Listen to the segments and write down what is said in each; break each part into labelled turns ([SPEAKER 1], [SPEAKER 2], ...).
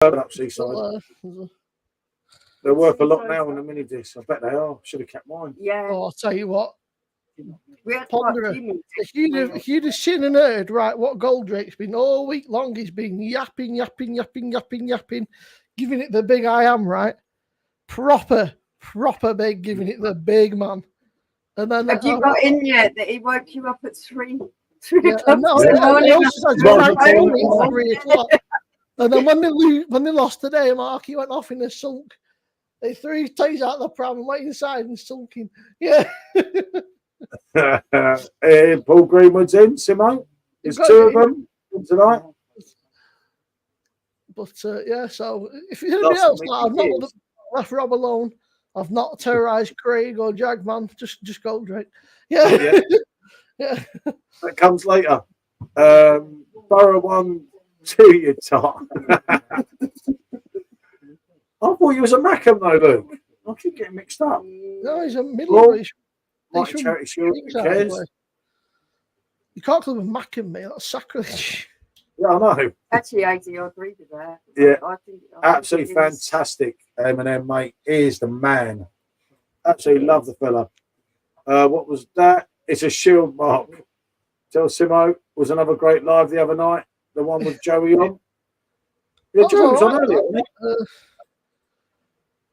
[SPEAKER 1] heard up Seaside. They're worth a lot now on the mini disc. I bet they are. Should have kept mine.
[SPEAKER 2] Yeah.
[SPEAKER 3] Oh, I'll tell you what.
[SPEAKER 2] Ponderer.
[SPEAKER 3] If you'd have seen and heard, right, what Goldrake's been all week long, he's been yapping, giving it the big I am, right? Proper big, giving it the big man. And then
[SPEAKER 2] have you got in yet that he woke you up at 3 o'clock?
[SPEAKER 3] And then when they lost today, Mark, he went off in a sulk. They threw his toys out the pram and went inside and sulking. Yeah.
[SPEAKER 1] Paul Greenwood's in, Simone. There's two of them tonight.
[SPEAKER 3] But yeah, so if anybody else, I've not left Rob alone. I've not terrorised Craig or Jagman. Just Goldrake. Yeah. Yeah.
[SPEAKER 1] That comes later. Borough 1, 2, you top. I thought you was a Mackham though, Luke. I keep getting mixed up.
[SPEAKER 3] No, he's a middle.
[SPEAKER 1] Charity Shield. Who cares?
[SPEAKER 3] You can't call him Mackham, mate. That's sacrilege.
[SPEAKER 1] Yeah, I know.
[SPEAKER 2] Actually, I agree with that.
[SPEAKER 1] Yeah,
[SPEAKER 2] I
[SPEAKER 1] absolutely fantastic. Eminem, mate, is the man. Absolutely love the fella. What was that? It's a shield, Mark. Tell Simo was another great live the other night. The one with Joey on. Yeah, Joey was on earlier, wasn't he?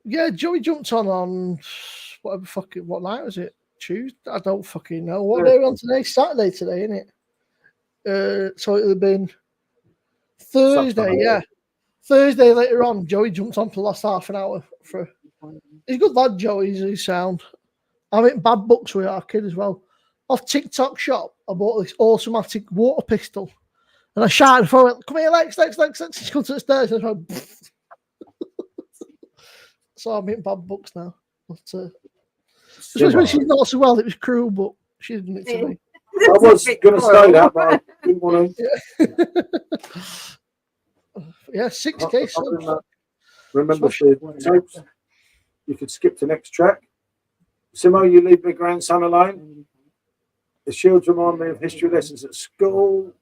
[SPEAKER 3] Yeah, Joey jumped on whatever fucking what night was it? Tuesday? I don't fucking know. What day are we on today? Saturday today, isn't it? So it would have been Thursday, yeah. Thursday later on, Joey jumped on for the last half an hour. He's a good lad, Joey. He's sound. I'm in bad books with our kid as well. Off TikTok shop, I bought this automatic water pistol. And I shouted for it, come here, Lex. She's come to the stairs. And I went, so I'm in bad books now. But, when she's not so well, it was cruel, but she didn't it to me.
[SPEAKER 1] I was going to say that, but I didn't want to.
[SPEAKER 3] Yeah, 6K.
[SPEAKER 1] Remember the tapes? You could skip to next track. Simo, you leave my grandson alone. The shields remind me of history lessons at school.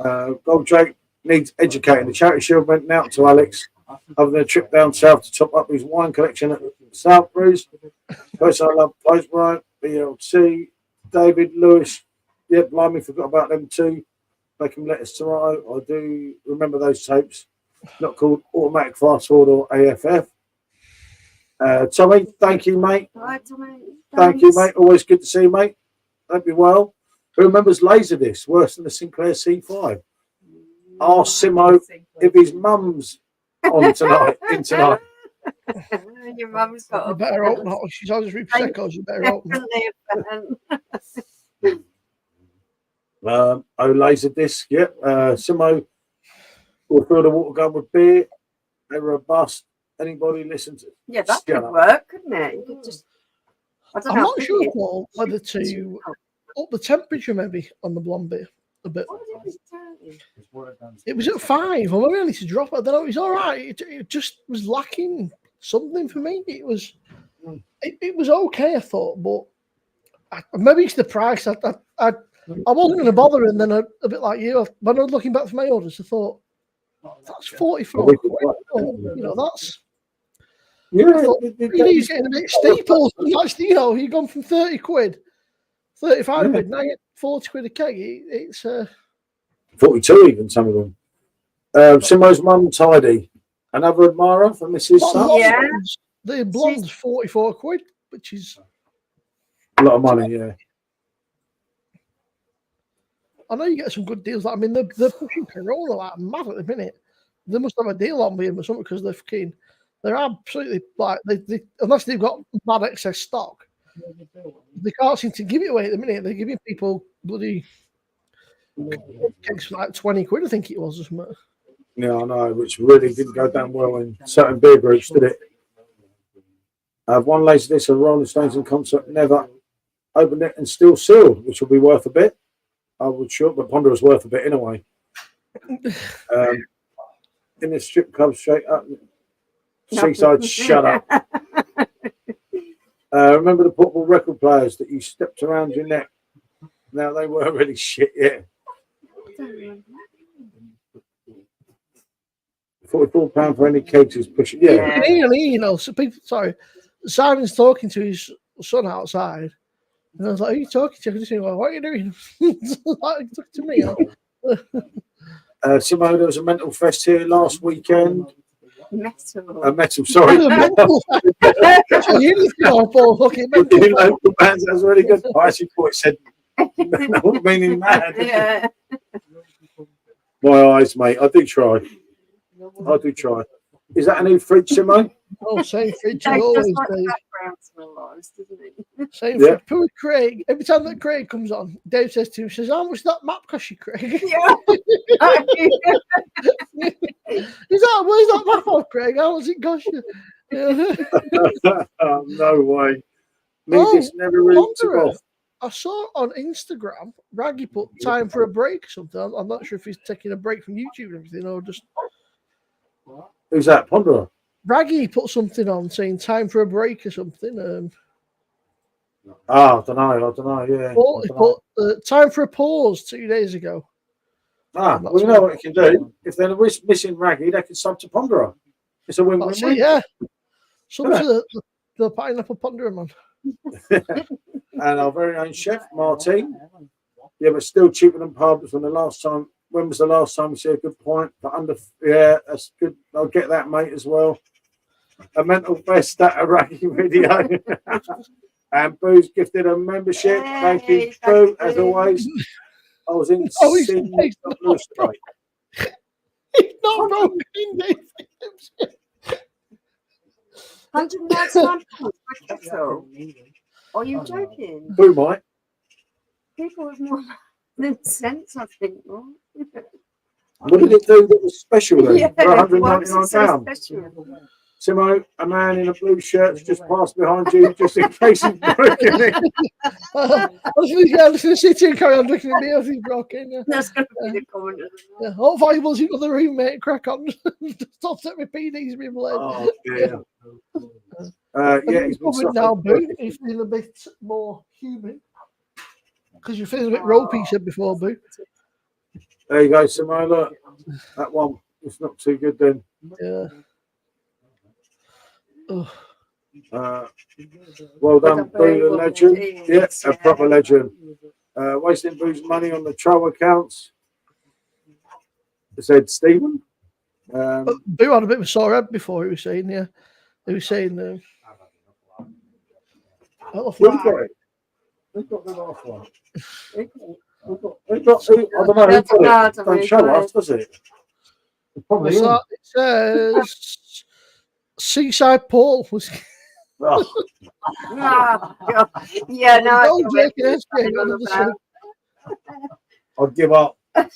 [SPEAKER 1] Goldrake needs educating. The charity shield went out to Alex other than a trip down south to top up his wine collection at Southbury's. Person I love, Postbright, BLT, David Lewis. Yeah, blimey, forgot about them too. Making letters tomorrow. I do remember those tapes. Not called Automatic Fast Forward or AFF. Tommy, thank you, mate.
[SPEAKER 2] Hi, Tommy.
[SPEAKER 1] Thank you, mate. Always good to see you, mate. Hope you're well. Who remembers Laserdisc? Worse than the Sinclair C5. Ask Simo if his mum's on tonight.
[SPEAKER 2] Your mum's got.
[SPEAKER 3] You better open it. She's always Prosecco's. You better open it.
[SPEAKER 1] Laserdisc. Yep. Simo will fill the water gun with beer. They're robust. Anybody listen to?
[SPEAKER 2] Yeah, that could work, couldn't it? You could just.
[SPEAKER 3] I'm not sure, Paul, whether to up the temperature maybe on the blonde beer a bit. It was at 5. Or maybe I need to drop it. I don't know. It was all right. It just was lacking something for me. It was okay, I thought, but maybe it's the price. I wasn't going to bother, and then a bit like you, when I was looking back for my orders, I thought that's 44 quid. You know, that's.
[SPEAKER 1] Yeah,
[SPEAKER 3] he's getting a bit steep. Actually, you know, you've gone from 30 quid, 35 quid, now you get 40 quid a keg. It's
[SPEAKER 1] 42 even, some of them. Simo's mum, Tidy. Another admirer for Mrs. Sun.
[SPEAKER 2] Yeah.
[SPEAKER 3] The blonde's 44 quid, which is
[SPEAKER 1] a lot of money, yeah.
[SPEAKER 3] I know you get some good deals. I mean, they're pushing Corona like mad at the minute. They must have a deal on with him or something because they're absolutely like they unless they've got bad excess stock, they can't seem to give it away at the minute. They're giving people bloody kegs for like 20 quid, I think it was, or something.
[SPEAKER 1] Yeah, I know, which really didn't go down well in certain beer groups, did it? I have one Laserdisc of Rolling Stones in concert, never opened it and still sealed, which will be worth a bit. I would sure, but Ponderer's worth a bit anyway. In the strip club, straight up. Seaside, shut up. Remember the portable record players that you stepped around your neck? Now they were really shit, yeah. £44 for any kegs is pushing. Yeah.
[SPEAKER 3] You know, so people. Sorry, Simon's talking to his son outside, and I was like, "Who are you talking to?" He's like, "What are you doing?" Like, talk to me.
[SPEAKER 1] Simone, there was a mental fest here last weekend.
[SPEAKER 2] Metal.
[SPEAKER 1] Metal, sorry.
[SPEAKER 3] You need to go for fucking mental.
[SPEAKER 1] Local bands, that was really good. I actually thought it said, no, meaning mad.
[SPEAKER 2] Yeah.
[SPEAKER 1] My eyes, mate. I do try. Is that a new fridge, Simone?
[SPEAKER 3] Oh, same fridge as
[SPEAKER 2] Dave
[SPEAKER 3] always,
[SPEAKER 2] does like
[SPEAKER 3] Dave.
[SPEAKER 2] background smell lies, doesn't he?
[SPEAKER 3] Same
[SPEAKER 1] Yeah.
[SPEAKER 3] fridge. Poor Craig. Every time that Craig comes on, Dave says to him, says, "How much that map cost you, Craig?"
[SPEAKER 2] Yeah.
[SPEAKER 3] He's like, "Where's that map off, Craig? How much it cost you?"
[SPEAKER 1] No way. Me,
[SPEAKER 3] Oh,
[SPEAKER 1] this never really took
[SPEAKER 3] Wanderer.
[SPEAKER 1] off.
[SPEAKER 3] I saw on Instagram, Raggy put time for a break or something. I'm not sure if he's taking a break from YouTube and everything, or just
[SPEAKER 1] Who's that? Ponderer?
[SPEAKER 3] Raggy put something on saying time for a break or something.
[SPEAKER 1] I don't know. Yeah.
[SPEAKER 3] Paul, he put time for a pause 2 days ago.
[SPEAKER 1] Well, you know what you can do? If they're missing Raggy, they can sub to Ponderer. It's a win-win.
[SPEAKER 3] That's it, yeah. Some to the pineapple ponderer, man.
[SPEAKER 1] And our very own chef, Martin. Yeah, but still cheaper than pubs. When was the last time we see a good point? But yeah, that's good. I'll get that, mate, as well. A mental fest at a Raggy video. And Boo's gifted a membership. Thank you, Boo, as always. I was in
[SPEAKER 3] He's
[SPEAKER 1] Sydney.
[SPEAKER 3] not broken, Dave.
[SPEAKER 2] £199 for a kettle. Are you joking?
[SPEAKER 1] Boo might.
[SPEAKER 2] People with more than sense, I think. Right?
[SPEAKER 1] What did it do that was special then?
[SPEAKER 2] Yeah,
[SPEAKER 1] For
[SPEAKER 2] why was it so
[SPEAKER 1] £199?
[SPEAKER 2] special?
[SPEAKER 1] Simo, a man in a blue shirt just passed behind you just in case he's broken it.
[SPEAKER 3] I was going to sit here and carry on looking at me as he's broken. Yeah.
[SPEAKER 2] That's going to be the comment.
[SPEAKER 3] Yeah. All valuables in the room, mate. Crack on. Stop setting my PDs being bled.
[SPEAKER 1] Oh, dear. He's been
[SPEAKER 3] Coming now, Boo. He's feeling a bit more human. Because you're feeling a bit ropey, you said before, Boo.
[SPEAKER 1] There you go, Simo. Look, that one. It's not too good then.
[SPEAKER 3] Yeah.
[SPEAKER 1] Well done, Boo, the legend. Yeah, a proper legend. Wasting Boo's money on the troll accounts. Said Stephen.
[SPEAKER 3] Boo had a bit of a sore head before, he was saying, yeah. He was saying,
[SPEAKER 1] We've got it. We've got the last one. I don't know. Who got it? Don't show us, does it? Probably.
[SPEAKER 3] it says Seaside Paul was.
[SPEAKER 2] Oh, God. Yeah, no. I
[SPEAKER 3] Don't
[SPEAKER 2] get
[SPEAKER 3] joke, yes, Jane, under the sun.
[SPEAKER 1] I'll give up. That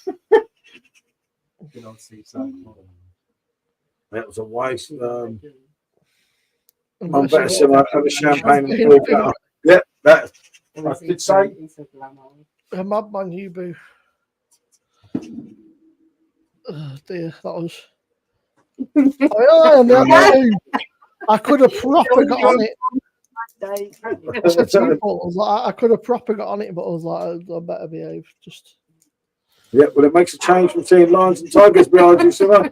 [SPEAKER 1] was a waste. I'm better to have a champagne and feel better. Yeah, that I did say.
[SPEAKER 3] A madman, you, Boo. Oh, dear, that was. I could have proper got on it. I said to you, Paul, I was like, I could have proper got on it, but I was like, I better behave. Just.
[SPEAKER 1] Yeah, well, it makes a change from seeing lions and tigers behind you, Simmer.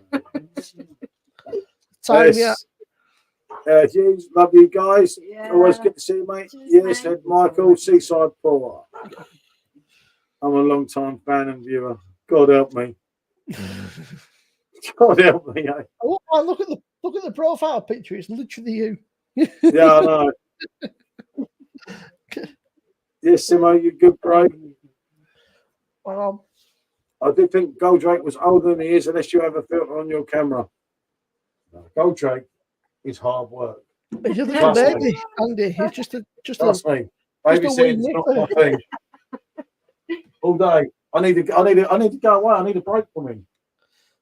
[SPEAKER 3] Time, yeah.
[SPEAKER 1] Hughes, love you guys.
[SPEAKER 2] Yeah.
[SPEAKER 1] Always good to see you, mate. Yes, said Michael, Seaside Paul. I'm a long time fan and viewer. God help me. God help me. Eh?
[SPEAKER 3] Oh, look at the profile picture. It's literally you.
[SPEAKER 1] Yeah, I know. Yes, Simo, you're good, bro.
[SPEAKER 3] Well,
[SPEAKER 1] I do think Goldrake was older than he is, unless you have a filter on your camera. Goldrake is hard work.
[SPEAKER 3] he's a little baby, Andy. He's just
[SPEAKER 1] Trust me. Babysitting's not my thing. All day. I need to go away. I need a break from him.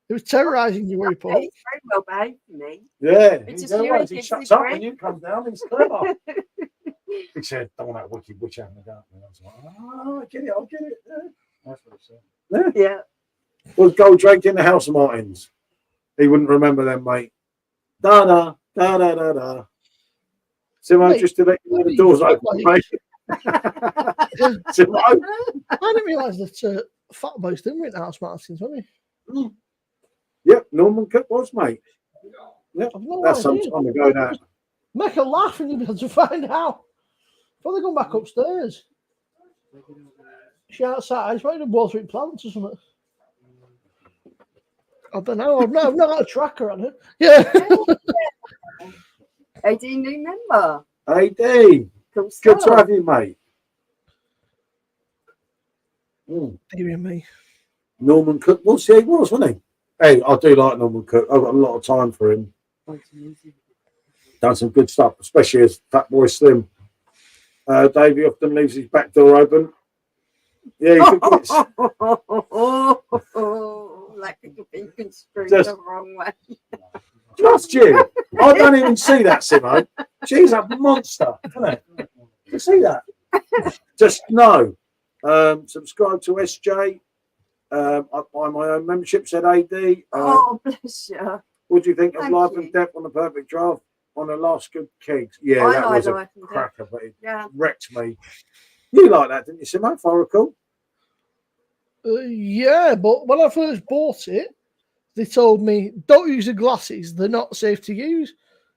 [SPEAKER 3] He was terrorising you, Paul.
[SPEAKER 2] He's very well behaved for me.
[SPEAKER 1] Yeah.
[SPEAKER 2] It's
[SPEAKER 1] He
[SPEAKER 2] just you and
[SPEAKER 1] he
[SPEAKER 2] kids
[SPEAKER 1] shuts
[SPEAKER 2] is
[SPEAKER 1] up
[SPEAKER 2] great.
[SPEAKER 1] when you come down. He's clever. He said, don't want that wicked witch having a go at me. I was like, oh, I get it. I'll get it. Yeah. That's what he said.
[SPEAKER 2] Yeah.
[SPEAKER 1] Was Goldrake in the House of Martins? He wouldn't remember them, mate. Da-da, da-da-da-da. Simo, just to let you know the door's open, mate. Simo.
[SPEAKER 3] I didn't realise that Fat Boy's didn't win House Martins, wasn't he?
[SPEAKER 1] Yep, Norman Cook was, mate. Yep,
[SPEAKER 3] I've no
[SPEAKER 1] that's some
[SPEAKER 3] idea.
[SPEAKER 1] time ago now.
[SPEAKER 3] Make a laugh and you'll be able to find out. Probably gone back upstairs. She outside. She's ready to watering plants or something. I don't know. I've not got a tracker on it. Yeah.
[SPEAKER 2] AD new member.
[SPEAKER 1] AD,
[SPEAKER 2] Cool
[SPEAKER 1] good to
[SPEAKER 2] stuff.
[SPEAKER 1] have you, mate.
[SPEAKER 3] Dear me.
[SPEAKER 1] Norman Cook was, yeah, he was, wasn't he? Hey, I do like Norman Cook. I've got a lot of time for him. Done some good stuff, especially as Fat Boy Slim. Davey often leaves his back door open. Yeah, he forgets.
[SPEAKER 2] Like it could be construed
[SPEAKER 1] Just-
[SPEAKER 2] the wrong way.
[SPEAKER 1] Just you. I don't even see that, Simo. She's a monster, isn't it? You see that? Just no. Subscribe to SJ. I buy my own membership, said AD.
[SPEAKER 2] Oh, bless you.
[SPEAKER 1] What do you think of
[SPEAKER 2] Thank
[SPEAKER 1] Life
[SPEAKER 2] you.
[SPEAKER 1] and Death on the Perfect Draft on the last good kegs? Yeah,
[SPEAKER 2] I
[SPEAKER 1] that
[SPEAKER 2] like
[SPEAKER 1] was a
[SPEAKER 2] Life and Death.
[SPEAKER 1] cracker, but it
[SPEAKER 2] Yeah.
[SPEAKER 1] wrecked me. You like that, didn't you, Simo, if I recall?
[SPEAKER 3] Yeah, but when I first bought it, they told me don't use the glasses; they're not safe to use.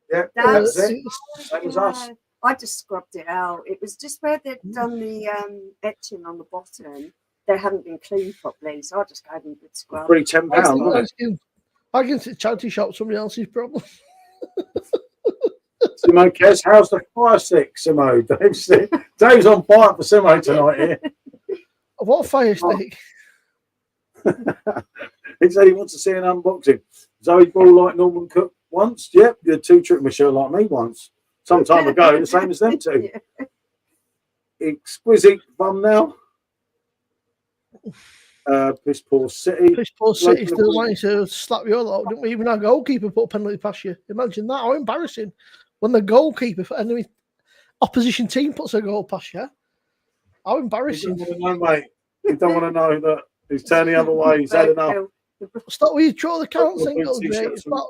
[SPEAKER 1] Yeah,
[SPEAKER 2] That's
[SPEAKER 1] that's it. Same as us.
[SPEAKER 2] I just scrubbed it out. It was just where they'd done the etching on the bottom. They hadn't been cleaned properly, so I just gave them a good scrub.
[SPEAKER 1] Free £10, wasn't it?
[SPEAKER 3] I can see charity shop somebody else's problem.
[SPEAKER 1] Simo Kes, how's the fire stick, Simo? Dave's on fire for Simo tonight here.
[SPEAKER 3] What fire stick?
[SPEAKER 1] He said he wants to see an unboxing. Zoe Ball like Norman Cook once. Yep, you had two trick Michelle like me once. Some time ago, the same as them two.
[SPEAKER 2] Yeah.
[SPEAKER 1] Exquisite thumbnail. Piss Poor City.
[SPEAKER 3] Piss Poor City still wanting to slap your lot. Didn't we even our goalkeeper put a penalty past you? Imagine that. How embarrassing. When the goalkeeper for enemy opposition team puts a goal past you. How
[SPEAKER 1] You
[SPEAKER 3] embarrassing.
[SPEAKER 1] don't want to know, mate. You don't want to know that he's turned the other way. He's had enough.
[SPEAKER 3] Stop with your draw the count thing, Goldrake. It's not.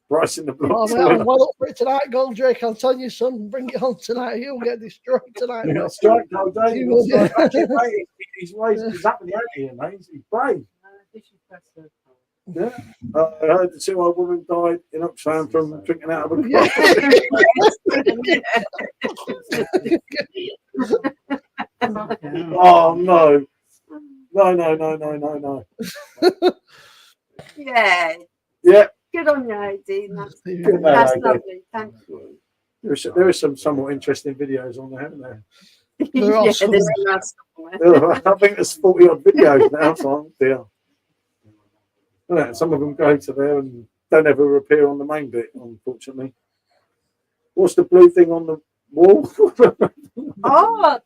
[SPEAKER 1] Bryce in the block.
[SPEAKER 3] Oh, man, I'm well up for it tonight, Goldrake. I'm telling you, son, bring it on tonight. You'll get destroyed tonight.
[SPEAKER 1] You're not strike, no, Dave.
[SPEAKER 3] You will, yeah.
[SPEAKER 1] He's up in the air here, mate. He's brave. Yeah. I heard the 2-year-old woman died in Oxfam from drinking out of a cup. Oh, no. No.
[SPEAKER 2] Yeah.
[SPEAKER 1] Yeah.
[SPEAKER 2] Good on you, AD. That's,
[SPEAKER 1] Good man,
[SPEAKER 2] that's
[SPEAKER 1] AD.
[SPEAKER 2] lovely. Thank you.
[SPEAKER 1] There are some somewhat interesting videos on there, haven't there?
[SPEAKER 3] There are
[SPEAKER 2] Yeah,
[SPEAKER 3] some.
[SPEAKER 2] there's a nice somewhere.
[SPEAKER 1] I think there's 40 odd videos now, so dear. Yeah, some of them go to there and don't ever appear on the main bit, unfortunately. What's the blue thing on the wall?
[SPEAKER 2] Oh,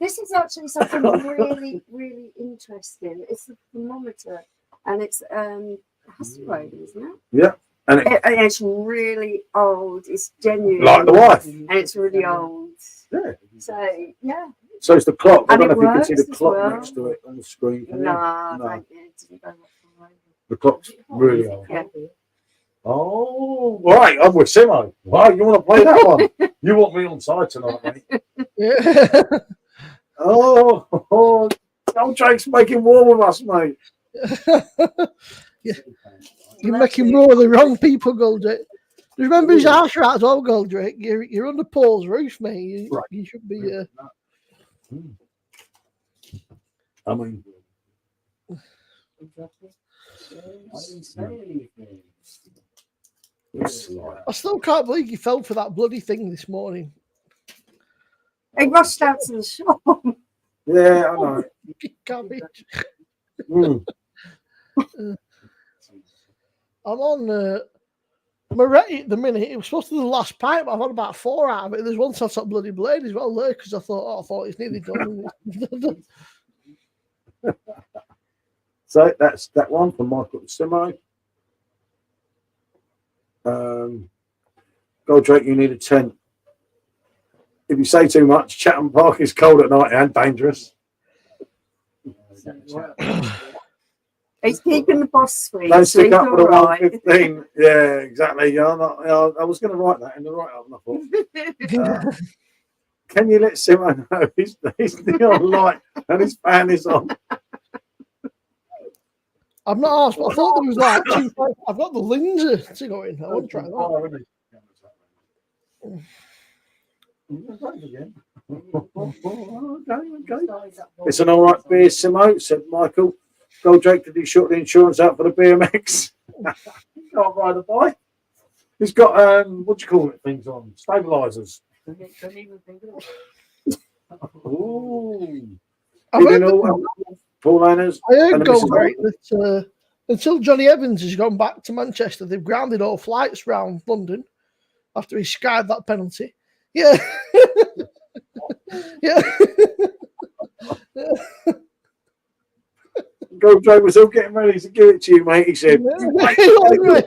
[SPEAKER 2] this is actually something really, really interesting. It's a thermometer, and it's Hasselblad, isn't it?
[SPEAKER 1] Yeah, and
[SPEAKER 2] It's really old. It's genuine,
[SPEAKER 1] like the wife.
[SPEAKER 2] and it's really old.
[SPEAKER 1] Yeah.
[SPEAKER 2] So yeah.
[SPEAKER 1] So it's the clock. I
[SPEAKER 2] And
[SPEAKER 1] don't know
[SPEAKER 2] it
[SPEAKER 1] if you can see the
[SPEAKER 2] works as
[SPEAKER 1] clock
[SPEAKER 2] well.
[SPEAKER 1] next to it on the screen. Can you?
[SPEAKER 2] Nah,
[SPEAKER 1] No.
[SPEAKER 2] thank you. It didn't go that far.
[SPEAKER 1] The clock's really old.
[SPEAKER 2] Yeah.
[SPEAKER 1] Oh, right. I'm with Simo. Right, you want to play that one? You want me on side tonight, mate?
[SPEAKER 3] Yeah.
[SPEAKER 1] Oh, Drake's making war with us, mate.
[SPEAKER 3] Yeah. You're making more of the wrong people, Goldrake. Remember his house rat as well, Goldrake. You're under Paul's roof, mate. You should be.
[SPEAKER 1] I mean,
[SPEAKER 3] I still can't believe you fell for that bloody thing this morning.
[SPEAKER 2] He rushed out to the shop.
[SPEAKER 1] yeah, I know.
[SPEAKER 3] Cabbage.
[SPEAKER 1] Mm.
[SPEAKER 3] I'm on my rate at the minute. It was supposed to be the last pipe. I've had about 4 out of it. There's one that's got bloody blade as well there because I thought it's nearly done.
[SPEAKER 1] So that's that one from Michael Simo. Goldrake, you need a tent. If you say too much, Chatham Park is cold at night and dangerous.
[SPEAKER 2] He's keeping the boss sweet.
[SPEAKER 1] Don't
[SPEAKER 2] so
[SPEAKER 1] stick
[SPEAKER 2] he's
[SPEAKER 1] up for the
[SPEAKER 2] all right.
[SPEAKER 1] 115. Yeah, exactly. Yeah, I was going to write that in the write-up. And I thought, can you let Simo know he's neon light and his fan is on?
[SPEAKER 3] I've not asked, but I thought there was like two. I've got the Lindsay to go in. I want to try that.
[SPEAKER 1] Okay. It's an all right beer, Simo, said Michael. Goldrake, did he sort the insurance out for the BMX? Can't ride a bike. He's got, what do you call it, things on? Stabilisers. Ooh.
[SPEAKER 3] I've heard
[SPEAKER 1] Paul Anners.
[SPEAKER 3] I heard Goldrake that until Johnny Evans has gone back to Manchester, they've grounded all flights round London after he skied that penalty. Yeah. Yeah.
[SPEAKER 1] Goldrake was all getting ready to give it to you, mate. He said,
[SPEAKER 3] You wait,
[SPEAKER 1] mate,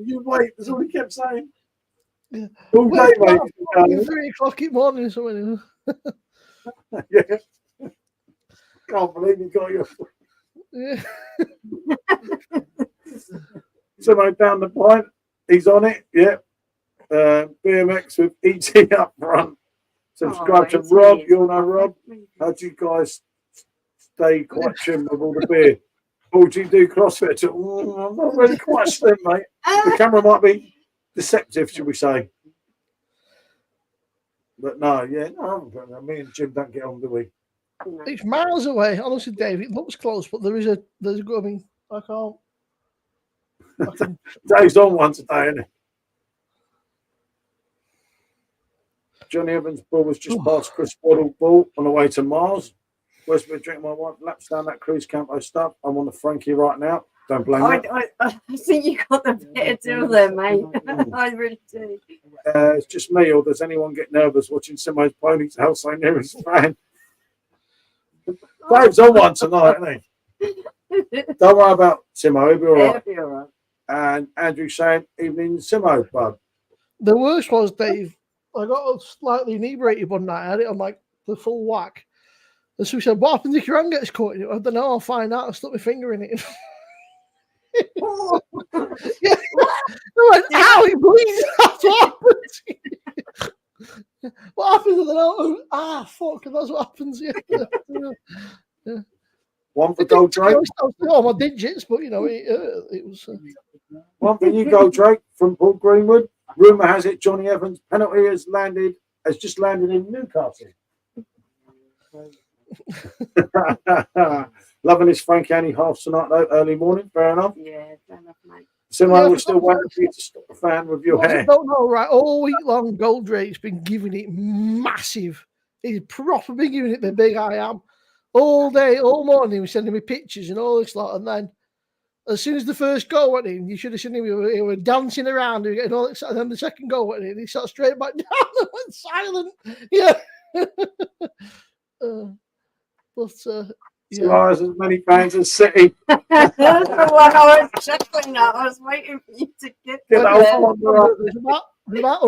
[SPEAKER 1] you wait. That's all he kept saying.
[SPEAKER 3] Yeah.
[SPEAKER 1] All day, mate.
[SPEAKER 3] 3 o'clock in the morning or something.
[SPEAKER 1] Yeah. Can't believe you got your.
[SPEAKER 3] Yeah.
[SPEAKER 1] Someone down the pint. He's on it. Yeah. BMX with ET up front. Subscribe to Rob. You all know Rob. How do you guys stay quite trim with all the beer? Or do you do CrossFit? I'm not really quite slim, mate. The camera might be deceptive, should we say? But no, yeah, no, me and Jim don't get on, do we?
[SPEAKER 3] It's miles away. Honestly, Dave, it looks close, but there's a I mean, I can't.
[SPEAKER 1] Dave's on one today, isn't he? Johnny Evans' ball was just past Chris Waddle ball on the way to Mars. Where's me drinking my wife laps down that cruise campo stuff. I'm on the Frankie right now. Don't blame me.
[SPEAKER 2] I think you got the better deal there, mate. I really do.
[SPEAKER 1] It's just me, or does anyone get nervous watching Simo's ponytail so near his fan? Dave's on one tonight, isn't he? Don't worry about Simo, he'll be all right.
[SPEAKER 2] He'll be all right.
[SPEAKER 1] And Andrew saying, evening, Simo, bud.
[SPEAKER 3] The worst was, Dave, I got slightly inebriated one night. I had it on like the full whack. And so he said, what happens if your hand gets caught in it? I don't know, I'll find out. I stuck my finger in it. Yeah. I went, ow, it bleeds. That's what happens. What happens? I don't know. Fuck, that's what happens. Yeah.
[SPEAKER 1] One for Goldrake.
[SPEAKER 3] I was still on my digits, but you know, it was.
[SPEAKER 1] One for you, Goldrake, from Paul Greenwood. Rumour has it Johnny Evans' penalty has just landed in Newcastle. Loving his Frank Annie half tonight, though, early morning. Fair enough.
[SPEAKER 2] Yeah, fair enough, mate.
[SPEAKER 1] Simo, we're still waiting for you to stop the fan with your hair.
[SPEAKER 3] I don't know, right? All week long, Goldrake's been giving it massive. He's proper been giving it the big I am. All day, all morning, he was sending me pictures and all this lot. And then, as soon as the first goal went in, you should have seen him. He was dancing around and all that. And then the second goal went in, he sat straight back down and went silent. Yeah.
[SPEAKER 1] Yeah. As many fans as City.
[SPEAKER 2] That's the one I was chuckling at. I was waiting for you to get there.
[SPEAKER 3] There's about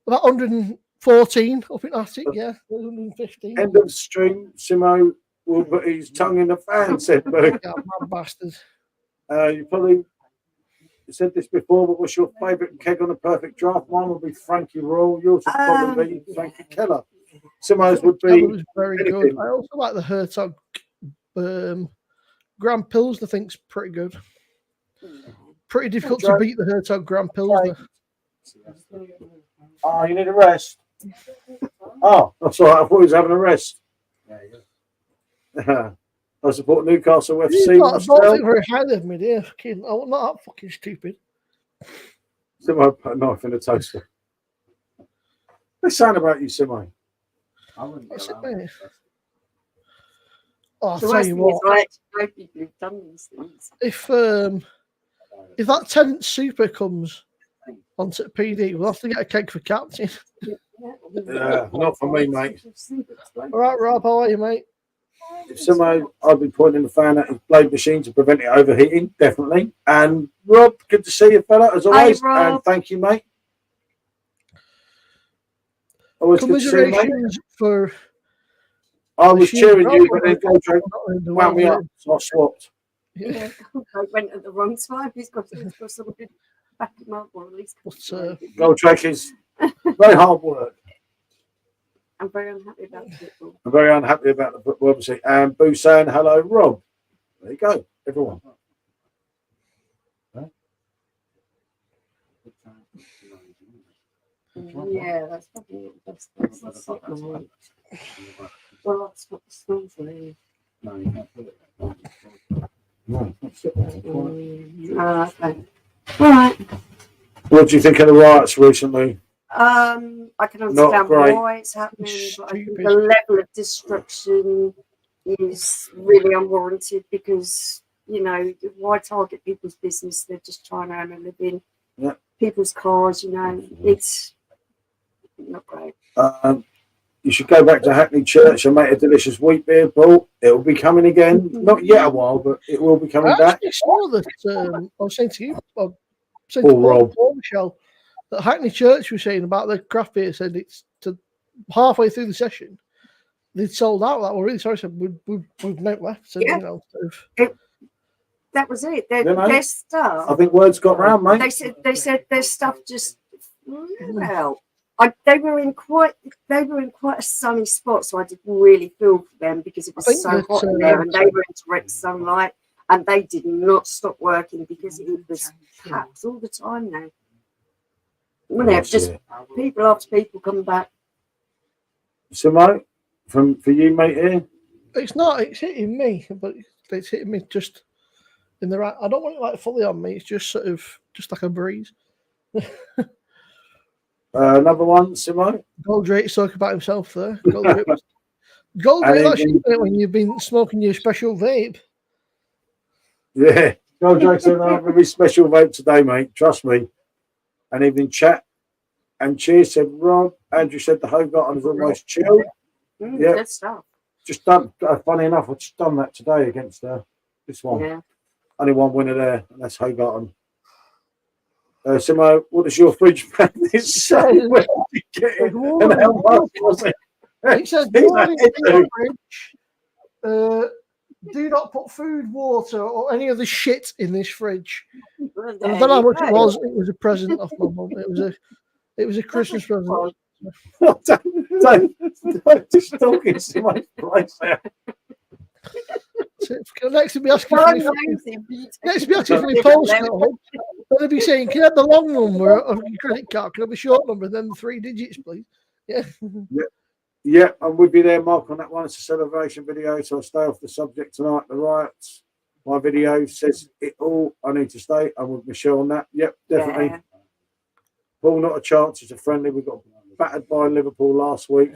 [SPEAKER 3] 114 up in Attic, yeah. 115.
[SPEAKER 1] End of stream, Simo will put his tongue in the fan, said Boo.
[SPEAKER 3] Yeah, man bastard.
[SPEAKER 1] You probably said this before, but what's your favourite keg on a perfect draft? Mine would be Frankie Royal. Yours would probably be Frankie Keller. Simo's would be.
[SPEAKER 3] Was very good. I also like the Hertog Grand Pills. I think's pretty good. Pretty difficult to beat the Hertog Grand Pills.
[SPEAKER 1] Oh, you need a rest. Oh, that's all right. I thought he was having a rest. I support Newcastle FC.
[SPEAKER 3] I don't think very highly of me, dear. I'm not that fucking stupid.
[SPEAKER 1] Simo put a knife in the toaster. What's saying about you, Simo?
[SPEAKER 3] What's it, mate? Oh, I'll tell you what. If that Tenant Super comes onto PD, we'll have to get a keg for captain.
[SPEAKER 1] Yeah, not for me, mate.
[SPEAKER 3] All right, Rob, how are you, mate?
[SPEAKER 1] If Simo, I'd be pointing the fan at his blade machine to prevent it overheating, definitely. And Rob, good to see you, fella, as always.
[SPEAKER 2] Hi,
[SPEAKER 1] and thank you, mate. Always good to see you, mate.
[SPEAKER 3] For
[SPEAKER 1] I was cheering you, but then Goldrake wound me up, so I swapped.
[SPEAKER 2] Yeah, I went at the wrong time. He's got somebody back him up, or at least.
[SPEAKER 1] Goldrake is very hard work.
[SPEAKER 2] I'm very unhappy about the football.
[SPEAKER 1] I'm very unhappy about the football, obviously. And Boo saying hello, Rob. There you go, everyone.
[SPEAKER 2] Yeah, that's probably that's the second. Well, that's what the school's really. Okay. All right.
[SPEAKER 1] What do you think of the riots recently?
[SPEAKER 2] I can understand
[SPEAKER 1] great.
[SPEAKER 2] why it's happening, but I think
[SPEAKER 3] Stupid.
[SPEAKER 2] the level of destruction is really unwarranted because, you know, why target people's business? They're just trying to earn a living.
[SPEAKER 1] Yeah.
[SPEAKER 2] People's cars, you know, it's not great.
[SPEAKER 1] You should go back to Hackney Church and make a delicious wheat beer, Paul. It will be coming again. Not yet a while, but it will be coming
[SPEAKER 3] I
[SPEAKER 1] back.
[SPEAKER 3] actually saw that. I was saying to you, saying
[SPEAKER 1] Paul
[SPEAKER 3] to
[SPEAKER 1] Rob.
[SPEAKER 3] Paul Michelle, that Hackney Church was saying about the craft beer. Said it's to halfway through the session, they'd sold out. That we're really sorry. Said we've no left. So,
[SPEAKER 2] Yeah.
[SPEAKER 3] you know, sort of,
[SPEAKER 2] That was it.
[SPEAKER 1] You know,
[SPEAKER 2] Their stuff.
[SPEAKER 1] I think words got round, mate.
[SPEAKER 2] They said their stuff just well. They were in quite a sunny spot, so I didn't really feel for them because it was
[SPEAKER 3] think
[SPEAKER 2] so
[SPEAKER 3] that,
[SPEAKER 2] hot in there, and they were in direct sunlight, and they did not stop working because it was packed all the time now. Well, it was just people after people coming back.
[SPEAKER 1] Simone, for you, mate, here.
[SPEAKER 3] it's not. It's hitting me, but it's hitting me just in the right. I don't want it like fully on me. It's just sort of just like a breeze.
[SPEAKER 1] Another one, Simone.
[SPEAKER 3] Goldrake talking about himself there. Goldrake, that's you when you've been smoking your special vape.
[SPEAKER 1] Yeah. Goldrake said, I have a very special vape today, mate. Trust me. And evening chat. And Cheers said, Rob. Andrew said the Hogarth is almost chilled. Yeah.
[SPEAKER 2] Good stuff.
[SPEAKER 1] Just done, funny enough, I've just done that today against this one.
[SPEAKER 2] Yeah.
[SPEAKER 1] Only one winner there, and that's Hogarth. Simo, what does your fridge brand is? Where did you get it? And how much was it?
[SPEAKER 3] It says, warning in your fridge. Do not put food, water, or any other shit in this fridge. And I don't know how much it was. It was a present off my mum. It was a Christmas present.
[SPEAKER 1] don't just talking to my place there.
[SPEAKER 3] Next to be asking for any postcode, they'll be saying, "Can I have the long number of your credit card? Can I have the short number? Then the 3 digits, please." Yeah.
[SPEAKER 1] Yeah, I'm with you there, Mark, on that one. It's a celebration video, so I'll stay off the subject tonight. The riots. My video says it all. I need to stay. I'm with Michelle on that. Yep, definitely.
[SPEAKER 2] Yeah.
[SPEAKER 1] Paul, not a chance. It's a friendly. We got battered by Liverpool last week.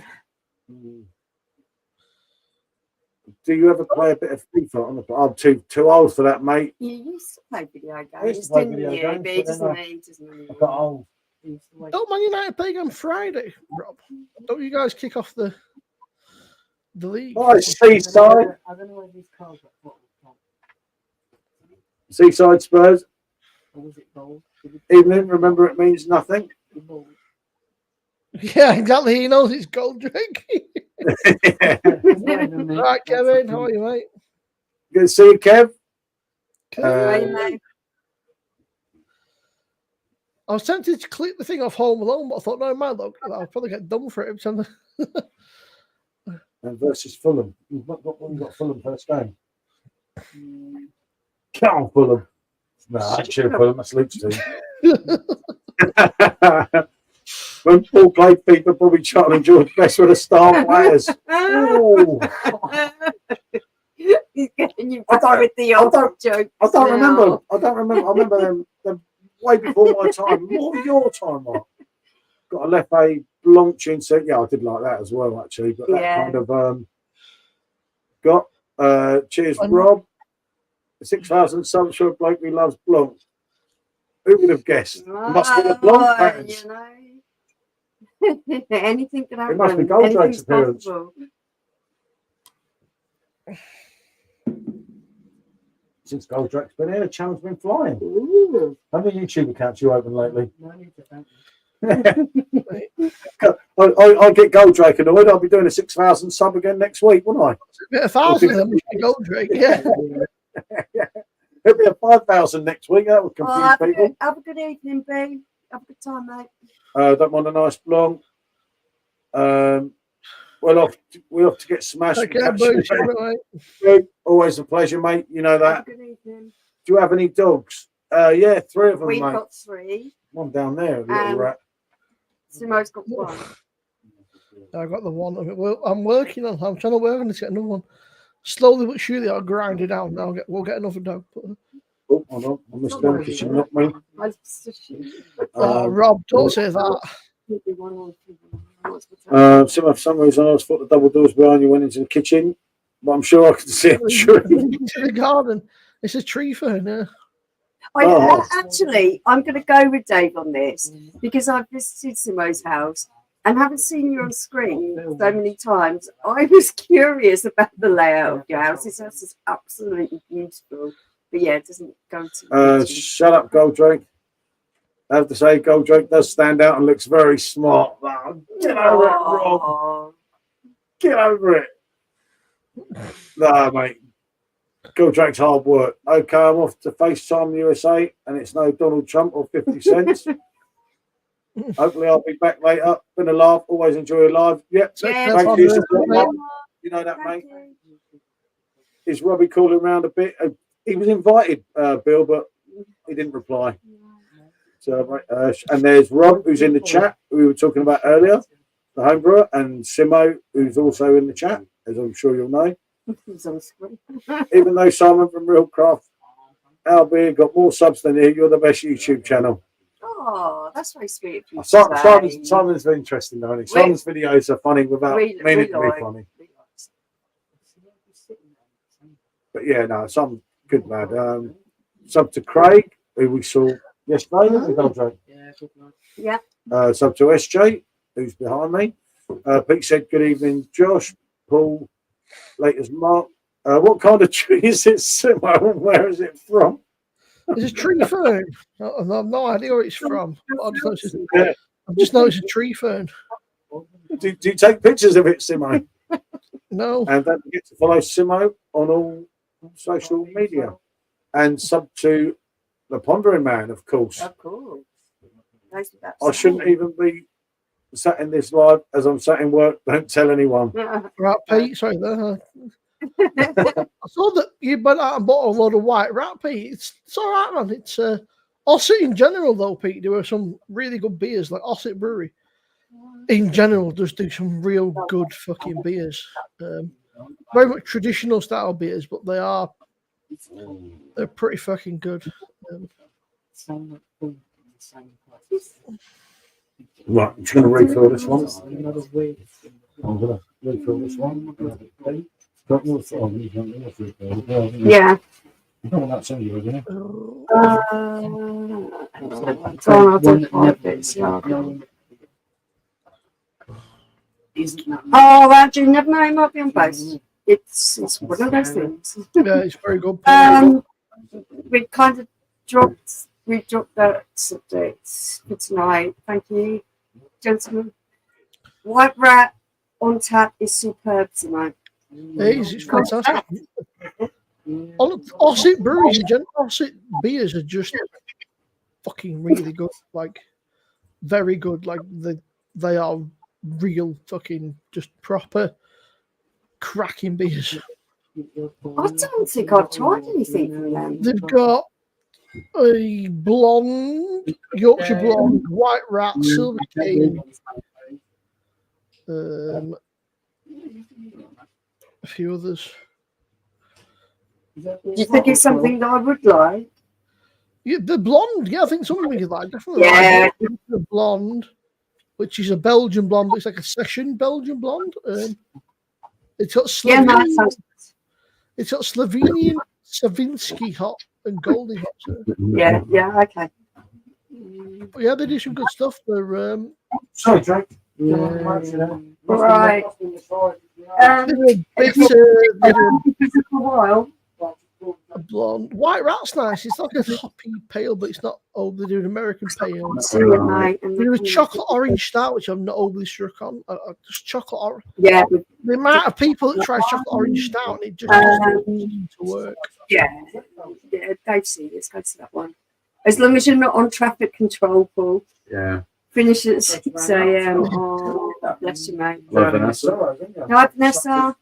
[SPEAKER 1] Do you ever play a bit of FIFA on the? I'm too old for that, mate.
[SPEAKER 2] You used to play video
[SPEAKER 1] I used
[SPEAKER 2] games,
[SPEAKER 1] to play
[SPEAKER 2] didn't
[SPEAKER 1] video
[SPEAKER 2] you?
[SPEAKER 1] games,
[SPEAKER 2] But he
[SPEAKER 1] but
[SPEAKER 2] doesn't
[SPEAKER 1] then
[SPEAKER 2] need.
[SPEAKER 1] I got old.
[SPEAKER 3] Don't Man United play on Friday, Rob? Don't you guys kick off the league?
[SPEAKER 1] Oh, Seaside.
[SPEAKER 4] I don't know where these cards are.
[SPEAKER 1] Seaside Spurs.
[SPEAKER 4] Or was it gold?
[SPEAKER 1] Evening. Remember, it means nothing.
[SPEAKER 3] Yeah, exactly. He knows it's Goldrake. Right, Kevin, how are you, mate?
[SPEAKER 1] Good to see you, Kev.
[SPEAKER 3] I was tempted to click the thing off Home Alone, but I thought, no, man, look, I'll probably get done for it.
[SPEAKER 1] And versus Fulham. You've got Fulham first game. Come on, Fulham. No, actually, Fulham. That's Leeds team. When Paul played FIFA, Bobby Charlton and George Best were the star players.
[SPEAKER 2] He's getting you back with the old joke.
[SPEAKER 1] I don't remember. I remember them way before my time. More your time, Mark. Got a Leffe Blanchin set. Yeah, I did like that as well, actually. But that kind of got cheers, Rob. 6,000 subs for a bloke who loves Blanc. Who would have guessed? It must be the Blanc fans.
[SPEAKER 2] You know. Anything can happen.
[SPEAKER 1] It must be Goldrake's appearance.
[SPEAKER 2] Possible.
[SPEAKER 1] Since Goldrake's been here, the channel's been flying.
[SPEAKER 2] Ooh.
[SPEAKER 1] How many YouTube accounts you open lately?
[SPEAKER 4] No need to thank you.
[SPEAKER 1] I get Goldrake annoyed. I'll be doing a 6,000 sub again next week, won't I?
[SPEAKER 3] A 1,000 of them, Goldrake, yeah.
[SPEAKER 1] It'll be a 5,000 next week. That would confuse people.
[SPEAKER 2] Have a good evening, B. Have a good time, mate.
[SPEAKER 1] Don't want a nice Blanc. we're off to get smashed.
[SPEAKER 3] Take care, boys.
[SPEAKER 1] Always a pleasure, mate. You know
[SPEAKER 2] Have
[SPEAKER 1] that.
[SPEAKER 2] a good evening.
[SPEAKER 1] Do you have any dogs? Yeah, 3 of them,
[SPEAKER 2] We've
[SPEAKER 1] mate.
[SPEAKER 2] got 3.
[SPEAKER 1] One down there, a little rat.
[SPEAKER 2] Simo's got 1.
[SPEAKER 3] I got the one. I'm working on. I'm trying to work on to get another one. Slowly but surely, I'll grind it out. Now we'll get another dog.
[SPEAKER 1] Oh, hold on. I missed them because you knocked me.
[SPEAKER 3] Rob, don't say that.
[SPEAKER 1] For some reason, I thought the double doors behind you went into the kitchen, but I'm sure I can see a tree.
[SPEAKER 3] Into the garden. It's a tree fern. Yeah.
[SPEAKER 2] Actually, I'm going to go with Dave on this because I've visited Simo's house and haven't seen you on screen so many times. I was curious about the layout of your house. This house is absolutely beautiful. But yeah, it doesn't go to.
[SPEAKER 1] Shut up, Goldrake. I have to say, Goldrake does stand out and looks very smart. Get over it, Rob. Get over it. Nah, mate. Goldrake's hard work. Okay, I'm off to FaceTime USA, and it's no Donald Trump or 50 cents. Hopefully, I'll be back later. Been a laugh. Always enjoy a live. Yep.
[SPEAKER 2] Yeah,
[SPEAKER 1] Thank you. You know that, mate. Is Robbie calling around a bit? He was invited, Bill, but he didn't reply. So, and there's Rob, who's in the chat, who we were talking about earlier, the homebrewer, and Simo, who's also in the chat, as I'm sure you'll know. Even though Simon from Real Craft, our beer got more subs than you, you're the best YouTube channel.
[SPEAKER 2] Oh, that's very sweet of you.
[SPEAKER 1] Simon's very interesting, though. Isn't he? Simon's videos are funny without meaning to be funny. But yeah, no, some good lad. Sub to Craig, who we saw yesterday.
[SPEAKER 2] Yeah.
[SPEAKER 1] Sub to SJ, who's behind me. Pete said, "Good evening, Josh." Paul, latest Mark. What kind of tree is it, Simo? Where is it from?
[SPEAKER 3] It's a tree fern. I have no idea where it's from. I just know it's a tree fern.
[SPEAKER 1] Do you take pictures of it, Simo?
[SPEAKER 3] No.
[SPEAKER 1] And don't forget to follow Simo on all social media. And sub to the Pondering Man, of course.
[SPEAKER 2] Of course.
[SPEAKER 1] I shouldn't even be sat in this live as I'm sat in work. Don't tell anyone.
[SPEAKER 3] Right, Pete. Sorry there. I saw that you went out and bought a load of white rat, Pete. It's all right, man. It's Ossett in general, though, Pete. There were some really good beers, like Ossett Brewery. In general, just do some real good fucking beers. Very much traditional style beers, but they're pretty fucking good.
[SPEAKER 1] Right, I'm just going to refill this one. I'm going to refill this one.
[SPEAKER 2] Yeah.
[SPEAKER 1] You don't want that song, you isn't it?
[SPEAKER 2] Oh, Andrew, never know, it might be on both. It's one of those things.
[SPEAKER 3] Yeah, it's very good.
[SPEAKER 2] We kind of dropped that subject for tonight. Thank you, gentlemen. White Rat on tap is superb tonight.
[SPEAKER 3] It's fantastic. Ossett breweries in general, Ossett beers are just fucking really good. Like, very good. Like, they are real fucking just proper cracking beers.
[SPEAKER 2] I don't think I've tried anything from them.
[SPEAKER 3] They've got a blonde, Yorkshire blonde, White Rat, Silver King, a few others.
[SPEAKER 2] Do you think it's something that I would like?
[SPEAKER 3] Yeah, the blonde. Yeah, I think something we could like. Definitely.
[SPEAKER 2] Yeah.
[SPEAKER 3] Like the blonde, which is a Belgian blonde, but it's like a session Belgian blonde. It's got Slovenian. It's got Slovenian Savinsky hop and Goldie hops.
[SPEAKER 2] Yeah, okay.
[SPEAKER 3] But yeah, they do some good stuff. They're
[SPEAKER 1] Sorry, Drake.
[SPEAKER 2] Right.
[SPEAKER 3] A while. A blonde. White Rat's nice. It's like a hoppy pale, but it's not. Oh, they do an American pale. They do a chocolate orange stout, which I'm not overly struck on. Just chocolate orange.
[SPEAKER 2] Yeah.
[SPEAKER 3] The amount of people that try chocolate orange stout, and it just doesn't seem to work.
[SPEAKER 2] Yeah, go see. Let's go to that one. As long as you're not on traffic control, Paul.
[SPEAKER 1] Yeah.
[SPEAKER 2] Finish at 6 a.m. Oh, bless you, mate.
[SPEAKER 5] Hello, Vanessa.
[SPEAKER 2] Hi, Vanessa.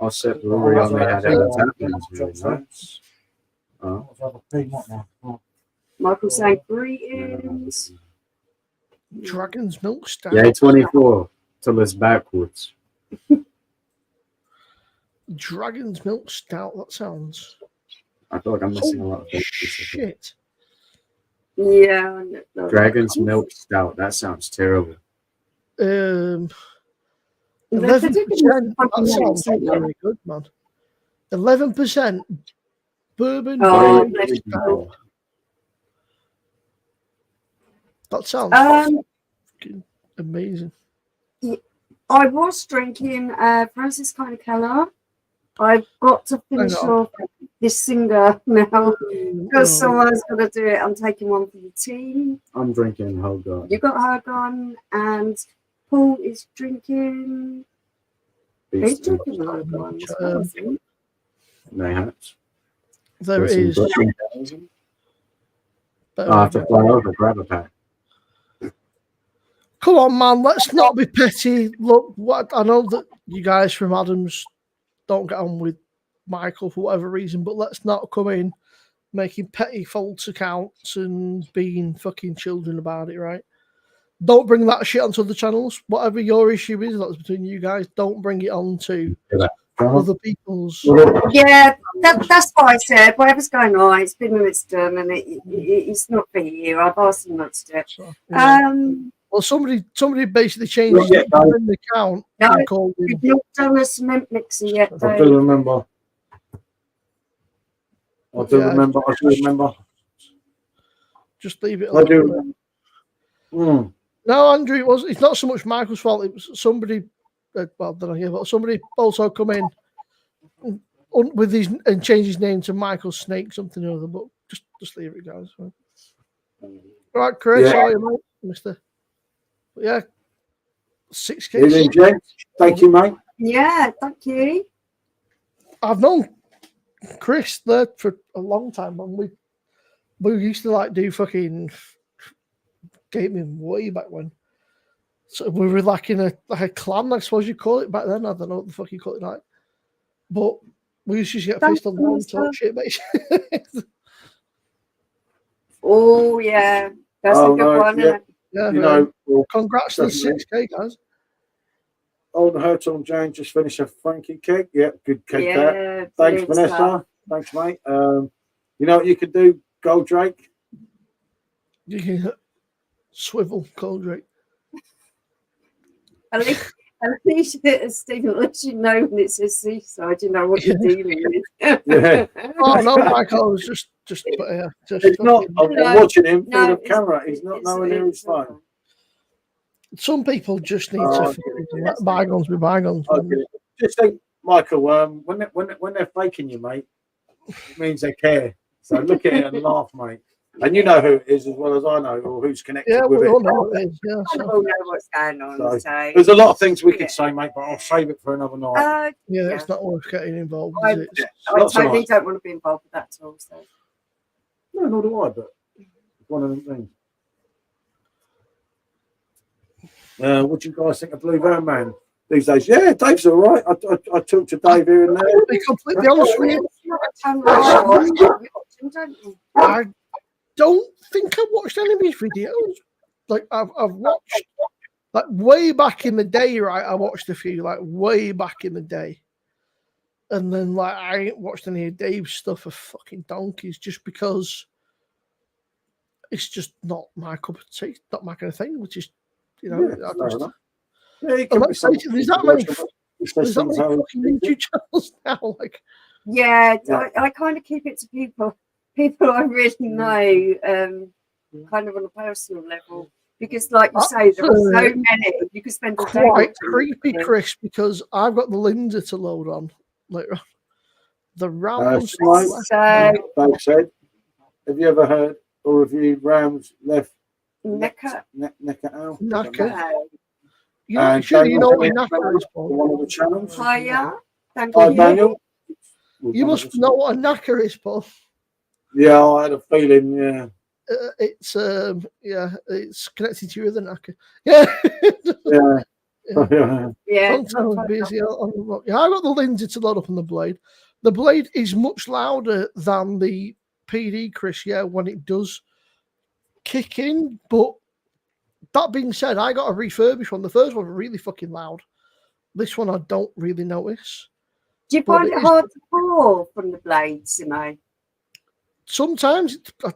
[SPEAKER 5] I'll set the brewery on me had it happens, right? Oh.
[SPEAKER 2] Michael saying greetings.
[SPEAKER 3] Dragon's milk stout.
[SPEAKER 5] Yeah, 24 till it's backwards.
[SPEAKER 3] Dragon's milk stout. That sounds.
[SPEAKER 5] I feel like I'm missing a lot of things.
[SPEAKER 3] Shit.
[SPEAKER 2] Yeah.
[SPEAKER 5] Dragon's milk stout. That sounds terrible.
[SPEAKER 3] 11%.
[SPEAKER 2] That's
[SPEAKER 3] That sounds very good, man. 11% bourbon.
[SPEAKER 2] Oh,
[SPEAKER 3] barley
[SPEAKER 2] bless
[SPEAKER 3] stout. That sounds fucking amazing.
[SPEAKER 2] I was drinking Francis kind of Keller. I've got to finish off this singer now because someone's got to do it. I'm taking one for the team.
[SPEAKER 5] I'm drinking Hogan.
[SPEAKER 2] You got Hogan, and Paul is drinking. He's drinking Hogan as well, I think.
[SPEAKER 5] Mayhaps.
[SPEAKER 3] There it is.
[SPEAKER 5] I have to fly over, grab a pack.
[SPEAKER 3] Come on, man. Let's not be petty. Look, what I know that you guys from Adams don't get on with Michael for whatever reason, but let's not come in making petty false accounts and being fucking children about it, right? Don't bring that shit onto the channels. Whatever your issue is, that's between you guys. Don't bring it on to other people's.
[SPEAKER 2] Yeah, that's what I said. Whatever's going on, it's been and it's done, and it's not for you. I've asked them not to do it.
[SPEAKER 3] So, yeah. Well, somebody basically changed the account.
[SPEAKER 2] No,
[SPEAKER 3] and called him.
[SPEAKER 2] we've not done a cement mixer yet,
[SPEAKER 1] I
[SPEAKER 2] Dave.
[SPEAKER 1] do remember. I do remember.
[SPEAKER 3] Just leave it
[SPEAKER 1] I do
[SPEAKER 3] alone.
[SPEAKER 1] remember.
[SPEAKER 3] No, Andrew, it's not so much Michael's fault. It was somebody. Well, then I hear, but somebody also come in with these and change his name to Michael Snake something or other. But just leave it, guys. All right, Chris,
[SPEAKER 1] Yeah.
[SPEAKER 3] sorry, mate, Mister. But yeah, 6K.
[SPEAKER 1] Evening, gents. Thank you, mate.
[SPEAKER 2] Yeah, thank you.
[SPEAKER 3] I've known Chris there for a long time, and we used to like do fucking gaming way back when. So we were like in a clan, I suppose you call it back then. I don't know what the fuck you call it like. But we used to get faced on the wall and talk shit, basically.
[SPEAKER 2] Oh, yeah. That's a good one,
[SPEAKER 1] yeah.
[SPEAKER 2] isn't it?
[SPEAKER 3] Yeah,
[SPEAKER 1] You know, well,
[SPEAKER 3] congrats to the
[SPEAKER 1] definitely.
[SPEAKER 3] 6K, guys.
[SPEAKER 1] Old Hurtle and Jane just finished a Frankie keg. Yeah, good keg that.
[SPEAKER 2] Yeah,
[SPEAKER 1] Thanks,
[SPEAKER 2] brilliant
[SPEAKER 1] Vanessa.
[SPEAKER 2] stuff.
[SPEAKER 1] Thanks, mate. You know what you could do, Goldrake?
[SPEAKER 3] You can swivel, Goldrake.
[SPEAKER 2] At least, Stephen, at least you know when it says seaside, you know what you're dealing with.
[SPEAKER 1] Yeah.
[SPEAKER 3] Oh no, Michael, I was just
[SPEAKER 1] He's not. I'm
[SPEAKER 2] No,
[SPEAKER 1] watching him through the
[SPEAKER 2] it's-
[SPEAKER 1] camera. He's not nowhere near his phone.
[SPEAKER 3] Some people just need to
[SPEAKER 1] Oh,
[SPEAKER 3] fucking let bygones be bygones.
[SPEAKER 1] I get it. Just think, Michael, when they're faking you, mate, it means they care. So look at it and laugh, mate. And you know who it is as well as I know, or who's connected
[SPEAKER 3] Yeah,
[SPEAKER 1] with
[SPEAKER 3] we
[SPEAKER 1] it.
[SPEAKER 3] all know it is. Yeah,
[SPEAKER 2] I
[SPEAKER 3] so,
[SPEAKER 2] all know what's going on.
[SPEAKER 1] So,
[SPEAKER 2] So,
[SPEAKER 1] there's a lot of things we could say, mate, but I'll save it for another night.
[SPEAKER 3] yeah,
[SPEAKER 2] yeah.
[SPEAKER 3] it's not worth getting involved.
[SPEAKER 2] I-
[SPEAKER 3] Is it?
[SPEAKER 2] I
[SPEAKER 1] Lots of
[SPEAKER 2] totally
[SPEAKER 1] nights.
[SPEAKER 2] don't want to be involved with that at all. So.
[SPEAKER 1] No, nor do I, but it's one of them things. What do you guys think of Blue Van Man these days? Yeah, Dave's all right. I talked to Dave here and there.
[SPEAKER 3] To be completely honest with you, I don't think I watched any of his videos. Like I've watched, like way back in the day, right? I watched a few, like way back in the day, and then like I ain't watched any of Dave's stuff for fucking donkeys, just because it's just not my cup of tea, not my kind of thing. Which is, you know,
[SPEAKER 1] Yeah,
[SPEAKER 3] I
[SPEAKER 1] fair
[SPEAKER 3] just,
[SPEAKER 1] enough. Yeah, he
[SPEAKER 3] and
[SPEAKER 1] can be
[SPEAKER 3] let's face it, there's that many, there's that many
[SPEAKER 1] something.
[SPEAKER 3] fucking YouTube channels now. Like,
[SPEAKER 2] Yeah,
[SPEAKER 1] Yeah.
[SPEAKER 2] I kind of keep it to people I really know, kind of on a personal level. Because, like you say, there are so many. You could spend a day
[SPEAKER 3] quite
[SPEAKER 2] watching
[SPEAKER 3] creepy,
[SPEAKER 2] them.
[SPEAKER 3] Chris, because I've got the Linda to load on later on. The rounds.
[SPEAKER 1] Right.
[SPEAKER 2] So,
[SPEAKER 1] Dave said, have you ever heard or reviewed Rams left
[SPEAKER 2] Necker.
[SPEAKER 1] Necker Owl?
[SPEAKER 3] Knacker. You
[SPEAKER 1] And
[SPEAKER 3] know, you know what
[SPEAKER 1] Daniel
[SPEAKER 3] a knacker is,
[SPEAKER 1] for
[SPEAKER 3] Paul.
[SPEAKER 1] one of the channels.
[SPEAKER 2] Hiya. Thank
[SPEAKER 1] Hi,
[SPEAKER 2] you.
[SPEAKER 1] Daniel.
[SPEAKER 3] You must know what a knacker is, Paul.
[SPEAKER 1] Yeah, I had a feeling. Yeah.
[SPEAKER 3] it's it's connected to your other knacker. Yeah.
[SPEAKER 1] Yeah.
[SPEAKER 3] Yeah.
[SPEAKER 1] Yeah.
[SPEAKER 2] Yeah.
[SPEAKER 3] Sometimes busy on the rock. Yeah, I got the Lindsay to load up on the Blade. The Blade is much louder than the PD, Chris. Yeah, when it does kick in. But that being said, I got a refurbished one. The first one was really fucking loud. This one I don't really notice.
[SPEAKER 2] Do you
[SPEAKER 3] But
[SPEAKER 2] find
[SPEAKER 3] it
[SPEAKER 2] it
[SPEAKER 3] is-
[SPEAKER 2] hard to pour from the blade, Simo?
[SPEAKER 3] Sometimes
[SPEAKER 2] I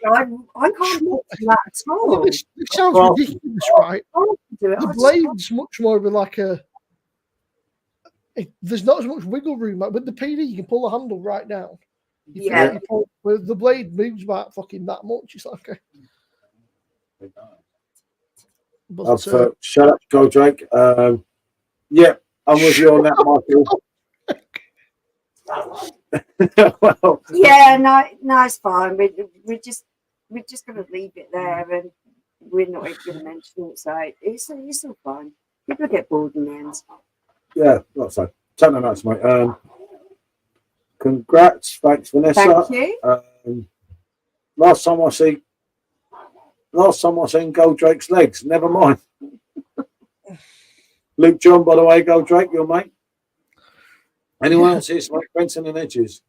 [SPEAKER 2] can't pour from that at all.
[SPEAKER 3] this sounds
[SPEAKER 1] Well,
[SPEAKER 3] ridiculous, right?
[SPEAKER 2] I can do it.
[SPEAKER 3] The
[SPEAKER 2] I just can't.
[SPEAKER 3] Blade's much more of a like a. There's not as much wiggle room. Like with the PD, you can pull the handle right down.
[SPEAKER 2] Yeah.
[SPEAKER 3] With the Blade moves about fucking that much. It's like okay. But,
[SPEAKER 1] Shut up, go Drake. Yeah, I'm with you on that, Michael. Well,
[SPEAKER 2] Yeah, no, it's fine. We're just going to leave it there, and we're not even going to mention it. So it's all fine. People get bored in the end.
[SPEAKER 1] yeah, not so. Take no notes, mate. Congrats, thanks, Vanessa.
[SPEAKER 2] Thank you.
[SPEAKER 1] Last time I seen Gold Drake's legs. Never mind. Luke John, by the way, Gold Drake, your mate. Anyone else here smoke Benson and Edges?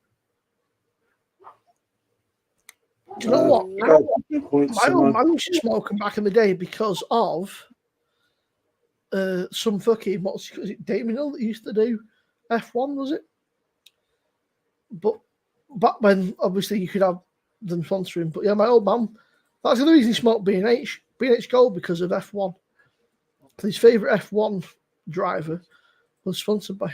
[SPEAKER 3] Do you know what?
[SPEAKER 1] Points,
[SPEAKER 3] My old
[SPEAKER 1] Simone.
[SPEAKER 3] man used to smoke them back in the day because of some fucking was it Damien Hill that used to do F1, was it? But back when obviously you could have them sponsoring. But yeah, my old man, that's the other reason he smoked B&H Gold because of F1. His favourite F1 driver was sponsored by.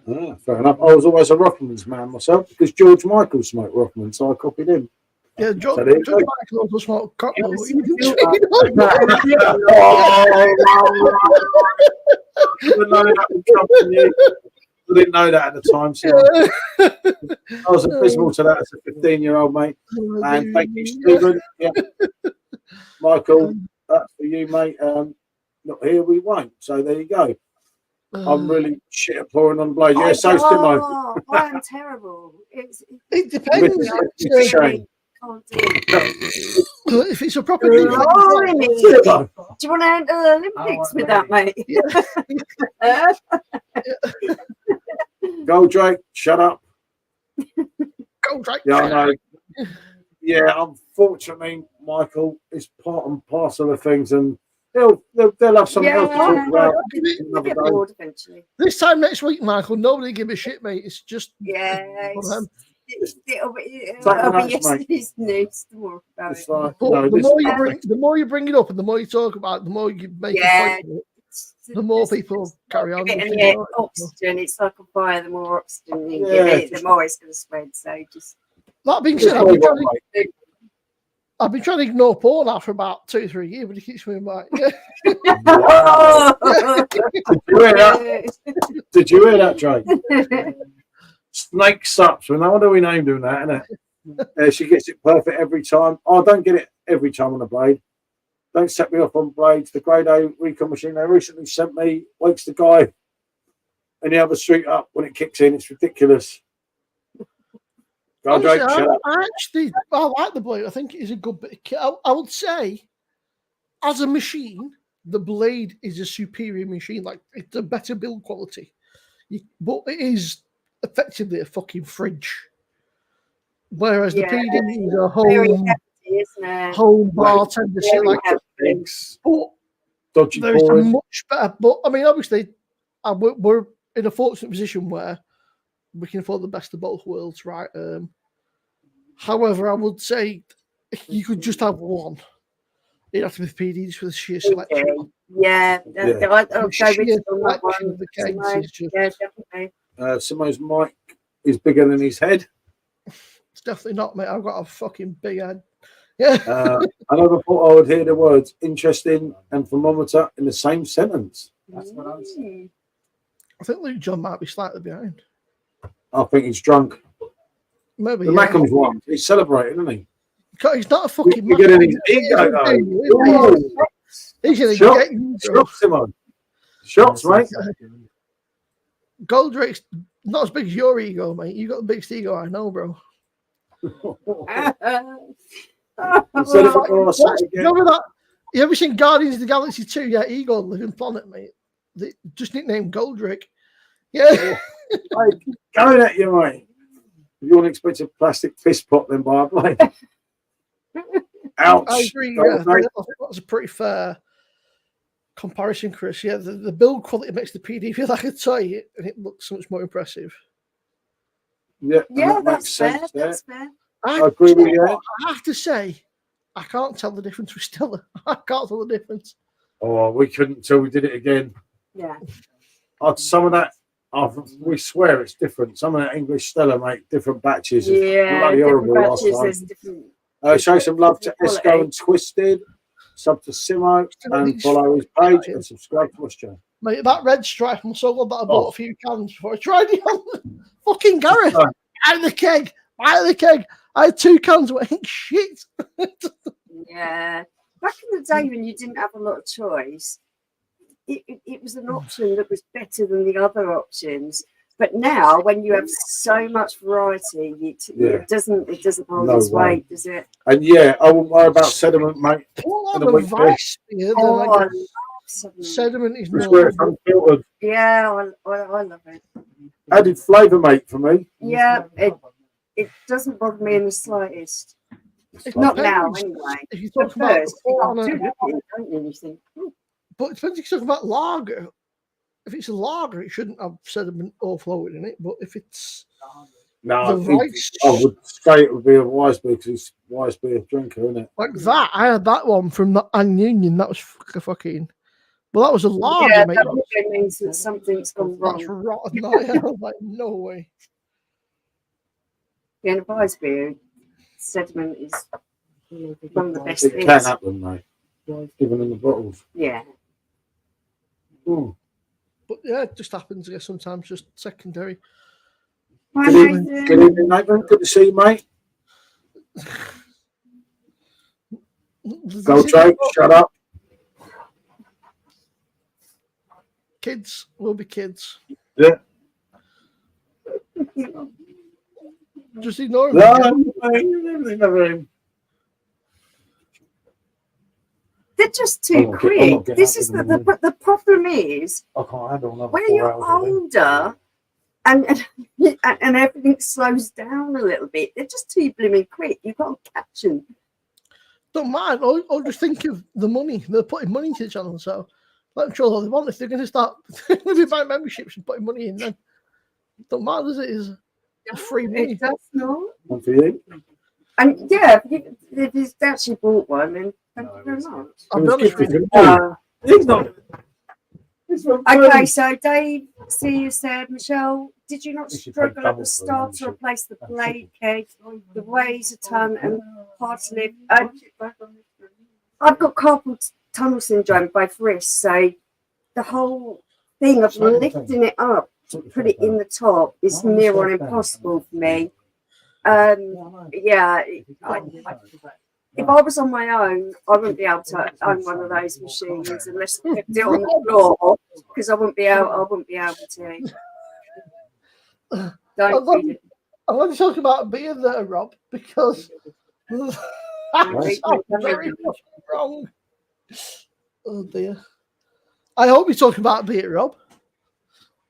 [SPEAKER 1] Fair enough. I was always a Rockman's man myself because George Michael smoked Rockman, so I copied him.
[SPEAKER 3] Yeah, George
[SPEAKER 1] So there you go.
[SPEAKER 3] Michael also smoked Cocknell.
[SPEAKER 1] I didn't know that at the time, so I was abysmal to that as a 15-year-old, mate. And thank you, Stephen. Yeah. Michael, that's for you, mate. Not here, we won't. So there you go. I'm really shit at pouring on blades. Yeah, so Stimo.
[SPEAKER 2] Oh, I am terrible.
[SPEAKER 3] It depends.
[SPEAKER 1] It's a shame.
[SPEAKER 2] Can't do it.
[SPEAKER 3] If it's a proper
[SPEAKER 2] Blimey.
[SPEAKER 1] Stimo.
[SPEAKER 2] Do you want to enter the Olympics with that, mate?
[SPEAKER 1] Go, Drake. Shut up.
[SPEAKER 3] Go Drake.
[SPEAKER 1] Yeah, I know. Yeah, unfortunately, Michael, is part and parcel of things, and they'll have something else to talk about.
[SPEAKER 2] We'll get bored eventually.
[SPEAKER 3] This time next week, Michael, nobody give a shit, mate. It's just
[SPEAKER 2] Yeah,
[SPEAKER 3] one of them.
[SPEAKER 2] it'll be
[SPEAKER 1] Nice,
[SPEAKER 2] yesterday's news tomorrow about
[SPEAKER 1] It's
[SPEAKER 2] it.
[SPEAKER 1] like,
[SPEAKER 3] But
[SPEAKER 1] no,
[SPEAKER 3] the more you bring it up and the more you talk about it, the more you make
[SPEAKER 2] Yeah.
[SPEAKER 3] a point of it, the more people carry on.
[SPEAKER 2] And yeah, oxygen, it's like a fire. The more oxygen you give
[SPEAKER 1] Yeah,
[SPEAKER 2] it, the more it's going to spread. So just
[SPEAKER 3] That being said, I've been trying to ignore Paul now for about 2 or 3 years, but he keeps moving back. Yeah.
[SPEAKER 1] Wow. Did you hear that, Drake? Snake sups. Well, no wonder we named him that, innit? She gets it perfect every time. I don't get it every time on a blade. Don't set me off on blades. The grade A recon machine they recently sent me wakes the guy in the other street up when it kicks in. It's ridiculous. Go,
[SPEAKER 3] Honestly,
[SPEAKER 1] Drake, shut up.
[SPEAKER 3] I like the Blade. I think it is a good bit of kit. I would say, as a machine, the Blade is a superior machine. Like, it's a better build quality. But it is effectively a fucking fridge. Whereas the PD is a home bartender shit like that. But
[SPEAKER 1] Dodgy
[SPEAKER 3] there is a
[SPEAKER 1] pouring.
[SPEAKER 3] much better. But I mean, obviously, we're in a fortunate position where we can afford the best of both worlds, right? However, I would say you could just have one. It'd have to be PD just for the sheer selection.
[SPEAKER 2] Yeah, I'll go with you on that
[SPEAKER 3] Selection
[SPEAKER 2] one.
[SPEAKER 3] of the kegs is just,
[SPEAKER 2] Yeah, definitely.
[SPEAKER 1] Simo's mic is bigger than his head.
[SPEAKER 3] it's definitely not, mate. I've got a fucking big head. Yeah.
[SPEAKER 1] I never thought I would hear the words interesting and thermometer in the same sentence.
[SPEAKER 4] That's what I'm saying.
[SPEAKER 3] I think Luke John might be slightly behind.
[SPEAKER 1] I think he's drunk.
[SPEAKER 3] Maybe.
[SPEAKER 1] The Mackham's won. He's celebrating, isn't he?
[SPEAKER 3] He's not a fucking
[SPEAKER 1] You're getting his ego, though.
[SPEAKER 3] He's going to
[SPEAKER 1] Shot.
[SPEAKER 3] get you.
[SPEAKER 1] Shots, Simon. Shots, mate.
[SPEAKER 3] Goldrake's not as big as your ego, mate. You got the biggest ego I know, bro.
[SPEAKER 1] Instead of a bar, say it again.
[SPEAKER 3] Remember that? You ever seen Guardians of the Galaxy 2? Yeah, Eagle, Living Planet, mate. They just nicknamed Goldrick. Yeah.
[SPEAKER 1] Hey, going at you, mate. You want to expect a plastic piss pot then by a blade? Ouch.
[SPEAKER 3] I agree.
[SPEAKER 1] Don't
[SPEAKER 3] Yeah,
[SPEAKER 1] make-
[SPEAKER 3] that's a pretty fair comparison, Chris. Yeah, the build quality makes the PD feel like a toy, and it looks so much more impressive.
[SPEAKER 1] Yeah,
[SPEAKER 2] Yeah,
[SPEAKER 1] that makes
[SPEAKER 2] that's fair.
[SPEAKER 1] sense there.
[SPEAKER 2] That's fair.
[SPEAKER 1] I agree with you.
[SPEAKER 3] I have to say, I can't tell the difference with Stella. I can't tell the difference.
[SPEAKER 1] Oh, we couldn't until we did it again.
[SPEAKER 2] Yeah.
[SPEAKER 1] Some of that, we swear it's different. Some of that English Stella make different batches. It's
[SPEAKER 2] Yeah.
[SPEAKER 1] bloody
[SPEAKER 2] Different
[SPEAKER 1] horrible last
[SPEAKER 2] batches,
[SPEAKER 1] time.
[SPEAKER 2] there's different.
[SPEAKER 1] Show some love to
[SPEAKER 2] Quality.
[SPEAKER 1] Esco and Twisted. Sub to Simo and follow his page and subscribe to us, Joe.
[SPEAKER 3] Mate, that red stripe, I'm so glad that I bought a few cans before I tried it on. Fucking Gareth. Out of the keg. Out of the keg. I had 2 cans, but ain't shit.
[SPEAKER 2] Yeah. Back in the day when you didn't have a lot of choice, it was an option that was better than the other options. But now, when you have so much variety, it doesn't hold
[SPEAKER 1] No
[SPEAKER 2] its
[SPEAKER 1] way.
[SPEAKER 2] weight, does it?
[SPEAKER 1] And yeah, I won't worry about sediment, mate.
[SPEAKER 3] What
[SPEAKER 1] And
[SPEAKER 3] have
[SPEAKER 1] the
[SPEAKER 3] a
[SPEAKER 1] wheat
[SPEAKER 3] vice beer?
[SPEAKER 2] Oh, I
[SPEAKER 3] Like,
[SPEAKER 2] love sediment.
[SPEAKER 3] sediment is
[SPEAKER 1] It's where it's
[SPEAKER 3] normal.
[SPEAKER 1] unfiltered.
[SPEAKER 2] Yeah, I love it.
[SPEAKER 1] Added flavour, mate, for me.
[SPEAKER 2] Yeah, it doesn't bother me in the slightest. Not now, anyway.
[SPEAKER 3] If you
[SPEAKER 2] At
[SPEAKER 3] talk about
[SPEAKER 2] first, you
[SPEAKER 3] corner,
[SPEAKER 2] do look at it, don't you? You think, "Oh,
[SPEAKER 3] but it depends if you talk about lager. If it's a lager, it shouldn't have sediment overflowing in it. But if it's
[SPEAKER 1] No,
[SPEAKER 3] the rice,
[SPEAKER 1] I would say it would be a wise beer because he's a wise beer drinker, isn't it?
[SPEAKER 3] like that, I had that one from the An Union. That was fucking. Well, that was a lager,
[SPEAKER 2] yeah,
[SPEAKER 3] mate.
[SPEAKER 2] that probably means that something's gone
[SPEAKER 3] That's
[SPEAKER 2] wrong."
[SPEAKER 3] rotten. I was like, no way.
[SPEAKER 2] Yeah, and a wise beer, sediment is one of the best
[SPEAKER 1] It
[SPEAKER 2] things.
[SPEAKER 1] can happen, mate. Even in the bottles.
[SPEAKER 2] Yeah.
[SPEAKER 1] Mm.
[SPEAKER 3] But yeah, it just happens. I guess sometimes just secondary.
[SPEAKER 2] Hi,
[SPEAKER 1] Good evening,
[SPEAKER 2] Nathan.
[SPEAKER 1] good evening, Nathan. Good to see you, mate. Go, Joe. Shut up.
[SPEAKER 3] Kids will be kids.
[SPEAKER 1] Yeah.
[SPEAKER 3] Just ignore them.
[SPEAKER 1] No, mate, never him.
[SPEAKER 2] They're just
[SPEAKER 1] I'm
[SPEAKER 2] too
[SPEAKER 1] not
[SPEAKER 2] quick.
[SPEAKER 1] getting
[SPEAKER 2] This
[SPEAKER 1] up
[SPEAKER 2] is
[SPEAKER 1] with
[SPEAKER 2] the
[SPEAKER 1] them,
[SPEAKER 2] the problem is
[SPEAKER 1] I can't handle another
[SPEAKER 2] when
[SPEAKER 1] 4
[SPEAKER 2] you're
[SPEAKER 1] hours. I think.
[SPEAKER 2] older and everything slows down a little bit. They're just too blooming quick. You've got to catch them.
[SPEAKER 3] Don't mind. Or just think of the money. They're putting money into the channel, so let them show all they want. If they're going to start buying memberships and putting money in, then don't matter, does it? Is free money.
[SPEAKER 2] It does not.
[SPEAKER 1] One for you.
[SPEAKER 2] And yeah, if you've actually bought one, then thank you very much.
[SPEAKER 3] I'll
[SPEAKER 1] It
[SPEAKER 3] be
[SPEAKER 1] was
[SPEAKER 3] honest with
[SPEAKER 1] gifted
[SPEAKER 3] you.
[SPEAKER 1] to me.
[SPEAKER 2] Uh,
[SPEAKER 1] He's not. He's from
[SPEAKER 2] Okay,
[SPEAKER 1] Britain.
[SPEAKER 2] so Dave, see you said, Michelle, did you not
[SPEAKER 1] You should
[SPEAKER 2] struggle
[SPEAKER 1] take
[SPEAKER 2] at
[SPEAKER 1] double
[SPEAKER 2] the
[SPEAKER 1] for
[SPEAKER 2] start to
[SPEAKER 1] membership.
[SPEAKER 2] replace the blade keg, the weighs a ton and hard to lift? I've got carpal tunnel syndrome, both wrists, so the whole thing of lifting it up to put it in the top is near on impossible for me. Yeah, if I was on my own, I wouldn't be able to own one of those machines unless I kept it on the floor because I wouldn't be able to. Don't
[SPEAKER 3] love
[SPEAKER 2] read it.
[SPEAKER 3] I want to talk about beer there, Rob, because that sounds very wrong. Oh dear. I hope you're talking about beer, Rob.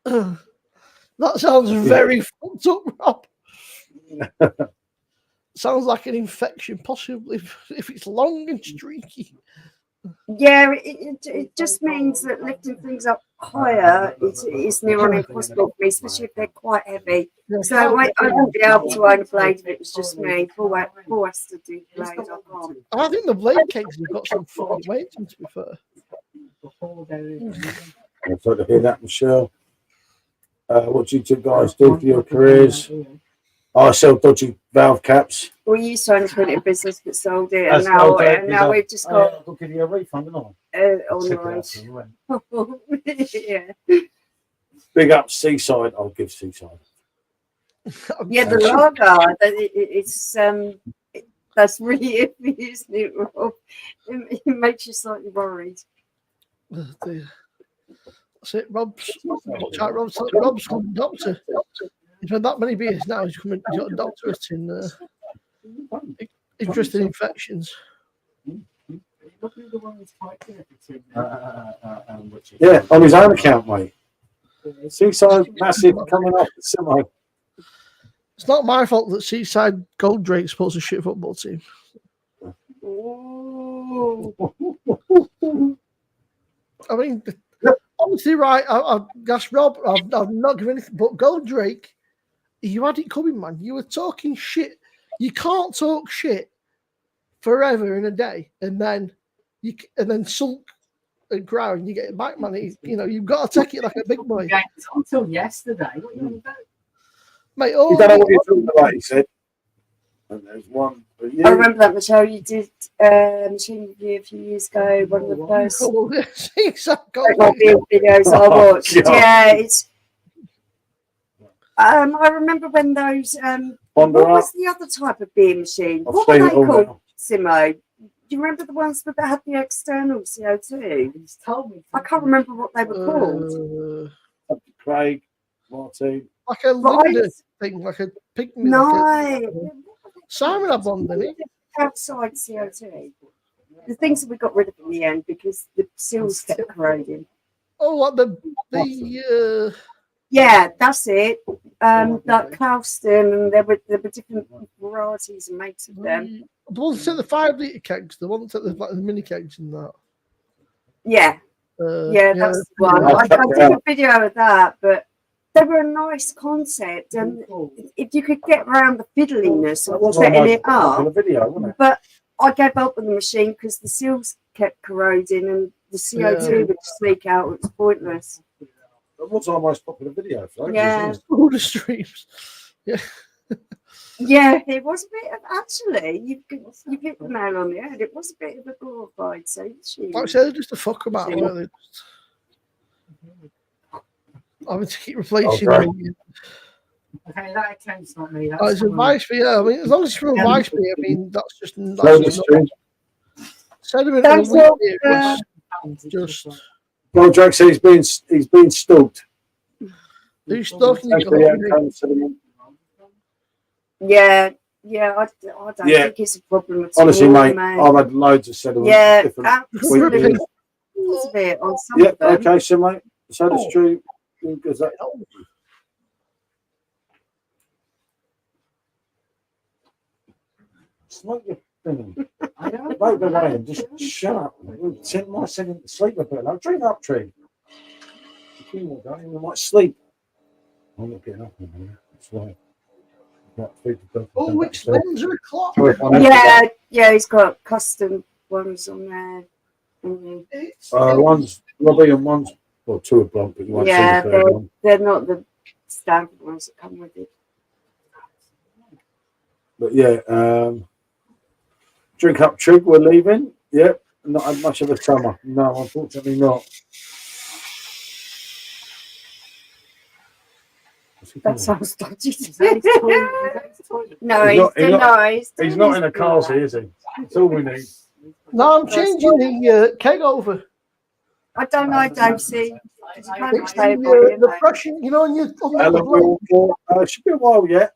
[SPEAKER 3] That sounds very fucked up, Rob. Sounds like an infection, possibly if it's long and streaky.
[SPEAKER 2] Yeah, it just means that lifting things up higher is near on impossible for me, especially if they're quite heavy. So I wouldn't be able to own a blade if it was just me. Paul has to do blades, I can't.
[SPEAKER 3] I think the blade cakes have got some fucking weight, to be fair.
[SPEAKER 1] I'd like to hear that, Michelle. What do you two guys do for your careers? I sell dodgy valve caps.
[SPEAKER 2] We used to own a printing business but sold it,
[SPEAKER 1] That's
[SPEAKER 2] and now,
[SPEAKER 1] okay,
[SPEAKER 2] and now we've just got
[SPEAKER 1] I'll give you a refund, didn't
[SPEAKER 2] online. Yeah.
[SPEAKER 1] Big up Seaside. I'll give Seaside.
[SPEAKER 2] Yeah, the lager, it's that's really iffy, isn't it, Rob? It makes you slightly worried.
[SPEAKER 3] Oh, dear. That's it. Rob's called doctor. He's had that many beers now. He's got a doctorate in interesting infections.
[SPEAKER 4] Look at the one that's typed in everything.
[SPEAKER 1] Yeah, on his own account, mate. Seaside massive coming off the semi.
[SPEAKER 3] It's not my fault that Seaside Goldrake supposed to shit football team.
[SPEAKER 2] Ooh.
[SPEAKER 3] I mean, honestly, right? I guess Rob, I've not given anything, but Goldrake, you had it coming, man. You were talking shit. You can't talk shit forever in a day, and then sulk and cry and you get it back, man. You've got to take it like a big boy,
[SPEAKER 4] It's until yesterday. What you on about?
[SPEAKER 3] mate.
[SPEAKER 1] You don't know what you're talking about, he said. And there's one for you.
[SPEAKER 2] I remember that, Michelle. You did machine review a few years ago. One of the first videos I watched.
[SPEAKER 1] God.
[SPEAKER 2] Yeah, it's. I remember when those. What was the other type of beer machine?
[SPEAKER 1] I've
[SPEAKER 2] What were
[SPEAKER 1] seen
[SPEAKER 2] they
[SPEAKER 1] it all
[SPEAKER 2] called,
[SPEAKER 1] now.
[SPEAKER 2] Simo? Do you remember the ones that had the external CO2?
[SPEAKER 4] He's told me.
[SPEAKER 2] I can't remember what they were called.
[SPEAKER 1] Craig, Martin.
[SPEAKER 3] like a
[SPEAKER 2] But
[SPEAKER 3] Linda thing, like a pygmy.
[SPEAKER 2] No.
[SPEAKER 3] Like Simon had one, didn't he?
[SPEAKER 2] Outside CO2. The things that we got rid of in the end because the seals kept corroding.
[SPEAKER 3] Oh, like the
[SPEAKER 2] Yeah, that's it. Like Clouston, and there were different varieties and makes of them.
[SPEAKER 3] the ones that the 5 litre kegs, the ones that the mini kegs and that.
[SPEAKER 2] Yeah, that's the one. I did a video of that, but they were a nice concept, and if you could get around the fiddliness of setting it up, but I gave up on the machine because the seals kept corroding and the CO2 would sneak out. It was pointless.
[SPEAKER 1] That was our most popular video, right?
[SPEAKER 2] Yeah.
[SPEAKER 3] All the streams.
[SPEAKER 2] Yeah, it was a bit of actually. You hit the nail on the head. It was a bit of a glorified machine.
[SPEAKER 3] Like I said, just a fuck about it. Really. Having to keep replacing them.
[SPEAKER 4] Okay, that account's not me.
[SPEAKER 3] Oh, it's a vice beer. I mean, as long as it's from a vice beer, I mean, that's just not. Sediment in a wheat beer was just.
[SPEAKER 1] Well, Jack said he's been stalked.
[SPEAKER 3] Who's stalking you?
[SPEAKER 2] Yeah, I don't think it's a problem at
[SPEAKER 1] Honestly,
[SPEAKER 2] all,
[SPEAKER 1] mate, I've had loads of sediment.
[SPEAKER 2] Yeah,
[SPEAKER 1] different
[SPEAKER 2] absolutely. Of it on some of them.
[SPEAKER 1] Okay, so mate, so that's true. Because that. Smoke your thing. Vote the way and just shut up. Send my second to sleep a bit. Now drink up, tree. You might sleep. I'm not getting up in here. That's right.
[SPEAKER 3] Oh, which lens are a clock?
[SPEAKER 2] Yeah, he's got custom ones on there.
[SPEAKER 1] One's Robbie and one's two are blonde, but you won't see the third one.
[SPEAKER 2] They're not the standard ones that come with it.
[SPEAKER 1] But yeah, drink up, Trig. We're leaving. Yep, not had much of a summer. No, unfortunately not.
[SPEAKER 2] That sounds dodgy.
[SPEAKER 1] No, he's not in a car, is he? That's all we need.
[SPEAKER 3] No, I'm changing the keg over.
[SPEAKER 2] I don't know, Dosey.
[SPEAKER 3] It's the brushing, you know, when you
[SPEAKER 1] should be a while yet.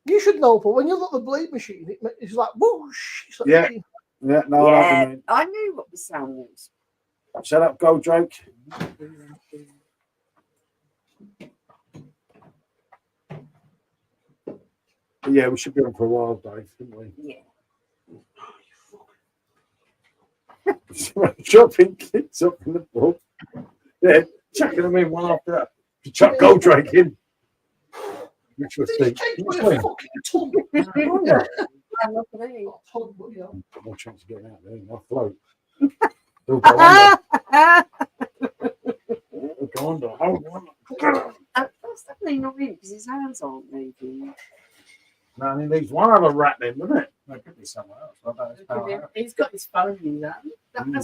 [SPEAKER 3] You should know, but when you look at the blade machine, it's like whoosh. It's like
[SPEAKER 2] I knew what the sound was.
[SPEAKER 1] Shut up, Goldrake. Yeah, we should be on for a while, Dave, shouldn't we?
[SPEAKER 2] Yeah.
[SPEAKER 1] Chopping kids up in the ball. Yeah, chucking them in one after that. Chuck Goldrake in. Which was the more chance of getting out there. I'll float. They'll go under.
[SPEAKER 2] That's definitely not him because his hands aren't moving.
[SPEAKER 1] No, he needs one other rat then, doesn't it? There could be somewhere else.
[SPEAKER 4] He's got his phone in that.
[SPEAKER 2] I'm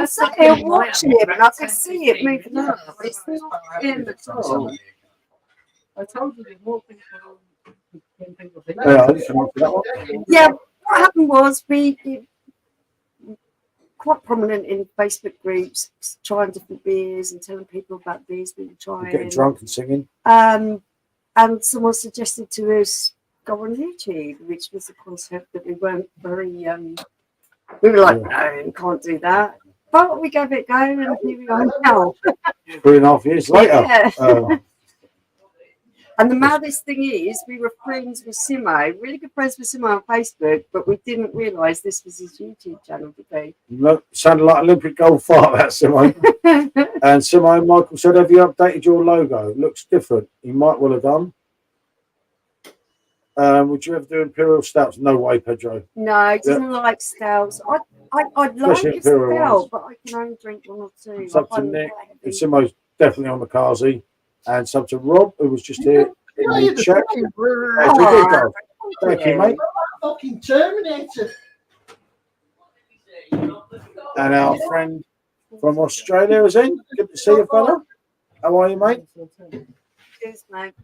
[SPEAKER 2] sat here watching him and I can see it moving up. It's not in the top.
[SPEAKER 4] I told you there's more people.
[SPEAKER 2] Yeah, what happened was we quite prominent in Facebook groups, trying different beers and telling people about beers we were trying.
[SPEAKER 1] Getting drunk and singing.
[SPEAKER 2] And someone suggested to us go on YouTube, which was a concept that we weren't very, we were like, no, we can't do that. But we gave it a go, and here we are now.
[SPEAKER 1] 3.5 years later.
[SPEAKER 2] Yeah.
[SPEAKER 1] Uh,
[SPEAKER 2] And the maddest thing is, we were friends with Simo, really good friends with Simo on Facebook, but we didn't realise this was his YouTube channel, did we?
[SPEAKER 1] look, sounded like Olympic gold fart, that Simone. And Simone Michael said, have you updated your logo? It looks different. You might well have done. Would you ever do Imperial Stouts? No way, Pedro.
[SPEAKER 2] No, he doesn't like stouts. I'd like
[SPEAKER 1] Especially
[SPEAKER 2] a
[SPEAKER 1] Imperial ones.
[SPEAKER 2] stout, but I can only drink one or two.
[SPEAKER 1] It's up to
[SPEAKER 2] I'm
[SPEAKER 1] Nick.
[SPEAKER 2] quite heavy.
[SPEAKER 1] It's Simo's definitely on the Carsey. And some to Rob, who was just here in
[SPEAKER 3] Yeah, you're
[SPEAKER 1] the
[SPEAKER 3] the
[SPEAKER 1] chat.
[SPEAKER 3] fucking brother.
[SPEAKER 1] That's a good goal. Thank you, mate.
[SPEAKER 3] Fucking Terminator.
[SPEAKER 1] And our friend from Australia is in. Good to see you, fella. How are you, mate?
[SPEAKER 2] Cheers, mate.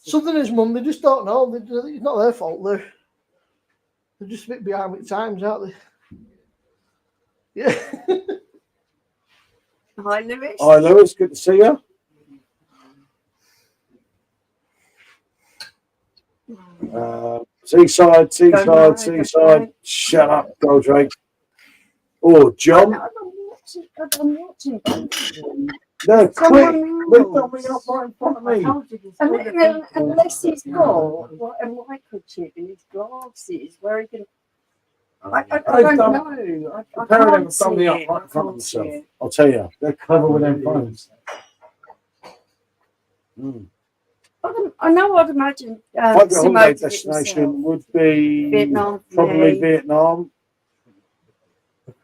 [SPEAKER 3] Southerners, mum, they just don't know. It's not their fault. They're just a bit behind with times, aren't they? Yeah.
[SPEAKER 2] Hi, Lewis.
[SPEAKER 1] Hi, Lewis. Good to see you. Seaside. Shut up, Goldrake. Oh, John.
[SPEAKER 2] I'm watching.
[SPEAKER 1] No, quick.
[SPEAKER 2] Someone
[SPEAKER 1] They've
[SPEAKER 2] else.
[SPEAKER 1] got me up right in front of me.
[SPEAKER 2] Unless he's got a microchip in his glasses, where he can. I don't know. I
[SPEAKER 1] Apparently,
[SPEAKER 2] can't
[SPEAKER 1] they've done
[SPEAKER 2] see
[SPEAKER 1] me up
[SPEAKER 2] it.
[SPEAKER 1] right in
[SPEAKER 2] I
[SPEAKER 1] front of
[SPEAKER 2] can't see
[SPEAKER 1] themselves.
[SPEAKER 2] it.
[SPEAKER 1] I'll tell you, they're clever with their phones.
[SPEAKER 2] I know. I'd imagine
[SPEAKER 1] My holiday
[SPEAKER 2] Simo did it
[SPEAKER 1] destination
[SPEAKER 2] himself.
[SPEAKER 1] would be
[SPEAKER 2] Vietnam,
[SPEAKER 1] probably
[SPEAKER 2] yeah.
[SPEAKER 1] Vietnam.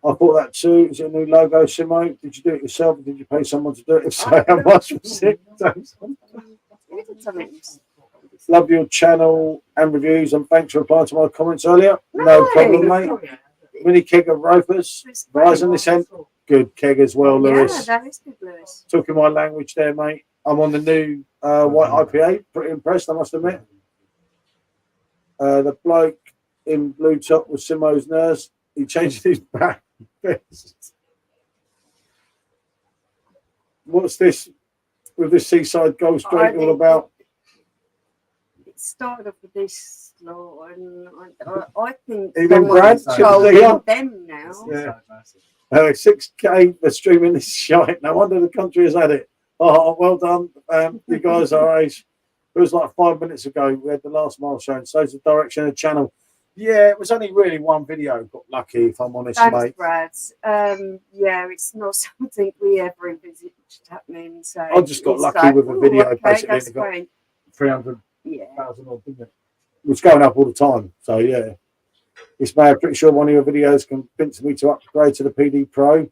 [SPEAKER 1] I thought that too. Is it a new logo, Simo? Did you do it yourself or did you pay someone to do it? If so, how much was it?
[SPEAKER 2] We did something.
[SPEAKER 1] Love your channel and reviews, and thanks for replying to my comments earlier. No problem, mate. Mini keg of Ropers. Verizon this end. Good keg as well, Lewis.
[SPEAKER 2] Yeah, that is good, Lewis.
[SPEAKER 1] Talking my language there, mate. I'm on the new white IPA. Pretty impressed, I must admit. The bloke in blue top was Simo's nurse. He changed his back. What's this with this seaside gold straight all about?
[SPEAKER 2] It started off with this law, and I think
[SPEAKER 1] Even Brad,
[SPEAKER 2] controlling them now.
[SPEAKER 1] Yeah. 6K for streaming this shite. No wonder the country has had it. Oh, well done. You guys are ace. It was like 5 minutes ago. We had the last mile shown. So's the direction of the channel. Yeah, it was only really one video. Got lucky, if I'm honest,
[SPEAKER 2] Thanks,
[SPEAKER 1] mate.
[SPEAKER 2] Brad. Yeah, it's not something we ever envisaged happening. So
[SPEAKER 1] I just got
[SPEAKER 2] it's
[SPEAKER 1] lucky
[SPEAKER 2] like,
[SPEAKER 1] with a
[SPEAKER 2] ooh,
[SPEAKER 1] video,
[SPEAKER 2] okay,
[SPEAKER 1] basically.
[SPEAKER 2] that's
[SPEAKER 1] And it got
[SPEAKER 2] great.
[SPEAKER 1] 300,000
[SPEAKER 2] Yeah.
[SPEAKER 1] odd, didn't it? It's going up all the time. So, yeah. This man, I'm pretty sure one of your videos convinced me to upgrade to the PD Pro.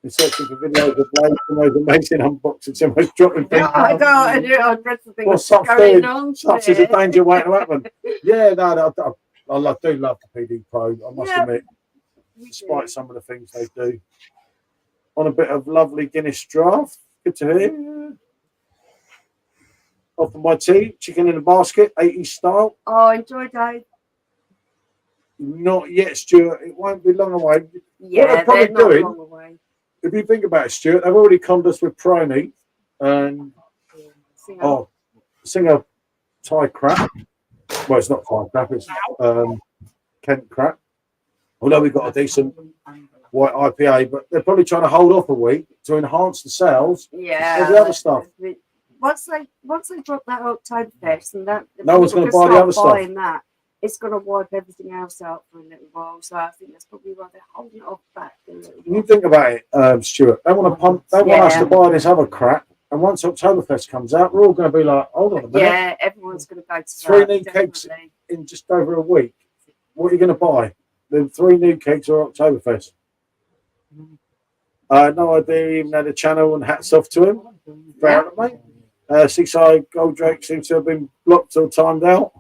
[SPEAKER 1] In searching for videos of Blade from those amazing unboxings and most dropping things.
[SPEAKER 2] Oh my God, I dread the thing
[SPEAKER 1] What's
[SPEAKER 2] that's
[SPEAKER 1] up,
[SPEAKER 2] going
[SPEAKER 1] dude?
[SPEAKER 2] on.
[SPEAKER 1] Such is a danger waiting to happen. Yeah, no, I do love the PD Pro, I must admit, despite some of the things they do. On a bit of lovely Guinness draft. Good to hear. Off of my tea, chicken in a basket, 80s style.
[SPEAKER 2] Oh, enjoy, Dave.
[SPEAKER 1] Not yet, Stuart. It won't be long away.
[SPEAKER 2] Yeah,
[SPEAKER 1] they're probably
[SPEAKER 2] they're not
[SPEAKER 1] doing-
[SPEAKER 2] long away.
[SPEAKER 1] If you think about it, Stuart, they've already conned us with Prony and singer Thai crap. Well, it's not Thai crap, it's Kent crap. Although we've got a decent white IPA, but they're probably trying to hold off a week to enhance the sales
[SPEAKER 2] Yeah.
[SPEAKER 1] of the other stuff.
[SPEAKER 2] Once they drop that Oktoberfest and that
[SPEAKER 1] No one's
[SPEAKER 2] people
[SPEAKER 1] gonna buy the
[SPEAKER 2] start
[SPEAKER 1] other stuff.
[SPEAKER 2] buying that, it's going to wipe everything else out for a little while. So I think that's probably why they're holding it off back a little
[SPEAKER 1] When you
[SPEAKER 2] while.
[SPEAKER 1] think about it, Stuart, they want to pump, they want us
[SPEAKER 2] Yeah.
[SPEAKER 1] to buy this other crap. And once Oktoberfest comes out, we're all going to be like, hold on a minute,
[SPEAKER 2] Yeah, everyone's going to go to
[SPEAKER 1] Three
[SPEAKER 2] that,
[SPEAKER 1] new cakes.
[SPEAKER 2] definitely.
[SPEAKER 1] in just over a week, what are you going to buy? The 3 new cakes or Oktoberfest? No idea he even had a channel, and hats off to him. Fair enough, mate. Seaside Goldrake seems to have been blocked or timed out.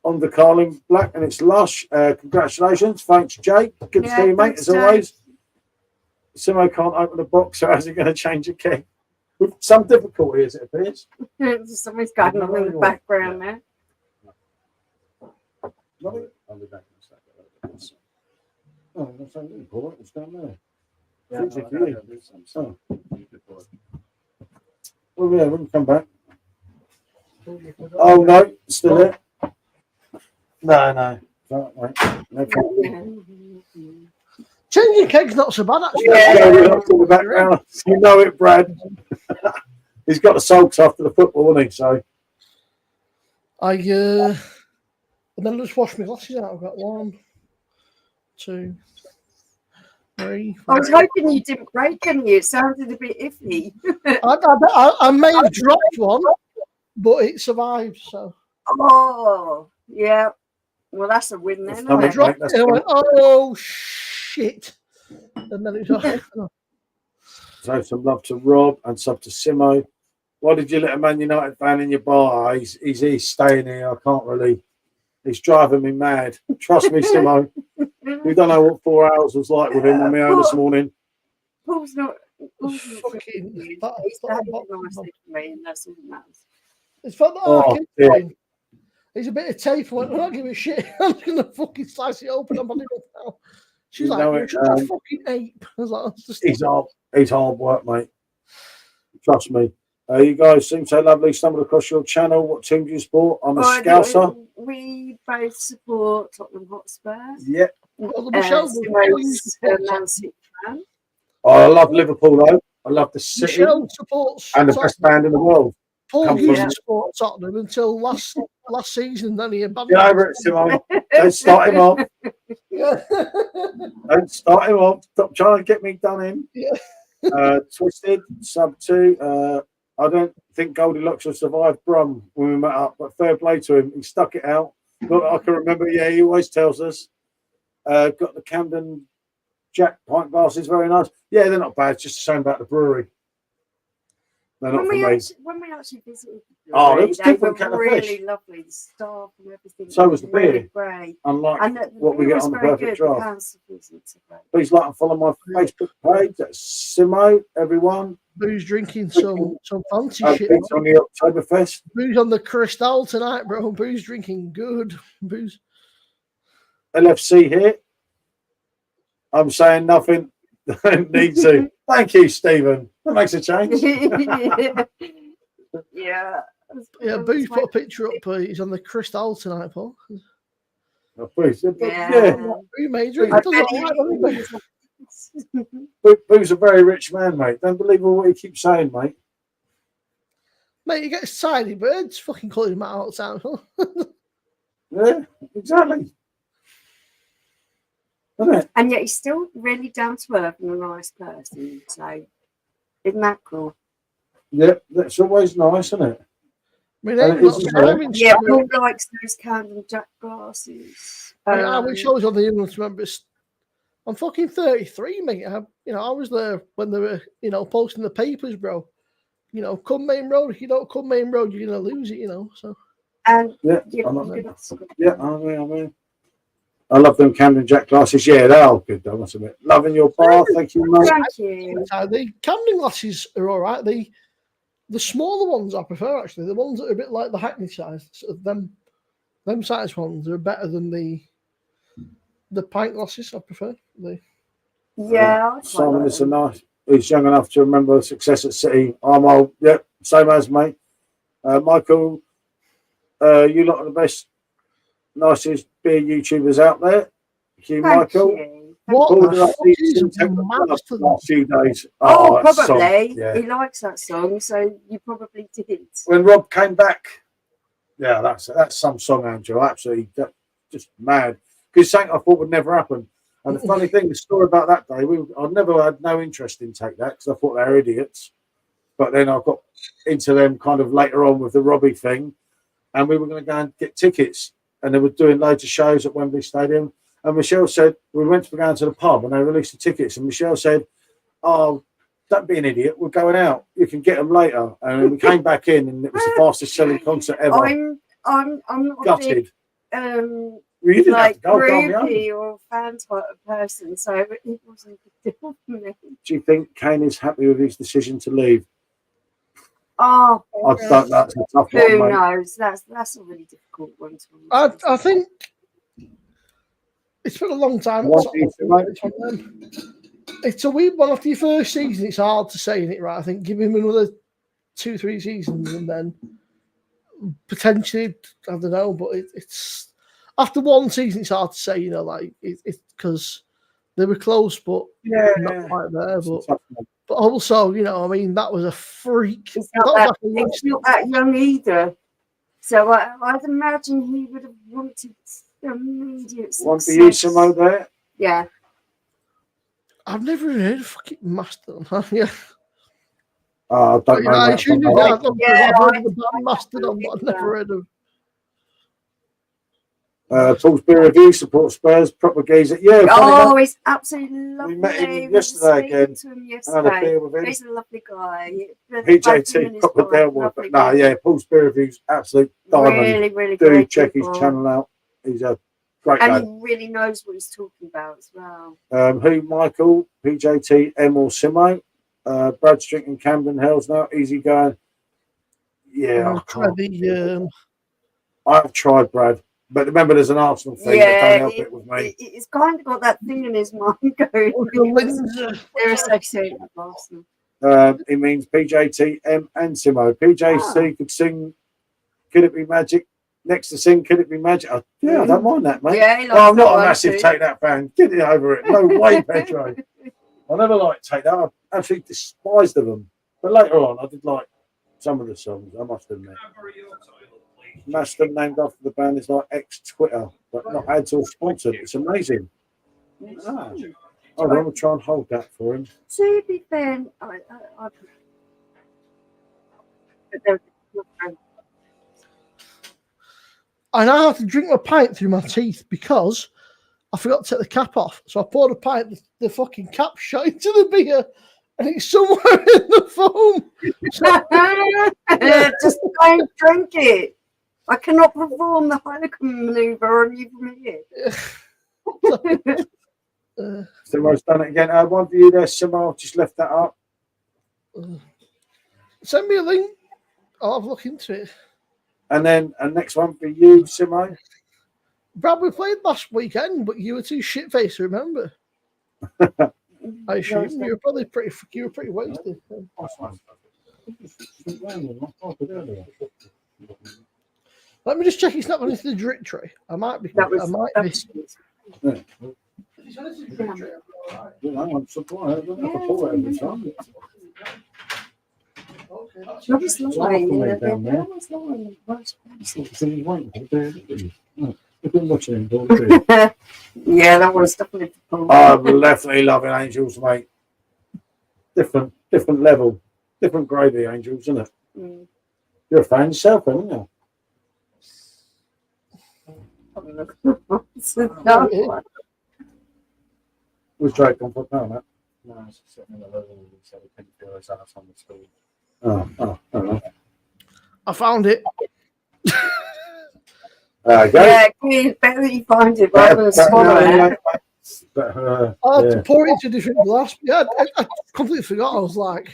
[SPEAKER 1] On the Carling Black, and it's lush. Congratulations. Thanks, Jake. Good to
[SPEAKER 2] Yeah,
[SPEAKER 1] see you, mate,
[SPEAKER 2] thanks,
[SPEAKER 1] as always.
[SPEAKER 2] Jake.
[SPEAKER 1] Simo can't open the box, so how's he going to change a keg? With some difficulty, as it appears.
[SPEAKER 2] Something's going on in the background there.
[SPEAKER 1] Nothing? Oh, that's not really cool. It's down there. Easy for you. Oh. Well, yeah, we can come back. Oh no, still there? No. Don't, mate. No problem.
[SPEAKER 3] Changing keg's not so bad actually.
[SPEAKER 1] Yeah, we're not in the background. You know it, Brad. He's got the sulks after the football, hasn't he? So
[SPEAKER 3] and then just wash my glasses out. I've got 1, 2, 3.
[SPEAKER 2] I was hoping you didn't break any. It sounded a bit iffy.
[SPEAKER 3] I may have dropped one, but it survived. So
[SPEAKER 2] Oh, yeah. Well, that's a win then.
[SPEAKER 1] I
[SPEAKER 3] I
[SPEAKER 2] Isn't it?
[SPEAKER 3] dropped it and I went, oh shit! And then it was
[SPEAKER 1] so some love to Rob and sub to Simo. Why did you let a Man United fan in your bar? He's staying here. I can't really. He's driving me mad. Trust me, Simo. We don't know what 4 hours was like with him on my own this morning.
[SPEAKER 2] Paul's not.
[SPEAKER 3] fucking.
[SPEAKER 2] He's behaving nicely for me, and that's all that matters.
[SPEAKER 3] It's fun.
[SPEAKER 1] Oh, yeah.
[SPEAKER 3] There's a bit of tape. I went, I'm not giving a shit. I'm just gonna fucking slice it open. I'm on it now. She's
[SPEAKER 1] You
[SPEAKER 3] like,
[SPEAKER 1] know
[SPEAKER 3] you're
[SPEAKER 1] it,
[SPEAKER 3] just a fucking ape. I was like, that's just
[SPEAKER 1] He's hard work, mate. Trust me. You guys seem so lovely. Stumbled across your channel. What team do you support? I'm a Scouser.
[SPEAKER 2] We both support Tottenham Hotspur.
[SPEAKER 1] Yeah.
[SPEAKER 2] Simo's a Man City fan.
[SPEAKER 1] I love Liverpool, though. I love the city
[SPEAKER 3] Michelle supports
[SPEAKER 1] and the best band in the world.
[SPEAKER 3] Paul
[SPEAKER 1] Come
[SPEAKER 3] used
[SPEAKER 1] from-
[SPEAKER 3] to support Tottenham until last season, then he abandoned
[SPEAKER 1] Get over it, Simone. Don't start him off.
[SPEAKER 3] Yeah.
[SPEAKER 1] Don't start him off. Stop trying to get me done in.
[SPEAKER 3] Yeah.
[SPEAKER 1] Twisted, sub 2. I don't think Goldilocks will survive Brum when we met up, but fair play to him. He stuck it out. Not that I can remember. Yeah, he always tells us. Got the Camden Jack pint glasses, very nice. Yeah, they're not bad. It's just the same about the brewery. They're not for me.
[SPEAKER 2] When we actually visited the
[SPEAKER 1] Oh,
[SPEAKER 2] brewery,
[SPEAKER 1] it was
[SPEAKER 2] they
[SPEAKER 1] different
[SPEAKER 2] were
[SPEAKER 1] kind of
[SPEAKER 2] really
[SPEAKER 1] fish.
[SPEAKER 2] lovely. The staff and everything.
[SPEAKER 1] So was the
[SPEAKER 2] really
[SPEAKER 1] beer.
[SPEAKER 2] great.
[SPEAKER 1] Unlike
[SPEAKER 2] And the
[SPEAKER 1] what we
[SPEAKER 2] beer
[SPEAKER 1] get
[SPEAKER 2] was
[SPEAKER 1] on the
[SPEAKER 2] very
[SPEAKER 1] Perfect
[SPEAKER 2] good. The
[SPEAKER 1] Draft.
[SPEAKER 2] house wasn't great.
[SPEAKER 1] Please like and follow my Facebook page. That's Simo, everyone.
[SPEAKER 3] Boo's drinking some fancy shit.
[SPEAKER 1] It's on the Oktoberfest.
[SPEAKER 3] Boo's on the Cristal tonight, bro. Boo's drinking good. Boo's.
[SPEAKER 1] LFC here. I'm saying nothing. Need to. Thank you, Stephen. That makes a change.
[SPEAKER 2] Yeah.
[SPEAKER 3] Yeah, Boo's put a picture up. He's on the Cristal tonight, Paul.
[SPEAKER 1] Oh, please.
[SPEAKER 2] Yeah.
[SPEAKER 3] Boo made drink.
[SPEAKER 2] I
[SPEAKER 3] Does
[SPEAKER 2] bet
[SPEAKER 3] all right, doesn't he?
[SPEAKER 1] Boo's a very rich man, mate. Don't believe all what he keeps saying, mate.
[SPEAKER 3] Mate, he gets tiny birds fucking calling him out all the time.
[SPEAKER 1] Yeah, exactly. Isn't it?
[SPEAKER 2] And yet he's still really down to earth and a nice person. So, isn't that cool?
[SPEAKER 1] Yeah, that's always nice, isn't it?
[SPEAKER 3] I mean,
[SPEAKER 1] And it is,
[SPEAKER 2] Yeah, Paul likes those Camden Jack glasses.
[SPEAKER 3] I wish I was on the England members. I'm fucking 33, mate. I was there when they were, posting the papers, bro. Come main road. If you don't come main road, you're gonna lose it. So.
[SPEAKER 2] And
[SPEAKER 1] Yeah,
[SPEAKER 2] yeah,
[SPEAKER 1] I'm not-
[SPEAKER 2] good.
[SPEAKER 1] Yeah, I mean. I love them Camden Jack glasses. Yeah, they are good, though, must admit. Loving your bar. Thank you, mate.
[SPEAKER 2] Thank you.
[SPEAKER 3] The Camden glasses are all right. The smaller ones I prefer, actually. The ones that are a bit like the Hackney size. Sort of them size ones are better than the pint glasses. I prefer.
[SPEAKER 2] Yeah.
[SPEAKER 1] Simon is a nice. He's young enough to remember success at City. I'm old. Yep, same as mate. Michael, you lot are the best, nicest beer YouTubers out there. Thank you,
[SPEAKER 2] Thank
[SPEAKER 1] Michael.
[SPEAKER 2] you.
[SPEAKER 3] What
[SPEAKER 1] All
[SPEAKER 3] the
[SPEAKER 1] the
[SPEAKER 3] fuck
[SPEAKER 1] last
[SPEAKER 3] is
[SPEAKER 1] last few days.
[SPEAKER 2] Oh,
[SPEAKER 1] that song,
[SPEAKER 2] probably.
[SPEAKER 1] yeah.
[SPEAKER 2] He likes that song, so you probably did.
[SPEAKER 1] When Rob came back, yeah, that's some song, Andrew. Absolutely, just mad. Because something I thought would never happen. And the funny thing, the story about that day, I'd never had no interest in Take That because I thought they were idiots. But then I got into them kind of later on with the Robbie thing, and we were going to go and get tickets, and they were doing loads of shows at Wembley Stadium. And Michelle said, we went to go to the pub and they released the tickets. And Michelle said, oh, don't be an idiot. We're going out. You can get them later. And then we came back in and it was the fastest selling concert ever.
[SPEAKER 2] I'm not
[SPEAKER 1] Gutted.
[SPEAKER 2] a big,
[SPEAKER 1] Well, you didn't
[SPEAKER 2] like
[SPEAKER 1] have to go on your own.
[SPEAKER 2] groupie or fan type of person, so it wasn't a big deal for me.
[SPEAKER 1] Do you think Kane is happy with his decision to leave?
[SPEAKER 2] Oh,
[SPEAKER 1] I don't know. That's a tough
[SPEAKER 2] who
[SPEAKER 1] one, mate.
[SPEAKER 2] knows? That's a really difficult one to
[SPEAKER 3] I think it's been a long time.
[SPEAKER 1] What do you think, mate?
[SPEAKER 3] It's a weird one after your first season. It's hard to say, isn't it? Right? I think give him another 2-3 seasons, and then potentially, I don't know, but it's after one season, it's hard to say, you know, like it's because they were close, but not quite there. But also, you know, I mean, that was a freak.
[SPEAKER 2] He's
[SPEAKER 3] That
[SPEAKER 2] not
[SPEAKER 3] was
[SPEAKER 2] that,
[SPEAKER 3] like a
[SPEAKER 2] he's not that young either. So I'd imagine he would have wanted immediate
[SPEAKER 1] One
[SPEAKER 2] success.
[SPEAKER 1] for you, Samo, there.
[SPEAKER 2] Yeah.
[SPEAKER 3] I've never even heard of fucking Mastodon. Yeah.
[SPEAKER 1] I don't know.
[SPEAKER 3] I
[SPEAKER 1] Matt,
[SPEAKER 3] assume
[SPEAKER 1] I don't know.
[SPEAKER 3] I've heard of the band Mastodon, but I've never heard of.
[SPEAKER 1] Paul's beer review, support Spurs, proper geezer. Yeah,
[SPEAKER 2] Oh, he's absolutely lovely.
[SPEAKER 1] we met him
[SPEAKER 2] We were
[SPEAKER 1] yesterday
[SPEAKER 2] speaking
[SPEAKER 1] again.
[SPEAKER 2] to him
[SPEAKER 1] I had a
[SPEAKER 2] yesterday.
[SPEAKER 1] beer with him.
[SPEAKER 2] He's a lovely guy.
[SPEAKER 1] PJT, proper Delmore. But no, yeah, Paul's beer review's absolute diamond.
[SPEAKER 2] Really, really
[SPEAKER 1] Do
[SPEAKER 2] great.
[SPEAKER 1] check his
[SPEAKER 2] people.
[SPEAKER 1] channel out. He's a great
[SPEAKER 2] And
[SPEAKER 1] lad.
[SPEAKER 2] he really knows what he's talking about as well.
[SPEAKER 1] Who, Michael, PJT, M or Simo. Brad's drinking Camden Hells now. Easy going. Yeah, I've tried Brad. But remember, there's an Arsenal thing that don't help it with me.
[SPEAKER 2] He's kind of got that thing in his mind going. They're associated with Arsenal.
[SPEAKER 1] It means PJT, M and Simo. PJT could sing Could It Be Magic? Next to sing Could It Be Magic? I don't mind that, mate.
[SPEAKER 2] Yeah,
[SPEAKER 1] I'm not a massive Take That fan. Get it over it. No way, Pedro. I never liked Take That. I actually despised them. But later on, I did like some of the songs, I must admit. Mastodon named after the band is like ex-Twitter, but not ads or sponsored. It's amazing. I'm going to try and hold that for him.
[SPEAKER 2] To be fair,
[SPEAKER 3] I now have to drink my pint through my teeth because I forgot to take the cap off. So I poured a pint, the fucking cap shot into the beer, and it's somewhere in the foam.
[SPEAKER 2] just don't drink it. I cannot perform the Heineken maneuver on you from here.
[SPEAKER 1] Simo's done it again. One for you there, Simo. Just left that up.
[SPEAKER 3] Send me a link. I'll have a look into it.
[SPEAKER 1] And then a next one for you, Simo.
[SPEAKER 3] Brad, we played last weekend, but you were too shit-faced to remember. I assume you were probably pretty wasted. Let me just check it's not going into the drip tray. I might be.
[SPEAKER 2] That was,
[SPEAKER 3] I might be.
[SPEAKER 1] I'm surprised. I don't have to pour it every time.
[SPEAKER 2] That was lying.
[SPEAKER 1] That
[SPEAKER 2] was lying.
[SPEAKER 1] I've been watching him do
[SPEAKER 2] Yeah, that was definitely.
[SPEAKER 1] I'm definitely loving Angels, mate. Different level. Different gravy, Angels, isn't it?
[SPEAKER 2] Mm.
[SPEAKER 1] You're a fan yourself, aren't you? Was Drake on for now, Matt?
[SPEAKER 5] No, it's sitting in the level and said he couldn't feel his ass on the stool.
[SPEAKER 3] I found it.
[SPEAKER 2] Yeah, better that you find it rather than swallow it.
[SPEAKER 3] I had to pour it into a different glass. Yeah, I completely forgot. I was like,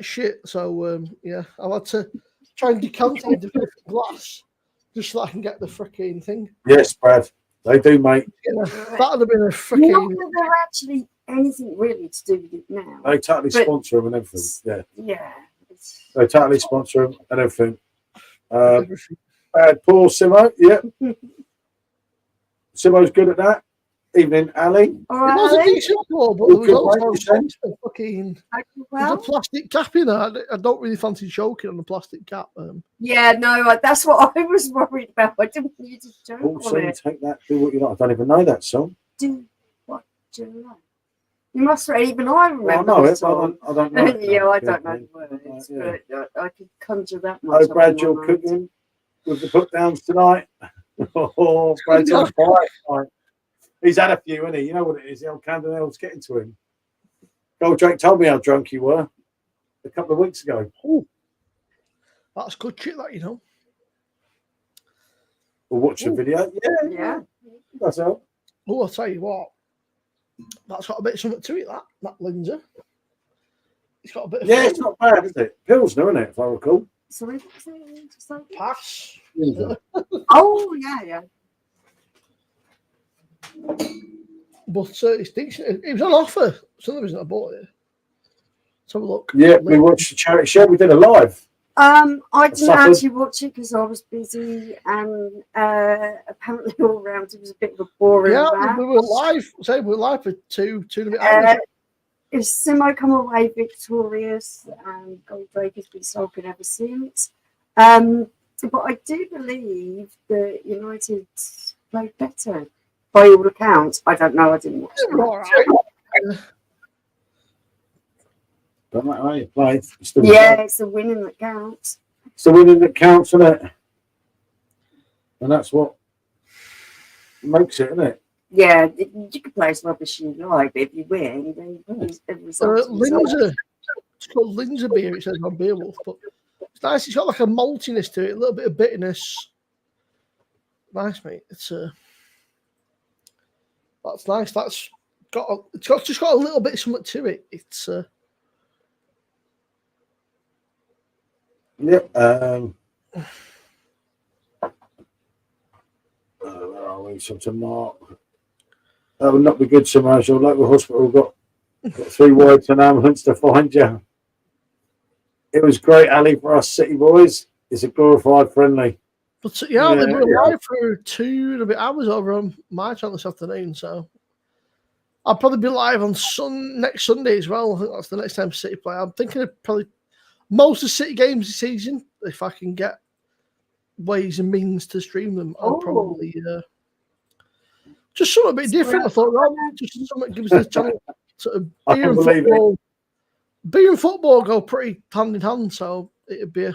[SPEAKER 3] shit. So yeah, I had to try and decant it into a different glass just so I can get the freaking thing.
[SPEAKER 1] Yes, Brad. They do, mate.
[SPEAKER 3] Yeah, that would have been a freaking.
[SPEAKER 2] Not that they're actually anything really to do with it now.
[SPEAKER 1] They totally sponsor them and everything. Yeah.
[SPEAKER 2] Yeah.
[SPEAKER 1] They totally sponsor them and everything. Paul Simo, yeah. Simo's good at that. Evening, Ali.
[SPEAKER 3] It was a decent pour, but there was also a fucking there's a plastic cap in there. I don't really fancy choking on the plastic cap.
[SPEAKER 2] Yeah, no, that's what I was worried about. I didn't want you to joke
[SPEAKER 1] Paul
[SPEAKER 2] on it.
[SPEAKER 1] Simo, take that, do what you like. I don't even know that song.
[SPEAKER 2] Do what you like. You must even I remember.
[SPEAKER 1] I know
[SPEAKER 2] the
[SPEAKER 1] it,
[SPEAKER 2] song.
[SPEAKER 1] but I don't know it.
[SPEAKER 2] Yeah, I don't know the words, but I could conjure that much.
[SPEAKER 1] Oh, Brad, you're cooking with the put downs tonight. Oh, Brad's on fire tonight. He's had a few, hasn't he? You know what it is. The old Camden Hill's getting to him. Gold Drake told me how drunk you were a couple of weeks ago.
[SPEAKER 3] Ooh. That's good shit, that, you know.
[SPEAKER 1] We'll watch the video. Yeah. That's all.
[SPEAKER 3] Oh, I'll tell you what. That's got a bit of something to it, that Lindsay. It's got a bit of
[SPEAKER 1] it's not bad, is it? Pilsner, isn't it, if I recall?
[SPEAKER 2] Sorry, what was it?
[SPEAKER 3] Pass.
[SPEAKER 2] Oh, yeah.
[SPEAKER 3] But it's decent. It was on offer. Some of the reason I bought it. Let's have a look.
[SPEAKER 1] Yeah, we watched the charity show. We did a live.
[SPEAKER 2] I didn't
[SPEAKER 1] suffered?
[SPEAKER 2] actually watch it because I was busy, and apparently all round it was a bit of a boring
[SPEAKER 3] Yeah,
[SPEAKER 2] match.
[SPEAKER 3] we were live. Say we were live for two and a bit hours.
[SPEAKER 2] If Simo come away victorious, and Goldrake has been sulking ever since. But I do believe that United played better by all accounts. I don't know. I didn't watch
[SPEAKER 3] They
[SPEAKER 2] the
[SPEAKER 3] were
[SPEAKER 2] match.
[SPEAKER 3] all right.
[SPEAKER 1] Don't matter how you play. It's the
[SPEAKER 2] Yeah, it's the winning that counts.
[SPEAKER 1] It's the winning that counts, isn't it? And that's what makes it, isn't it?
[SPEAKER 2] Yeah, you can play as rubbish you like, but if you win, then the results.
[SPEAKER 3] Lindsay, it's called Lindsay beer. It says on Beowulf, but it's nice. It's got like a maltiness to it, a little bit of bitterness. Nice, mate. It's that's nice. That's just got a little bit of something to it. It's
[SPEAKER 1] Yep. Where are we? So to Mark. That would not be good, Samaj. Your local hospital got 3 words and ambulance to find you. It was great, Ali, for us City boys. It's a glorified friendly.
[SPEAKER 3] But yeah, they were live for 2 and a bit hours over on my channel this afternoon. So I'll probably be live on next Sunday as well. I think that's the next time City play. I'm thinking of probably most of City games this season. If I can get ways and means to stream them, I'll probably just something a bit different. I thought, just something gives the channel sort of beer and football. Beer and football go pretty hand in hand, so it'd be.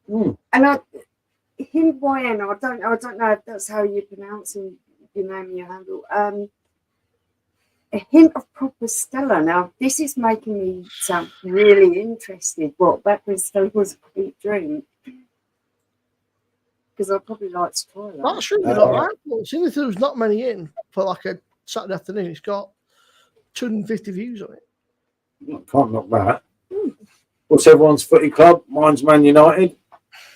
[SPEAKER 2] And Hindwayan, I don't know if that's how you pronounce your name and your handle. A hint of proper Stella. Now, this is making me sound really interested. What back when Stella was a complete drink? Because I'd probably like to try that.
[SPEAKER 3] That's really all right. Well, seeing as there's not many in for like a Saturday afternoon, it's got 250 views on it.
[SPEAKER 1] Can't knock that. What's everyone's footy club? Mine's Man United.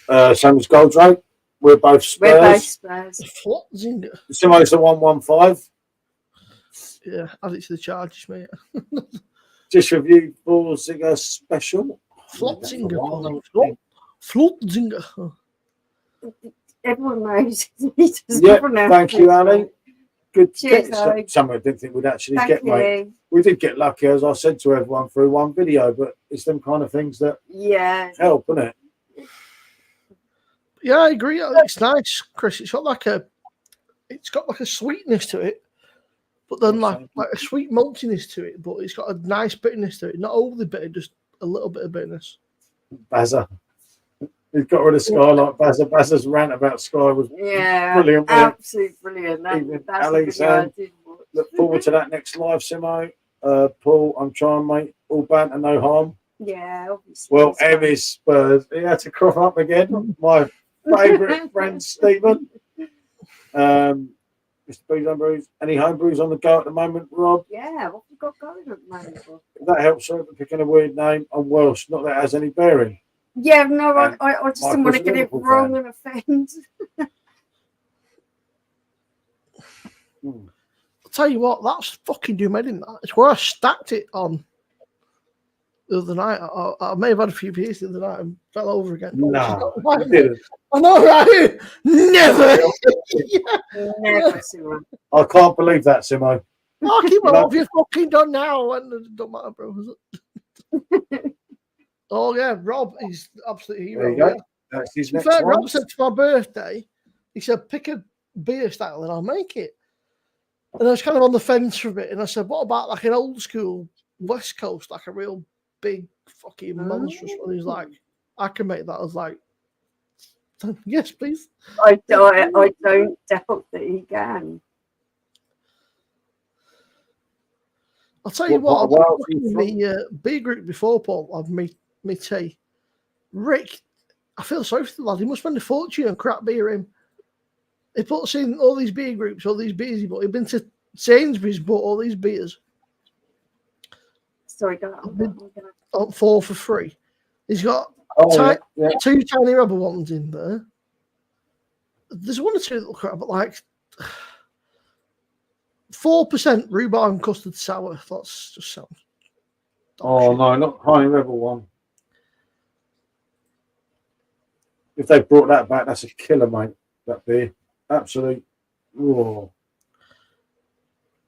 [SPEAKER 1] Same as Goldrake. We're both Spurs.
[SPEAKER 2] We're both Spurs.
[SPEAKER 3] Flotzinger.
[SPEAKER 1] Simo's a 115.
[SPEAKER 3] Yeah, add it to the charges, mate.
[SPEAKER 1] Just reviewed for Zinger special.
[SPEAKER 3] Flotzinger. Flotzinger.
[SPEAKER 2] Everyone knows.
[SPEAKER 1] Yeah, thank you, Ali. Good.
[SPEAKER 2] Cheers, Ali.
[SPEAKER 1] Somewhere I didn't think we'd actually
[SPEAKER 2] Thank
[SPEAKER 1] get,
[SPEAKER 2] you.
[SPEAKER 1] mate. We did get lucky, as I said to everyone, through one video, but it's them kind of things that help, isn't it?
[SPEAKER 3] Yeah, I agree. It's nice, Chris. It's got like a sweetness to it, but then like a sweet maltiness to it, but it's got a nice bitterness to it. Not overly bitter, just a little bit of bitterness.
[SPEAKER 1] Bazza. He's got rid of Sky like Bazza. Bazza's rant about Sky was brilliant.
[SPEAKER 2] Absolutely brilliant. That's
[SPEAKER 1] Ali
[SPEAKER 2] the video I did watch.
[SPEAKER 1] Look forward to that next live, Simo. Paul, I'm trying, mate. All banter, no harm.
[SPEAKER 2] Yeah, obviously.
[SPEAKER 1] Well, M is Spurs. He had to crop up again. My favourite friend, Stephen. Mr. Brews on Brews. Any home brews on the go at the moment, Rob?
[SPEAKER 2] Yeah, what have you got going at the moment?
[SPEAKER 1] That helps her picking a weird name. I'm Welsh. Not that it has any bearing.
[SPEAKER 2] Yeah, no, I just didn't want to get it wrong and offend.
[SPEAKER 3] I'll tell you what, that's fucking doom, isn't that? It's where I stacked it on the other night. I may have had a few beers the other night and fell over again.
[SPEAKER 1] No, I didn't.
[SPEAKER 3] I know, right? Never.
[SPEAKER 2] Never, Simo.
[SPEAKER 1] I can't believe that, Simo.
[SPEAKER 3] I'll keep what have you fucking done now? And it don't matter, bro. Oh, yeah, Rob is absolutely hero.
[SPEAKER 1] There you go. That's his next one.
[SPEAKER 3] Rob said for my birthday, he said, pick a beer style and I'll make it. And I was kind of on the fence for a bit. And I said, what about like an old school West Coast, like a real big fucking monstrous one? He's like, I can make that. I was like, yes, please.
[SPEAKER 2] I don't doubt that he can.
[SPEAKER 3] I'll tell you what, I was in the B group before, Paul, of me tea. Rick, I feel sorry for the lad. He must spend a fortune on crap beer in. He puts in all these beer groups, all these beers he bought. He's been to Sainsbury's, bought all these beers.
[SPEAKER 2] Sorry, go on.
[SPEAKER 3] 4 for free. He's got 2 tiny rubber ones in there. There's 1 or 2 little crap, but like 4% rhubarb and custard sour. That's just sounds.
[SPEAKER 1] Oh no, not Tiny Rebel one. if they brought that back, that's a killer, mate. That beer, absolute raw.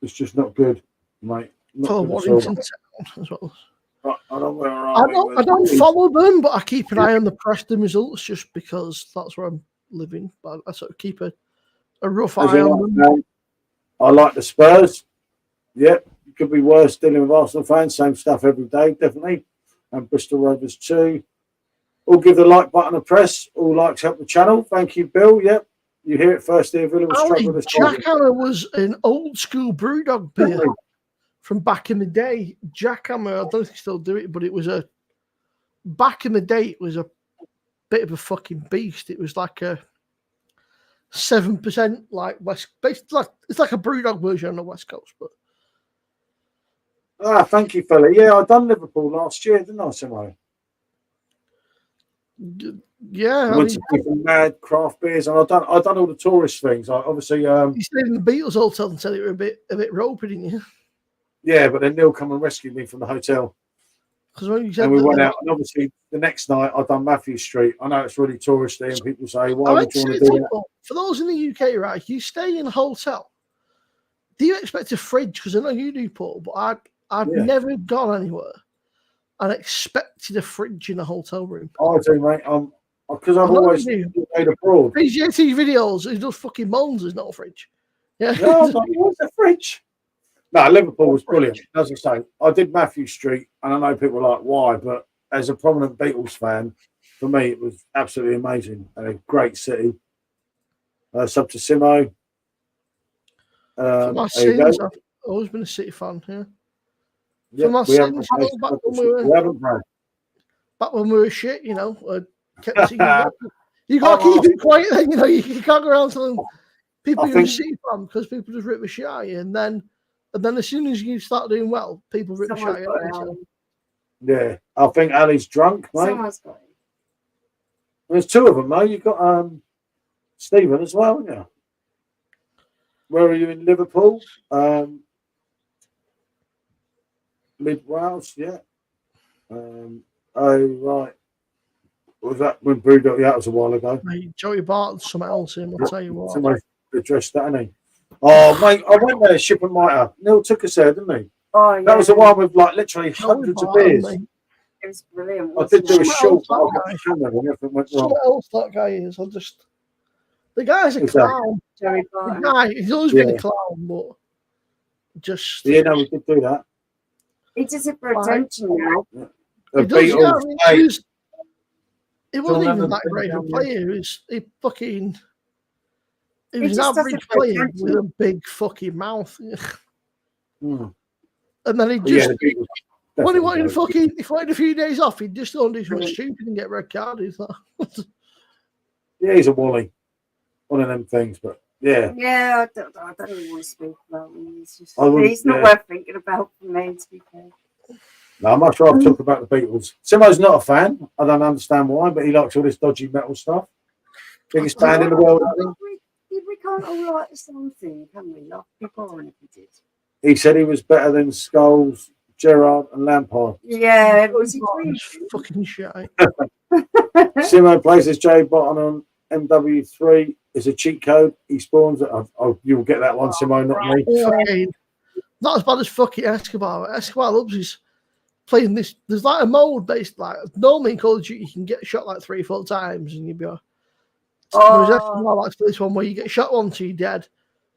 [SPEAKER 1] It's just not good, mate. Not
[SPEAKER 3] For
[SPEAKER 1] good at all.
[SPEAKER 3] Warrington Town as well.
[SPEAKER 1] I don't know where
[SPEAKER 3] I don't follow them, but I keep an eye on the Preston results just because that's where I'm living. But I sort of keep a rough eye on them.
[SPEAKER 1] I like the Spurs. Yep, it could be worse dealing with Arsenal fans. Same stuff every day, definitely. And Bristol Rovers too. All give the like button a press. All likes help the channel. Thank you, Bill. Yep, you hear it first here. Villa was struck with a
[SPEAKER 3] Jackhammer was an old school brewdog beer from back in the day. Jackhammer, I don't think they still do it, but it was back in the day, it was a bit of a fucking beast. It was like a 7% like West, it's like a brewdog version on the West Coast. But
[SPEAKER 1] thank you, fella. Yeah, I done Liverpool last year, didn't I, somewhere?
[SPEAKER 3] Yeah,
[SPEAKER 1] I went to different mad craft beers, and I done all the tourist things. I obviously
[SPEAKER 3] you stayed in the Beatles hotel and said it were a bit ropey, didn't you?
[SPEAKER 1] Yeah, but then Neil come and rescued me from the hotel.
[SPEAKER 3] Because when you said
[SPEAKER 1] and we went out, and obviously the next night I done Matthew Street. I know it's really touristy, and people say, "Why would you want to do that?"
[SPEAKER 3] For those in the UK, right? You stay in a hotel. Do you expect a fridge? Because I know you do, Paul, but I've never gone anywhere and expected a fridge in a hotel room.
[SPEAKER 1] I do, mate. Because I've always stayed abroad.
[SPEAKER 3] PGT videos, he does fucking moans. There's not a fridge. Yeah,
[SPEAKER 1] no, what's a fridge? No, Liverpool was brilliant. As I say, I did Matthew Street, and I know people are like, why? But as a prominent Beatles fan, for me, it was absolutely amazing and a great city. Sub to Simo.
[SPEAKER 3] For my sins, I've always been a City fan. Yeah.
[SPEAKER 1] For my
[SPEAKER 3] sins, back when we were shit, you know, you got to keep it quiet. Then you know you can't go around telling people you're a City fan because people just rip the shit out of you, and then as soon as you start doing well, people rip the shit out of you.
[SPEAKER 1] Yeah, I think Ali's drunk, mate. There's two of them, though. You've got Stephen as well, haven't you? Where are you in Liverpool? Mid Wales, yeah. Oh, right. Was that when Brewdog? Yeah, that was a while ago.
[SPEAKER 3] Mate, Joey Barton's something else in, I'll tell you what.
[SPEAKER 1] Somebody addressed that, didn't he? Oh, mate, I went there, Ship and Mitre. Neil took us there, didn't he?
[SPEAKER 2] Oh, yeah.
[SPEAKER 1] That was the one with like literally hundreds of beers.
[SPEAKER 2] It was brilliant.
[SPEAKER 1] I did do a short, but I got the camera when everything went wrong.
[SPEAKER 3] What else that guy is? The guy's a clown. The guy, he's always been a clown, but just.
[SPEAKER 1] Yeah, no, we did do that.
[SPEAKER 2] He does it for attention now.
[SPEAKER 1] Yeah. The Beatles.
[SPEAKER 3] It wasn't even that great a player. He was an average player with a big fucking mouth. And then he just when he wanted a few days off, he'd just go and do something stupid and get red carded.
[SPEAKER 1] Yeah, he's a wally. One of them things, but yeah.
[SPEAKER 2] Yeah, I don't really want to speak about him. He's not worth thinking about for me, to be fair.
[SPEAKER 1] No, I'm much rather talk about the Beatles. Simo's not a fan. I don't understand why, but he likes all this dodgy metal stuff. Biggest band in the world, I think.
[SPEAKER 2] We can't all like the same thing, can we? Like, be boring if we did.
[SPEAKER 1] He said he was better than Scholes, Gerrard, and Lampard.
[SPEAKER 2] Yeah, was he
[SPEAKER 3] fucking shit.
[SPEAKER 1] Simo places Jay Botton on MW3 is a cheat code. He spawns it. Oh, you'll get that one, Simo, not me.
[SPEAKER 3] Not as bad as fucking Escobar. Escobar loves his playing this. There's like a mode based like normally in Call of Duty you can get shot like 3-4 times and you'd be like, Escobar likes this one where you get shot once you're dead.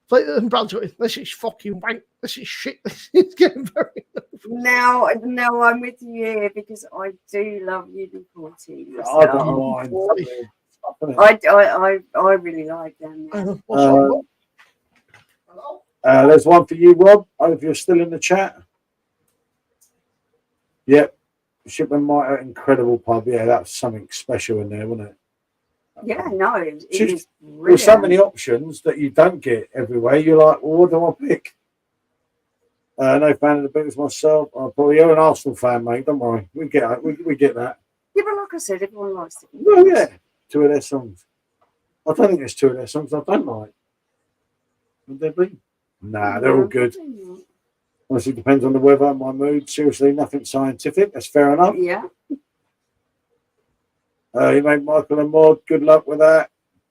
[SPEAKER 3] Play and Brad's going, this is fucking wank. This is shit. This is getting very.
[SPEAKER 2] Now I'm with you here because I do love Liverpool team.
[SPEAKER 1] I don't mind.
[SPEAKER 2] I really like them.
[SPEAKER 1] There's one for you, Rob. I hope you're still in the chat. Yep. Shipman Mitre, incredible pub. Yeah, that was something special in there, wasn't it?
[SPEAKER 2] Yeah, no, it was
[SPEAKER 1] there's so many options that you don't get everywhere. You're like, well, what do I pick? No fan of the Beatles myself. You're an Arsenal fan, mate. Don't worry. We get that.
[SPEAKER 2] Yeah, but like I said, everyone likes it.
[SPEAKER 1] Well, yeah. 2 of their songs. I don't think there's 2 of their songs I don't like. Would there be? Nah, they're all good. Honestly, depends on the weather, my mood. Seriously, nothing scientific. That's fair enough.
[SPEAKER 2] Yeah.
[SPEAKER 1] You made Michael and Maud. Good luck with that.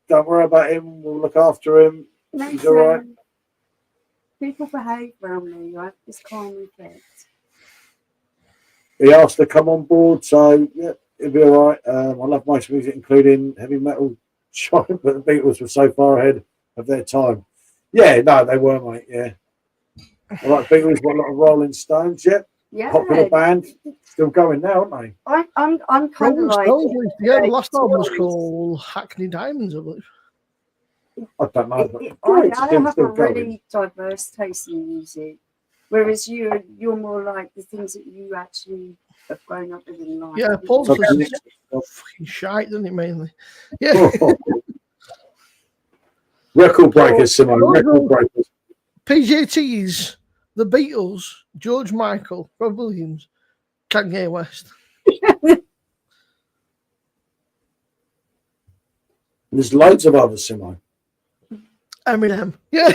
[SPEAKER 1] Don't worry about him. We'll look after him. He's all right.
[SPEAKER 2] People behave around me. I have this calm effect.
[SPEAKER 1] He asked to come on board, so yeah, it'll be all right. I love most music, including heavy metal. But the Beatles were so far ahead of their time. Yeah, no, they were, mate. Yeah, I like Beatles. Got a lot of Rolling Stones. Yeah,
[SPEAKER 2] Yeah,
[SPEAKER 1] popular band. Still going now, aren't they?
[SPEAKER 2] I'm kind of
[SPEAKER 3] Rolling
[SPEAKER 2] like
[SPEAKER 3] Stones, yeah, the last album was called Hackney Diamonds, I believe.
[SPEAKER 1] I don't know. But
[SPEAKER 2] I have a
[SPEAKER 1] still going.
[SPEAKER 2] really diverse taste in music, whereas you're more like the things that you actually have grown up with in life.
[SPEAKER 3] Yeah, Paul's
[SPEAKER 1] Okay.
[SPEAKER 3] listens to fucking shite, doesn't it, mainly? Yeah.
[SPEAKER 1] Record breakers, Simone. Record breakers.
[SPEAKER 3] PJTs, The Beatles, George Michael, Rob Williams, Kanye West.
[SPEAKER 1] There's loads of others, Simone.
[SPEAKER 3] Eminem. Yeah.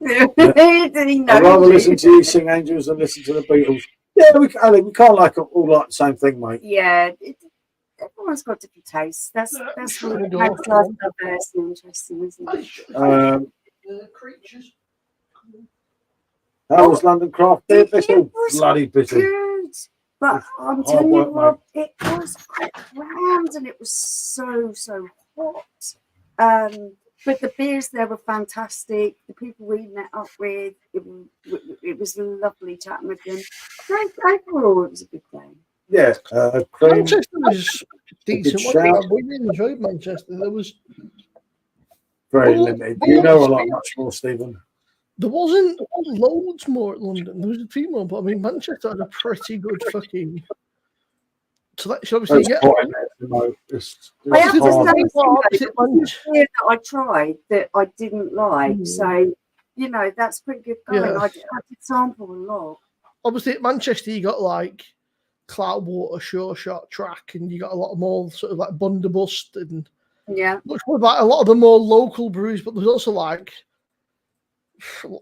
[SPEAKER 1] I'd rather listen to you sing Angels than listen to the Beatles. Yeah, Ali, we can't like all like the same thing, mate.
[SPEAKER 2] Yeah, everyone's got different tastes. That's what makes life diverse and interesting, isn't it?
[SPEAKER 3] Creatures.
[SPEAKER 1] How was London Craft Beer
[SPEAKER 2] It
[SPEAKER 1] Festival?
[SPEAKER 2] was
[SPEAKER 1] Bloody busy.
[SPEAKER 2] good, but I'm
[SPEAKER 1] hard
[SPEAKER 2] telling you
[SPEAKER 1] work,
[SPEAKER 2] what, it was crammed and it was so hot. But the beers there were fantastic. The people we met up with, it was lovely chatting with them. Overall, it was a good day.
[SPEAKER 1] Yeah, cream.
[SPEAKER 3] Manchester was decent.
[SPEAKER 1] shout.
[SPEAKER 3] We really enjoyed Manchester. There was
[SPEAKER 1] Very limited. You know a lot much more, Stephen.
[SPEAKER 3] there wasn't loads more at London. There was a few more, but I mean Manchester had a pretty good fucking selection. Obviously,
[SPEAKER 1] That's
[SPEAKER 3] yeah.
[SPEAKER 1] quite you know, it's
[SPEAKER 2] I have to
[SPEAKER 1] hard.
[SPEAKER 2] say,
[SPEAKER 3] Is it
[SPEAKER 2] it was a beer that I tried that I didn't like. So, you know, that's pretty good going.
[SPEAKER 3] Yeah.
[SPEAKER 2] I did sample a lot.
[SPEAKER 3] Obviously, at Manchester, you got like Cloudwater, Sure Shot Track, and you got a lot more sort of like Bunderbust and
[SPEAKER 2] Yeah.
[SPEAKER 3] much more like a lot of the more local brews. But there's also like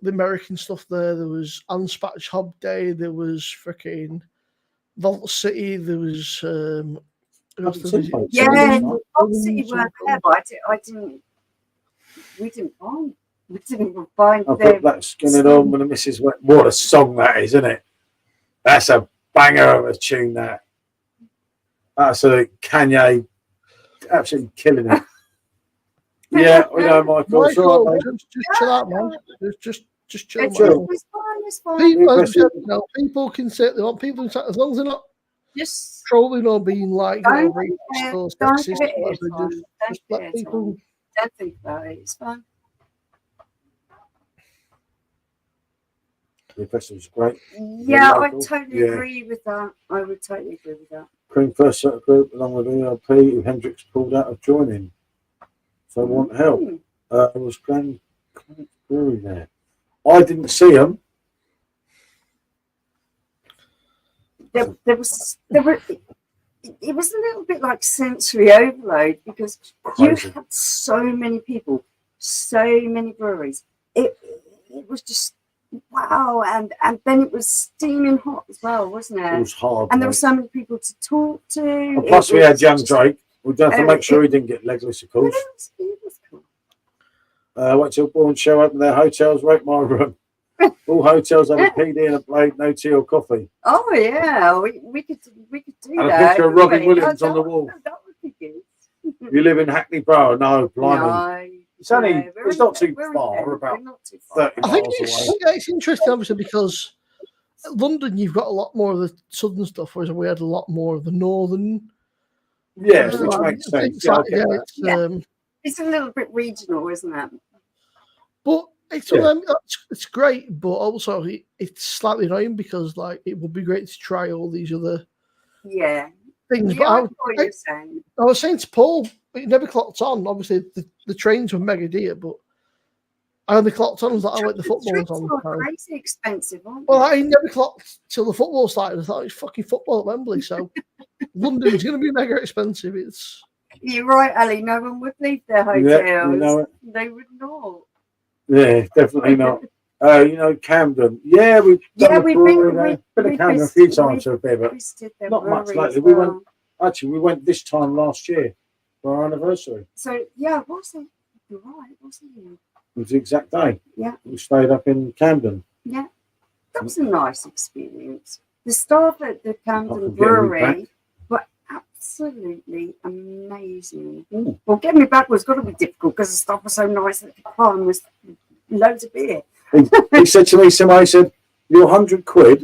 [SPEAKER 3] the American stuff there. There was Anspach Hob Day. There was freaking Vault City. There was who else did we visit?
[SPEAKER 2] Yeah, obviously weren't there, but I didn't. We didn't find
[SPEAKER 1] I've
[SPEAKER 2] them.
[SPEAKER 1] got that Skin It On when the missus went. What a song that is, isn't it? That's a banger of a tune, that. Absolute Kanye, absolutely killing it. Yeah, we know, Michael. It's all right, mate.
[SPEAKER 3] Just chill out, man. Just chill,
[SPEAKER 2] It's
[SPEAKER 3] man.
[SPEAKER 2] fine.
[SPEAKER 3] People can say they want people to, as long as they're not
[SPEAKER 2] Just
[SPEAKER 3] trolling or being like
[SPEAKER 2] don't
[SPEAKER 3] racist or
[SPEAKER 2] don't
[SPEAKER 3] sexist,
[SPEAKER 2] give it
[SPEAKER 3] or
[SPEAKER 2] airtime.
[SPEAKER 3] whatever,
[SPEAKER 2] Don't
[SPEAKER 3] just
[SPEAKER 2] give
[SPEAKER 3] let
[SPEAKER 2] it
[SPEAKER 3] people.
[SPEAKER 2] airtime. Don't think about it. It's fine.
[SPEAKER 1] The festival's great.
[SPEAKER 2] Yeah, I
[SPEAKER 1] local.
[SPEAKER 2] totally
[SPEAKER 1] Yeah.
[SPEAKER 2] agree with that. I would totally agree with that.
[SPEAKER 1] Cream first set of group along with ELP, who Hendrix pulled out of joining. So want help. Was Grand Brewery there? I didn't see them.
[SPEAKER 2] There were. It was a little bit like sensory overload because
[SPEAKER 1] Crazy.
[SPEAKER 2] you had so many people, so many breweries. It was just wow, and then it was steaming hot as well, wasn't
[SPEAKER 1] It
[SPEAKER 2] it?
[SPEAKER 1] was hard.
[SPEAKER 2] And there were
[SPEAKER 1] mate.
[SPEAKER 2] so many people to talk to.
[SPEAKER 1] And plus,
[SPEAKER 2] It
[SPEAKER 1] we had
[SPEAKER 2] was
[SPEAKER 1] young
[SPEAKER 2] just-
[SPEAKER 1] Drake. We'd have to
[SPEAKER 2] Oh,
[SPEAKER 1] make sure he didn't get legless, of
[SPEAKER 2] But
[SPEAKER 1] course.
[SPEAKER 2] it was cool.
[SPEAKER 1] Went to a Bourne show, opened their hotels, rate my room. All hotels had a PD and a blade, no tea or coffee.
[SPEAKER 2] Oh yeah, we could do
[SPEAKER 1] And a
[SPEAKER 2] that.
[SPEAKER 1] picture of Robin
[SPEAKER 2] couldn't we?
[SPEAKER 1] Williams on the
[SPEAKER 2] That-
[SPEAKER 1] wall.
[SPEAKER 2] That would be good.
[SPEAKER 1] You live in Hackney Borough? No, blimey.
[SPEAKER 2] No,
[SPEAKER 1] It's only,
[SPEAKER 2] no, we're
[SPEAKER 1] it's
[SPEAKER 2] in-
[SPEAKER 1] not too
[SPEAKER 2] we're in
[SPEAKER 1] far,
[SPEAKER 2] Kent.
[SPEAKER 1] we're about
[SPEAKER 2] We're not too far.
[SPEAKER 1] 30
[SPEAKER 3] I think
[SPEAKER 1] miles away.
[SPEAKER 3] it's interesting, obviously, because at London you've got a lot more of the southern stuff, whereas we had a lot more of the northern.
[SPEAKER 1] Yeah,
[SPEAKER 3] stuff.
[SPEAKER 1] which
[SPEAKER 3] Like,
[SPEAKER 1] makes sense.
[SPEAKER 3] it's
[SPEAKER 1] Yeah, I
[SPEAKER 3] like-
[SPEAKER 1] get
[SPEAKER 3] yeah,
[SPEAKER 1] that.
[SPEAKER 3] it's,
[SPEAKER 2] Yeah. It's a little bit regional, isn't it?
[SPEAKER 3] but it's
[SPEAKER 1] Yeah.
[SPEAKER 3] it's great, but also it's slightly annoying because like it would be great to try all these other
[SPEAKER 2] Yeah.
[SPEAKER 3] things.
[SPEAKER 2] Yeah,
[SPEAKER 3] But
[SPEAKER 2] I know what you're saying.
[SPEAKER 3] I was saying to Paul, it never clocked on. Obviously, the trains were mega dear, but I only clocked on. I was like, oh wait, the football's on.
[SPEAKER 2] Trips are crazy expensive, aren't
[SPEAKER 3] Well,
[SPEAKER 2] they?
[SPEAKER 3] I never clocked till the football started. I thought it's fucking football at Wembley, so London's going to be mega expensive. It's
[SPEAKER 2] You're right, Ali. No one would leave their hotels.
[SPEAKER 1] Yeah, you know it.
[SPEAKER 2] They would not.
[SPEAKER 1] Yeah, definitely not. You know, Camden. Yeah, we've
[SPEAKER 2] Yeah,
[SPEAKER 1] done a
[SPEAKER 2] we've
[SPEAKER 1] brewery
[SPEAKER 2] been-
[SPEAKER 1] there.
[SPEAKER 2] we-
[SPEAKER 1] Been to
[SPEAKER 2] we
[SPEAKER 1] Camden a
[SPEAKER 2] visited-
[SPEAKER 1] few times for a beer, but
[SPEAKER 2] Visited their
[SPEAKER 1] not much
[SPEAKER 2] brewery as
[SPEAKER 1] lately. We
[SPEAKER 2] well.
[SPEAKER 1] went Actually, we went this time last year for our anniversary.
[SPEAKER 2] So yeah, was it? You're right, wasn't it?
[SPEAKER 1] It was the exact day.
[SPEAKER 2] Yeah.
[SPEAKER 1] We stayed up in Camden.
[SPEAKER 2] Yeah, that was a nice experience. The staff at the Camden
[SPEAKER 1] can get me
[SPEAKER 2] Brewery were absolutely amazing. Well, getting me back was got to be difficult because the staff was so nice at the time. Was loads of beer.
[SPEAKER 1] He said to me, Simo, he said, your 100 quid,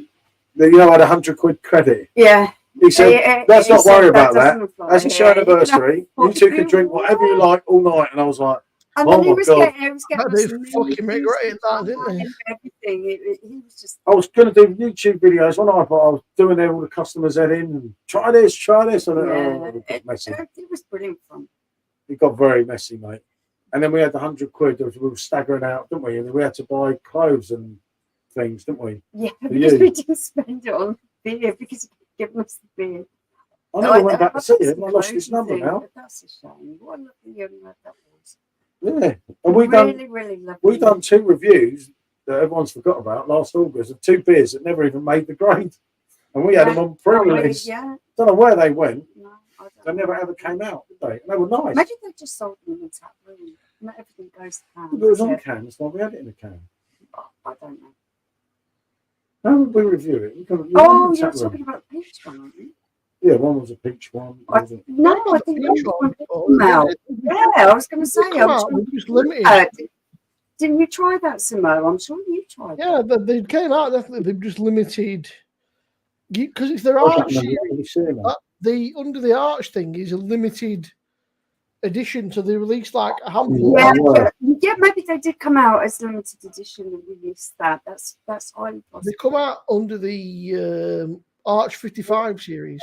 [SPEAKER 1] you know, I had 100 quid credit.
[SPEAKER 2] Yeah.
[SPEAKER 1] He said, let's not worry about that. As it's your
[SPEAKER 2] here,
[SPEAKER 1] anniversary, you two can drink whatever you like all night. And I was like,
[SPEAKER 2] And
[SPEAKER 1] oh
[SPEAKER 2] then he
[SPEAKER 1] my
[SPEAKER 2] was
[SPEAKER 1] God.
[SPEAKER 2] getting
[SPEAKER 3] They
[SPEAKER 2] us
[SPEAKER 3] fucking regretted that, didn't they?
[SPEAKER 2] everything. He was just
[SPEAKER 1] I was going to do YouTube videos one night, but I was doing there all the customers head in and try this. And it got messy.
[SPEAKER 2] it was brilliant fun.
[SPEAKER 1] It got very messy, mate. And then we had the 100 quid. We were staggering out, didn't we? And then we had to buy clothes and things, didn't we?
[SPEAKER 2] Yeah,
[SPEAKER 1] For
[SPEAKER 2] because
[SPEAKER 1] you.
[SPEAKER 2] we didn't spend it on beer because he gave us the beer.
[SPEAKER 1] I never went back to see
[SPEAKER 2] see
[SPEAKER 1] him. I lost his number now.
[SPEAKER 2] That's a shame. What a lovely young lad that was.
[SPEAKER 1] Yeah. And we
[SPEAKER 2] Really lovely.
[SPEAKER 1] we done 2 reviews that everyone's forgot about last August of 2 beers that never even made the grade. And we had them on pre-release.
[SPEAKER 2] Yeah.
[SPEAKER 1] Don't know where they went.
[SPEAKER 2] No, I don't
[SPEAKER 1] They
[SPEAKER 2] know.
[SPEAKER 1] never ever came out, did they? And they were nice.
[SPEAKER 2] Maybe they just sold them in the tap room. Not everything goes to
[SPEAKER 1] It
[SPEAKER 2] can.
[SPEAKER 1] was on can. That's why we had it in a can.
[SPEAKER 2] I don't know.
[SPEAKER 1] How would we review it? We can,
[SPEAKER 2] Oh, you're talking about the peach one, aren't you?
[SPEAKER 1] Yeah, one was a peach one.
[SPEAKER 2] No, I think
[SPEAKER 3] Peach
[SPEAKER 2] one
[SPEAKER 3] one.
[SPEAKER 2] came out. Yeah, I was going to say. I was
[SPEAKER 3] It was limited.
[SPEAKER 2] Didn't you try that, Simo? I'm sure you tried.
[SPEAKER 3] Yeah, they came out definitely. They've just limited because it's their arch. The Under the Arch thing is a limited edition, so they released like a handful.
[SPEAKER 2] Yeah, maybe they did come out as limited edition and we missed that. That's highly possible.
[SPEAKER 3] They come out under the Arch 55 series,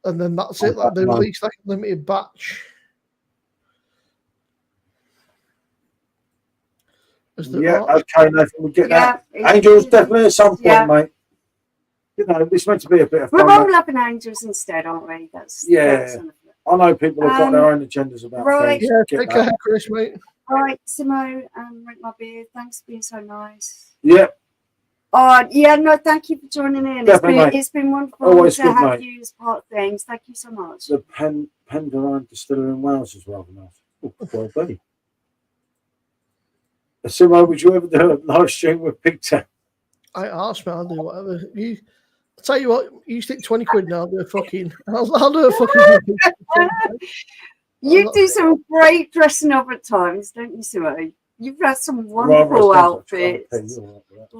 [SPEAKER 3] and then that's it. Like they released like a limited batch.
[SPEAKER 1] Yeah, okay, Nathan, we'll get that.
[SPEAKER 2] Yeah,
[SPEAKER 1] Angels definitely at some point,
[SPEAKER 2] yeah.
[SPEAKER 1] mate. You know, it's meant to be a bit of
[SPEAKER 2] We're
[SPEAKER 1] fun.
[SPEAKER 2] all loving angels instead, aren't we? That's
[SPEAKER 1] I know people have got their own agendas about
[SPEAKER 2] right.
[SPEAKER 1] things.
[SPEAKER 3] Yeah, take care, Chris, mate.
[SPEAKER 2] All right, Simo and RateMYBeer, thanks for being so nice.
[SPEAKER 1] Yeah.
[SPEAKER 2] Yeah, no, thank you for joining in. It's been wonderful
[SPEAKER 1] Always
[SPEAKER 2] to
[SPEAKER 1] good,
[SPEAKER 2] have
[SPEAKER 1] mate.
[SPEAKER 2] you as part of things. Thank you so much.
[SPEAKER 1] The Penderine Distillery in Wales is rather nice. Oh, well be. Simo, would you ever do a live stream with Pigtail?
[SPEAKER 3] I asked me, I'll do whatever. I'll tell you what, you stick 20 quid now, I'll do a fucking. I'll do a fucking.
[SPEAKER 2] You do some great dressing up at times, don't you, Simo? You've had some wonderful outfits.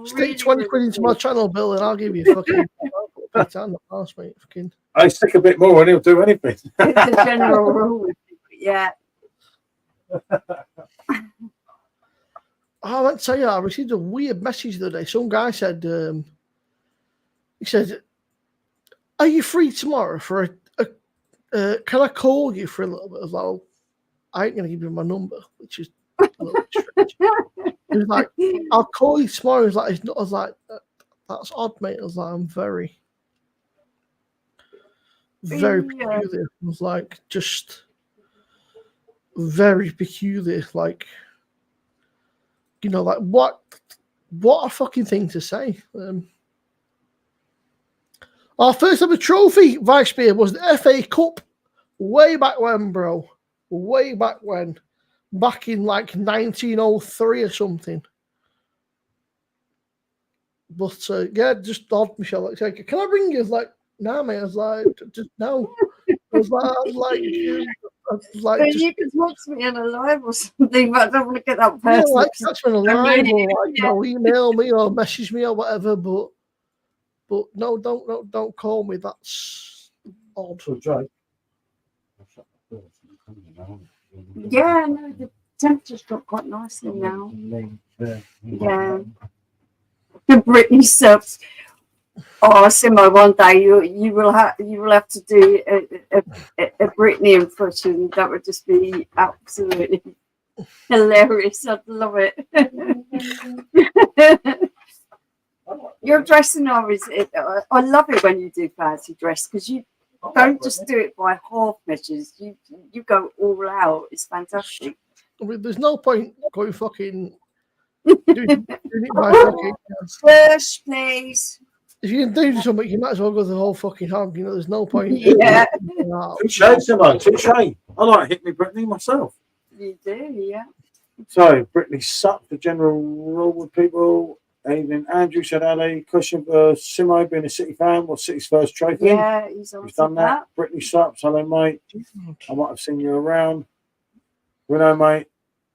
[SPEAKER 3] Stick 20 quid into my channel, Bill, and I'll give you a fucking. Ask me, fucking.
[SPEAKER 1] I stick a bit more and he'll do anything.
[SPEAKER 2] It's the general rule. Yeah.
[SPEAKER 3] I want to tell you, I received a weird message the other day. Some guy said, he said, "Are you free tomorrow for can I call you for a little bit?" I was like, "I ain't gonna give you my number," which is a little bit strange. He was like, "I'll call you tomorrow." He was like, "It's not." I was like, "That's odd, mate." I was like, "I'm very, very peculiar." I was like, "Just very peculiar." Like, you know, like what a fucking thing to say. Our first ever trophy, RateMYBeer, was the FA Cup way back when, bro. Way back when. Back in like 1903 or something. But yeah, just odd, Michelle. Like, can I bring you? Like, nah, mate. I was like, just no. I was like,
[SPEAKER 2] you could watch me on a live or something, but I don't want to get that person.
[SPEAKER 3] Yeah, like catch me on a live or like, you know, email me or message me or whatever. But no, don't call me. That's odd.
[SPEAKER 2] Yeah, no, the temperature's dropped quite nicely now. Yeah. The Britney subs. Oh, Simo, one day you will have to do a Britney impression. That would just be absolutely hilarious. I'd love it. Your dressing up is. I love it when you do fancy dress because you don't just do it by half measures. You go all out. It's fantastic.
[SPEAKER 3] I mean, there's no point going fucking doing it by fucking.
[SPEAKER 2] First, please.
[SPEAKER 3] if you can do something, you might as well go the whole fucking hog. You know, there's no point.
[SPEAKER 2] Yeah.
[SPEAKER 1] Touche, Simo, touche. I like Hit Me Brittany myself.
[SPEAKER 2] You do, yeah.
[SPEAKER 1] So, Brittany sucked the general rule with people. Evening, Andrew said, Ali, question for Simo, being a City fan, what's City's first trophy?
[SPEAKER 2] Yeah, he's
[SPEAKER 1] done that. Brittany sucks. Hello, mate. I might have seen you around. We know, mate.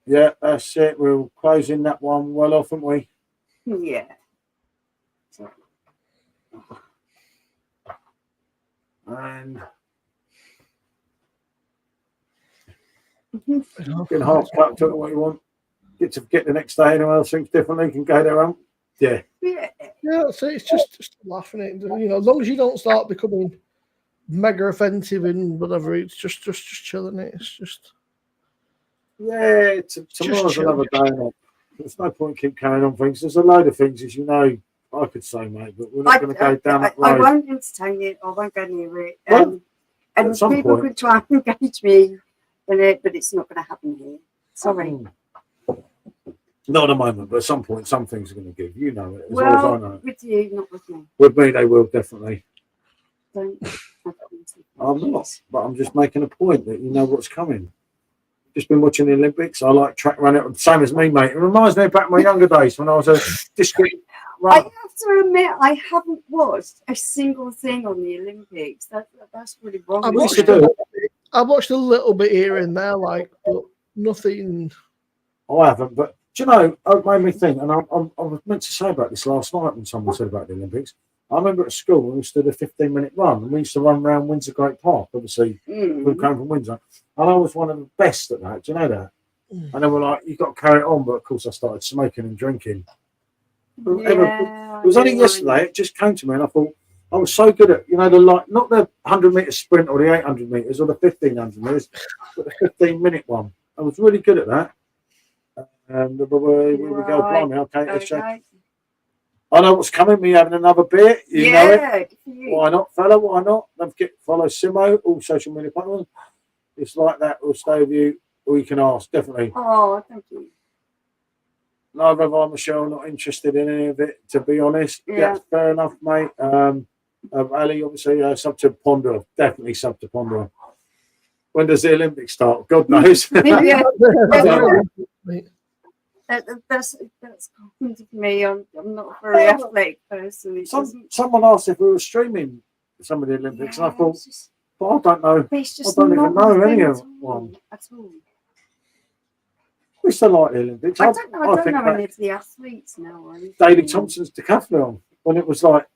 [SPEAKER 1] Yeah, that's it. We're closing that one well off, haven't we?
[SPEAKER 2] Yeah.
[SPEAKER 1] And getting half cut, talk what you want. Get to get the next day, anyone else thinks differently, can go their own. Yeah.
[SPEAKER 3] Yeah, so it's just laughing at it. You know, as long as you don't start becoming mega offensive and whatever, it's just chilling it. It's just
[SPEAKER 1] Tomorrow's
[SPEAKER 3] chill.
[SPEAKER 1] another day. Mate. There's no point keep carrying on things. There's a load of things, as you know, I could say, mate, but we're not going to go down that road.
[SPEAKER 2] I won't entertain it. I won't go near it.
[SPEAKER 1] Well,
[SPEAKER 2] and people could try and engage me in it, but it's not going to happen here. Sorry.
[SPEAKER 1] Not at the moment, but at some point, some things are going to give. You know it as
[SPEAKER 2] Well,
[SPEAKER 1] well as I know it.
[SPEAKER 2] with you, not with me.
[SPEAKER 1] With me, they will definitely.
[SPEAKER 2] Don't.
[SPEAKER 1] I'm not, but I'm just making a point that you know what's coming. Just been watching the Olympics. I like track running, same as me, mate. It reminds me back in my younger days when I was a district
[SPEAKER 2] I
[SPEAKER 1] runner.
[SPEAKER 2] have to admit, I haven't watched a single thing on the Olympics. That's really wrong.
[SPEAKER 3] I watched a little bit here and there, like, but nothing.
[SPEAKER 1] I haven't, but do you know, it made me think, and I was meant to say about this last night when someone said about the Olympics. I remember at school when we stood a 15-minute run, and we used to run around Windsor Great Park, obviously, we came from Windsor, and I was one of the best at that. Do you know that? And they were like, you've got to carry it on, but of course I started smoking and drinking.
[SPEAKER 2] Yeah,
[SPEAKER 1] It was only yesterday, it just came to me, and I thought, I was so good at, you know, not the 100-metre sprint or the 800 metres or the 1,500 metres, but the 15-minute one. I was really good at that. We go, blimey, okay. I know what's coming. Me having another beer. You know it. Why not, fella? Why not? Don't forget to follow Simo, all social media platforms. It's like that. We'll stay with you, or you can ask, definitely.
[SPEAKER 2] Oh, thank you.
[SPEAKER 1] Neither have I, Michelle, not interested in any of it, to be honest. Yeah, fair enough, mate. Ali, obviously, sub to ponder. Definitely sub to ponder. When does the Olympics start? God knows.
[SPEAKER 2] That's common to me. I'm not a very athletic person.
[SPEAKER 1] Someone asked if we were streaming some of the Olympics, and I thought, but I don't know.
[SPEAKER 2] It's just
[SPEAKER 1] I don't even know any of one.
[SPEAKER 2] At all.
[SPEAKER 1] We still like the Olympics.
[SPEAKER 2] I don't know any of the athletes now.
[SPEAKER 1] Daley Thompson's decathlon, when it was like.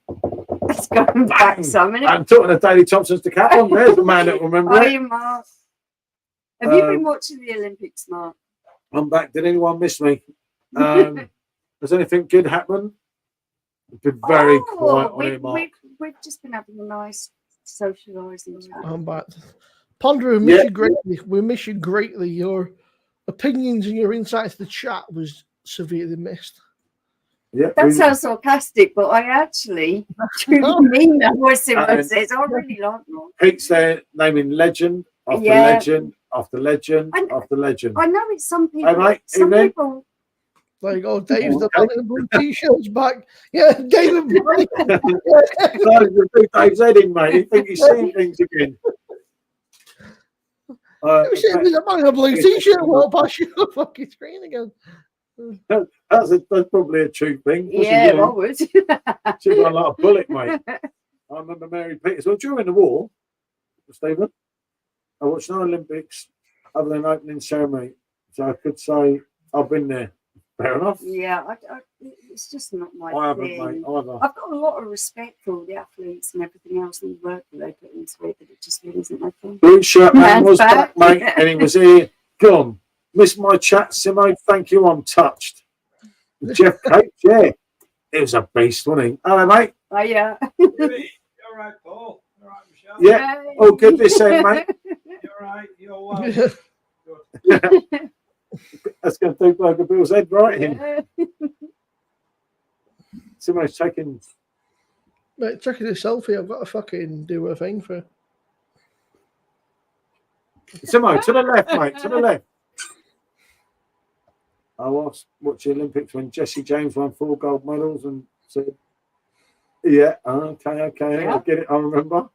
[SPEAKER 2] It's going back some minute.
[SPEAKER 1] I'm talking of Daley Thompson's decathlon. There's the man that will remember it.
[SPEAKER 2] Mark. Have you been watching the Olympics, Mark?
[SPEAKER 1] I'm back. Did anyone miss me? Has anything good happened? It's been very quiet on it, Mark.
[SPEAKER 2] We've just been having a nice socialising chat.
[SPEAKER 3] I'm back. Ponder, we miss you greatly. We miss you greatly. Your opinions and your insights to the chat was severely missed.
[SPEAKER 1] Yeah,
[SPEAKER 2] that sounds sarcastic, but I actually truly mean that. What Simo says, I really like Mark.
[SPEAKER 1] Pete's there naming legend after legend after legend after legend.
[SPEAKER 2] I know it's some people.
[SPEAKER 1] Hey, mate,
[SPEAKER 2] people.
[SPEAKER 3] Like, oh, Dave's the blue t-shirts back. Yeah, David.
[SPEAKER 1] Dave's heading, mate. You think he's seeing things again?
[SPEAKER 3] There's a man in a blue t-shirt walk past your fucking screen again.
[SPEAKER 1] That's probably a true thing.
[SPEAKER 2] Yeah, I would.
[SPEAKER 1] She's got like a bullet, mate. I remember Mary Peters. Well, during the war, Stephen, I watched no Olympics other than opening ceremony, so I could say I've been there. Fair enough.
[SPEAKER 2] Yeah, it's just not my
[SPEAKER 1] I
[SPEAKER 2] thing.
[SPEAKER 1] haven't, mate, either.
[SPEAKER 2] I've got a lot of respect for all the athletes and everything else and the work that they put into it, but it just really isn't my thing.
[SPEAKER 1] Blue shirt man was back, mate, and he was here. Gone. Missed my chat, Simo. Thank you. I'm touched. Jeff Cates, yeah. It was a beast, wasn't he? Hello, mate.
[SPEAKER 2] Oh, yeah.
[SPEAKER 4] You're right, Paul. You're right, Michelle.
[SPEAKER 1] Yeah. Oh, good this end, mate.
[SPEAKER 4] You're right. You're well.
[SPEAKER 1] That's going to do Burger Bill's head right in. Simo's taking.
[SPEAKER 3] Mate, checking a selfie. I've got to fucking do a thing for.
[SPEAKER 1] Simo, to the left, mate. To the left. I watched the Olympics when Jesse James won 4 gold medals and said, Yeah, okay,
[SPEAKER 2] Yeah.
[SPEAKER 1] I get it, I remember.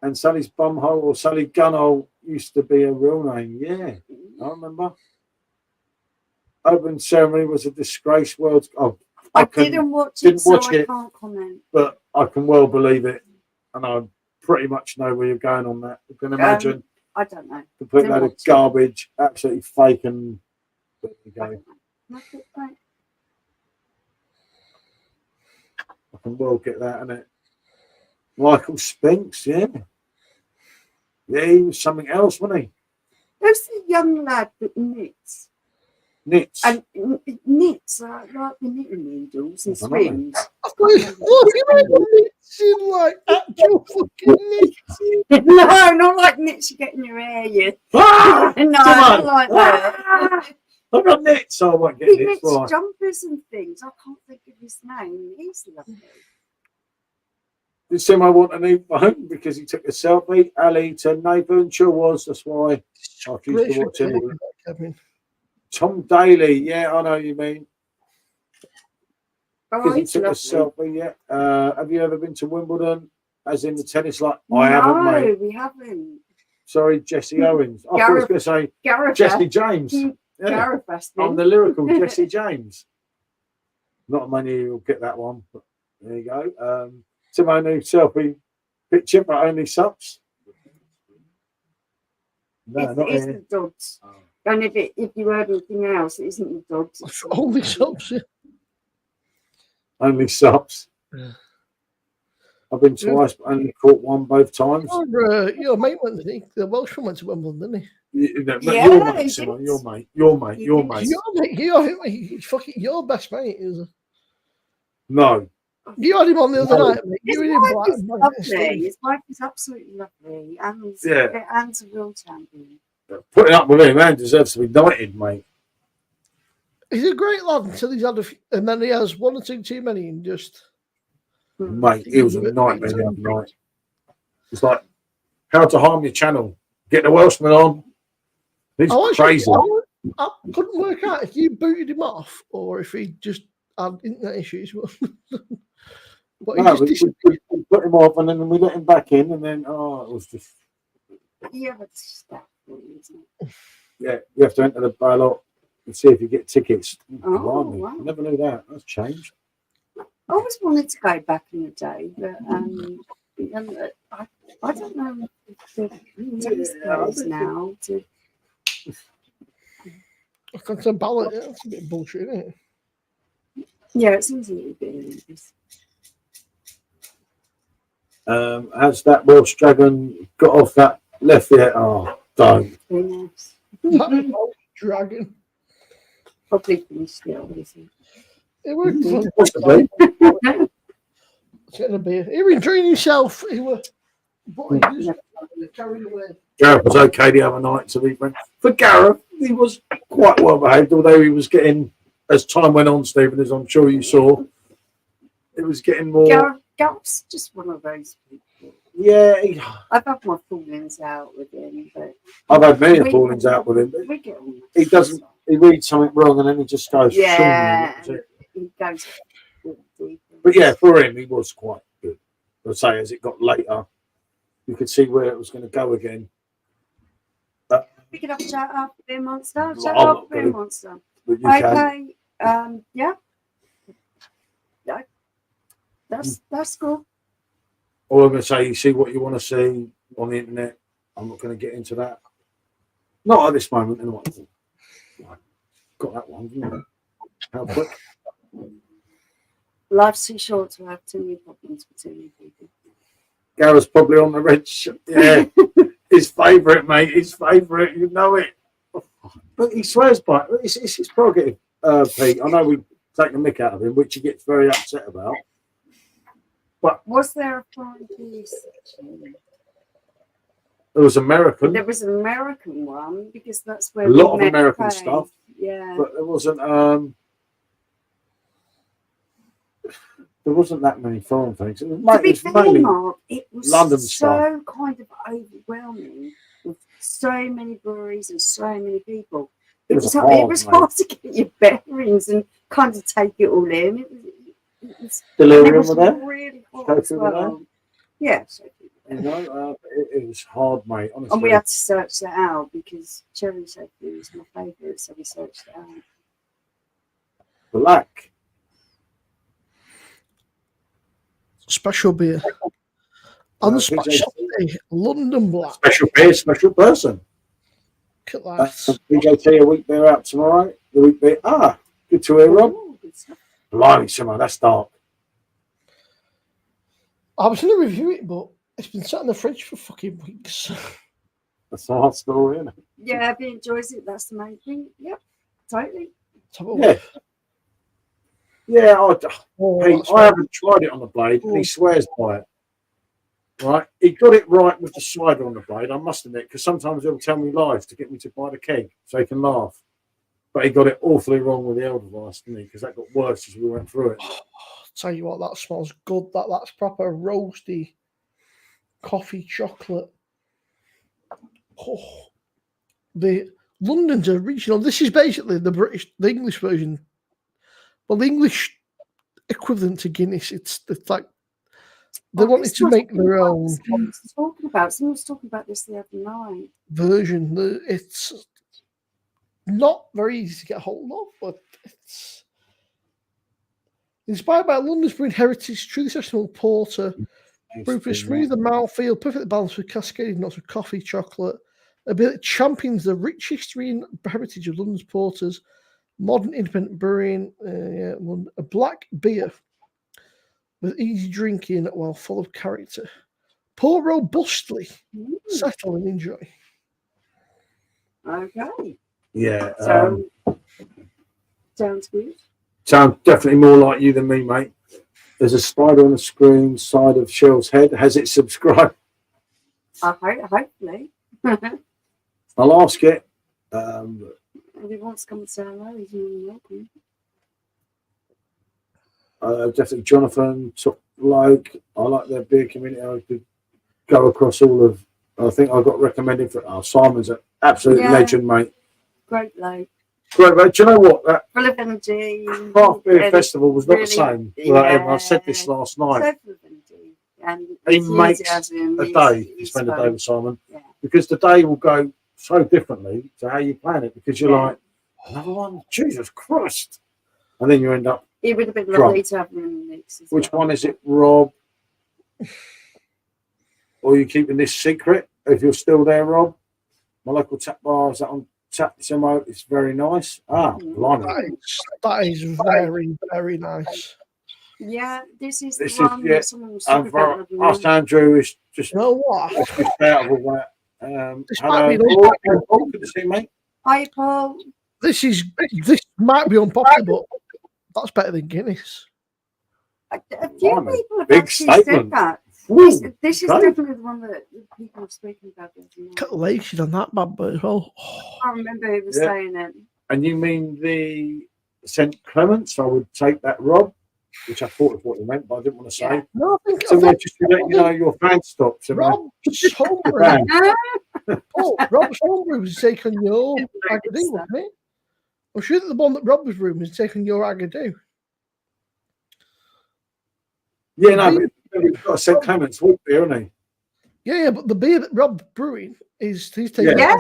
[SPEAKER 1] And Sally's Bumhole or Sally Gunhole used to be a real name. Yeah, I remember. Open ceremony was a disgrace. World. Oh,
[SPEAKER 2] I didn't watch it, so I can't comment.
[SPEAKER 1] But I can well believe it, and I pretty much know where you're going on that. You can imagine.
[SPEAKER 2] I don't know.
[SPEAKER 1] Complete
[SPEAKER 2] Didn't
[SPEAKER 1] load of
[SPEAKER 2] watch it.
[SPEAKER 1] garbage, absolutely fake, and there you
[SPEAKER 2] I
[SPEAKER 1] go.
[SPEAKER 2] don't know. That's it, right.
[SPEAKER 1] I can well get that, innit? Michael Spinks, yeah. Yeah, he was something else, wasn't he?
[SPEAKER 2] There's a young lad that knits.
[SPEAKER 1] Knits.
[SPEAKER 2] And knits like the knitting needles and
[SPEAKER 1] I don't know.
[SPEAKER 2] strings.
[SPEAKER 3] Oh, you remember knits in like actual fucking knits?
[SPEAKER 2] No, not like knits you get in your hair. You.
[SPEAKER 1] Ah!
[SPEAKER 2] No,
[SPEAKER 1] Come
[SPEAKER 2] not
[SPEAKER 1] on.
[SPEAKER 2] like that.
[SPEAKER 1] I've got knits, so I won't get
[SPEAKER 2] He
[SPEAKER 1] knits.
[SPEAKER 2] knits
[SPEAKER 1] Right.
[SPEAKER 2] jumpers and things. I can't think of his name. He's lovely.
[SPEAKER 1] Did Simo want a new phone because he took a selfie? Ali to Nathan, sure was. That's why I used to watch him.
[SPEAKER 3] Kevin.
[SPEAKER 1] Tom Daly, yeah, I know what you mean.
[SPEAKER 2] Oh,
[SPEAKER 1] Because he
[SPEAKER 2] he's
[SPEAKER 1] took a
[SPEAKER 2] lovely.
[SPEAKER 1] selfie, yeah. Have you ever been to Wimbledon? As in the tennis, like
[SPEAKER 2] No,
[SPEAKER 1] I haven't, mate.
[SPEAKER 2] we haven't.
[SPEAKER 1] Sorry, Jesse Owens. I thought I was going to say
[SPEAKER 2] Gareth.
[SPEAKER 1] Jesse James. Yeah,
[SPEAKER 2] Gareth asked me.
[SPEAKER 1] I'm the lyrical Jesse James. Not many will get that one, but there you go. Timo new selfie picture, but only subs. No, not
[SPEAKER 2] It's
[SPEAKER 1] here.
[SPEAKER 2] the dogs. And if you heard anything else, it isn't the dogs. It's
[SPEAKER 3] Only subs.
[SPEAKER 1] Only subs.
[SPEAKER 3] Yeah.
[SPEAKER 1] I've been twice, but only caught one both times.
[SPEAKER 3] Your mate went, didn't he? The Welshman went to Wimbledon, didn't he?
[SPEAKER 2] Yeah,
[SPEAKER 1] Your mate,
[SPEAKER 2] he
[SPEAKER 1] Simon,
[SPEAKER 2] did.
[SPEAKER 1] your mate, your mate,
[SPEAKER 2] He
[SPEAKER 1] your
[SPEAKER 2] did.
[SPEAKER 1] mate.
[SPEAKER 3] Your mate, fucking your best mate is.
[SPEAKER 1] No,
[SPEAKER 3] You had him on the other
[SPEAKER 1] No.
[SPEAKER 3] night, mate.
[SPEAKER 2] His
[SPEAKER 3] You were in
[SPEAKER 2] wife
[SPEAKER 3] black.
[SPEAKER 2] is lovely. His wife is absolutely lovely. Anne's a real champion.
[SPEAKER 1] putting up with him, man, deserves to be knighted, mate.
[SPEAKER 3] He's a great lad until he's had a few, and then he has one or two too many and just.
[SPEAKER 1] Mate, it was a nightmare the other night. It's like how to harm your channel. Get the Welshman on. He's crazy.
[SPEAKER 3] I couldn't work out if you booted him off or if he just had internet issues. But he
[SPEAKER 1] No,
[SPEAKER 3] just
[SPEAKER 1] we put him off and then we let him back in, and then it was just
[SPEAKER 2] Yeah, but stuff, isn't it?
[SPEAKER 1] yeah. You have to enter the ballot and see if you get tickets.
[SPEAKER 2] Oh,
[SPEAKER 1] Blimey,
[SPEAKER 2] wow.
[SPEAKER 1] I never knew that. That's changed.
[SPEAKER 2] I always wanted to go back in the day, but I don't know if the tennis players now to.
[SPEAKER 3] I can't say ballot. Yeah, that's a bit bullshit, isn't it?
[SPEAKER 2] Yeah, it seems a little bit ridiculous.
[SPEAKER 1] Has that Welsh dragon got off that left yet? Oh, don't.
[SPEAKER 2] Who knows?
[SPEAKER 3] That old dragon.
[SPEAKER 2] Probably finished it, obviously.
[SPEAKER 3] It worked for
[SPEAKER 1] Possibly.
[SPEAKER 3] It's getting a beer. He was enjoying himself. He was. But he just carried away.
[SPEAKER 1] Gareth was okay the other night, to be frank. For Gareth, he was quite well behaved, although he was getting, as time went on, Stephen, as I'm sure you saw, it was getting more.
[SPEAKER 2] Gareth's just one of those people.
[SPEAKER 1] Yeah,
[SPEAKER 2] I've had my fallings out with him, but
[SPEAKER 1] I've had many fallings out with him. But
[SPEAKER 2] we get on.
[SPEAKER 1] he doesn't. He reads something wrong and then he just goes.
[SPEAKER 2] Yeah,
[SPEAKER 1] "Shoo,"
[SPEAKER 2] he goes deep.
[SPEAKER 1] But yeah, for him, he was quite good. I'd say as it got later, you could see where it was going to go again.
[SPEAKER 2] We could have a chat after Beer Monster.
[SPEAKER 1] Well,
[SPEAKER 2] Chat
[SPEAKER 1] I'm
[SPEAKER 2] after
[SPEAKER 1] not
[SPEAKER 2] Beer
[SPEAKER 1] gonna-
[SPEAKER 2] Monster.
[SPEAKER 1] But you can.
[SPEAKER 2] Okay. Yeah. Yeah. That's cool.
[SPEAKER 1] All I'm going to say, you see what you want to see on the internet. I'm not going to get into that. Not at this moment, anyway. Got that one, didn't I? How quick?
[SPEAKER 2] Life's too short to have too many problems with too many people.
[SPEAKER 1] Gareth's probably on the red shirt. Yeah, his favourite, mate. His favourite. You know it. But he swears by it. It's his prerogative, Pete. I know we take the mick out of him, which he gets very upset about.
[SPEAKER 2] Was there a foreign police section?
[SPEAKER 1] There was American,
[SPEAKER 2] There was an American one because that's where
[SPEAKER 1] a lot
[SPEAKER 2] we
[SPEAKER 1] of
[SPEAKER 2] met
[SPEAKER 1] American
[SPEAKER 2] Faye.
[SPEAKER 1] stuff,
[SPEAKER 2] Yeah.
[SPEAKER 1] but there wasn't. There wasn't that many foreign things. It was,
[SPEAKER 2] To be
[SPEAKER 1] it was
[SPEAKER 2] fair,
[SPEAKER 1] mainly
[SPEAKER 2] Mark, it was
[SPEAKER 1] London
[SPEAKER 2] so
[SPEAKER 1] stuff.
[SPEAKER 2] kind of overwhelming with so many breweries and so many people.
[SPEAKER 1] It
[SPEAKER 2] It
[SPEAKER 1] was
[SPEAKER 2] was
[SPEAKER 1] hard,
[SPEAKER 2] hard
[SPEAKER 1] mate.
[SPEAKER 2] to get your bearings and kind of take it all in. It It's, and it
[SPEAKER 1] Delirium
[SPEAKER 2] was
[SPEAKER 1] were there.
[SPEAKER 2] really hot
[SPEAKER 1] Sophie
[SPEAKER 2] as
[SPEAKER 1] were there.
[SPEAKER 2] well. Yeah, Sophie were
[SPEAKER 1] You
[SPEAKER 2] there.
[SPEAKER 1] know, it was hard, mate. Honestly.
[SPEAKER 2] And we had to search that out because cherry Sophie was my favourite, so we searched it out.
[SPEAKER 1] Black.
[SPEAKER 3] Special beer. On the special day, London Black.
[SPEAKER 1] Special beer, special person.
[SPEAKER 3] Look at that.
[SPEAKER 1] BJT a week beer out tomorrow. The week beer. Good to hear, Rob.
[SPEAKER 2] Ooh, good stuff.
[SPEAKER 1] Blimey, Simon, that's dark.
[SPEAKER 3] I was going to review it, but it's been sat in the fridge for fucking weeks.
[SPEAKER 1] That's a hard story, isn't it?
[SPEAKER 2] Yeah, if he enjoys it, that's the main thing. Yep, totally.
[SPEAKER 1] Yeah. Yeah,
[SPEAKER 3] Oh,
[SPEAKER 1] I haven't tried it on the blade, and he swears by it. Right, he got it right with the cider on the blade. I must admit, because sometimes he'll tell me lies to get me to buy the keg so he can laugh. But he got it awfully wrong with the Elderweiss, didn't he? Because that got worse as we went through it.
[SPEAKER 3] Tell you what, that smells good. That's proper roasty coffee chocolate. Oh, the London's original. This is basically the English version. Well, the English equivalent to Guinness. It's like they wanted to make their own
[SPEAKER 2] Someone was talking about this the other night.
[SPEAKER 3] version. It's not very easy to get hold of, but it's inspired by London's brewing heritage, truly sessionable porter. Brewed for smooth and mouthfeel, perfectly balanced with cascading notes of coffee, chocolate. A beer that champions the rich history and heritage of London's porters, modern independent brewing, a black beer with easy drinking while full of character. Pour robustly, settle and enjoy.
[SPEAKER 2] Okay.
[SPEAKER 1] Yeah.
[SPEAKER 2] So, sounds good.
[SPEAKER 1] Sounds definitely more like you than me, mate. There's a spider on the screen side of Shell's head. Has it subscribed?
[SPEAKER 2] Hopefully.
[SPEAKER 1] I'll ask it.
[SPEAKER 2] If he wants to come and say hello, he's more than welcome.
[SPEAKER 1] Definitely Jonathan, I like their beer community. I could go across all of. I think I got recommended for. Simon's an absolute legend, mate.
[SPEAKER 2] Great bloke.
[SPEAKER 1] Great, mate. Do you know what? That
[SPEAKER 2] Full of energy.
[SPEAKER 1] craft beer festival was not
[SPEAKER 2] really,
[SPEAKER 1] the same.
[SPEAKER 2] yeah.
[SPEAKER 1] I said this last night.
[SPEAKER 2] So full of energy. And
[SPEAKER 1] He makes
[SPEAKER 2] enthusiasm
[SPEAKER 1] a
[SPEAKER 2] is-
[SPEAKER 1] day to
[SPEAKER 2] is
[SPEAKER 1] spend a
[SPEAKER 2] fun.
[SPEAKER 1] day with Simon,
[SPEAKER 2] Yeah.
[SPEAKER 1] because the day will go so differently to how you plan it. Because you're
[SPEAKER 2] Yeah.
[SPEAKER 1] like, another one, Jesus Christ, and then you end up.
[SPEAKER 2] It would have been
[SPEAKER 1] Drunk.
[SPEAKER 2] lovely to have him in the mix. As
[SPEAKER 1] Which
[SPEAKER 2] well.
[SPEAKER 1] one is it, Rob? Or are you keeping this secret? If you're still there, Rob, my local tap bar is that on tap Simo. It's very nice. Blimey.
[SPEAKER 3] That is very, very nice.
[SPEAKER 2] Yeah, this is
[SPEAKER 1] This
[SPEAKER 2] the
[SPEAKER 1] is
[SPEAKER 2] one
[SPEAKER 1] yeah.
[SPEAKER 2] that someone was talking about.
[SPEAKER 1] For us, Andrew is just
[SPEAKER 3] You know what?
[SPEAKER 1] just out of all that.
[SPEAKER 3] This
[SPEAKER 1] Hello,
[SPEAKER 3] might be
[SPEAKER 1] Paul. Hey, Paul, good to see you, mate.
[SPEAKER 2] Hi, Paul.
[SPEAKER 3] This might be unpopular, but that's better than Guinness.
[SPEAKER 2] A few
[SPEAKER 1] Blimey.
[SPEAKER 2] people have
[SPEAKER 1] Big
[SPEAKER 2] actually said
[SPEAKER 1] statement.
[SPEAKER 2] that.
[SPEAKER 1] Woo,
[SPEAKER 2] This is
[SPEAKER 1] okay.
[SPEAKER 2] definitely the one that people have spoken about.
[SPEAKER 3] Cut the laces on that bad boy as well.
[SPEAKER 2] I remember who was
[SPEAKER 1] Yeah.
[SPEAKER 2] saying it.
[SPEAKER 1] And you mean the St. Clements? I would take that, Rob, which I thought was what you meant, but I didn't want to say.
[SPEAKER 2] Yeah.
[SPEAKER 3] No, I think
[SPEAKER 1] So just to let you know, your fan stops.
[SPEAKER 3] Rob's homebrew.
[SPEAKER 1] Fan.
[SPEAKER 3] Rob's homebrew was taken your Agadoo, wasn't it? I'm sure that the one that Rob was brewing was taking your Agadoo.
[SPEAKER 1] Yeah, no, but we've got a St. Clements wheat beer, isn't he?
[SPEAKER 3] Yeah, but the beer that Rob's brewing he's taking.
[SPEAKER 2] Yeah,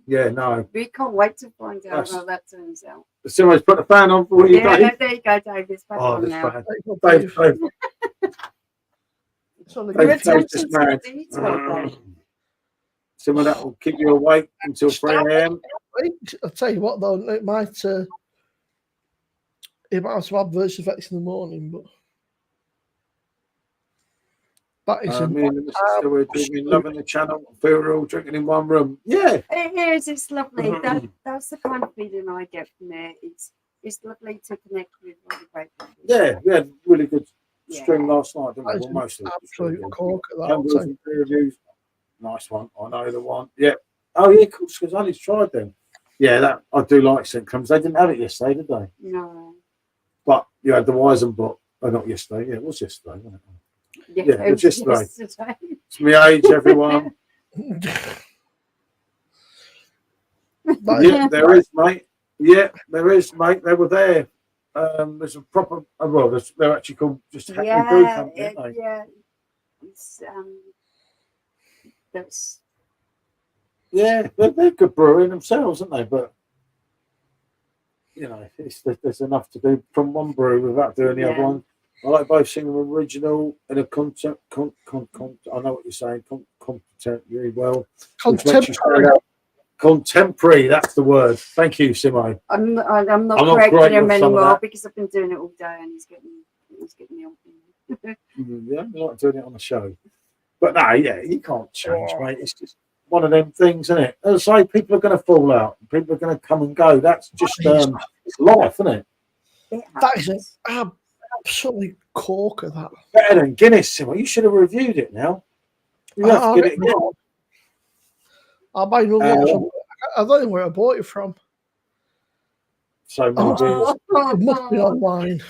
[SPEAKER 1] Yeah, no.
[SPEAKER 2] We can't wait to find out how that turns out.
[SPEAKER 1] Somebody's put the fan on for you,
[SPEAKER 2] Yeah,
[SPEAKER 1] Dave.
[SPEAKER 2] there you go, Dave. It's back
[SPEAKER 1] Oh,
[SPEAKER 2] on
[SPEAKER 1] this
[SPEAKER 2] now.
[SPEAKER 1] fan.
[SPEAKER 3] Dave.
[SPEAKER 1] Dave,
[SPEAKER 3] It's on the
[SPEAKER 2] Your
[SPEAKER 1] Dave,
[SPEAKER 2] attention
[SPEAKER 1] just
[SPEAKER 2] to
[SPEAKER 1] mad.
[SPEAKER 2] detail.
[SPEAKER 1] Someone that will keep you awake until 3 a.m.
[SPEAKER 3] I'll tell you what, though, it might have some adverse effects in the morning, but that is
[SPEAKER 1] Me and the missus still here doing loving the channel. Feel we're all drinking in one room. Yeah.
[SPEAKER 2] It is. It's lovely. That's the kind of feeling I get from it. It's lovely to connect with all the great people.
[SPEAKER 1] Yeah, we had really good stream
[SPEAKER 2] Yeah.
[SPEAKER 1] last night, didn't we?
[SPEAKER 3] That is
[SPEAKER 1] Well, most of it.
[SPEAKER 3] absolute cork at that.
[SPEAKER 1] Some
[SPEAKER 3] I'll
[SPEAKER 1] rules
[SPEAKER 3] tell you.
[SPEAKER 1] and peer reviews. Nice one. I know the one. Yeah. Oh, yeah, of course, because I only tried them. Yeah, that I do like St. Clements. They didn't have it yesterday, did they?
[SPEAKER 2] No.
[SPEAKER 1] But you had the Weizenbach. Oh, not yesterday. Yeah, it was yesterday, wasn't it?
[SPEAKER 2] Yeah,
[SPEAKER 1] Yeah,
[SPEAKER 2] it was
[SPEAKER 1] just right.
[SPEAKER 2] yesterday.
[SPEAKER 1] It's my age, everyone. Yeah, there is, mate. Yeah, there is, mate. They were there. There's a proper. Well, they're actually called just Hackney Brew
[SPEAKER 2] Yeah,
[SPEAKER 1] Company, aren't they?
[SPEAKER 2] yeah. It's that's
[SPEAKER 1] Yeah, they're good brewing themselves, aren't they? But you know, there's enough to do from one brew without doing the other
[SPEAKER 2] Yeah.
[SPEAKER 1] one. I like both singing original and a content. I know what you're saying. Competent very well. Which makes you stand
[SPEAKER 3] Contemporary.
[SPEAKER 1] out. Contemporary. That's the word. Thank you, Simo.
[SPEAKER 2] I'm not
[SPEAKER 1] I'm not
[SPEAKER 2] correcting
[SPEAKER 1] great
[SPEAKER 2] him
[SPEAKER 1] with some of
[SPEAKER 2] anymore
[SPEAKER 1] that.
[SPEAKER 2] because I've been doing it all day and he's getting me on.
[SPEAKER 1] Yeah, I like doing it on the show. But no, yeah, you can't change, mate. It's just one of them things, isn't it? As I say, people are going to fall out. People are going to come and go. That's just it's life, isn't it?
[SPEAKER 3] That is an absolutely corker, that.
[SPEAKER 1] Better than Guinness, Simo. You should have reviewed it now. You have to get it again.
[SPEAKER 3] I'll buy another one. I don't know where I bought it from.
[SPEAKER 1] So many beers.
[SPEAKER 3] It must be online.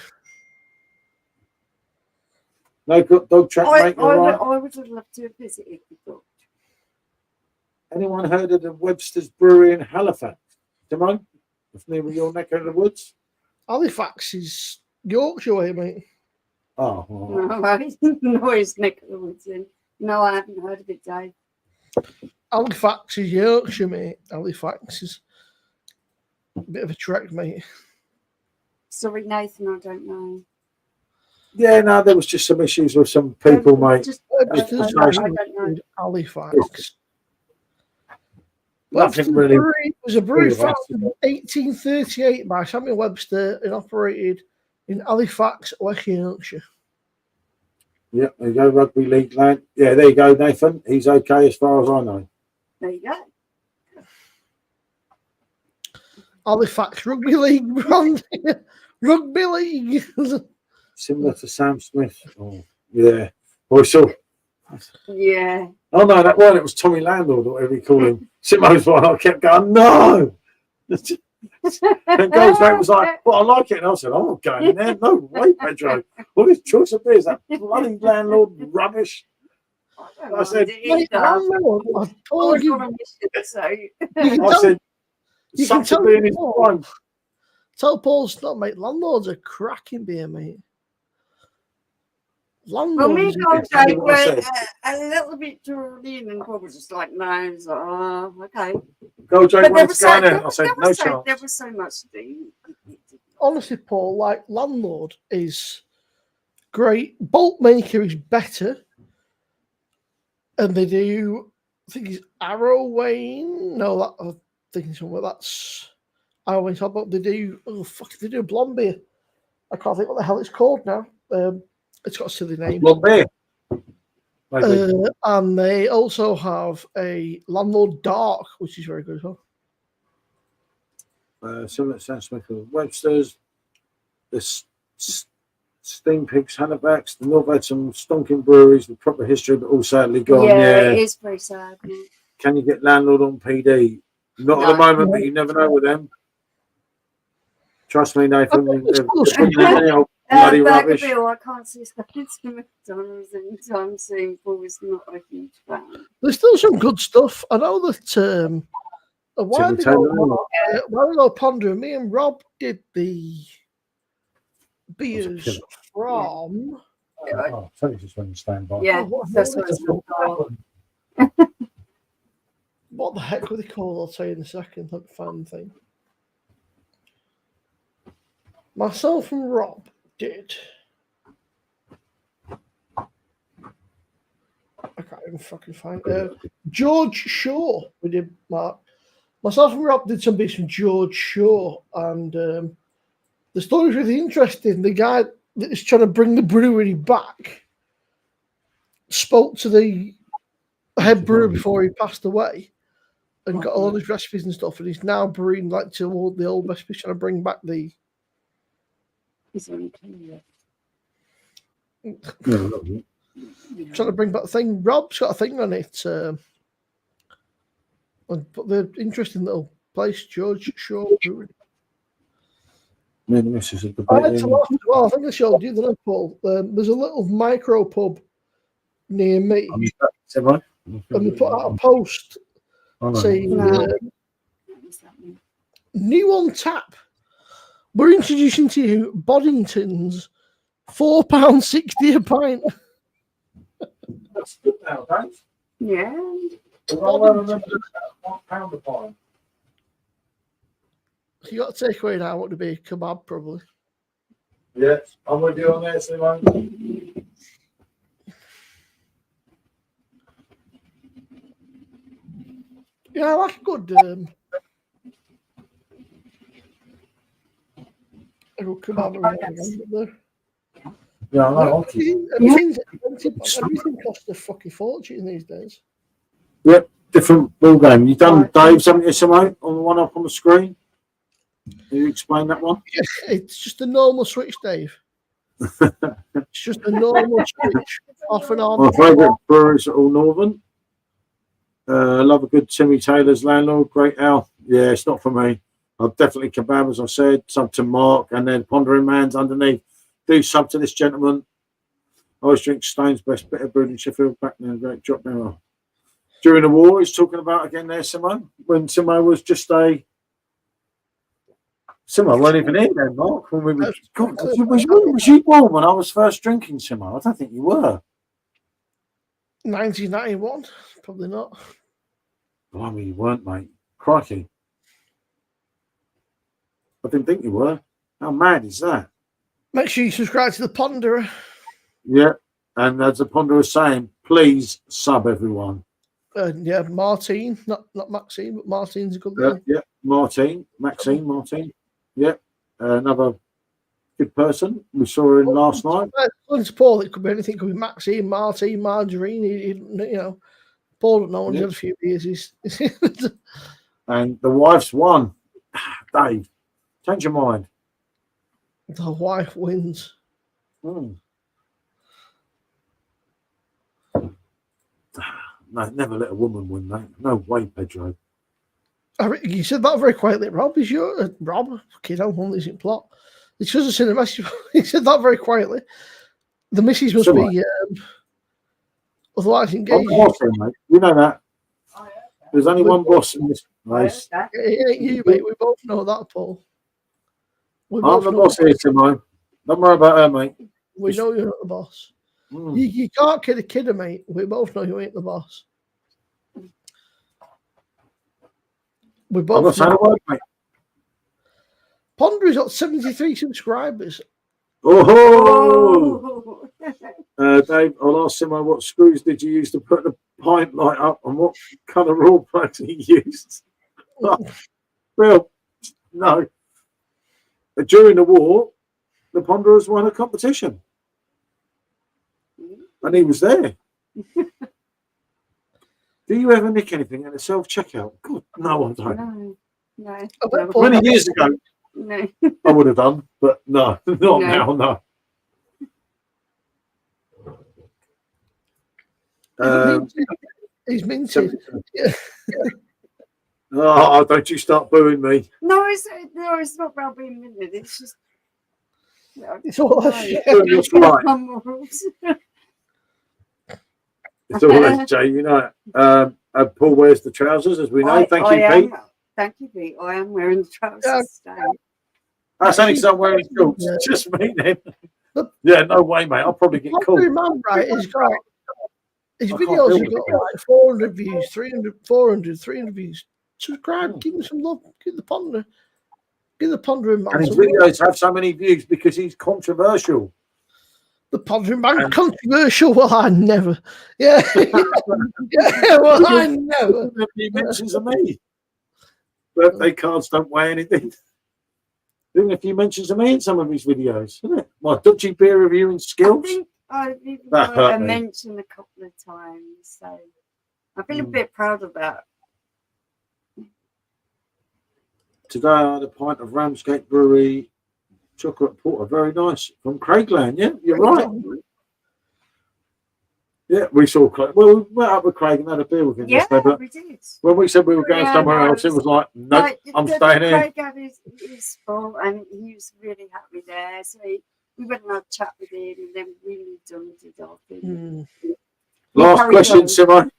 [SPEAKER 1] No good dog track, mate. All right.
[SPEAKER 2] I would have loved to have visited the book.
[SPEAKER 1] Anyone heard of the Webster's Brewery in Halifax? Simone? It's near your neck of the woods.
[SPEAKER 3] Halifax is Yorkshire way, mate.
[SPEAKER 1] Oh, well,
[SPEAKER 2] No, I didn't know his neck of the woods. No, I haven't heard of it, Dave.
[SPEAKER 3] Halifax is Yorkshire, mate. Halifax is a bit of a trek, mate.
[SPEAKER 2] Sorry, Nathan, I don't know.
[SPEAKER 1] yeah, no, there was just some issues with some people, mate.
[SPEAKER 3] Webster's
[SPEAKER 2] I
[SPEAKER 3] Brewery
[SPEAKER 2] don't know.
[SPEAKER 3] in Halifax.
[SPEAKER 1] Nothing
[SPEAKER 3] Webster's
[SPEAKER 1] really.
[SPEAKER 3] Brewery was a brewery
[SPEAKER 1] really
[SPEAKER 3] founded
[SPEAKER 1] lasted.
[SPEAKER 3] in 1838 by Samuel Webster and operated in Halifax, West Yorkshire.
[SPEAKER 1] Yeah, there you go, rugby league land. Yeah, there you go, Nathan. He's okay as far as I know.
[SPEAKER 2] There you go.
[SPEAKER 3] Halifax Rugby League brand. Rugby League.
[SPEAKER 1] Similar to Sam Smith. Oh, yeah. Well, so.
[SPEAKER 2] Yeah.
[SPEAKER 1] Oh no, that one. It was Tommy Landlord or whatever you call him. Simo's one. I kept going, no. And Goldsmith was like, well, I like it. And I said, I'm not going in there. No way, Pedro. All this choice of beers, that bloody landlord rubbish. I said,
[SPEAKER 3] Mate, landlord, I told you.
[SPEAKER 1] I said,
[SPEAKER 3] You can
[SPEAKER 1] such
[SPEAKER 3] tell
[SPEAKER 1] a beer in his
[SPEAKER 3] Paul.
[SPEAKER 1] prime.
[SPEAKER 3] Tell Paul Snot, mate. Landlord's a cracking beer, mate.
[SPEAKER 2] Well,
[SPEAKER 3] Landlord
[SPEAKER 2] me
[SPEAKER 3] is
[SPEAKER 2] and Gold
[SPEAKER 1] exactly
[SPEAKER 2] Jake
[SPEAKER 1] what I
[SPEAKER 2] were
[SPEAKER 1] said.
[SPEAKER 2] a little bit drawn in, and Paul was just like, no. It's like, oh, okay.
[SPEAKER 1] Go, Jake,
[SPEAKER 2] But
[SPEAKER 1] wanted to go in there. I said, no chance.
[SPEAKER 2] there was so much to do.
[SPEAKER 3] honestly, Paul, like Landlord is great. Bolt Maker is better. And they do, I think it's Arrow Wayne. No, that I'm thinking somewhere that's Arrow Wayne top, but they do they do a blonde beer. I can't think what the hell it's called now. It's got a silly name.
[SPEAKER 1] Blonde beer. Maybe.
[SPEAKER 3] And they also have a Landlord Dark, which is very good as well.
[SPEAKER 1] Similar to Sam Smith and Webster's. The Steam Pigs, Halifax. The North had some stonking breweries with proper history, but all sadly gone.
[SPEAKER 2] Yeah, it is very sad. Yeah.
[SPEAKER 1] Can you get Landlord on PD? Not at the moment, but you never know with them. Trust me, Nathan. Bloody rubbish.
[SPEAKER 2] Bill, I can't see something to McDonald's anytime soon. Paul's not a huge fan.
[SPEAKER 3] There's still some good stuff. I know that a while ago, pondering, me and Rob did the beers from.
[SPEAKER 1] Oh, tell you just when you stand by.
[SPEAKER 2] Yeah, that's what it's called.
[SPEAKER 3] What the heck were they called? I'll tell you in a second. Let me find the thing. Myself and Rob did. I can't even fucking find it. George Shaw. We did myself and Rob did some beers from George Shaw, and the story's really interesting. The guy that is trying to bring the brewery back spoke to the head brewer before he passed away and got all his recipes and stuff, and he's now brewing like to all the old recipes, trying to bring back the. Trying to bring back the thing. Rob's got a thing on it. But the interesting little place, George Shaw Brewery.
[SPEAKER 1] Me and the missus had the
[SPEAKER 3] I had to laugh as well. I think I showed you the Paul. There's a little micro pub near me, and we put out a post saying new on tap. We're introducing to you Boddington's £4.60 a pint.
[SPEAKER 1] That's good now, Dave.
[SPEAKER 2] Yeah.
[SPEAKER 1] Well, I remember £1 a pint.
[SPEAKER 3] You got to take away now what to be kebab, probably.
[SPEAKER 1] Yeah, I'm with you on that, Simon.
[SPEAKER 3] Yeah, I like a good kebab around there.
[SPEAKER 1] Yeah, I know.
[SPEAKER 3] Everything's expensive. Everything costs a fucking fortune these days.
[SPEAKER 1] Yep, different ball game. You done Dave something you Simone on the one up on the screen? Can you explain that one?
[SPEAKER 3] It's just a normal switch, Dave. It's just a normal switch, off and on.
[SPEAKER 1] My favourite brewers are all Northern. Love a good Timmy Taylor's Landlord, Great Al. Yeah, it's not for me. I'll definitely kebab, as I said, sub to Mark, and then Pondering Man's underneath. Do sub to this gentleman. I always drink Stone's best bitter brewed in Sheffield. Back then, great drop now. During the war, he's talking about again there, Simo, when Simo was just a. Simo weren't even here then, Mark. When we were, God, was you born when I was first drinking, Simo? I don't think you were.
[SPEAKER 3] 1991, probably not.
[SPEAKER 1] Blimey, you weren't, mate. Crikey. I didn't think you were. How mad is that?
[SPEAKER 3] Make sure you subscribe to the Ponderer.
[SPEAKER 1] Yeah, and as the Ponderer was saying, please sub everyone.
[SPEAKER 3] Yeah, Martine, not Maxine, but Martine's a good name.
[SPEAKER 1] Yeah, Maxine. Yeah, another good person. We saw her in last night.
[SPEAKER 3] According to Paul, it could be anything. It could be Maxine, Martine, Margarine. You know, Paul don't know. He's had a few beers.
[SPEAKER 1] And the wife's won. Dave, change your mind.
[SPEAKER 3] The wife wins.
[SPEAKER 1] No, never let a woman win, mate. No way, Pedro.
[SPEAKER 3] You said that very quietly, Rob. Is your Rob? Okay, don't hold this in plot. It's just a message. He said that very quietly. The missus must be otherwise engaged.
[SPEAKER 1] Mate. You know that. There's only one boss in this place.
[SPEAKER 3] It ain't you, mate. We both know that, Paul.
[SPEAKER 1] I'm the boss here, Simone. Don't worry about her, mate.
[SPEAKER 3] We know you're not the boss. You can't kid a kidder, mate. We both know you ain't the boss. We both. I'm not saying a word, mate. Ponder's got 73 subscribers.
[SPEAKER 1] Oh! Dave, I'll ask Simone, what screws did you use to put the pint light up, and what colour raw plugs he used? Well, no. During the war, the Ponderers won a competition. And he was there. Do you ever nick anything at a self-checkout? God, no, I don't.
[SPEAKER 2] No.
[SPEAKER 1] Many years ago,
[SPEAKER 2] no.
[SPEAKER 1] I would have done, but no, not now, no.
[SPEAKER 3] He's minted.
[SPEAKER 1] Oh, don't you start booing me.
[SPEAKER 2] No, it's not about being minted. It's just.
[SPEAKER 3] It's all
[SPEAKER 1] right. It's always Jay, you know. Paul wears the trousers, as we know. Thank you, Pete.
[SPEAKER 2] Thank you, Pete. I am wearing the trousers today.
[SPEAKER 1] That's only because I'm wearing shorts. Yeah. Just me then. Yeah, no way, mate. I'll probably get caught.
[SPEAKER 3] Man, right? He's got his videos. He's got like 400 views, 300 views. Subscribe, give him some love. Give the Ponder. Give the Pondering Man.
[SPEAKER 1] And his videos have so many views because he's controversial.
[SPEAKER 3] The Pondering Man controversial? Well, I never. Yeah. Well, I never.
[SPEAKER 1] He mentions of me. Birthday cards don't weigh anything. Even if he mentions of me in some of his videos, isn't it? My dodgy beer reviewing skills.
[SPEAKER 2] I think I mentioned a couple of times, so I feel a bit proud of that.
[SPEAKER 1] Today I had a pint of Ramsgate Brewery chocolate porter, very nice, from Craigland. Yeah, you're right. Yeah, we saw Craig. Well, we went up with Craig and had a beer with him yesterday. But
[SPEAKER 2] we did.
[SPEAKER 1] When we said we were going somewhere else, it was like, no, I'm staying here.
[SPEAKER 2] Craig had his spot and he was really happy there. So we went and had a chat with him and then we moved on to Dolphin.
[SPEAKER 1] Last question, Simo.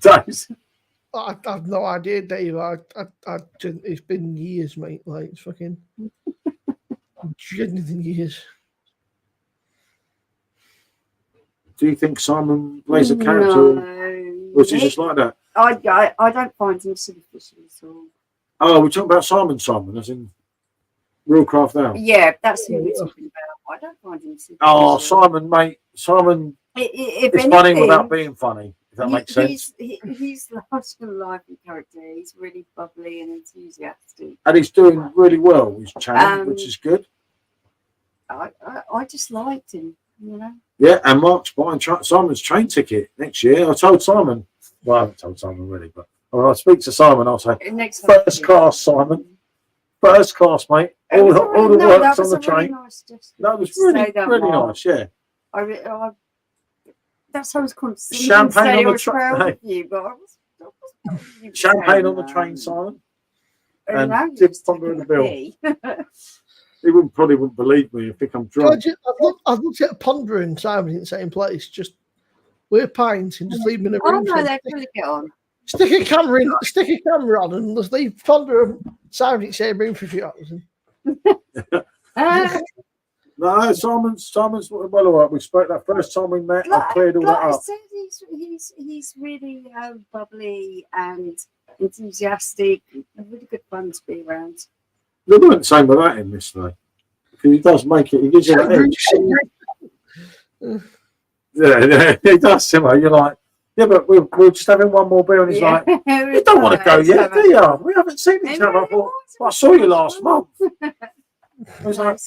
[SPEAKER 1] Dave,
[SPEAKER 3] I've no idea, Dave. I didn't, it's been years, mate. Like, it's fucking genuine years.
[SPEAKER 1] Do you think Simon plays a character,
[SPEAKER 2] No.
[SPEAKER 1] or is he just like that?
[SPEAKER 2] I don't find him superficial at all.
[SPEAKER 1] Oh, we're talking about Simon, as in Real Craft Now.
[SPEAKER 2] Yeah, that's who we're talking about. I don't find him superficial.
[SPEAKER 1] Oh, Simon, mate. Simon
[SPEAKER 2] If
[SPEAKER 1] is funny
[SPEAKER 2] anything,
[SPEAKER 1] without being funny, if that makes sense.
[SPEAKER 2] He's large and lively character. He's really bubbly and enthusiastic.
[SPEAKER 1] And he's doing really well with his channel, which is good.
[SPEAKER 2] I just liked him, you know.
[SPEAKER 1] Yeah, and Mark's buying Simon's train ticket next year. I told Simon. Well, I haven't told Simon really, but when I speak to Simon, I'll say, first class, Simon. First class, mate. All the works on the train. That was really nice, yeah.
[SPEAKER 2] That's how I was constantly
[SPEAKER 1] Champagne on the
[SPEAKER 2] train.
[SPEAKER 1] Champagne on the train, Simon. And did ponder in the bill. He probably wouldn't believe me if he come drunk.
[SPEAKER 3] I'd looked at pondering Simon in the same place. Just we're pints and just leave him in a room.
[SPEAKER 2] Oh no, they really get on.
[SPEAKER 3] Stick a camera on, and let's leave ponder Simon in the same room for a few hours.
[SPEAKER 1] No, Simon's well all right. We spoke that first time we met. I cleared all that up.
[SPEAKER 2] I said, he's really bubbly and enthusiastic. Really good fun to be around.
[SPEAKER 1] They weren't the same about him this day. Because he does make it. He gives you that edge. Yeah, he does, Simo. You're like, yeah, but we're just having one more beer, and he's like, you don't want to go yet, do you? We haven't seen each other. I thought, well, I saw you last month. I was like,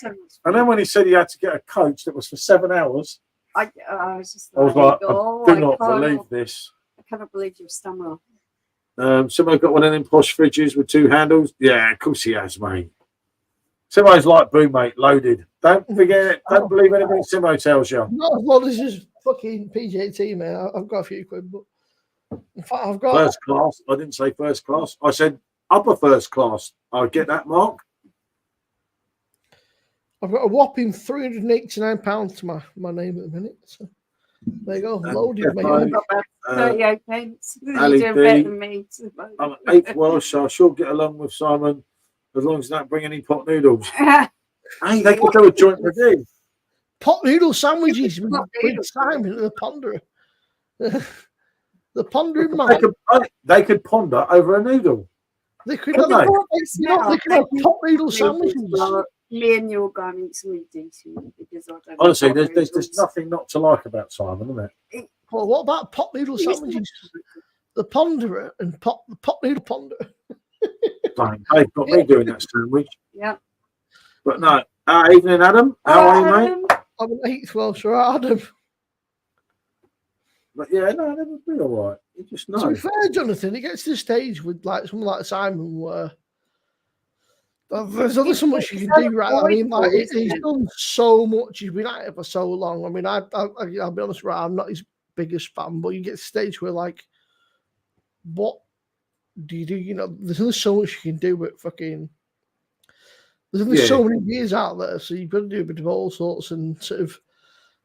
[SPEAKER 1] and then when he said he had to get a coach that was for 7 hours,
[SPEAKER 2] I was just
[SPEAKER 1] like, I do not believe this.
[SPEAKER 2] I cannot believe your stomach.
[SPEAKER 1] Simo got one of them posh fridges with 2 handles. Yeah, of course he has, mate. Simo's like Boo, mate, loaded. Don't forget it. Don't believe anything Simo tells you.
[SPEAKER 3] No, well, this is fucking PJT, man. I've got a few quid, but in fact, I've got
[SPEAKER 1] first class. I didn't say first class. I said upper first class. I get that, Mark.
[SPEAKER 3] I've got a whopping £389 to my name at the minute. So there you go, loaded, mate.
[SPEAKER 2] I've got about 38 pence. You're
[SPEAKER 1] Ali
[SPEAKER 2] doing
[SPEAKER 1] D.
[SPEAKER 2] better than me.
[SPEAKER 1] I'm 8th Welsh, so I should get along with Simon as long as they don't bring any pot noodles. Hey, they could do a joint review.
[SPEAKER 3] Pot noodle sandwiches with Simon and the ponderer. The pondering man.
[SPEAKER 1] They could ponder over a noodle.
[SPEAKER 3] They could have pot noodle sandwiches.
[SPEAKER 2] Me and you're going to something decent because I don't.
[SPEAKER 1] Honestly, there's nothing not to like about Simon, isn't it?
[SPEAKER 3] Well, what about pot noodle sandwiches? The ponderer and the pot noodle ponderer.
[SPEAKER 1] They've got me doing that sandwich.
[SPEAKER 2] Yeah.
[SPEAKER 1] But no. Evening, Adam. How are you, mate?
[SPEAKER 3] I'm an 8th Welsh, right, Adam.
[SPEAKER 1] But yeah, no, they would be all right. You just know.
[SPEAKER 3] To be fair, Jonathan, it gets to the stage with like someone like Simon where there's only so much you can do, right? I mean, like he's done so much. He's been at it for so long. I mean, I'll be honest, right? I'm not his biggest fan, but you get to the stage where like, what do you do? You know, there's only so much you can do with fucking. There's only so many years out there, so you've got to do a bit of all sorts and sort of.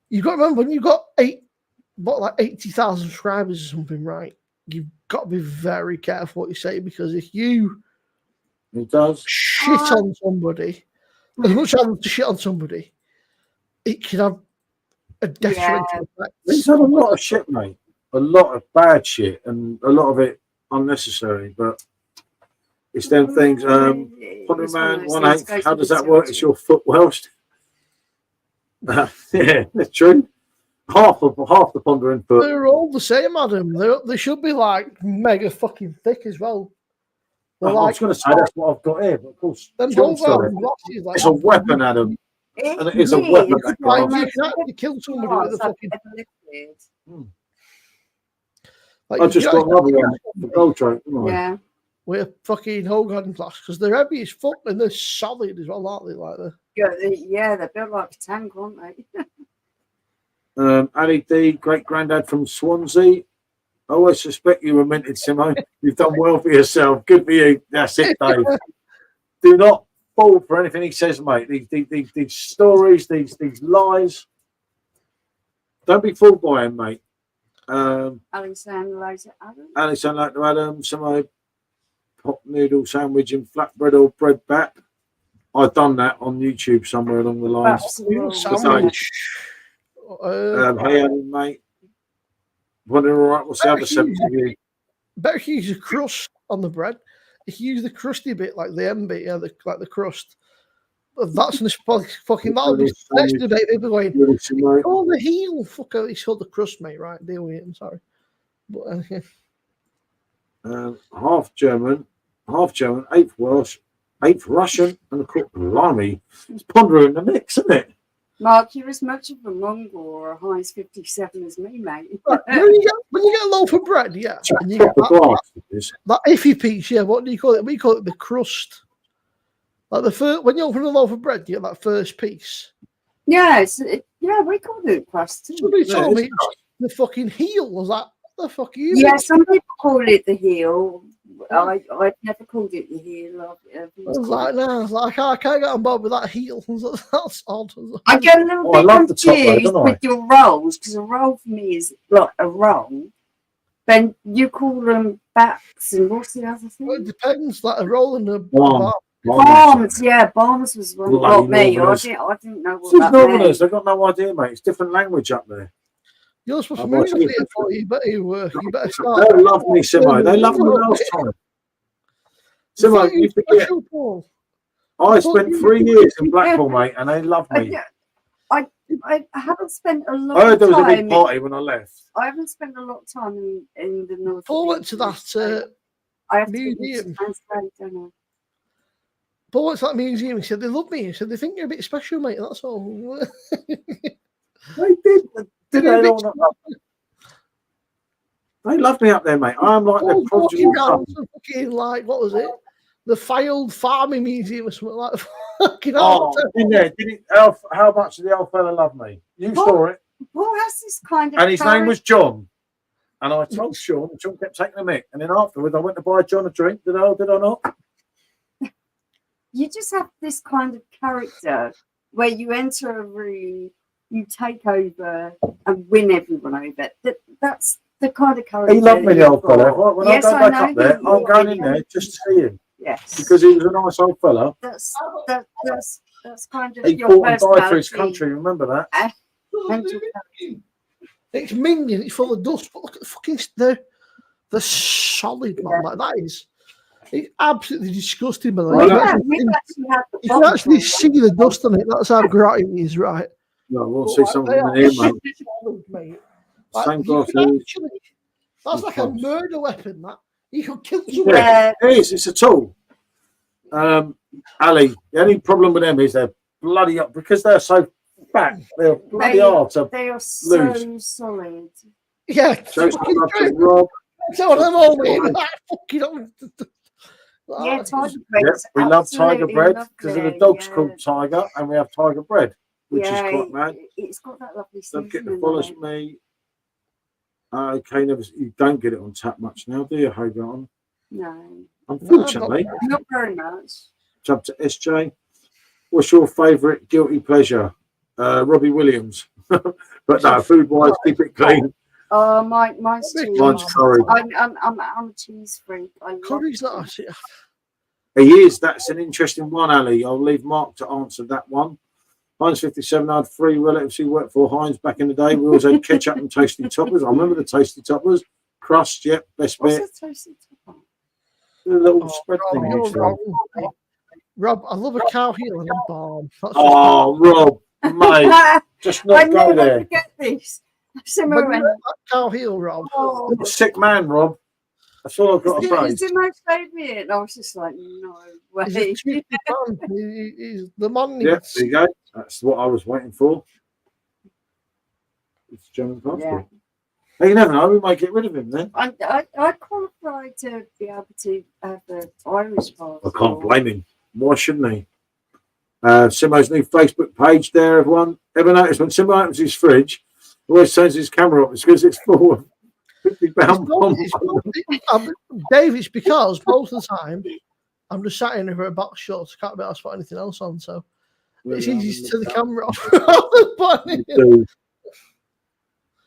[SPEAKER 3] You've got to remember when you've got 80,000 subscribers or something, right? You've got to be very careful what you say because if you shit on somebody, as much as I love to shit on somebody, it can have a detrimental effect.
[SPEAKER 1] He's had a lot of shit, mate. A lot of bad shit, and a lot of it unnecessary. But it's them things. Pondering Man, 1/8. How does that work? It's your foot Welsh. Yeah, that's true. Half the pondering foot.
[SPEAKER 3] They're all the same, Adam. They should be like mega fucking thick as well.
[SPEAKER 1] I was going to say that's what I've got here, but of course, it's a weapon, Adam. And it is a weapon.
[SPEAKER 3] You can actually kill somebody with a fucking.
[SPEAKER 1] I just got another one, the gold train.
[SPEAKER 2] Yeah.
[SPEAKER 3] With a fucking Hogan glass because they're heavy as fuck and they're solid as well, aren't they? Like
[SPEAKER 2] they're built like a tank, aren't they?
[SPEAKER 1] Ali D, great granddad from Swansea. I always suspect you were minted, Simo. You've done well for yourself. Good for you. That's it, Dave. Do not fall for anything he says, mate. These stories, these lies. Don't be fooled by him, mate.
[SPEAKER 2] Alexander loads of Adam.
[SPEAKER 1] Alice and like to Adam, some pot noodle sandwich in flatbread or bread bat. I've done that on YouTube somewhere along the lines.
[SPEAKER 3] Sandwich.
[SPEAKER 1] Hey, Adam, mate. Wondering, all right, what's the other 70 of you?
[SPEAKER 3] Better if you use a crust on the bread. If you use the crusty bit, like the end bit, like the crust, that's an fucking that'll be next debate. People going, oh, the heel, fuck out, it's called the crust, mate. Right, deal with it. I'm sorry, but
[SPEAKER 1] half German, eighth Welsh, eighth Russian, and a cook. Blimey, it's pondering the mix, isn't it?
[SPEAKER 2] Mark, you're as much of a Mongol or a Heinz 57 as me, mate.
[SPEAKER 3] when you get a loaf of bread, yeah, and you get that iffy piece, yeah. What do you call it? We call it the crust. Like the first, when you open a loaf of bread, you get that first piece.
[SPEAKER 2] Yes, yeah, we call it crust too.
[SPEAKER 3] Somebody told me the fucking heel was that. The fuck you?
[SPEAKER 2] Yeah, some people call it the heel. I've never called it the heel.
[SPEAKER 3] I was like, no, I can't get on board with that heel. That's odd.
[SPEAKER 2] I get a little bit confused with your rolls because a roll for me is like a roll. Then you call them backs and what's the other thing?
[SPEAKER 3] Well, it depends, like a roll and a
[SPEAKER 2] bombs, yeah, bombs was one. Not me. I didn't know what that meant.
[SPEAKER 1] They've got no idea, mate. It's different language up there.
[SPEAKER 3] You're supposed to move it for you, but you better start.
[SPEAKER 1] They love me, Simo. They loved me last time. Simo, you forget. I spent 3 years in Blackpool, mate, and they loved me.
[SPEAKER 2] I haven't spent a lot
[SPEAKER 1] I heard
[SPEAKER 2] of
[SPEAKER 1] there was
[SPEAKER 2] time.
[SPEAKER 1] a big party when I left.
[SPEAKER 2] I haven't spent a lot of time in the north.
[SPEAKER 3] Paul went to that
[SPEAKER 2] I have
[SPEAKER 3] museum.
[SPEAKER 2] To
[SPEAKER 3] Paul went to that museum. He said they love me. He said they think you're a bit special, mate. That's all.
[SPEAKER 1] They did. They love me up there, mate. I'm like the prodigal son.
[SPEAKER 3] Fucking like, what was it? The Failed Farming Museum or something like that. Fucking
[SPEAKER 1] How much did the old fella love me? You saw it.
[SPEAKER 2] Paul has this kind of.
[SPEAKER 1] And his name was John. And I told Sean, and Sean kept taking a mick. And then afterwards, I went to buy John a drink. Did I not?
[SPEAKER 2] You just have this kind of character where you enter a room, you take over and win everyone over. That's the kind of character.
[SPEAKER 1] He loved me, the old fella. When I go back up there, I'm going in there just to see him.
[SPEAKER 2] Yes.
[SPEAKER 1] Because he was a nice old fella.
[SPEAKER 2] That's kind of
[SPEAKER 1] he
[SPEAKER 2] your
[SPEAKER 1] fought and died for his country, remember that?
[SPEAKER 3] It's minging, it's full of dust, but look at the fucking the solid, man. Like that is. It's absolutely disgusting, man. You can actually see the dust on it. That's how grotty it is, right?
[SPEAKER 1] No, we'll see something in here, mate. Same
[SPEAKER 3] that's like a murder weapon, that. You could kill someone.
[SPEAKER 1] Yeah, it is. It's a tool. Ali, the only problem with them is they're bloody up because they're so fat. They're bloody hard to
[SPEAKER 2] They are so solid.
[SPEAKER 3] Yeah.
[SPEAKER 1] So it's Rob.
[SPEAKER 3] So them all, mate.
[SPEAKER 2] Yeah, tiger bread.
[SPEAKER 1] Yep, we love tiger bread because the dog's called Tiger, and we have tiger bread, which is quite mad.
[SPEAKER 2] It's got that lovely
[SPEAKER 1] Don't get the follows me. Okay, you don't get it on tap much now, do you, Hogarth?
[SPEAKER 2] No.
[SPEAKER 1] Unfortunately.
[SPEAKER 2] Not very much.
[SPEAKER 1] Jump to SJ. What's your favourite guilty pleasure? Robbie Williams. But no, food-wise, keep it clean.
[SPEAKER 2] Oh, mine's
[SPEAKER 1] curry.
[SPEAKER 2] I'm a cheese freak.
[SPEAKER 3] Curry's not.
[SPEAKER 1] He is. That's an interesting one, Ali. I'll leave Mark to answer that one. Heinz 57, I had 3 relatives who worked for Heinz back in the day. We always had ketchup and toasty toppers. I remember the toasty toppers. Crust, yep, best bit.
[SPEAKER 2] What's a toasty topper?
[SPEAKER 1] The little spread thing.
[SPEAKER 3] Rob, I love a cow heel and a balm.
[SPEAKER 1] Rob, mate, just not go there.
[SPEAKER 2] Forget this.
[SPEAKER 3] Cow heel, Rob.
[SPEAKER 1] You're a sick man, Rob. That's all I've got to say.
[SPEAKER 2] Is it my favourite? And I was just like, no way.
[SPEAKER 3] He's the man.
[SPEAKER 1] Yeah, there you go. That's what I was waiting for. It's German passport. Yeah. You never know. We might get rid of him then.
[SPEAKER 2] I qualify to be able to have an Irish passport.
[SPEAKER 1] I can't blame him. Why shouldn't he? Simo's new Facebook page there, everyone. Ever notice when Simo opens his fridge, he always turns his camera up? It's because it's full of 50-pound bombs.
[SPEAKER 3] Dave, it's because most of the time I'm just sat in here for a box shot. I can't be able to put anything else on, so it's easy to turn the camera off.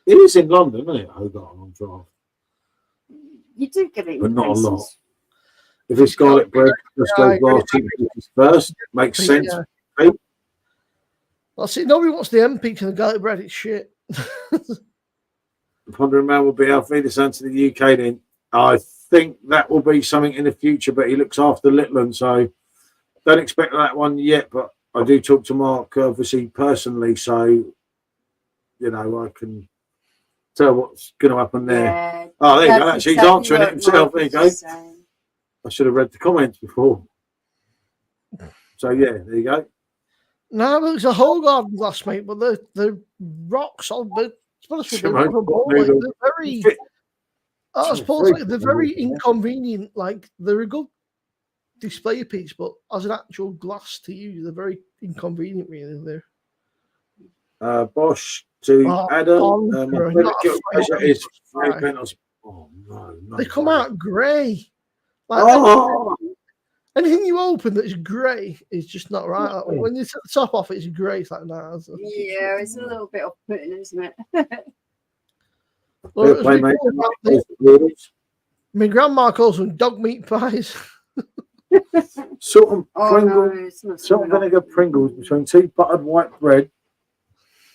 [SPEAKER 1] It is in London, isn't it? Hogarth on Drive.
[SPEAKER 2] You do get it in
[SPEAKER 1] But not a
[SPEAKER 2] places.
[SPEAKER 1] lot. If it's garlic bread, just go last chicken pieces first. Makes sense.
[SPEAKER 3] Yeah. I see. Nobody wants the M peak and the garlic bread. It's shit.
[SPEAKER 1] Pondering Man will be Alfredo son to the UK then. I think that will be something in the future, but he looks after Litland, so don't expect that one yet. But I do talk to Mark, obviously, personally, so, you know, I can tell what's going to happen there.
[SPEAKER 2] Yeah,
[SPEAKER 1] Oh, there you go.
[SPEAKER 2] that's
[SPEAKER 1] Actually, he's
[SPEAKER 2] exactly
[SPEAKER 1] answering it
[SPEAKER 2] what
[SPEAKER 1] himself. There you
[SPEAKER 2] Marcus
[SPEAKER 1] go.
[SPEAKER 2] is saying.
[SPEAKER 1] I should have read the comments before. So, yeah, there you go.
[SPEAKER 3] No, but it's a whole garden glass, mate. But the rocks on, but they're very. I suppose like, they're very inconvenient. Like they're a good display piece, but as an actual glass to use, they're very inconvenient. Really, they're.
[SPEAKER 1] Bosch to Adam. Is oh no,
[SPEAKER 3] they come out grey. Like, anything you open that's grey is just not right. Like, when you take the top off, it's grey. It's like, nah.
[SPEAKER 2] Yeah, it's a little bit off-putting, isn't it?
[SPEAKER 3] Well, my grandma calls them dog meat pies.
[SPEAKER 1] Salt and Pringles, salt and vinegar Pringles between two buttered white bread.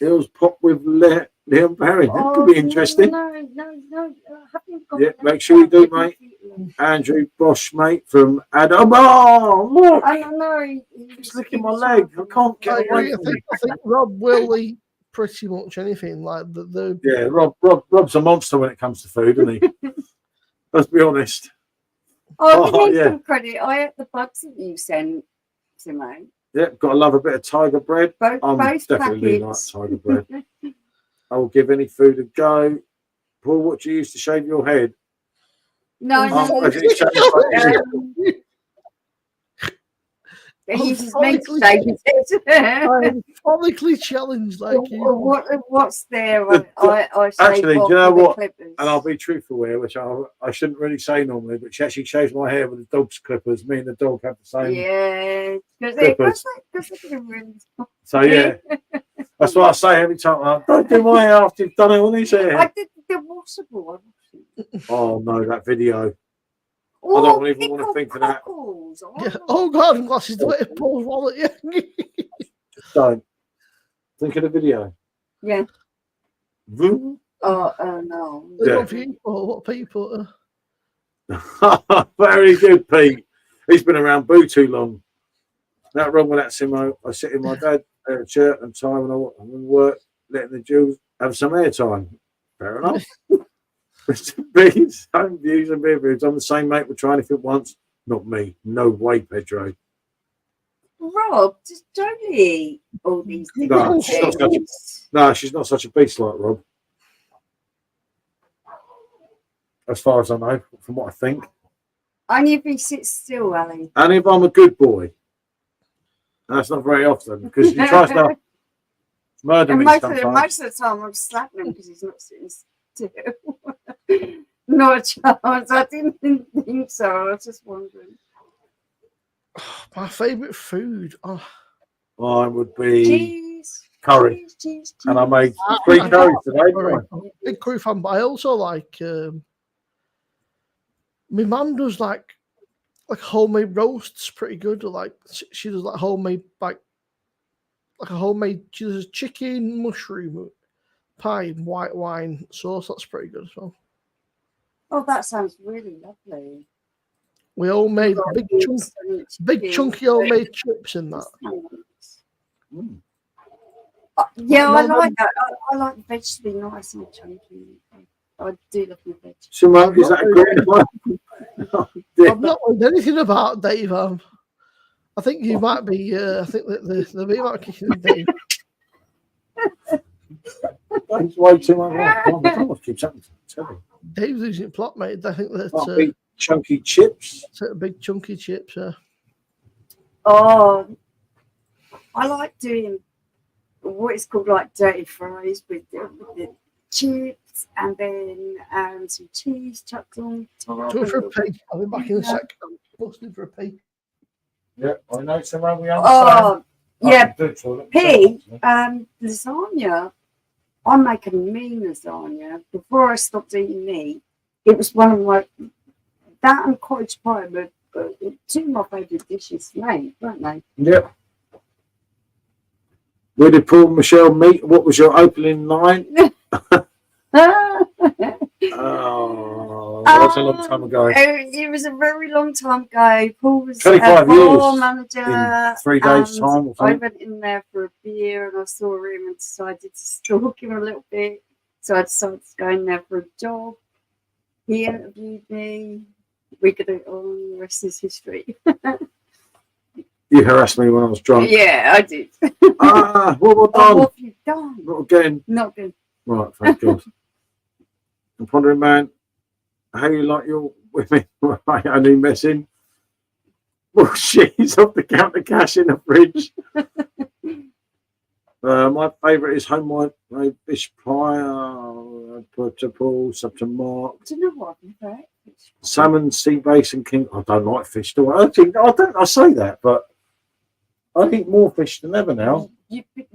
[SPEAKER 1] Eels popped with Liam Barry. That could be interesting.
[SPEAKER 2] No.
[SPEAKER 1] Yeah, make sure you do, mate. Andrew Bosch, mate, from Adam. Oh, look!
[SPEAKER 2] I don't know.
[SPEAKER 1] He's licking my leg. I can't get away
[SPEAKER 3] I think Rob will eat pretty much anything. Like the
[SPEAKER 1] Yeah, Rob's a monster when it comes to food, isn't he? Let's be honest.
[SPEAKER 2] Oh, give me some credit. I ate the bugs that you sent to me.
[SPEAKER 1] Yeah, got to love a bit of tiger bread.
[SPEAKER 2] Both
[SPEAKER 1] definitely
[SPEAKER 2] packets.
[SPEAKER 1] like tiger bread. I will give any food a go. Paul, what do you use to shave your head?
[SPEAKER 2] No. He uses me to shave his head.
[SPEAKER 3] I'm follically challenged like you.
[SPEAKER 2] What's there? I
[SPEAKER 1] actually, do you know what? And I'll be truthful here, which I shouldn't really say normally, but she actually shaves my hair with the dog's clippers. Me and the dog have the same.
[SPEAKER 2] Yeah, because they're really.
[SPEAKER 1] So yeah, that's what I say every time. Don't do my hair after you've done it on his hair.
[SPEAKER 2] I did the washable.
[SPEAKER 1] Oh no, that video. I don't even want to think of that.
[SPEAKER 3] Yeah. Oh, garden glasses, the way it Paul's wallet. Yeah.
[SPEAKER 1] Just don't. Think of the video.
[SPEAKER 2] Yeah.
[SPEAKER 1] Vroom.
[SPEAKER 2] Oh, no.
[SPEAKER 3] Yeah. What people?
[SPEAKER 1] Very good, Pete. He's been around Boo too long. Not wrong with that, Simo. I sit in my dad's shirt and tie when I'm work, letting the Jews have some airtime. Fair enough. Mr. B's home views and beer views. I'm the same mate. We're trying if it once. Not me. No way, Pedro.
[SPEAKER 2] Rob, just don't eat all these things.
[SPEAKER 1] No, she's not such a beast like Rob. As far as I know, from what I think.
[SPEAKER 2] Only if he sits still, Ali.
[SPEAKER 1] And if I'm a good boy. And that's not very often because he tries to murder me sometimes.
[SPEAKER 2] Most of the time I'm slapping him because he's not sitting still. No chance. I didn't think so. I was just wondering.
[SPEAKER 3] My favourite food.
[SPEAKER 1] Mine would be
[SPEAKER 2] cheese,
[SPEAKER 1] curry.
[SPEAKER 2] Cheese.
[SPEAKER 1] And I made 3 curries today.
[SPEAKER 3] Big curry fan, but I also like. My mum does like homemade roasts pretty good. Like she does like homemade like a homemade. She does chicken mushroom pie and white wine sauce. That's pretty good as well.
[SPEAKER 2] Oh, that sounds really lovely.
[SPEAKER 3] We all made big chunky homemade chips in that.
[SPEAKER 2] Yeah, I like that. I like the veg to be nice and chunky. I do love the veg.
[SPEAKER 1] Simone, is that a great one?
[SPEAKER 3] I've not heard anything about Dave. I think you might be. I think that the bit might be kicking Dave.
[SPEAKER 1] Thanks way too much.
[SPEAKER 3] Dave's losing plot, mate. I think that's
[SPEAKER 1] big chunky chips.
[SPEAKER 3] Big chunky chips.
[SPEAKER 2] Oh, I like doing what is called like dirty fries with the chips and then some cheese chucked on top.
[SPEAKER 3] Do it for a pig. I'll be back in a sec. I'm busting for a pig.
[SPEAKER 1] Yeah, I know someone we understand.
[SPEAKER 2] Oh, yeah. Pig, lasagna. I make a mean lasagna. Before I stopped eating meat, it was one of my, that and cottage pie were two of my favourite dishes to make, weren't they?
[SPEAKER 1] Yep. Where did Paul and Michelle meet? What was your opening line? Oh, that's a long time ago.
[SPEAKER 2] It was a very long time ago. Paul was
[SPEAKER 1] 25
[SPEAKER 2] bar
[SPEAKER 1] years
[SPEAKER 2] manager.
[SPEAKER 1] in 3 days'
[SPEAKER 2] and
[SPEAKER 1] time or
[SPEAKER 2] I
[SPEAKER 1] something.
[SPEAKER 2] went in there for a beer and I saw him and decided to stalk him a little bit. So I decided to go in there for a job. He interviewed me. We got it on. The rest is history.
[SPEAKER 1] You harassed me when I was drunk.
[SPEAKER 2] Yeah, I did.
[SPEAKER 1] What have I
[SPEAKER 2] Oh,
[SPEAKER 1] done?
[SPEAKER 2] what have you done?
[SPEAKER 1] Not again.
[SPEAKER 2] Not good.
[SPEAKER 1] Right, thank God. I'm pondering, man, how you like your women? Right, only messing. Well, she's off the counter cash in the fridge. My favourite is homemade fish pie. Put to Paul, sub to Mark.
[SPEAKER 2] Do you know what? I've never had fish.
[SPEAKER 1] Salmon, sea bass, and king. I don't like fish. Do I? I say that, but I eat more fish than ever now.
[SPEAKER 2] You've been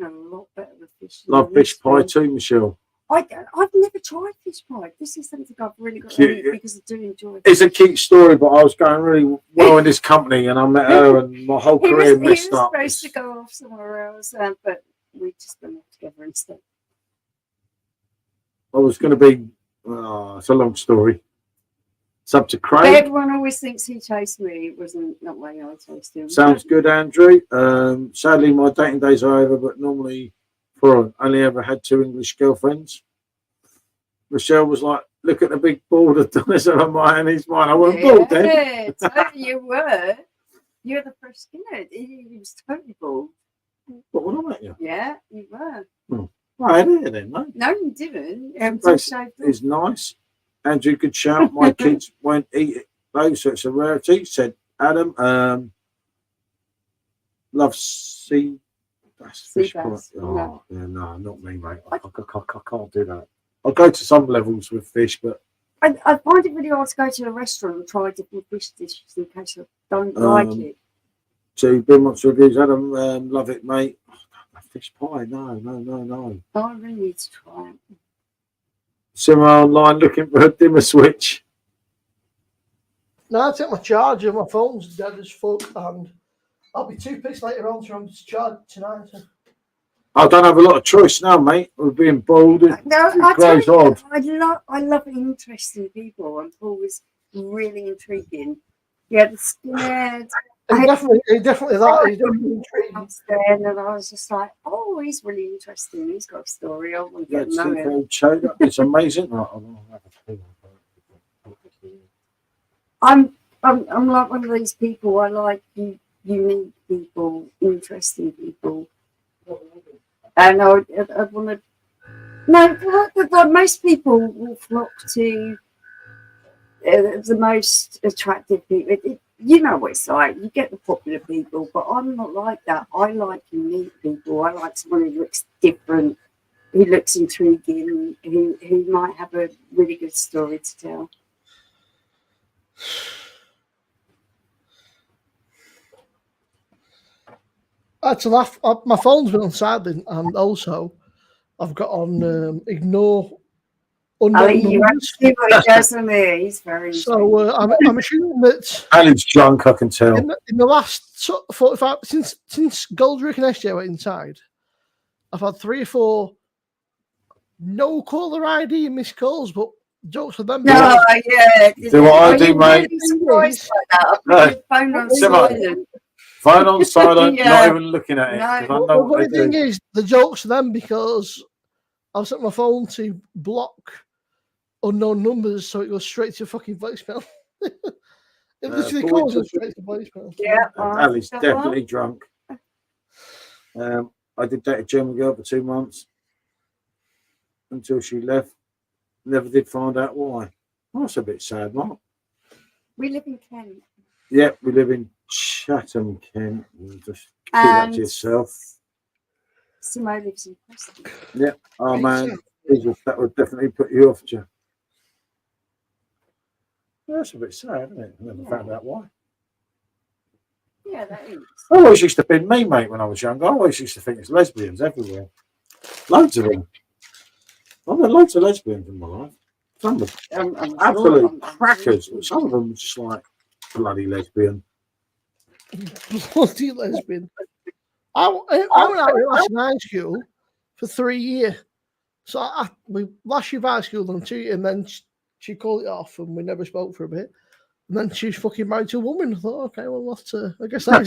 [SPEAKER 2] a lot better with fish. than
[SPEAKER 1] Love
[SPEAKER 2] you
[SPEAKER 1] fish
[SPEAKER 2] used
[SPEAKER 1] pie
[SPEAKER 2] to.
[SPEAKER 1] too, Michelle.
[SPEAKER 2] I've never tried fish pie. This is something I've really got to eat because I do enjoy it.
[SPEAKER 1] It's a cute story, but I was going really well in this company, and I met her, and my whole career
[SPEAKER 2] He
[SPEAKER 1] messed
[SPEAKER 2] was
[SPEAKER 1] up.
[SPEAKER 2] supposed to go off somewhere else, but we just went off together instead.
[SPEAKER 1] I was going to be. It's a long story. Sub to
[SPEAKER 2] But
[SPEAKER 1] Craig.
[SPEAKER 2] everyone always thinks he chased me. It wasn't not way I chased him.
[SPEAKER 1] Sounds good, Andrew. Sadly, my dating days are over, but normally, only ever had 2 English girlfriends. Michelle was like, "Look at the big bald Adonis on mine and he's mine." I went bald then.
[SPEAKER 2] Yeah, totally you were. You're the first skinhead. He was totally bald.
[SPEAKER 1] What would I met you?
[SPEAKER 2] Yeah, you were.
[SPEAKER 1] I had it then, mate.
[SPEAKER 2] No, you didn't.
[SPEAKER 1] Face
[SPEAKER 2] Shaved off.
[SPEAKER 1] It's nice. Andrew, good shout. My kids won't eat it though, so it's a rarity. Said Adam. Love sea. That's fish pie.
[SPEAKER 2] bass,
[SPEAKER 1] Oh, yeah, no, not me, mate. I can't do that. I'll go to some levels with fish, but
[SPEAKER 2] I find it really hard to go to a restaurant and try different fish dishes in case I don't like it.
[SPEAKER 1] so been much reviews. Adam, love it, mate. Oh, fish pie, no.
[SPEAKER 2] I really need to try it.
[SPEAKER 1] Simmer online looking for a dimmer switch.
[SPEAKER 3] No, I take my charger. My phone's dead as fuck, and I'll be too pissed later on to remember to charge tonight.
[SPEAKER 1] I don't have a lot of choice now, mate. We're being bold.
[SPEAKER 2] No, I tell
[SPEAKER 1] Grows
[SPEAKER 2] you,
[SPEAKER 1] odd.
[SPEAKER 2] I love interesting people, and Paul was really intriguing. Yeah, the skinhead.
[SPEAKER 3] He definitely that. He's definitely intriguing.
[SPEAKER 2] Upstairs, and I was just like, oh, he's really interesting. He's got a story. I want to
[SPEAKER 1] Yeah,
[SPEAKER 2] get to know him.
[SPEAKER 1] Choda. It's amazing. Right,
[SPEAKER 2] I'm like one of these people. I like unique people, interesting people, and I want to. No, but most people will flock to the most attractive people. You know what it's like. You get the popular people, but I'm not like that. I like unique people. I like someone who looks different, who looks intriguing, who might have a really good story to tell.
[SPEAKER 3] I had to laugh. My phone's been on silent, and also I've got on ignore unknown
[SPEAKER 2] You have to
[SPEAKER 3] numbers.
[SPEAKER 2] see what he does on there. He's very.
[SPEAKER 3] So I'm assuming that
[SPEAKER 1] Alan's drunk, I can tell.
[SPEAKER 3] in the last 45 since Goldrick and SJ went inside, I've had 3 or 4 no caller ID missed calls, but jokes for them.
[SPEAKER 2] No, yeah.
[SPEAKER 1] Do what I do, mate.
[SPEAKER 2] Really surprised by that.
[SPEAKER 1] No.
[SPEAKER 2] I put your phone on
[SPEAKER 1] Simmer.
[SPEAKER 2] silent.
[SPEAKER 1] Phone on silent,
[SPEAKER 2] Yeah.
[SPEAKER 1] not even looking at it.
[SPEAKER 2] No.
[SPEAKER 1] 'Cause I
[SPEAKER 3] Well,
[SPEAKER 1] know
[SPEAKER 3] the
[SPEAKER 1] what
[SPEAKER 3] funny
[SPEAKER 1] they
[SPEAKER 3] thing
[SPEAKER 1] do.
[SPEAKER 3] is, the joke's for them because I've set my phone to block unknown numbers, so it goes straight to fucking voicemail. It literally
[SPEAKER 1] boy,
[SPEAKER 3] calls it
[SPEAKER 1] just-
[SPEAKER 3] straight to voicemail.
[SPEAKER 2] Yeah.
[SPEAKER 1] Ali's
[SPEAKER 2] that
[SPEAKER 1] definitely drunk. I did date a German girl for 2 months until she left. Never did find out why. Oh, that's a bit sad, Mark.
[SPEAKER 2] We live in Kent.
[SPEAKER 1] Yep, we live in Chatham, Kent. You just keep that
[SPEAKER 2] And
[SPEAKER 1] to yourself.
[SPEAKER 2] Simone lives in Preston.
[SPEAKER 1] Oh man, that would definitely put you off, Joe. That's a bit sad, isn't it? I never found out why.
[SPEAKER 2] Yeah, that is.
[SPEAKER 1] I always used to think me, mate, when I was younger. I always used to think it's lesbians everywhere. Loads of them. I've had loads of lesbians in my life. Some of them
[SPEAKER 2] I'm
[SPEAKER 1] absolute
[SPEAKER 2] sure-
[SPEAKER 1] crackers. But some of them were just like bloody lesbian.
[SPEAKER 3] Bloody lesbian. I went out with us in high school for 3 years. So we last year of high school done 2 years, and then she called it off, and we never spoke for a bit. And then she was fucking married to a woman. I thought, okay, well, that's I guess that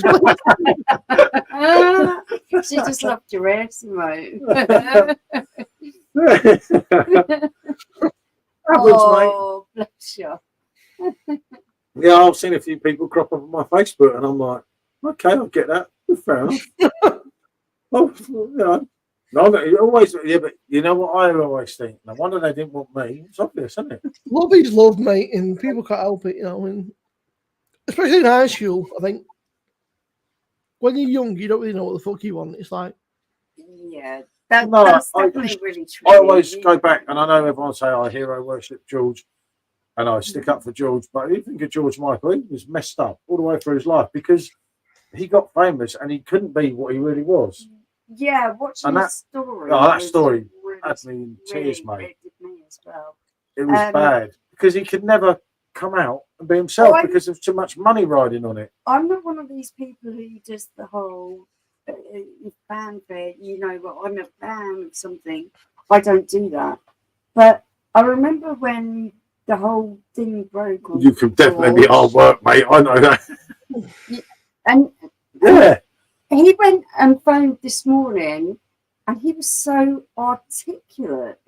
[SPEAKER 3] explains.
[SPEAKER 2] She just loved your ass, mate. Oh, bless you.
[SPEAKER 1] Yeah, I've seen a few people crop up on my Facebook, and I'm like, okay, I'll get that. Fair enough. Well, you know, no, you always, yeah, but you know what I always think? No wonder they didn't want me. It's obvious, isn't it?
[SPEAKER 3] Love is love, mate, and people can't help it, you know. And especially in high school, I think when you're young, you don't really know what the fuck you want. It's like,
[SPEAKER 2] Yeah,
[SPEAKER 1] No,
[SPEAKER 2] that's
[SPEAKER 1] I-
[SPEAKER 2] definitely really true.
[SPEAKER 1] I always go back, and I know everyone say I hero worship George, and I stick up for George, but you think of George Michael, he was messed up all the way through his life because he got famous and he couldn't be what he really was.
[SPEAKER 2] Yeah, watching
[SPEAKER 1] And
[SPEAKER 2] the
[SPEAKER 1] that-
[SPEAKER 2] story.
[SPEAKER 1] Oh, that
[SPEAKER 2] was
[SPEAKER 1] story
[SPEAKER 2] really,
[SPEAKER 1] had me in tears, mate.
[SPEAKER 2] really did me as well.
[SPEAKER 1] It was
[SPEAKER 2] Um,
[SPEAKER 1] bad because he could never come out and be himself
[SPEAKER 2] Oh,
[SPEAKER 1] because there's too much money riding on it.
[SPEAKER 2] I'm not one of these people who does the whole fanfare, you know, well, I'm a fan of something. I don't do that. But I remember when the whole thing broke on
[SPEAKER 1] You can definitely be hard work, mate. I know that.
[SPEAKER 2] and
[SPEAKER 1] Yeah.
[SPEAKER 2] he went and phoned this morning and he was so articulate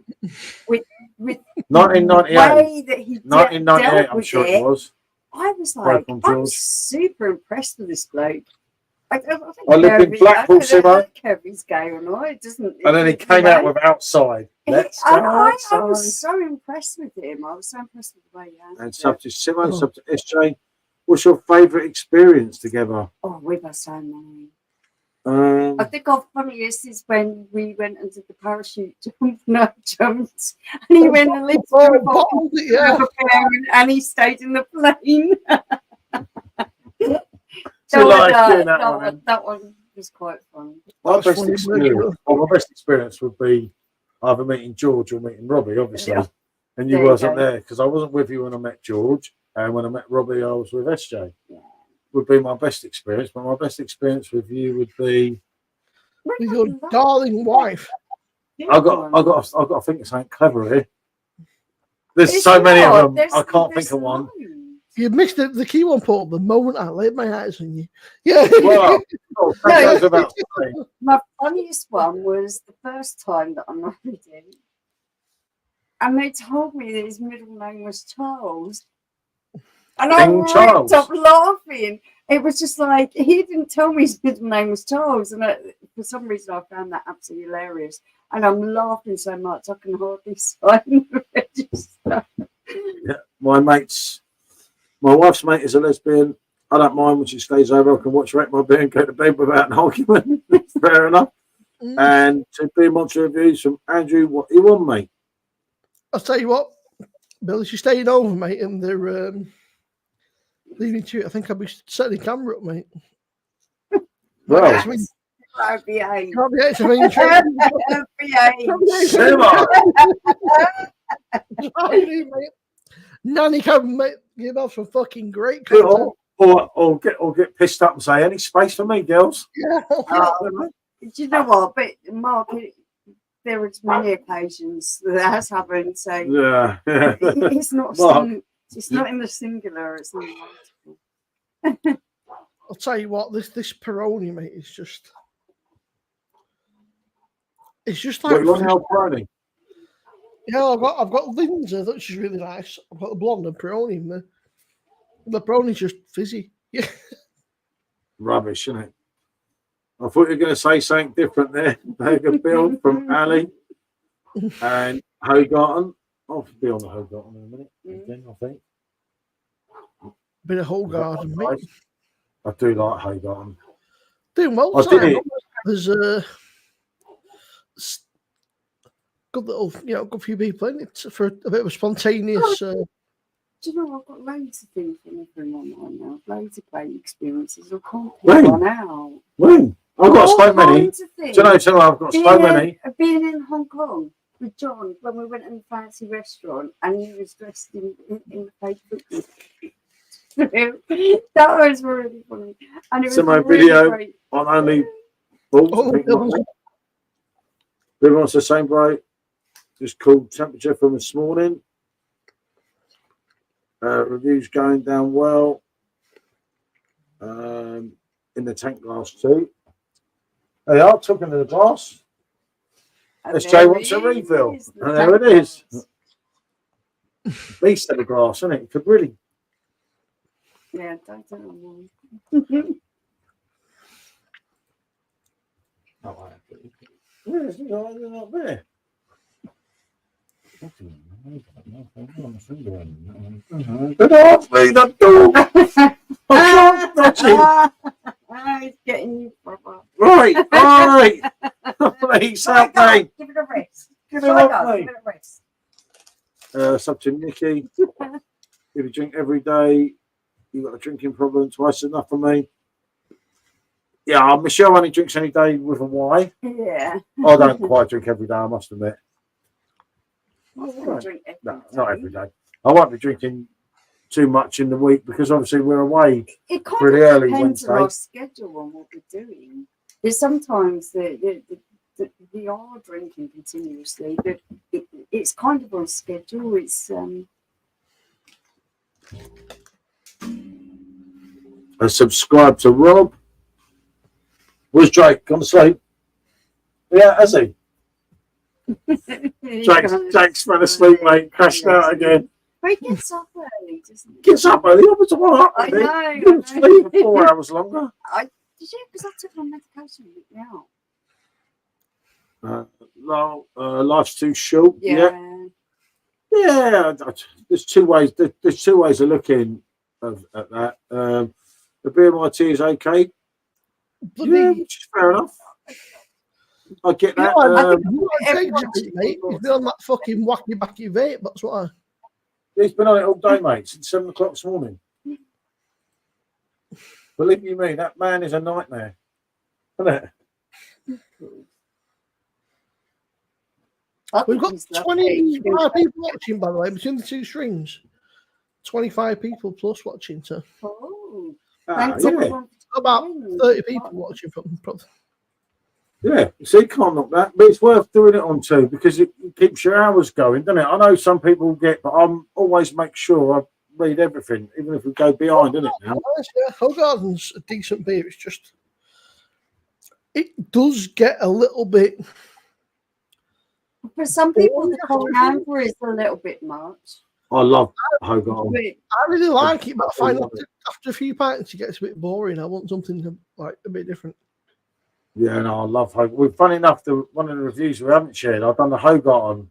[SPEAKER 2] with the
[SPEAKER 1] 1998.
[SPEAKER 2] way that he
[SPEAKER 1] 1998,
[SPEAKER 2] dealt
[SPEAKER 1] I'm
[SPEAKER 2] with
[SPEAKER 1] sure
[SPEAKER 2] it.
[SPEAKER 1] it was.
[SPEAKER 2] I was
[SPEAKER 1] Broke
[SPEAKER 2] like,
[SPEAKER 1] on
[SPEAKER 2] I'm
[SPEAKER 1] George.
[SPEAKER 2] super impressed with this bloke. I
[SPEAKER 1] I lived in Blackpool,
[SPEAKER 2] I
[SPEAKER 1] Simo.
[SPEAKER 2] don't care if he's gay or not. It doesn't.
[SPEAKER 1] And then he came out with Outside. Let's go
[SPEAKER 2] I
[SPEAKER 1] outside.
[SPEAKER 2] was so impressed with him. I was so impressed with the way he handled
[SPEAKER 1] And
[SPEAKER 2] it.
[SPEAKER 1] sub to Simo, sub to SJ. What's your favourite experience together?
[SPEAKER 2] Oh, we've had so many. I think our funniest is when we went and did the parachute jump, no jumped, and he went and lived
[SPEAKER 3] bottled it, yeah.
[SPEAKER 2] and he stayed in the plane.
[SPEAKER 1] So like doing that one.
[SPEAKER 2] that one was quite fun.
[SPEAKER 1] My
[SPEAKER 3] That's
[SPEAKER 1] best
[SPEAKER 3] funny,
[SPEAKER 1] experience. Well, my best experience would be either meeting George or meeting Robbie, obviously.
[SPEAKER 2] Yeah.
[SPEAKER 1] And you
[SPEAKER 2] There you
[SPEAKER 1] wasn't
[SPEAKER 2] go.
[SPEAKER 1] there because I wasn't with you when I met George, and when I met Robbie, I was with SJ.
[SPEAKER 2] Yeah.
[SPEAKER 1] Would be my best experience, but my best experience with you would be
[SPEAKER 3] with your darling wife.
[SPEAKER 1] I got to think of something clever here. There's
[SPEAKER 2] It's
[SPEAKER 1] so many
[SPEAKER 2] not.
[SPEAKER 1] of them. I can't
[SPEAKER 2] There's
[SPEAKER 1] think of one.
[SPEAKER 2] loads.
[SPEAKER 3] You missed the key one, Paul. The moment I laid my eyes on you. Yeah.
[SPEAKER 1] Well, that goes without saying.
[SPEAKER 2] My funniest one was the first time that I married him. And they told me that his middle name was Charles. And I
[SPEAKER 1] King
[SPEAKER 2] ripped
[SPEAKER 1] Charles.
[SPEAKER 2] up laughing. It was just like, he didn't tell me his middle name was Charles. And for some reason, I found that absolutely hilarious. And I'm laughing so much, I can hardly sign the register.
[SPEAKER 1] Yeah, my wife's mate is a lesbian. I don't mind when she stays over. I can watch RateMYBeer and go to bed without an argument. Fair enough. And to be monster reviews from Andrew, what you want, mate?
[SPEAKER 3] I'll tell you what, Bill, if you're staying over, mate, and they're leaving to you, I think I'll be setting the camera up, mate.
[SPEAKER 1] Well,
[SPEAKER 2] RBA.
[SPEAKER 3] Can't be to me.
[SPEAKER 2] RBA.
[SPEAKER 3] Nanny can make give off some fucking great content.
[SPEAKER 1] or get pissed up and say, any space for me, girls?
[SPEAKER 3] Yeah.
[SPEAKER 2] Do you know what? But Mark, there are many occasions that has happened. So
[SPEAKER 1] Yeah.
[SPEAKER 2] it's not.
[SPEAKER 1] Mark.
[SPEAKER 2] It's not in the singular. It's in the multiple.
[SPEAKER 3] I'll tell you what, this Peroni, mate, is just. It's just like.
[SPEAKER 1] What, you want help running?
[SPEAKER 3] Yeah, I've got Lindsay, which is really nice. I've got the blonde and Peroni in there. The Peroni's just fizzy. Yeah.
[SPEAKER 1] Rubbish, isn't it? I thought you were going to say something different there. Mega Bill from Ali and Hogarten. I'll be on the Hogarten in a minute, again, I think.
[SPEAKER 3] Bit of whole garden, mate.
[SPEAKER 1] I do like Hogarten.
[SPEAKER 3] Doing well.
[SPEAKER 1] I did it.
[SPEAKER 3] There's a good little, good few people in it for a bit of a spontaneous.
[SPEAKER 2] Do you know, I've got loads of things from everyone right now. Loads of great experiences. I can't pick
[SPEAKER 1] When?
[SPEAKER 2] one out.
[SPEAKER 1] When? I've got so many.
[SPEAKER 2] Kinds of
[SPEAKER 1] Do
[SPEAKER 2] things.
[SPEAKER 1] you know, I've got so many.
[SPEAKER 2] Being in Hong Kong. with John when we went in a fancy restaurant and he was dressed in the fake football. That was really funny. And it was
[SPEAKER 1] So my
[SPEAKER 2] really
[SPEAKER 1] video
[SPEAKER 2] great.
[SPEAKER 1] on only balls.
[SPEAKER 3] Oh,
[SPEAKER 1] Everyone wants the same break. Just called temperature from this morning. Reviews going down well. In the tank glass too. They are talking to the glass.
[SPEAKER 2] And
[SPEAKER 1] SJ
[SPEAKER 2] there
[SPEAKER 1] wants a
[SPEAKER 2] it
[SPEAKER 1] refill.
[SPEAKER 2] is, the
[SPEAKER 1] And there it is.
[SPEAKER 2] glass.
[SPEAKER 1] Beast of the glass, isn't it? It could really.
[SPEAKER 2] Yeah, don't know.
[SPEAKER 1] Yeah, it's not there. Get off me, the dog! I can't touch him.
[SPEAKER 2] He's getting you, brother.
[SPEAKER 1] Right, all right. Please help me.
[SPEAKER 2] Give it a rest.
[SPEAKER 1] Get him off
[SPEAKER 2] Give
[SPEAKER 1] me.
[SPEAKER 2] it a rest.
[SPEAKER 1] It's up to Nikki. If you drink every day, you've got a drinking problem, twice enough for me. Yeah, Michelle only drinks any day with a Y.
[SPEAKER 2] Yeah.
[SPEAKER 1] I don't quite drink every day, I must admit.
[SPEAKER 2] I wouldn't drink every
[SPEAKER 1] No,
[SPEAKER 2] day.
[SPEAKER 1] not every day. I won't be drinking too much in the week because obviously we're away.
[SPEAKER 2] It kind
[SPEAKER 1] pretty
[SPEAKER 2] of
[SPEAKER 1] early
[SPEAKER 2] depends on
[SPEAKER 1] Wednesday.
[SPEAKER 2] our schedule and what we're doing. There's sometimes we are drinking continuously, but it's kind of on schedule. It's
[SPEAKER 1] I subscribe to Rob. Where's Drake? Gone to sleep? Yeah, has he? Jake's fell asleep, mate. Crashed out again.
[SPEAKER 2] But he gets up early, doesn't he?
[SPEAKER 1] Gets up early. What's tomorrow?
[SPEAKER 2] I know.
[SPEAKER 1] Didn't sleep for 4 hours longer.
[SPEAKER 2] Did you? Because I took my medication to week me out.
[SPEAKER 1] No, life's too short.
[SPEAKER 2] Yeah.
[SPEAKER 1] Yeah. There's two ways. There's two ways of looking at that. The BMIT is okay. Yeah, which is fair enough. I get that.
[SPEAKER 3] I think
[SPEAKER 2] everyone
[SPEAKER 3] mate. He's been on that fucking wacky backy vape. That's what I.
[SPEAKER 1] He's been on it all day, mate, since 7 o'clock this morning. Believe you me, that man is a nightmare. Isn't it?
[SPEAKER 3] We've got 25 people watching, by the way, between the two streams. 25 people plus watching, so
[SPEAKER 2] Oh,
[SPEAKER 1] Ah,
[SPEAKER 2] thanks
[SPEAKER 1] yeah.
[SPEAKER 2] everyone.
[SPEAKER 3] about 30 people watching from.
[SPEAKER 1] Yeah, so you can't knock that, but it's worth doing it on too because it keeps your hours going, doesn't it? I know some people get, but I'm always make sure I read everything, even if we go behind, isn't it? Now,
[SPEAKER 3] Yeah, Hogarden's a decent beer. It's just it does get a little bit.
[SPEAKER 2] For some people, the cold amber is a little bit much.
[SPEAKER 1] I love Hogarth.
[SPEAKER 2] But
[SPEAKER 3] I really like it, but I find after a few pints it gets a bit boring. I want something like a bit different.
[SPEAKER 1] Yeah, no, I love Hogarth. Well, funny enough, one of the reviews we haven't shared, I've done the Hogarth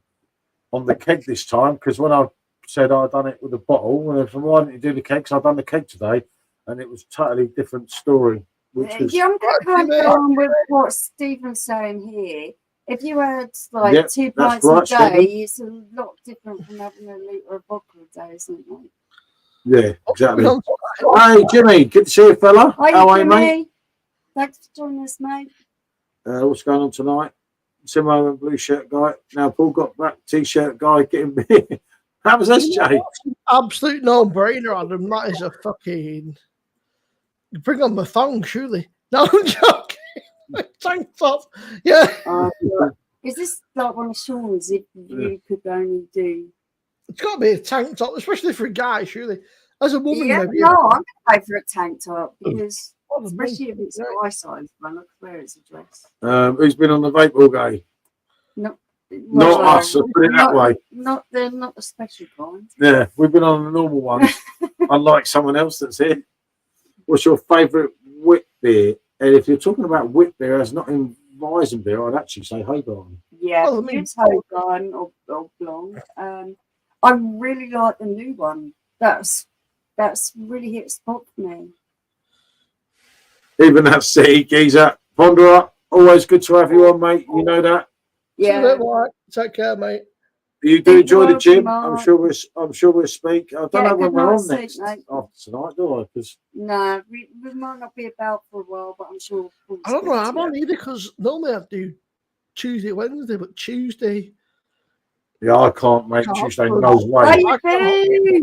[SPEAKER 1] on the keg this time because when I said I'd done it with a bottle, and if I wanted to do the kegs, I've done the keg today, and it was totally different story. Which was
[SPEAKER 2] yeah, I'm going to go on with what Stephen's saying here. If you had like
[SPEAKER 1] Yep,
[SPEAKER 2] 2
[SPEAKER 1] that's
[SPEAKER 2] pints
[SPEAKER 1] right,
[SPEAKER 2] a day, it's a lot different from having a litre of vodka a day, isn't it?
[SPEAKER 1] yeah, exactly. Hey, Jimmy, good to see you, fella.
[SPEAKER 2] Hi,
[SPEAKER 1] How are you, mate?
[SPEAKER 2] Jimmy. Thanks for joining us, mate.
[SPEAKER 1] What's going on tonight? Simo and blue shirt guy. Now Paul got back t-shirt guy getting beer. How was SJ?
[SPEAKER 3] Absolute no-brainer, Adam. That is a fucking. You bring on the thong, surely. No, I'm joking. Tank top. Yeah.
[SPEAKER 2] Is this like one of Sean's if you could only do?
[SPEAKER 3] It's got to be a tank top, especially for a guy, surely. As a woman,
[SPEAKER 2] Yeah,
[SPEAKER 3] maybe.
[SPEAKER 2] no, I'm going to pay for a tank top because, especially if it's my size, man, I could wear it as a dress.
[SPEAKER 1] Who's been on the vape all day?
[SPEAKER 2] Not
[SPEAKER 1] Us, I'll put it that way.
[SPEAKER 2] They're not the special kind.
[SPEAKER 1] Yeah, we've been on the normal ones, unlike someone else that's here. What's your favourite wit beer? And if you're talking about wit beer, that's not in Weizen beer, I'd actually say Hogarth.
[SPEAKER 2] Yeah,
[SPEAKER 3] Well, I mean-
[SPEAKER 2] it's Hogan or Blanc. I really like the new one. That's really hit spot for me.
[SPEAKER 1] Even that city geezer. Ponderer, always good to have you on, mate. You know that.
[SPEAKER 2] Yeah.
[SPEAKER 3] Take care, mate.
[SPEAKER 1] You do
[SPEAKER 2] Thank
[SPEAKER 1] enjoy
[SPEAKER 2] you,
[SPEAKER 1] the gym.
[SPEAKER 2] Mark.
[SPEAKER 1] I'm sure we'll speak. I don't
[SPEAKER 2] Yeah,
[SPEAKER 1] know when
[SPEAKER 2] good
[SPEAKER 1] we're
[SPEAKER 2] night's
[SPEAKER 1] on
[SPEAKER 2] sleep,
[SPEAKER 1] next
[SPEAKER 2] mate.
[SPEAKER 1] after tonight, do I? Because
[SPEAKER 2] No, we might not be about for a while, but I'm sure. We'll
[SPEAKER 3] I don't know.
[SPEAKER 2] speak
[SPEAKER 3] I'm
[SPEAKER 2] to
[SPEAKER 3] on either because normally I do Tuesday, Wednesday, but Tuesday
[SPEAKER 1] Yeah, I can't make
[SPEAKER 3] Can't
[SPEAKER 1] Tuesday.
[SPEAKER 3] put-
[SPEAKER 1] No way.
[SPEAKER 3] I
[SPEAKER 2] Hey,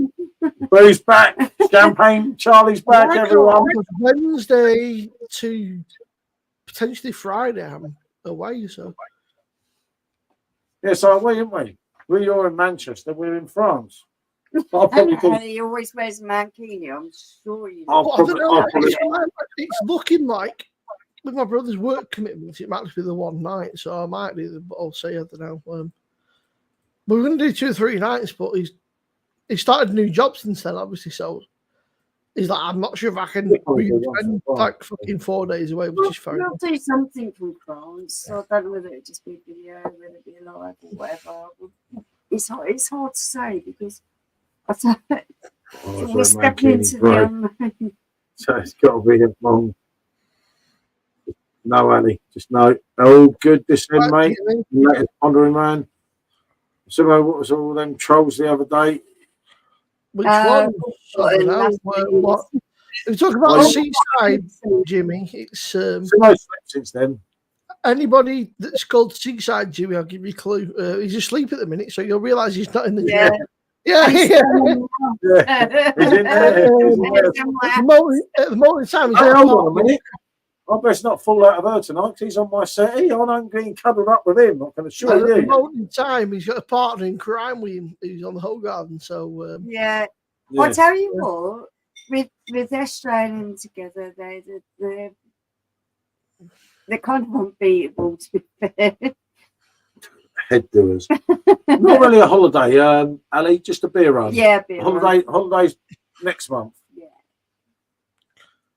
[SPEAKER 1] Boo's back. Champagne. Charlie's back.
[SPEAKER 3] I can't,
[SPEAKER 1] Everyone.
[SPEAKER 3] because Wednesday to potentially Friday, I'm away. So
[SPEAKER 1] Yeah, so we, aren't we? You're in Manchester. We're in France. I'll probably do.
[SPEAKER 2] and he always wears mankini. I'm sure you
[SPEAKER 1] I'll
[SPEAKER 2] know.
[SPEAKER 3] but I don't know.
[SPEAKER 1] probably-
[SPEAKER 3] It's looking like with my brother's work commitments, it might just be the one night. So I might do the. I'll say I don't know. We're going to do 2 or 3 nights, but he started a new job since then, obviously. So he's like, I'm not sure if I can
[SPEAKER 1] Probably do once
[SPEAKER 3] spend
[SPEAKER 1] in a while.
[SPEAKER 3] like fucking 4 days away, which is fair.
[SPEAKER 2] We'll do something from France. So I don't know whether it just be video, whether it be live or whatever. It's hard to say because I thought
[SPEAKER 1] Oh,
[SPEAKER 2] we're
[SPEAKER 1] so
[SPEAKER 2] stepping
[SPEAKER 1] Mancini's
[SPEAKER 2] into
[SPEAKER 1] great.
[SPEAKER 2] the unknown.
[SPEAKER 1] So it's got to be a long. No, Ali, just no. All good this end, mate. Latest pondering man. So what was all them trolls the other day?
[SPEAKER 3] Which one? I don't know.
[SPEAKER 2] last
[SPEAKER 3] What? We're talking about
[SPEAKER 1] Well,
[SPEAKER 3] Seaside, Jimmy. It's
[SPEAKER 1] So no sleep since then.
[SPEAKER 3] anybody that's called Seaside, Jimmy. I'll give you a clue. He's asleep at the minute, so you'll realise he's not in the
[SPEAKER 2] Yeah.
[SPEAKER 3] gym. Yeah,
[SPEAKER 1] Yeah. He's in there. He's in there.
[SPEAKER 3] At the moment in time, he's
[SPEAKER 1] Hey,
[SPEAKER 3] on
[SPEAKER 1] hold on a minute. I best not fall out of her tonight because he's on my settee. I'm getting cuddled up with him. I can assure
[SPEAKER 3] At the
[SPEAKER 1] you.
[SPEAKER 3] moment in time, he's got a partner in crime with him who's on the whole garden. So
[SPEAKER 2] Yeah.
[SPEAKER 1] Yeah.
[SPEAKER 2] I tell you what, with Australian together, they're kind of unbeatable to be fair.
[SPEAKER 1] Head doers. Not really a holiday, Ali, just a beer run.
[SPEAKER 2] Yeah, beer run.
[SPEAKER 1] Holidays next month.
[SPEAKER 2] Yeah.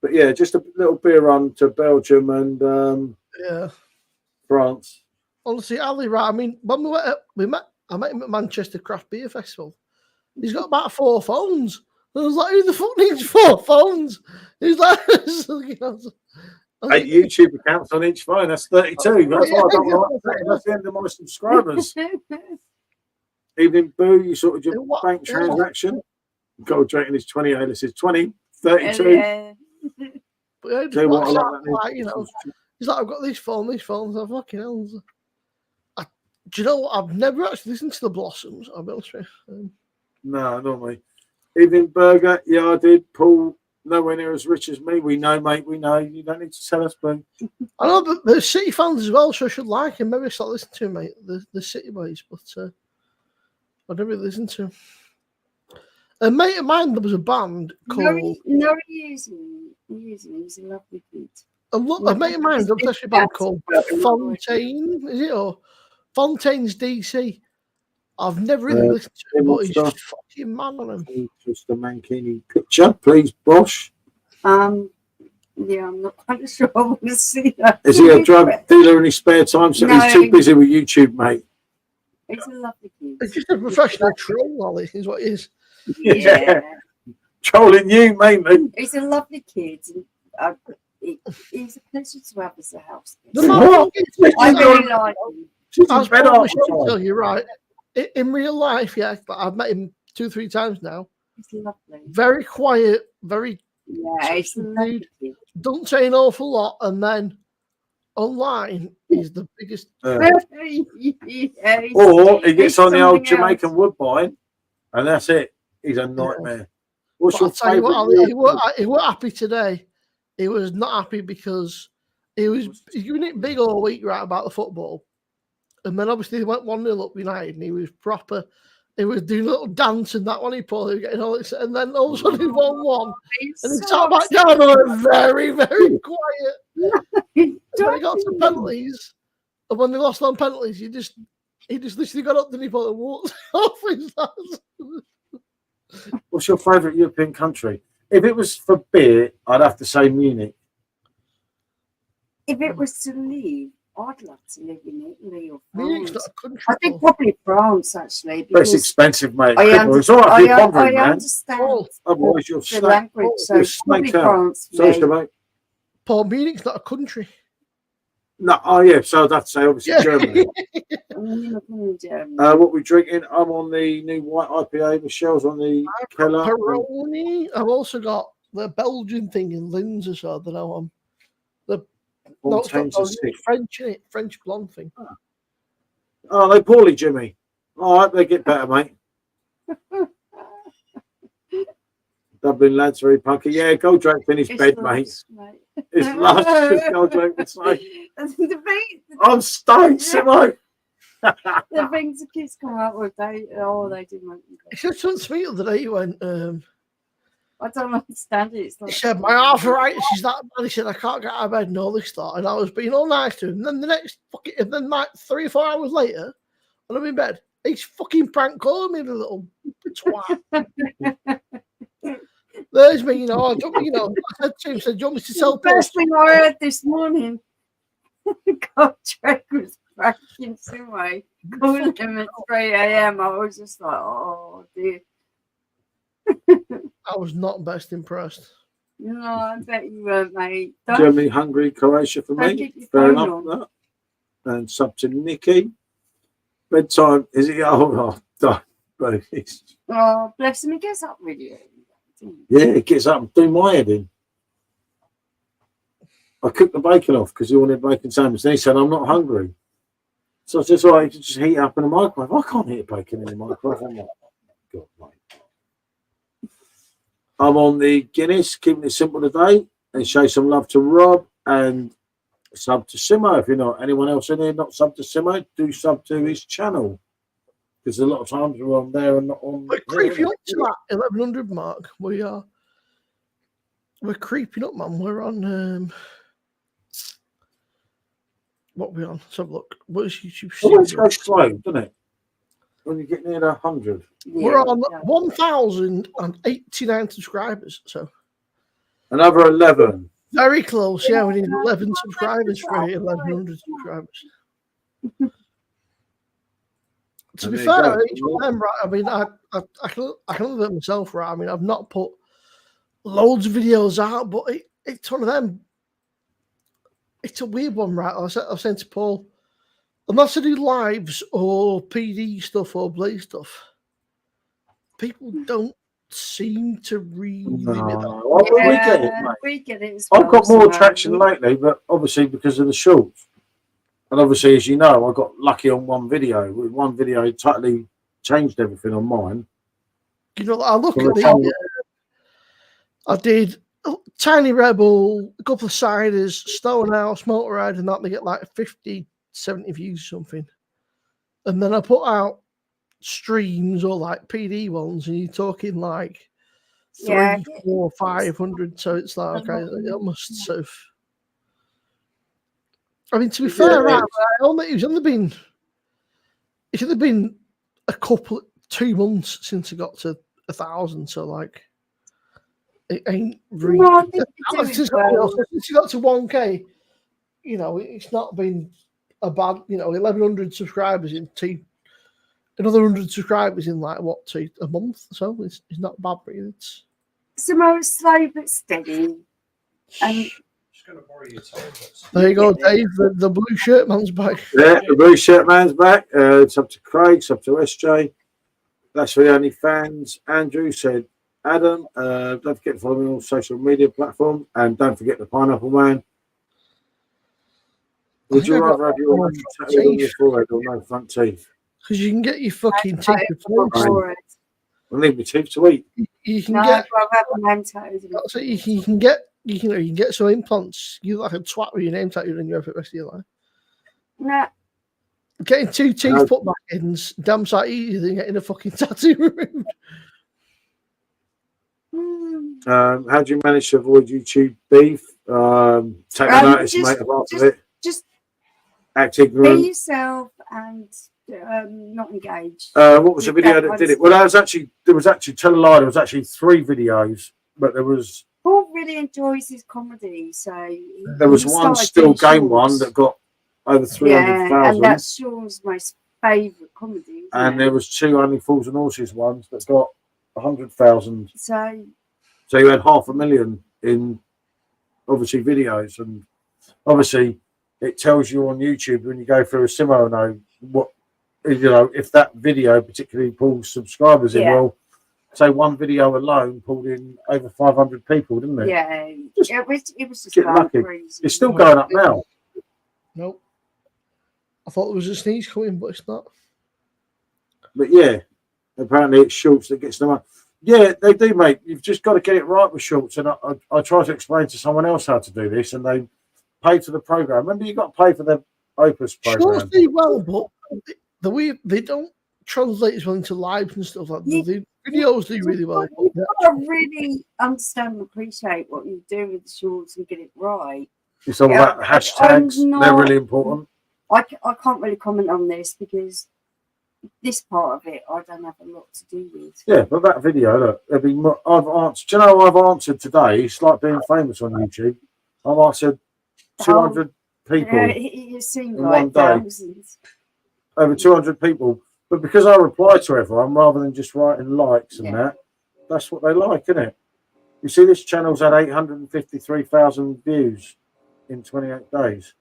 [SPEAKER 1] But yeah, just a little beer run to Belgium and
[SPEAKER 3] yeah,
[SPEAKER 1] France.
[SPEAKER 3] honestly, Ali, right? I mean, when I met him at Manchester Craft Beer Festival. He's got about 4 phones. I was like, who the fuck needs 4 phones? He's like, you know,
[SPEAKER 1] 8 YouTube accounts on each phone. That's 32. That's why I don't want to. That's the end of my subscribers. Evening Boo, you sort of your bank transaction. Gold rating is 28. This is 20, 32.
[SPEAKER 2] Yeah.
[SPEAKER 3] But yeah,
[SPEAKER 1] Tell you what, I
[SPEAKER 3] just
[SPEAKER 1] like that.
[SPEAKER 3] like, you know, he's like, I've got these phones. I'm fucking hell. Do you know what? I've never actually listened to the Blossoms. I'll be honest with you.
[SPEAKER 1] No, not me. Evening Burger, yeah, I did. Paul, nowhere near as rich as me. We know, mate. We know. You don't need to tell us, Boo.
[SPEAKER 3] I know, but there's City fans as well, so I should like him. Maybe start listening to him, mate. The City boys, but I never really listened to him. A mate of mine, there was a band called.
[SPEAKER 2] No, he isn't. He's a lovely kid.
[SPEAKER 3] A mate of mine, there was actually a band called Fontaine, is it? Or Fontaine's DC. I've never really listened to him, but he's just fucking man on him.
[SPEAKER 1] Just a Mankini picture, please, Bosh.
[SPEAKER 2] Yeah, I'm not quite sure I want to see that.
[SPEAKER 1] Is he a drug dealer in his spare time? So
[SPEAKER 2] No.
[SPEAKER 1] he's too busy with YouTube, mate.
[SPEAKER 2] He's a lovely kid.
[SPEAKER 3] It's just a professional troll, Ollie, is what he is.
[SPEAKER 2] Yeah.
[SPEAKER 1] Trolling you mainly.
[SPEAKER 2] He's a lovely kid. And, he's a pleasure to have as a house.
[SPEAKER 3] The
[SPEAKER 1] What?
[SPEAKER 3] man,
[SPEAKER 2] I really like him.
[SPEAKER 1] She's
[SPEAKER 3] I
[SPEAKER 1] in
[SPEAKER 3] was
[SPEAKER 1] bed
[SPEAKER 3] probably
[SPEAKER 1] half the
[SPEAKER 3] should
[SPEAKER 1] time.
[SPEAKER 3] tell you, right. In real life, yeah, but I've met him 2 or 3 times now.
[SPEAKER 2] He's lovely.
[SPEAKER 3] Very quiet, very
[SPEAKER 2] Yeah, he's a lovely kid.
[SPEAKER 3] don't say an awful lot, and then online he's the biggest.
[SPEAKER 2] Yeah, he's-
[SPEAKER 1] Or he gets
[SPEAKER 2] he's
[SPEAKER 1] on the old
[SPEAKER 2] something else.
[SPEAKER 1] Jamaican Woodbine, and that's it. He's a nightmare. What's
[SPEAKER 3] But I'll
[SPEAKER 1] your
[SPEAKER 3] tell you what,
[SPEAKER 1] favourite?
[SPEAKER 3] Ali, he weren't happy today. He was not happy because he's giving it big all week right about the football, and then obviously he went 1-0 up United, and he was proper. He was doing a little dance and that one he pulled, getting all excited, and then all of a sudden he won 1, and he sat back down and went very, very quiet. And then he got to penalties, and when they lost on penalties, he just literally got up, then he pulled and walked off his ass.
[SPEAKER 1] What's your favourite European country? If it was for beer, I'd have to say Munich.
[SPEAKER 2] If it was to leave, I'd love to live in Italy or
[SPEAKER 3] Munich's
[SPEAKER 2] France.
[SPEAKER 3] not a country.
[SPEAKER 2] I think
[SPEAKER 3] though.
[SPEAKER 2] probably France, actually.
[SPEAKER 1] But it's
[SPEAKER 2] Because
[SPEAKER 1] expensive, mate.
[SPEAKER 2] I
[SPEAKER 1] It's all right if you're
[SPEAKER 2] I
[SPEAKER 1] pondering, man.
[SPEAKER 2] understand
[SPEAKER 3] Oh,
[SPEAKER 1] Otherwise, you'll
[SPEAKER 2] the
[SPEAKER 1] snake.
[SPEAKER 2] language, so
[SPEAKER 1] You'll
[SPEAKER 2] probably
[SPEAKER 1] snake out.
[SPEAKER 2] France.
[SPEAKER 1] So,
[SPEAKER 2] mate.
[SPEAKER 1] mate.
[SPEAKER 3] Paul, Munich's not a country.
[SPEAKER 1] No, oh yeah. So I'd have to say, obviously,
[SPEAKER 3] Yeah.
[SPEAKER 1] Germany.
[SPEAKER 2] Germany.
[SPEAKER 1] What we drinking? I'm on the new white IPA. Michelle's on the Keller.
[SPEAKER 3] Peroni. I've also got the Belgian thing in Linz as well that I'm on. No, it's not
[SPEAKER 1] Fontaine's a
[SPEAKER 3] Belgian,
[SPEAKER 1] six.
[SPEAKER 3] it's French, innit? French blonde thing.
[SPEAKER 1] Oh, they poorly, Jimmy. All right, they get better, mate. Dublin lads, very punky. Yeah, Goldrake finished
[SPEAKER 2] It's
[SPEAKER 1] bed,
[SPEAKER 2] lush,
[SPEAKER 1] mate. It's lush, as Goldrake would say.
[SPEAKER 2] the thing,
[SPEAKER 1] I'm stoned, Simo.
[SPEAKER 2] the things the kids come up with, they do make me
[SPEAKER 3] He said something to me the other day. He went,
[SPEAKER 2] I don't understand it. It's
[SPEAKER 3] he
[SPEAKER 2] like,
[SPEAKER 3] said, my arthritis is that bad. He said, I can't get out of bed and all this stuff. And I was being all nice to him. And then the next and then like 3 or 4 hours later, when I'm in bed, he's fucking prank calling me, the little twat. There's me, I said to him, do you want me to sell
[SPEAKER 2] the first
[SPEAKER 3] post?
[SPEAKER 2] thing I heard this morning, Goldrake was cracking Simo, calling him at 3 a.m. I was just like, oh dear.
[SPEAKER 3] I was not best impressed.
[SPEAKER 2] No, I bet you weren't, mate. Don't,
[SPEAKER 1] Germany, Hungary, Croatia for
[SPEAKER 2] don't
[SPEAKER 1] me.
[SPEAKER 2] get your
[SPEAKER 1] Fair
[SPEAKER 2] phone
[SPEAKER 1] enough.
[SPEAKER 2] on.
[SPEAKER 1] That. And sub to Nikki. Bedtime. Is it? Oh, but
[SPEAKER 2] Oh, bless him, he gets up with you.
[SPEAKER 1] yeah, it gets up and do my head in. I cooked the bacon off because he wanted bacon sandwich. Then he said, I'm not hungry. So I said, all right, just heat it up in the microwave. I can't heat bacon in the microwave. I'm like, God, mate. I'm on the Guinness, keeping it simple today, and show some love to Rob and sub to Simo. If you're not anyone else in here, not sub to Simo, do sub to his channel. Because a lot of times we're on there and not on.
[SPEAKER 3] We're creeping up to that 1100 mark. We're creeping up, man. We're on what are we on? Let's have a look. What is YouTube?
[SPEAKER 1] Always go slow, doesn't it? When you get near the 100.
[SPEAKER 3] We're on 1,089 subscribers, so
[SPEAKER 1] Another 11.
[SPEAKER 3] very close. Yeah, we need 11 subscribers for 1,100 subscribers. To be fair, each one of them, right? I mean, I can look at myself, right? I mean, I've not put loads of videos out, but it's one of them. It's a weird one, right? I was saying to Paul, unless I do lives or PD stuff or Blaze stuff, people don't seem to really.
[SPEAKER 1] No, we get it, mate.
[SPEAKER 2] We get it as
[SPEAKER 1] I've got
[SPEAKER 2] well,
[SPEAKER 1] more
[SPEAKER 2] so-
[SPEAKER 1] traction lately, but obviously because of the shorts. And obviously, as you know, I got lucky on one video. With one video, totally changed everything on mine.
[SPEAKER 3] You know, I look at the. I did Tiny Rebel, a couple of Siders, Stonehouse, Motorhead, and that they get like 50, 70 views or something. And then I put out streams or like PD ones, and you're talking like 3, 4, 500. So it's like, okay, it must have. I mean, to be fair, right, it's only been a couple, 2 months since I got to 1,000. So like, it ain't really.
[SPEAKER 2] No, I think you do
[SPEAKER 3] Since
[SPEAKER 2] well.
[SPEAKER 3] you got to 1K, it's not been a bad. 1,100 subscribers in another 100 subscribers in like what, a month. So it's not bad, really. It's
[SPEAKER 2] Simo, slow but steady. And
[SPEAKER 3] there you go, Dave. The blue shirt man's back.
[SPEAKER 1] Yeah, the blue shirt man's back. It's up to Craig, it's up to SJ. That's for the only fans. Andrew said, Adam, don't forget to follow me on all social media platforms, and don't forget the Pineapple Man. Would you rather have your tattooed on your forehead or no front teeth?
[SPEAKER 3] Because you can get your fucking teeth replaced.
[SPEAKER 1] I need my teeth to eat.
[SPEAKER 3] You can
[SPEAKER 2] No,
[SPEAKER 3] get.
[SPEAKER 2] I've had my name tattooed.
[SPEAKER 3] So you can get. You can get some implants. You look like a twat with your name tattooed on you for the rest of your life.
[SPEAKER 2] No,
[SPEAKER 3] Getting 2 teeth put back in's damn sight easier than getting a fucking tattoo removed.
[SPEAKER 1] How do you manage to avoid YouTube beef? Take notice, mate, of half of it.
[SPEAKER 2] Just
[SPEAKER 1] Act
[SPEAKER 2] be
[SPEAKER 1] ignorant.
[SPEAKER 2] yourself and not engaged.
[SPEAKER 1] What was the video that did it? Well, there was actually tell a lie. There was actually 3 videos, but there was
[SPEAKER 2] Paul really enjoys his comedy, so
[SPEAKER 1] there was
[SPEAKER 2] he
[SPEAKER 1] one
[SPEAKER 2] started
[SPEAKER 1] still
[SPEAKER 2] doing
[SPEAKER 1] game one
[SPEAKER 2] shorts.
[SPEAKER 1] that got over
[SPEAKER 2] Yeah, and
[SPEAKER 1] 300,000,
[SPEAKER 2] that's Sean's most favourite comedy. Isn't
[SPEAKER 1] and
[SPEAKER 2] it?
[SPEAKER 1] there was 2 Only Fools and Horses ones that got 100,000.
[SPEAKER 2] So
[SPEAKER 1] So you had 500,000 in obviously videos, and obviously it tells you on YouTube when you go through a Simo what if that video particularly pulls subscribers in.
[SPEAKER 2] Yeah.
[SPEAKER 1] Well, say one video alone pulled in over 500 people, didn't it?
[SPEAKER 2] yeah,
[SPEAKER 1] Just
[SPEAKER 2] it was just
[SPEAKER 1] get
[SPEAKER 2] going
[SPEAKER 1] lucky.
[SPEAKER 2] crazy.
[SPEAKER 1] It's still going up now.
[SPEAKER 3] Nope. I thought there was a sneeze coming, but it's not.
[SPEAKER 1] But yeah, apparently it's Schultz that gets them up. Yeah, they do, mate. You've just got to get it right with Schultz. And I try to explain to someone else how to do this, and they pay for the program. Remember, you got to pay for the Opus
[SPEAKER 3] Sure,
[SPEAKER 1] program.
[SPEAKER 3] do well, but the way they don't translate as well into lives and stuff like that.
[SPEAKER 2] Yeah.
[SPEAKER 3] The videos do really well.
[SPEAKER 2] You've got to really understand and appreciate what you do with the shorts and get it right.
[SPEAKER 1] It's all about hashtags. They're really important.
[SPEAKER 2] I can't really comment on this because this part of it I don't have a lot to do with.
[SPEAKER 1] Yeah, but that video, look, I've answered. Do you know I've answered today? It's like being famous on YouTube. I've answered 200 people
[SPEAKER 2] It seems
[SPEAKER 1] in
[SPEAKER 2] like
[SPEAKER 1] one day.
[SPEAKER 2] thousands.
[SPEAKER 1] Over 200 people. But because I reply to everyone rather than just writing likes and that's what they like, isn't it? You see, this channel's had 853,000 views in 28 days.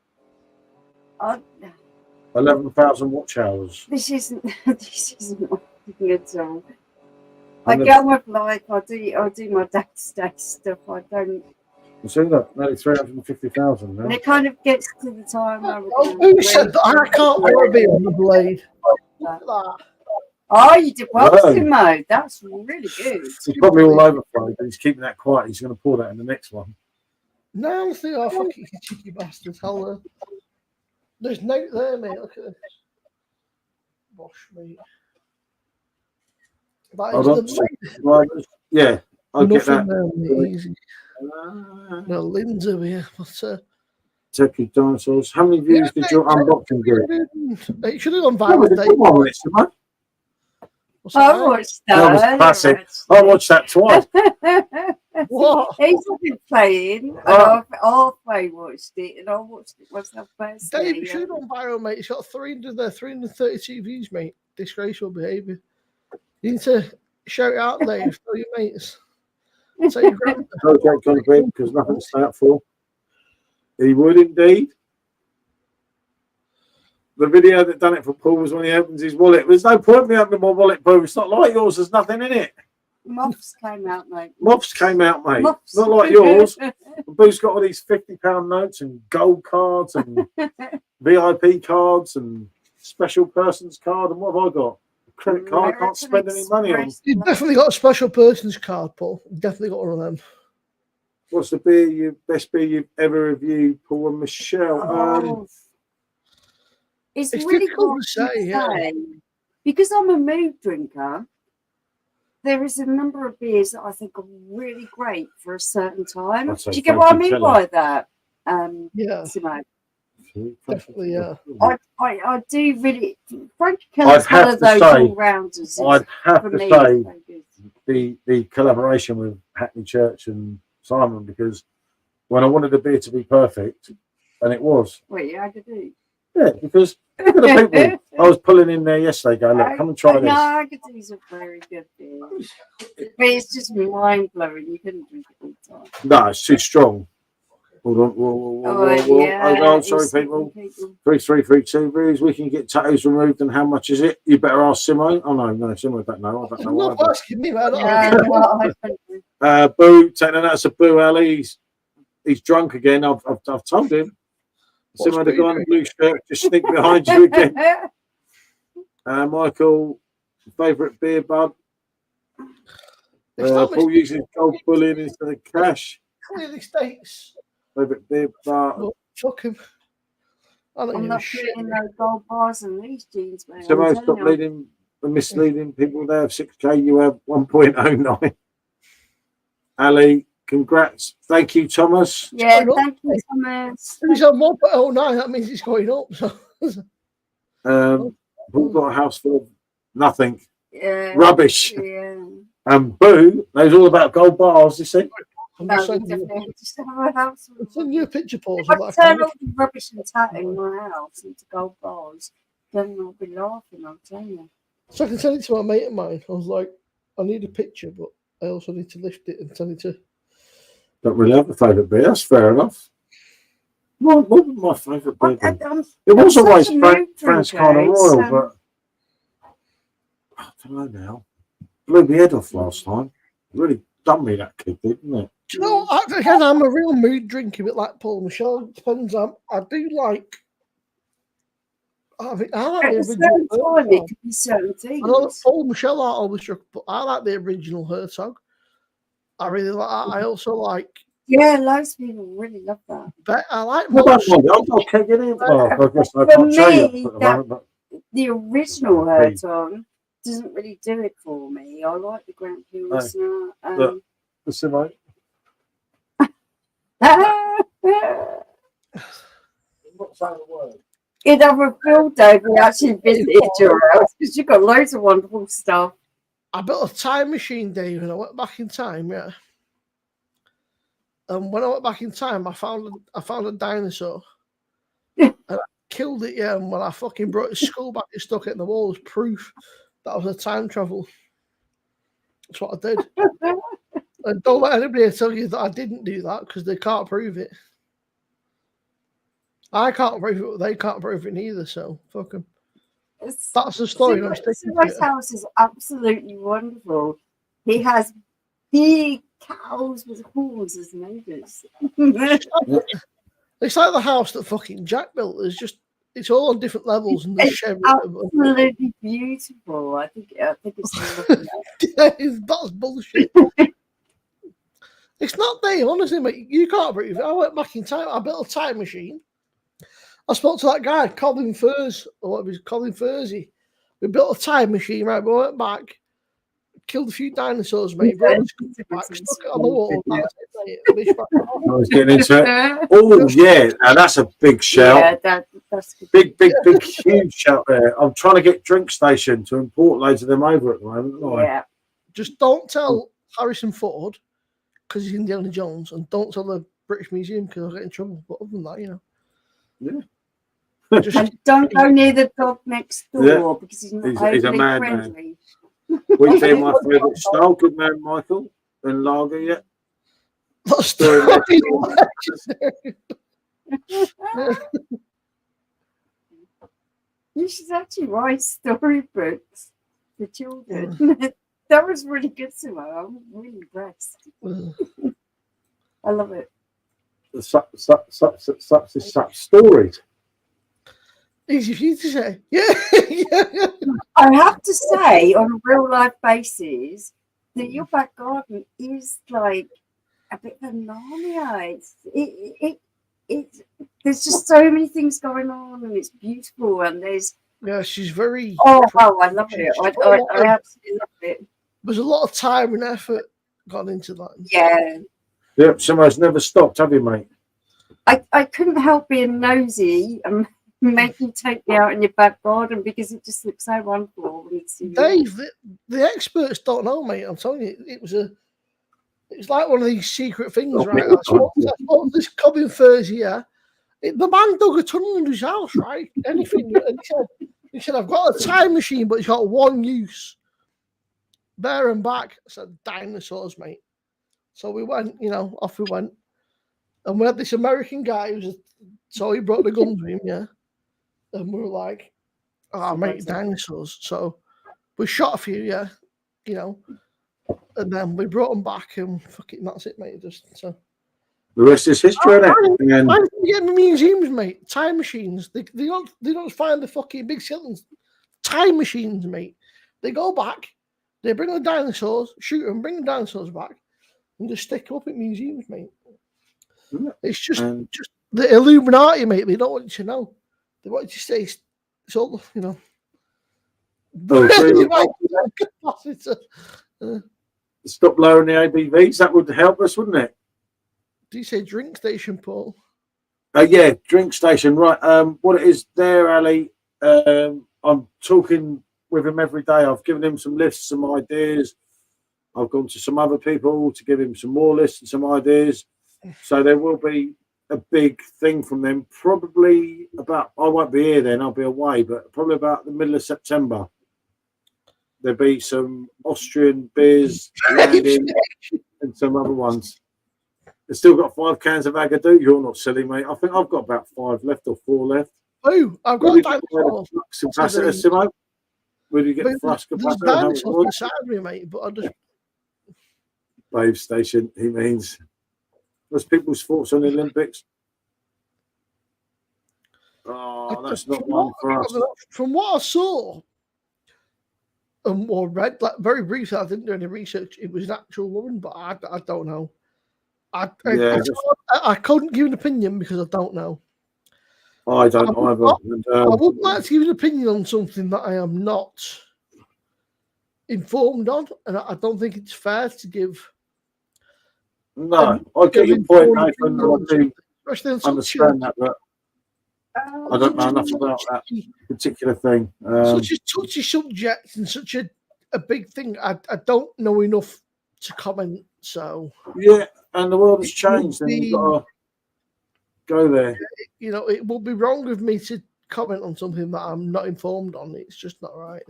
[SPEAKER 1] 11,000 watch hours.
[SPEAKER 2] This isn't nothing at all. I get on with life. I do my day-to-day stuff. I don't.
[SPEAKER 1] You see that? Nearly 350,000 now.
[SPEAKER 2] And it kind of gets to the time where
[SPEAKER 3] Who said that? I can't wear a beer on the blade. Look at that.
[SPEAKER 2] Oh, you did well, Simo. That's really good.
[SPEAKER 1] He's probably all over for it, but he's keeping that quiet. He's going to pour that in the next one.
[SPEAKER 3] No, I think I fucking cheeky bastard. There's no there, mate. Look at this. Bosh, mate. That is
[SPEAKER 1] yeah, I get that.
[SPEAKER 3] There, mate, easy. No, Lynn's over here.
[SPEAKER 1] Turkey dinosaurs. How many views did your unboxing get?
[SPEAKER 3] It should have gone viral.
[SPEAKER 2] I watched that.
[SPEAKER 1] That was classic. I watched that twice.
[SPEAKER 3] What?
[SPEAKER 2] He's been playing, and I've halfway watched it, and I watched it myself first.
[SPEAKER 3] Dave, it should have gone viral, mate. It's got 332 views, mate. Disgraceful behaviour. You need to shout it out, Dave. Tell your mates. Tell your grandma.
[SPEAKER 1] Because nothing to stay up for. He would indeed. The video that done it for Paul was when he opens his wallet. There's no point in me opening my wallet, Paul. It's not like yours. There's nothing in it.
[SPEAKER 2] Moths came out, mate.
[SPEAKER 1] Moths came out, mate.
[SPEAKER 2] Moths.
[SPEAKER 1] Not like yours. Boo's got all these £50 notes and gold cards and VIP cards and special person's card. And what have I got? A credit card. I can't spend any money on.
[SPEAKER 3] You've definitely got a special person's card, Paul. You've definitely got one of them.
[SPEAKER 1] What's the best beer you've ever reviewed, Paul and Michelle?
[SPEAKER 2] It's really
[SPEAKER 3] difficult to say,
[SPEAKER 2] because I'm a mood drinker. There is a number of beers that I think are really great for a certain time. Do you get what I mean by that?
[SPEAKER 3] Yeah,
[SPEAKER 2] Simone?
[SPEAKER 3] definitely. Yeah,
[SPEAKER 2] I do really. Frankie Keller's one of those all-rounders.
[SPEAKER 1] I'd have to say the collaboration with Hackney Church and Simon, because when I wanted the beer to be perfect, and it was.
[SPEAKER 2] Wait, you had to do.
[SPEAKER 1] Yeah, because look at the people I was pulling in there yesterday going, look, come and try this.
[SPEAKER 2] No, Agassiz are very good beers. But it's just mind blowing. You couldn't drink it all the time.
[SPEAKER 1] No, it's too strong. Hold on. Whoa. Sorry, people. 3332 views. We can get tattoos removed, and how much is it? You better ask Simo. Oh, no, Simo don't know. I don't know.
[SPEAKER 3] I'm not asking me, man.
[SPEAKER 1] Boo, taking that's a Boo, Ali. He's drunk again. I've told him. Simo, the guy in the blue shirt, just sneak behind you again. Michael, favourite beer, bud. Paul uses gold bullion instead of cash.
[SPEAKER 3] Clearly states.
[SPEAKER 1] Favourite beer, bud.
[SPEAKER 3] Well, fuck him.
[SPEAKER 2] I'm not putting no gold bars in these jeans, man.
[SPEAKER 1] Simo, stop misleading people. They have 6K, you have 1.09. Ali, congrats. Thank you, Thomas.
[SPEAKER 2] Yeah, thank you, Thomas.
[SPEAKER 3] He's on 1.09. That means he's going up. So.
[SPEAKER 1] We've got a house full of nothing.
[SPEAKER 2] Yeah.
[SPEAKER 1] Rubbish.
[SPEAKER 2] Yeah.
[SPEAKER 1] And Boo knows all about gold bars, you see.
[SPEAKER 3] I'm
[SPEAKER 2] No,
[SPEAKER 3] just
[SPEAKER 2] we
[SPEAKER 3] sending
[SPEAKER 2] definitely just have a house.
[SPEAKER 3] send you a picture, Paul.
[SPEAKER 2] If I turn all the rubbish and tat in my house into gold bars, then I'll be laughing, I'll tell you.
[SPEAKER 3] So I can send it to my mate of mine. I was like, I need a picture, but I also need to lift it and send it to.
[SPEAKER 1] Don't really have a favourite beer. That's fair enough. What was my favourite beer? It was always Franciscana Royal, but I don't know now. Blew my head off last time. Really done me, that kid, didn't it?
[SPEAKER 3] Do you know what? Again, I'm a real mood drinker, a bit like Paul Michelle. It depends on. I do like I think I like
[SPEAKER 2] At
[SPEAKER 3] the
[SPEAKER 2] a
[SPEAKER 3] original
[SPEAKER 2] certain time, it
[SPEAKER 3] Herzog.
[SPEAKER 2] could be certain
[SPEAKER 3] I know
[SPEAKER 2] things.
[SPEAKER 3] Paul Michelle I always struck, but I like the original Herzog. I really like. I also like.
[SPEAKER 2] Yeah, loads of people really love that.
[SPEAKER 3] I like
[SPEAKER 1] Well,
[SPEAKER 3] most.
[SPEAKER 1] I'll take it in. Well, I guess I
[SPEAKER 2] For
[SPEAKER 1] can't show you
[SPEAKER 2] me,
[SPEAKER 1] at the
[SPEAKER 2] that
[SPEAKER 1] moment, but
[SPEAKER 2] the original Herzog doesn't really do it for me. I like the Grand Pilsner.
[SPEAKER 1] look, listen, mate. I'm not saying a word.
[SPEAKER 2] You'd have a field day if we actually visited your house because you've got loads of wonderful stuff.
[SPEAKER 3] I built a time machine, Dave, and I went back in time. Yeah. And when I went back in time, I found a dinosaur. And I killed it, yeah. And when I fucking brought his skull back and stuck it in the wall as proof that I was a time travel. That's what I did. And don't let anybody tell you that I didn't do that because they can't prove it. I can't prove it, they can't prove it neither, so fuck them. That's the story.
[SPEAKER 2] Simbo's house is absolutely wonderful. He has big cows with horns as neighbours.
[SPEAKER 3] It's like the house that fucking Jack built. It's all on different levels and
[SPEAKER 2] It's absolutely beautiful. I think it's lovely.
[SPEAKER 3] that's bullshit. It's not there, honestly, mate. You can't prove it. I went back in time. I built a time machine. I spoke to that guy, Colin Furs, or what was Colin Fursey. We built a time machine, right? We went back, killed a few dinosaurs, mate. Brought the back, stuck it on the wall.
[SPEAKER 1] I was getting into it. Oh yeah, now that's a big shout.
[SPEAKER 2] Yeah, that's good.
[SPEAKER 1] Big, huge shout there. I'm trying to get Drink Station to import loads of them over at the moment.
[SPEAKER 2] Yeah.
[SPEAKER 3] Just don't tell Harrison Ford because he's Indiana Jones, and don't tell the British Museum because I'll get in trouble. But other than that, you know.
[SPEAKER 1] Yeah.
[SPEAKER 2] And don't go near the dog next door because he's not
[SPEAKER 1] He's a
[SPEAKER 2] overly
[SPEAKER 1] mad
[SPEAKER 2] friendly.
[SPEAKER 1] Wheat beer, my favourite style. Good man, Michael. And lager, yeah.
[SPEAKER 3] That's
[SPEAKER 2] You should actually write storybooks for children. That was really good, Simo. I'm really impressed. I love it.
[SPEAKER 1] Such stories.
[SPEAKER 3] Easy for you to say. Yeah.
[SPEAKER 2] I have to say, on a real life basis, that your back garden is like a bit of a Narnia. There's just so many things going on, and it's beautiful. And there's
[SPEAKER 3] She's very.
[SPEAKER 2] I love it. I absolutely love it.
[SPEAKER 3] There's a lot of time and effort gone into that.
[SPEAKER 2] Yeah.
[SPEAKER 1] Yep, somebody's never stopped, have you, mate?
[SPEAKER 2] I couldn't help being nosy and make you take me out in your back garden because it just looks so wonderful.
[SPEAKER 3] Dave, the experts don't know, mate. I'm telling you, it's like one of these secret things, right? I spoke to this Colin Furs here. The man dug a tunnel in his house, right? Anything. And he said, I've got a time machine, but it's got one use. There and back. I said, dinosaurs, mate. So we went, off we went. And we had this American guy so he brought the guns with him, yeah. And we were like, mate, dinosaurs. So we shot a few, yeah, and then we brought them back and fucking that's it, mate. The
[SPEAKER 1] rest is history, innit?
[SPEAKER 3] Why do you get museums, mate? Time machines. They don't find the fucking big ceilings. Time machines, mate. They go back, they bring the dinosaurs, shoot them, bring the dinosaurs back, and just stick them up at museums, mate. It's just the Illuminati, mate. They don't want you to know. They want you to say it's all,
[SPEAKER 1] Stop lowering the ABVs. That would help us, wouldn't it?
[SPEAKER 3] Do you say drink station, Paul?
[SPEAKER 1] Yeah, drink station. Right. What it is there, Ali? I'm talking with him every day. I've given him some lists, some ideas. I've gone to some other people to give him some more lists and some ideas. So there will be a big thing from them. Probably about, I won't be here then, I'll be away, but probably about the middle of September. There'll be some Austrian beers landing and some other ones. They've still got 5 cans of Agadoo. You're not silly, mate. I think I've got about 5 left or 4 left.
[SPEAKER 3] Oh, I've got
[SPEAKER 1] flux capacitor, Simo. Where do you get the flux capacitor?
[SPEAKER 3] Beside me, mate, but I just
[SPEAKER 1] Wave station, he means. What's people's thoughts on the Olympics? Oh, Oh, that's not one for us.
[SPEAKER 3] From what I saw or read, like very briefly, I didn't do any research. It was an actual woman, but I don't know. I couldn't give an opinion because I don't know.
[SPEAKER 1] I don't either.
[SPEAKER 3] I would like to give an opinion on something that I am not informed on, and I don't think it's fair to give.
[SPEAKER 1] No, I get your point, Nathan. I do understand that, but I don't know enough about that particular thing.
[SPEAKER 3] Such a touchy subject and such a big thing. I don't know enough to comment. So
[SPEAKER 1] yeah, and the world has changed, and you've got to go there.
[SPEAKER 3] You know, it would be wrong of me to comment on something that I'm not informed on. It's just not right.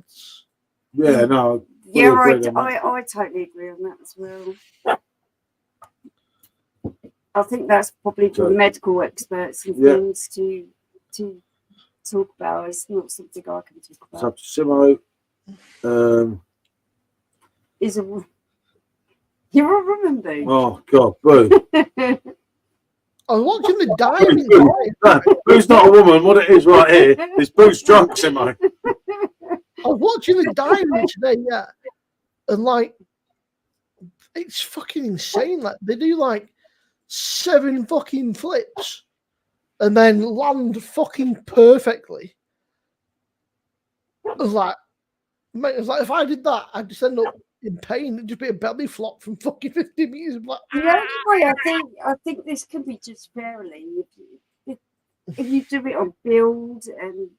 [SPEAKER 1] Yeah, no.
[SPEAKER 2] Yeah, I totally agree on that as well. I think that's probably for medical experts and things to talk about. It's not something I can talk about.
[SPEAKER 1] So Simo,
[SPEAKER 2] is a you're a woman, Boo.
[SPEAKER 1] Oh God, Boo!
[SPEAKER 3] I was watching the diving.
[SPEAKER 1] Boo's not a woman. What it is right here is Boo's drunk, Simo.
[SPEAKER 3] I was watching the diving today, yeah, and like it's fucking insane. Like they do like 7 fucking flips and then land fucking perfectly. It was like, mate, if I did that, I'd just end up in pain. It'd just be a belly flop from fucking 50 meters. Like,
[SPEAKER 2] the only way I think this can be judged fairly if you do it on build and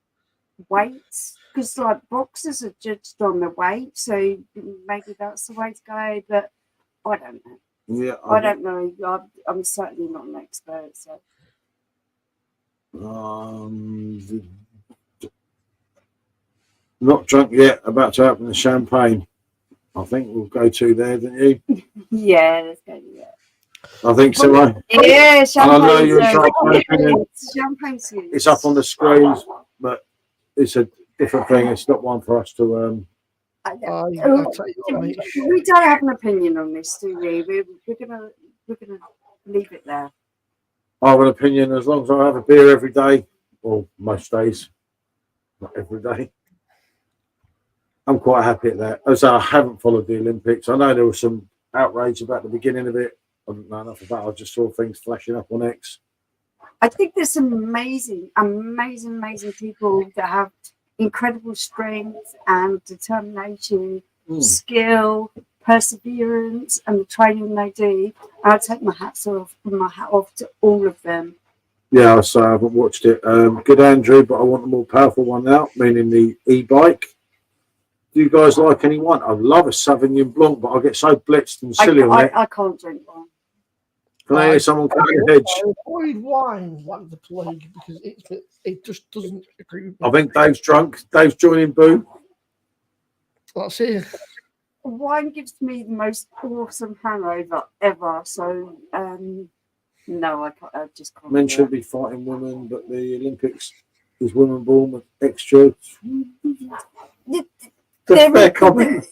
[SPEAKER 2] weights, because like boxers are judged on the weight, so maybe that's the way to go. But I don't know.
[SPEAKER 1] Yeah,
[SPEAKER 2] I don't know. I'm certainly not an expert. So.
[SPEAKER 1] Not drunk yet. About to open the champagne. I think we'll go to there, didn't you?
[SPEAKER 2] Yeah, let's go to that.
[SPEAKER 1] I think so.
[SPEAKER 2] Yeah,
[SPEAKER 1] champagne's good. It's up on the screens, but it's a different thing. It's not one for us to.
[SPEAKER 2] We don't have an opinion on this, do we? We're gonna leave it there.
[SPEAKER 1] I have an opinion as long as I have a beer every day, or most days, not every day. I'm quite happy at that. As I haven't followed the Olympics, I know there was some outrage about the beginning of it. I don't know enough about it. I just saw things flashing up on X.
[SPEAKER 2] I think there's some amazing people that have incredible strength and determination, skill, perseverance, and the training they do. I take my hat off to all of them.
[SPEAKER 1] Yeah, so I haven't watched it. Good Andrew, but I want a more powerful one now, meaning the e-bike. Do you guys like anyone? I love a Sauvignon Blanc, but I get so blitzed and silly on it.
[SPEAKER 2] I can't drink one.
[SPEAKER 1] Can I hear someone cutting the hedge?
[SPEAKER 3] I avoid wine like the plague because it just doesn't agree with me.
[SPEAKER 1] I think Dave's drunk. Dave's joining Boo.
[SPEAKER 3] That's it.
[SPEAKER 2] Wine gives me the most awesome hangover ever. So no, I just can't.
[SPEAKER 1] Men should be fighting women, but the Olympics is women born with extra. Fair comment.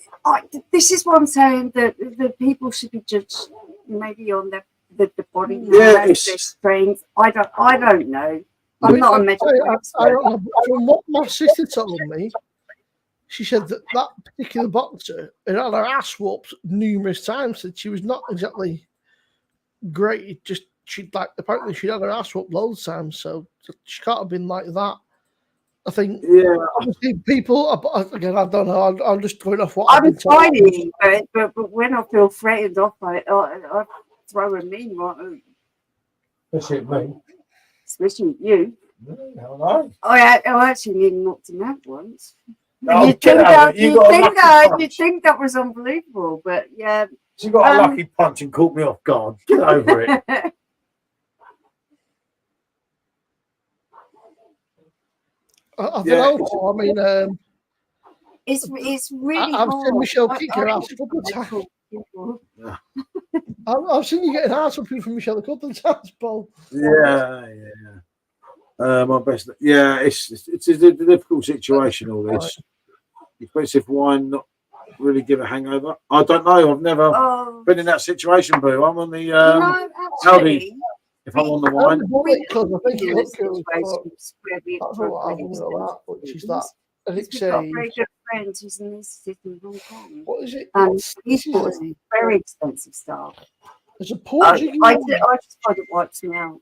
[SPEAKER 2] This is what I'm saying. That the people should be judged maybe on the body, their strength. I don't know. I'm not a medical expert.
[SPEAKER 3] From what my sister told me, she said that particular boxer had had her ass whooped numerous times. That she was not exactly great. Apparently she'd had her ass whooped loads of times, so she can't have been like that. I think, obviously, people. Again, I don't know. I'm just going off what
[SPEAKER 2] I'm tiny, but when I feel threatened off by it, I throw a mean one.
[SPEAKER 1] Especially me.
[SPEAKER 2] Especially you.
[SPEAKER 1] No,
[SPEAKER 2] I actually nearly knocked him out once.
[SPEAKER 1] Oh,
[SPEAKER 2] you'd think that was unbelievable, but yeah.
[SPEAKER 1] She got a lucky punch and caught me off guard. Get over it.
[SPEAKER 3] I don't know. I mean,
[SPEAKER 2] it's really
[SPEAKER 3] I've
[SPEAKER 2] hard.
[SPEAKER 3] seen Michelle kick her ass a couple of times. I've seen you get an ass from Michelle a couple of times, Paul.
[SPEAKER 1] Yeah. My best. Yeah, it's a difficult situation. All this expensive wine, not really give a hangover. I don't know. I've never been in that situation, Boo. I'm on the
[SPEAKER 2] actually,
[SPEAKER 1] if I'm on the
[SPEAKER 3] I
[SPEAKER 1] wine.
[SPEAKER 3] only bought it because I think it looked cool.
[SPEAKER 2] Situations where we
[SPEAKER 3] That's all I haven't got that, which is that. And it
[SPEAKER 2] We've got a
[SPEAKER 3] says,
[SPEAKER 2] very good friend who's an institute in Hong Kong.
[SPEAKER 3] what is it?
[SPEAKER 2] And
[SPEAKER 3] What's-
[SPEAKER 2] he's
[SPEAKER 3] this
[SPEAKER 2] bought
[SPEAKER 3] is
[SPEAKER 2] some very expensive stuff.
[SPEAKER 3] There's a
[SPEAKER 2] I
[SPEAKER 3] Portuguese.
[SPEAKER 2] just find it wipes me out.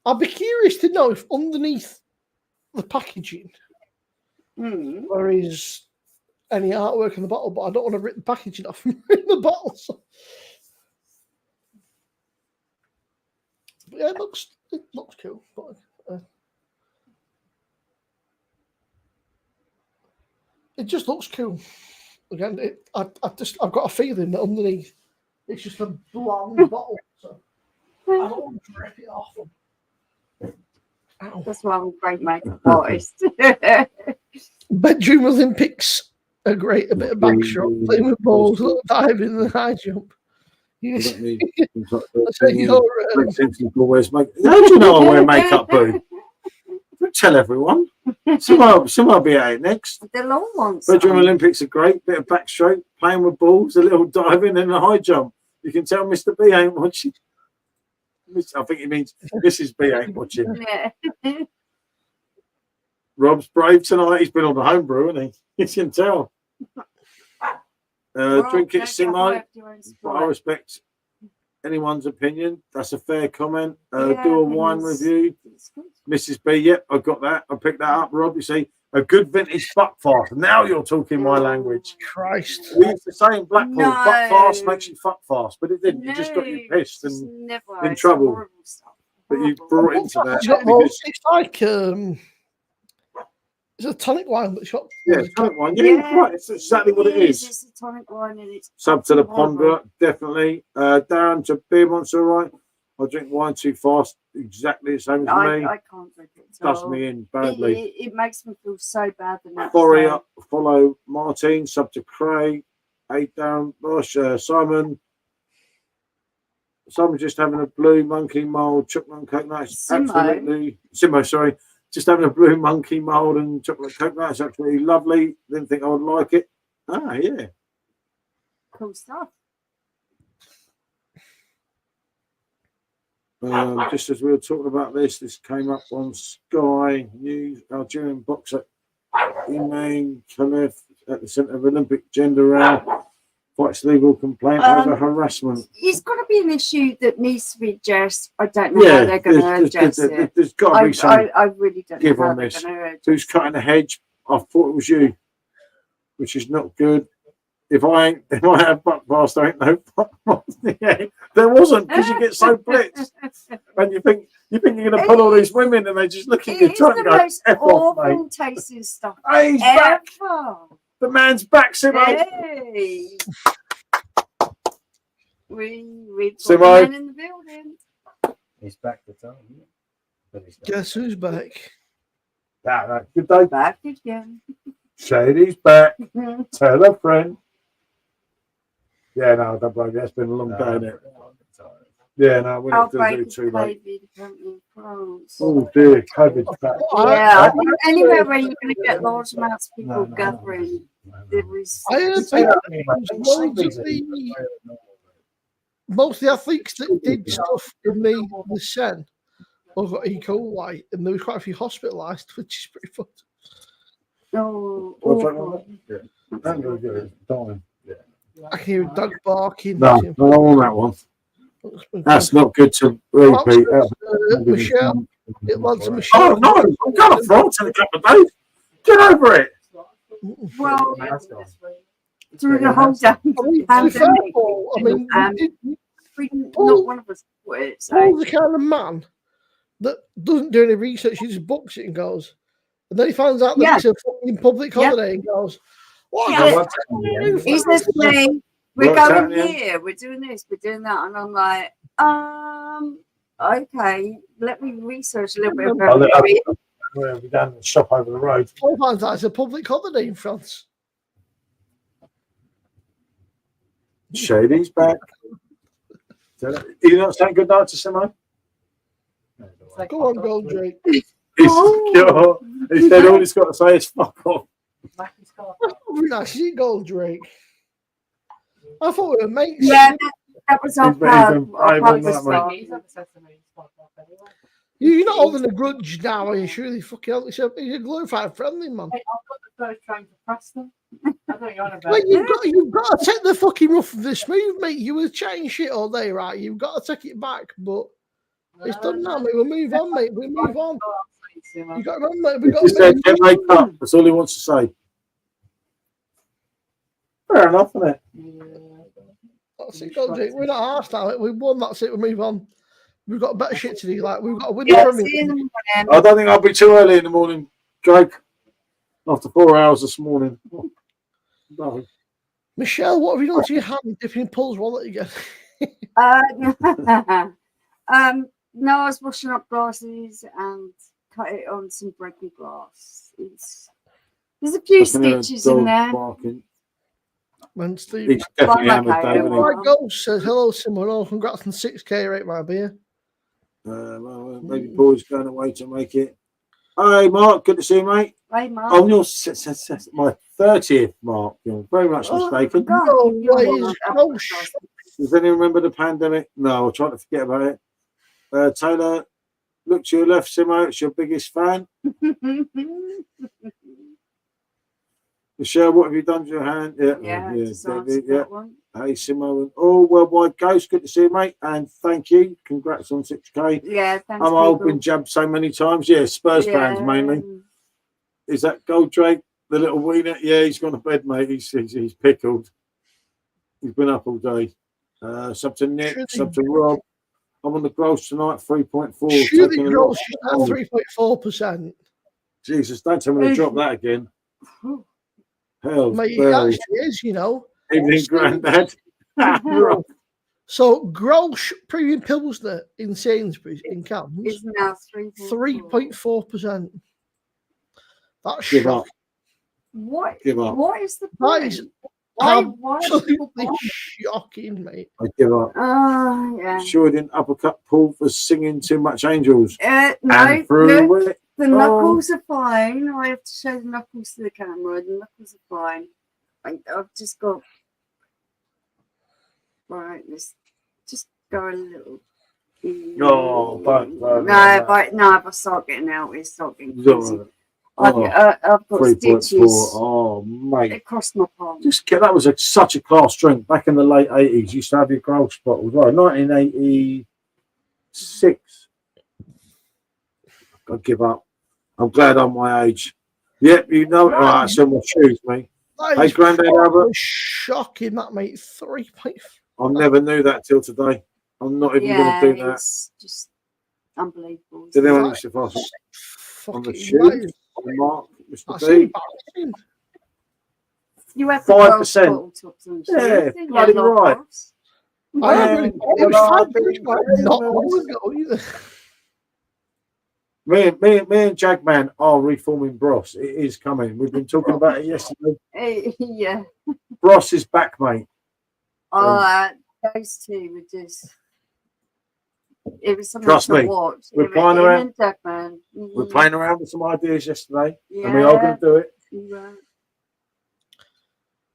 [SPEAKER 3] I'd be curious to know if underneath the packaging
[SPEAKER 2] Mm.
[SPEAKER 3] there is any artwork on the bottle, but I don't want to rip the packaging off and rip the bottle. So. But yeah, it looks cool. But, it just looks cool. Again, I've got a feeling that underneath it's just a blonde bottle. So I don't want to rip it off. Ow.
[SPEAKER 2] That's why I'm a great makeup artist.
[SPEAKER 3] Bedroom Olympics are great. A bit of backshot, playing with balls, a little diving, and high jump. Yes. That's like your,
[SPEAKER 1] How do you know I wear makeup, Boo? Don't tell everyone. Someone will be at it next.
[SPEAKER 2] The long ones.
[SPEAKER 1] Bedroom Olympics are great. Bit of backstroke, playing with balls, a little diving, and a high jump. You can tell Mr. B ain't watching. I think he means Mrs. B ain't watching.
[SPEAKER 2] Yeah.
[SPEAKER 1] Rob's brave tonight. He's been on the homebrew, hasn't he? You can tell. Drink it, Simo. But I respect anyone's opinion. That's a fair comment. Do a wine review. Mrs. B, yep, I got that. I picked that up, Rob. You see, a good vintage fuck fast. Now you're talking my language.
[SPEAKER 3] Christ.
[SPEAKER 1] We used to say in Blackpool,
[SPEAKER 2] No.
[SPEAKER 1] fuck fast makes you fuck fast, but it didn't. You just got you pissed and in trouble. But you brought into that because
[SPEAKER 3] It's like it's a tonic wine, but it's got
[SPEAKER 1] tonic wine. Yeah, right. It's exactly what it is.
[SPEAKER 2] It's a tonic wine and it's
[SPEAKER 1] Sub to the
[SPEAKER 2] horrible.
[SPEAKER 1] ponder, definitely. Darren to beer monster, right? I drink wine too fast, exactly the same as me.
[SPEAKER 2] I can't drink it.
[SPEAKER 1] Does me in badly.
[SPEAKER 2] It makes me feel so bad the next
[SPEAKER 1] Corey,
[SPEAKER 2] day.
[SPEAKER 1] follow Martin, sub to Craig, 8 down, Bosch, Simon. Simon's just having a blue monkey mold, chocolate and coke. That's absolutely Simo, sorry. Just having a blue monkey mold and chocolate coke. That's absolutely lovely. Didn't think I would like it. Ah, yeah.
[SPEAKER 2] Cool stuff.
[SPEAKER 1] Just as we were talking about this came up on Sky News. Algerian boxer Imane Khalif at the centre of Olympic gender row fights legal complaint over harassment.
[SPEAKER 2] It's got to be an issue that needs to be addressed. I don't know how they're going to address it.
[SPEAKER 1] There's got to be some
[SPEAKER 2] I really don't
[SPEAKER 1] give
[SPEAKER 2] know how
[SPEAKER 1] on
[SPEAKER 2] they're
[SPEAKER 1] this.
[SPEAKER 2] going to address
[SPEAKER 1] Who's cutting the hedge? I thought it was you, which is not good. If I have buck fast, there ain't no buck fast. Yeah, there wasn't because you get so blitzed, and you think you're going to pull all these women, and they just look at you
[SPEAKER 2] It's
[SPEAKER 1] trying to
[SPEAKER 2] the
[SPEAKER 1] go
[SPEAKER 2] most
[SPEAKER 1] F off, mate.
[SPEAKER 2] awful tasting stuff
[SPEAKER 1] Hey, he's back.
[SPEAKER 2] ever.
[SPEAKER 1] The man's back, Simo.
[SPEAKER 2] Hey. We've got
[SPEAKER 1] Simo.
[SPEAKER 2] the man in the building.
[SPEAKER 5] He's back to time. But he's not.
[SPEAKER 3] guess who's back?
[SPEAKER 1] Right. Good day.
[SPEAKER 2] Back again.
[SPEAKER 1] Shady's back. Tell a friend. Yeah, no, don't blame you. It's been a long day, innit? Yeah, no, we're not going to do too late.
[SPEAKER 2] COVID apparently in France.
[SPEAKER 1] Oh dear, COVID's back.
[SPEAKER 2] Yeah, I think anywhere where you're going to get large amounts of people gathering, there is.
[SPEAKER 3] I heard most of the athletes that did stuff in the Sen all got E. coli, and there was quite a few hospitalised, which is pretty fun.
[SPEAKER 2] Oh,
[SPEAKER 1] What's that
[SPEAKER 2] awful.
[SPEAKER 1] one? Yeah. Don't go get it. Darling.
[SPEAKER 3] I can hear a dog barking.
[SPEAKER 1] No, I don't want that one. That's not good to repeat.
[SPEAKER 3] Michelle, it wants a Michelle.
[SPEAKER 1] Oh no, I'm going to France in a couple of days. Get over it.
[SPEAKER 2] Well, through the whole damn pandemic, not one of us put it. So.
[SPEAKER 3] Paul's the kind of man that doesn't do any research, he just books it and goes. And then he finds out that it's a fucking public holiday and goes, what?
[SPEAKER 2] He says to me, we're going here, we're doing this, we're doing that. And I'm like, okay, let me research a little bit about it.
[SPEAKER 1] We're down the shop over the road.
[SPEAKER 3] Paul finds out it's a public holiday in France.
[SPEAKER 1] Shady's back. You not saying good night to Simone?
[SPEAKER 3] Go on, Gold Drake.
[SPEAKER 1] He said all he's got to say is fuck off.
[SPEAKER 3] Actually, Gold Drake. I thought we were mates.
[SPEAKER 2] Yeah, That was our
[SPEAKER 1] He's
[SPEAKER 2] pub.
[SPEAKER 1] even-
[SPEAKER 2] Our
[SPEAKER 1] I
[SPEAKER 2] pub
[SPEAKER 1] even
[SPEAKER 2] was
[SPEAKER 1] like,
[SPEAKER 2] stopped.
[SPEAKER 4] He's had the Sesame Spot off anyway.
[SPEAKER 3] You're not holding a grudge now, are you? Surely, fucking hell. He's a glorified friendly man.
[SPEAKER 4] Hey, I've got the first train to Preston. I don't know you're on about.
[SPEAKER 3] Well, you've got to take the fucking rough of the smooth, mate. You were chatting shit all day, right? You've got to take it back, but it's done now, mate. We'll move on, mate. We'll move on. You got to remember, mate.
[SPEAKER 1] He
[SPEAKER 3] We got
[SPEAKER 1] just
[SPEAKER 3] to
[SPEAKER 1] said,
[SPEAKER 3] move
[SPEAKER 1] "Get my cup." That's all he wants to say. Fair enough, isn't it?
[SPEAKER 3] That's it, go, Jake. We're not arsed now. We've won. That's it. We move on. We've got better shit to do. Like we've got to win the
[SPEAKER 2] Yeah,
[SPEAKER 3] Premier
[SPEAKER 2] see you in the
[SPEAKER 3] League.
[SPEAKER 2] morning.
[SPEAKER 1] I don't think I'll be too early in the morning, Jake. After 4 hours this morning. No.
[SPEAKER 3] Michelle, what have you done to your hand dipping Paul's wallet again?
[SPEAKER 2] No, I was washing up glasses and cut it on some breaking glass. There's a few
[SPEAKER 1] I can hear a
[SPEAKER 2] stitches in
[SPEAKER 1] dog
[SPEAKER 2] there.
[SPEAKER 1] barking.
[SPEAKER 3] When Steve
[SPEAKER 1] He's definitely
[SPEAKER 2] Well,
[SPEAKER 1] hammered,
[SPEAKER 2] okay,
[SPEAKER 1] David.
[SPEAKER 2] well,
[SPEAKER 3] my ghost says hello, Simon. Oh, congrats on 6K rate my beer.
[SPEAKER 1] Well, maybe Paul's going away to make it. Hey, Mark, good to see you, mate.
[SPEAKER 2] Hey, Mark.
[SPEAKER 1] Oh, your my 30th, Mark. You're very much
[SPEAKER 2] Oh,
[SPEAKER 1] mistaken.
[SPEAKER 2] God,
[SPEAKER 3] No
[SPEAKER 2] you're
[SPEAKER 3] way,
[SPEAKER 2] not
[SPEAKER 3] it's
[SPEAKER 2] up
[SPEAKER 3] ghost.
[SPEAKER 1] Does anyone remember the pandemic? No, I'm trying to forget about it. Taylor, look to your left, Simo. It's your biggest fan. Michelle, what have you done to your hand?
[SPEAKER 2] Yeah, just
[SPEAKER 1] yeah.
[SPEAKER 2] answered that one.
[SPEAKER 1] Hey, Simo. Oh, Worldwide Ghost, good to see you, mate. And thank you. Congrats on 6K.
[SPEAKER 2] Yeah, thanks.
[SPEAKER 1] I'm old,
[SPEAKER 2] people.
[SPEAKER 1] been jabbed so many times. Yeah, Spurs fans mainly. Is that Goldrake, the little wiener? Yeah, he's gone to bed, mate. He's pickled. He's been up all day. Sub to Nick, sub to Rob. I'm on the gross tonight, 3.4.
[SPEAKER 3] Surely
[SPEAKER 1] taking a
[SPEAKER 3] gross
[SPEAKER 1] lot.
[SPEAKER 3] is at 3.4%.
[SPEAKER 1] Jesus, don't tell me to drop that again. Hell,
[SPEAKER 3] Mate, it actually is, you know.
[SPEAKER 1] evening, Grandad.
[SPEAKER 3] So, Grolsch Premium Pilsner in Sainsbury's in cans,
[SPEAKER 2] It's now
[SPEAKER 3] 3.4%. That's
[SPEAKER 1] Give
[SPEAKER 3] shocking.
[SPEAKER 1] up.
[SPEAKER 2] What?
[SPEAKER 1] Give up.
[SPEAKER 2] What is the
[SPEAKER 3] That
[SPEAKER 2] point?
[SPEAKER 3] is
[SPEAKER 2] Why do people
[SPEAKER 3] absolutely
[SPEAKER 2] buy it?
[SPEAKER 3] shocking, mate.
[SPEAKER 1] I give up.
[SPEAKER 2] Oh, yeah.
[SPEAKER 1] Sure didn't uppercut Paul for singing Too Much Angels.
[SPEAKER 2] No,
[SPEAKER 1] And through it.
[SPEAKER 2] the knuckles are fine. I have to show the knuckles to the camera. The knuckles are fine. I've just got. Right, let's just go a little.
[SPEAKER 1] No,
[SPEAKER 2] No, if I start getting out, it's start getting crazy. I've got
[SPEAKER 1] 3.4.
[SPEAKER 2] stitches
[SPEAKER 1] Oh, mate.
[SPEAKER 2] across my palm.
[SPEAKER 1] That was such a class drink back in the late 80s. You used to have your Grolsch bottles. Right, 1986. I'd give up. I'm glad I'm my age. Yep, you know it. Oh, that's in my shoes, mate. Hey, Grandad Albert.
[SPEAKER 3] Shocking, that, mate. 3.4.
[SPEAKER 1] I never knew that till today. I'm not even going to do that.
[SPEAKER 2] It's just unbelievable.
[SPEAKER 1] Did anyone used to pass it on the shoes? On Mark, Mr.
[SPEAKER 3] That's
[SPEAKER 1] B.
[SPEAKER 3] embarrassing.
[SPEAKER 2] You have
[SPEAKER 1] 5%.
[SPEAKER 2] Yeah,
[SPEAKER 1] bloody right.
[SPEAKER 3] It was 5% not long ago either.
[SPEAKER 1] Me and Jagman are reforming Bros. It is coming. We've been talking about it yesterday.
[SPEAKER 2] Yeah.
[SPEAKER 1] Bros is back, mate.
[SPEAKER 2] Those two were just. It was something
[SPEAKER 1] Trust
[SPEAKER 2] to
[SPEAKER 1] me,
[SPEAKER 2] watch.
[SPEAKER 1] we're playing around.
[SPEAKER 2] Jagman.
[SPEAKER 1] We're playing around with some ideas yesterday,
[SPEAKER 2] Yeah.
[SPEAKER 1] and we are going to do it.
[SPEAKER 2] Yeah.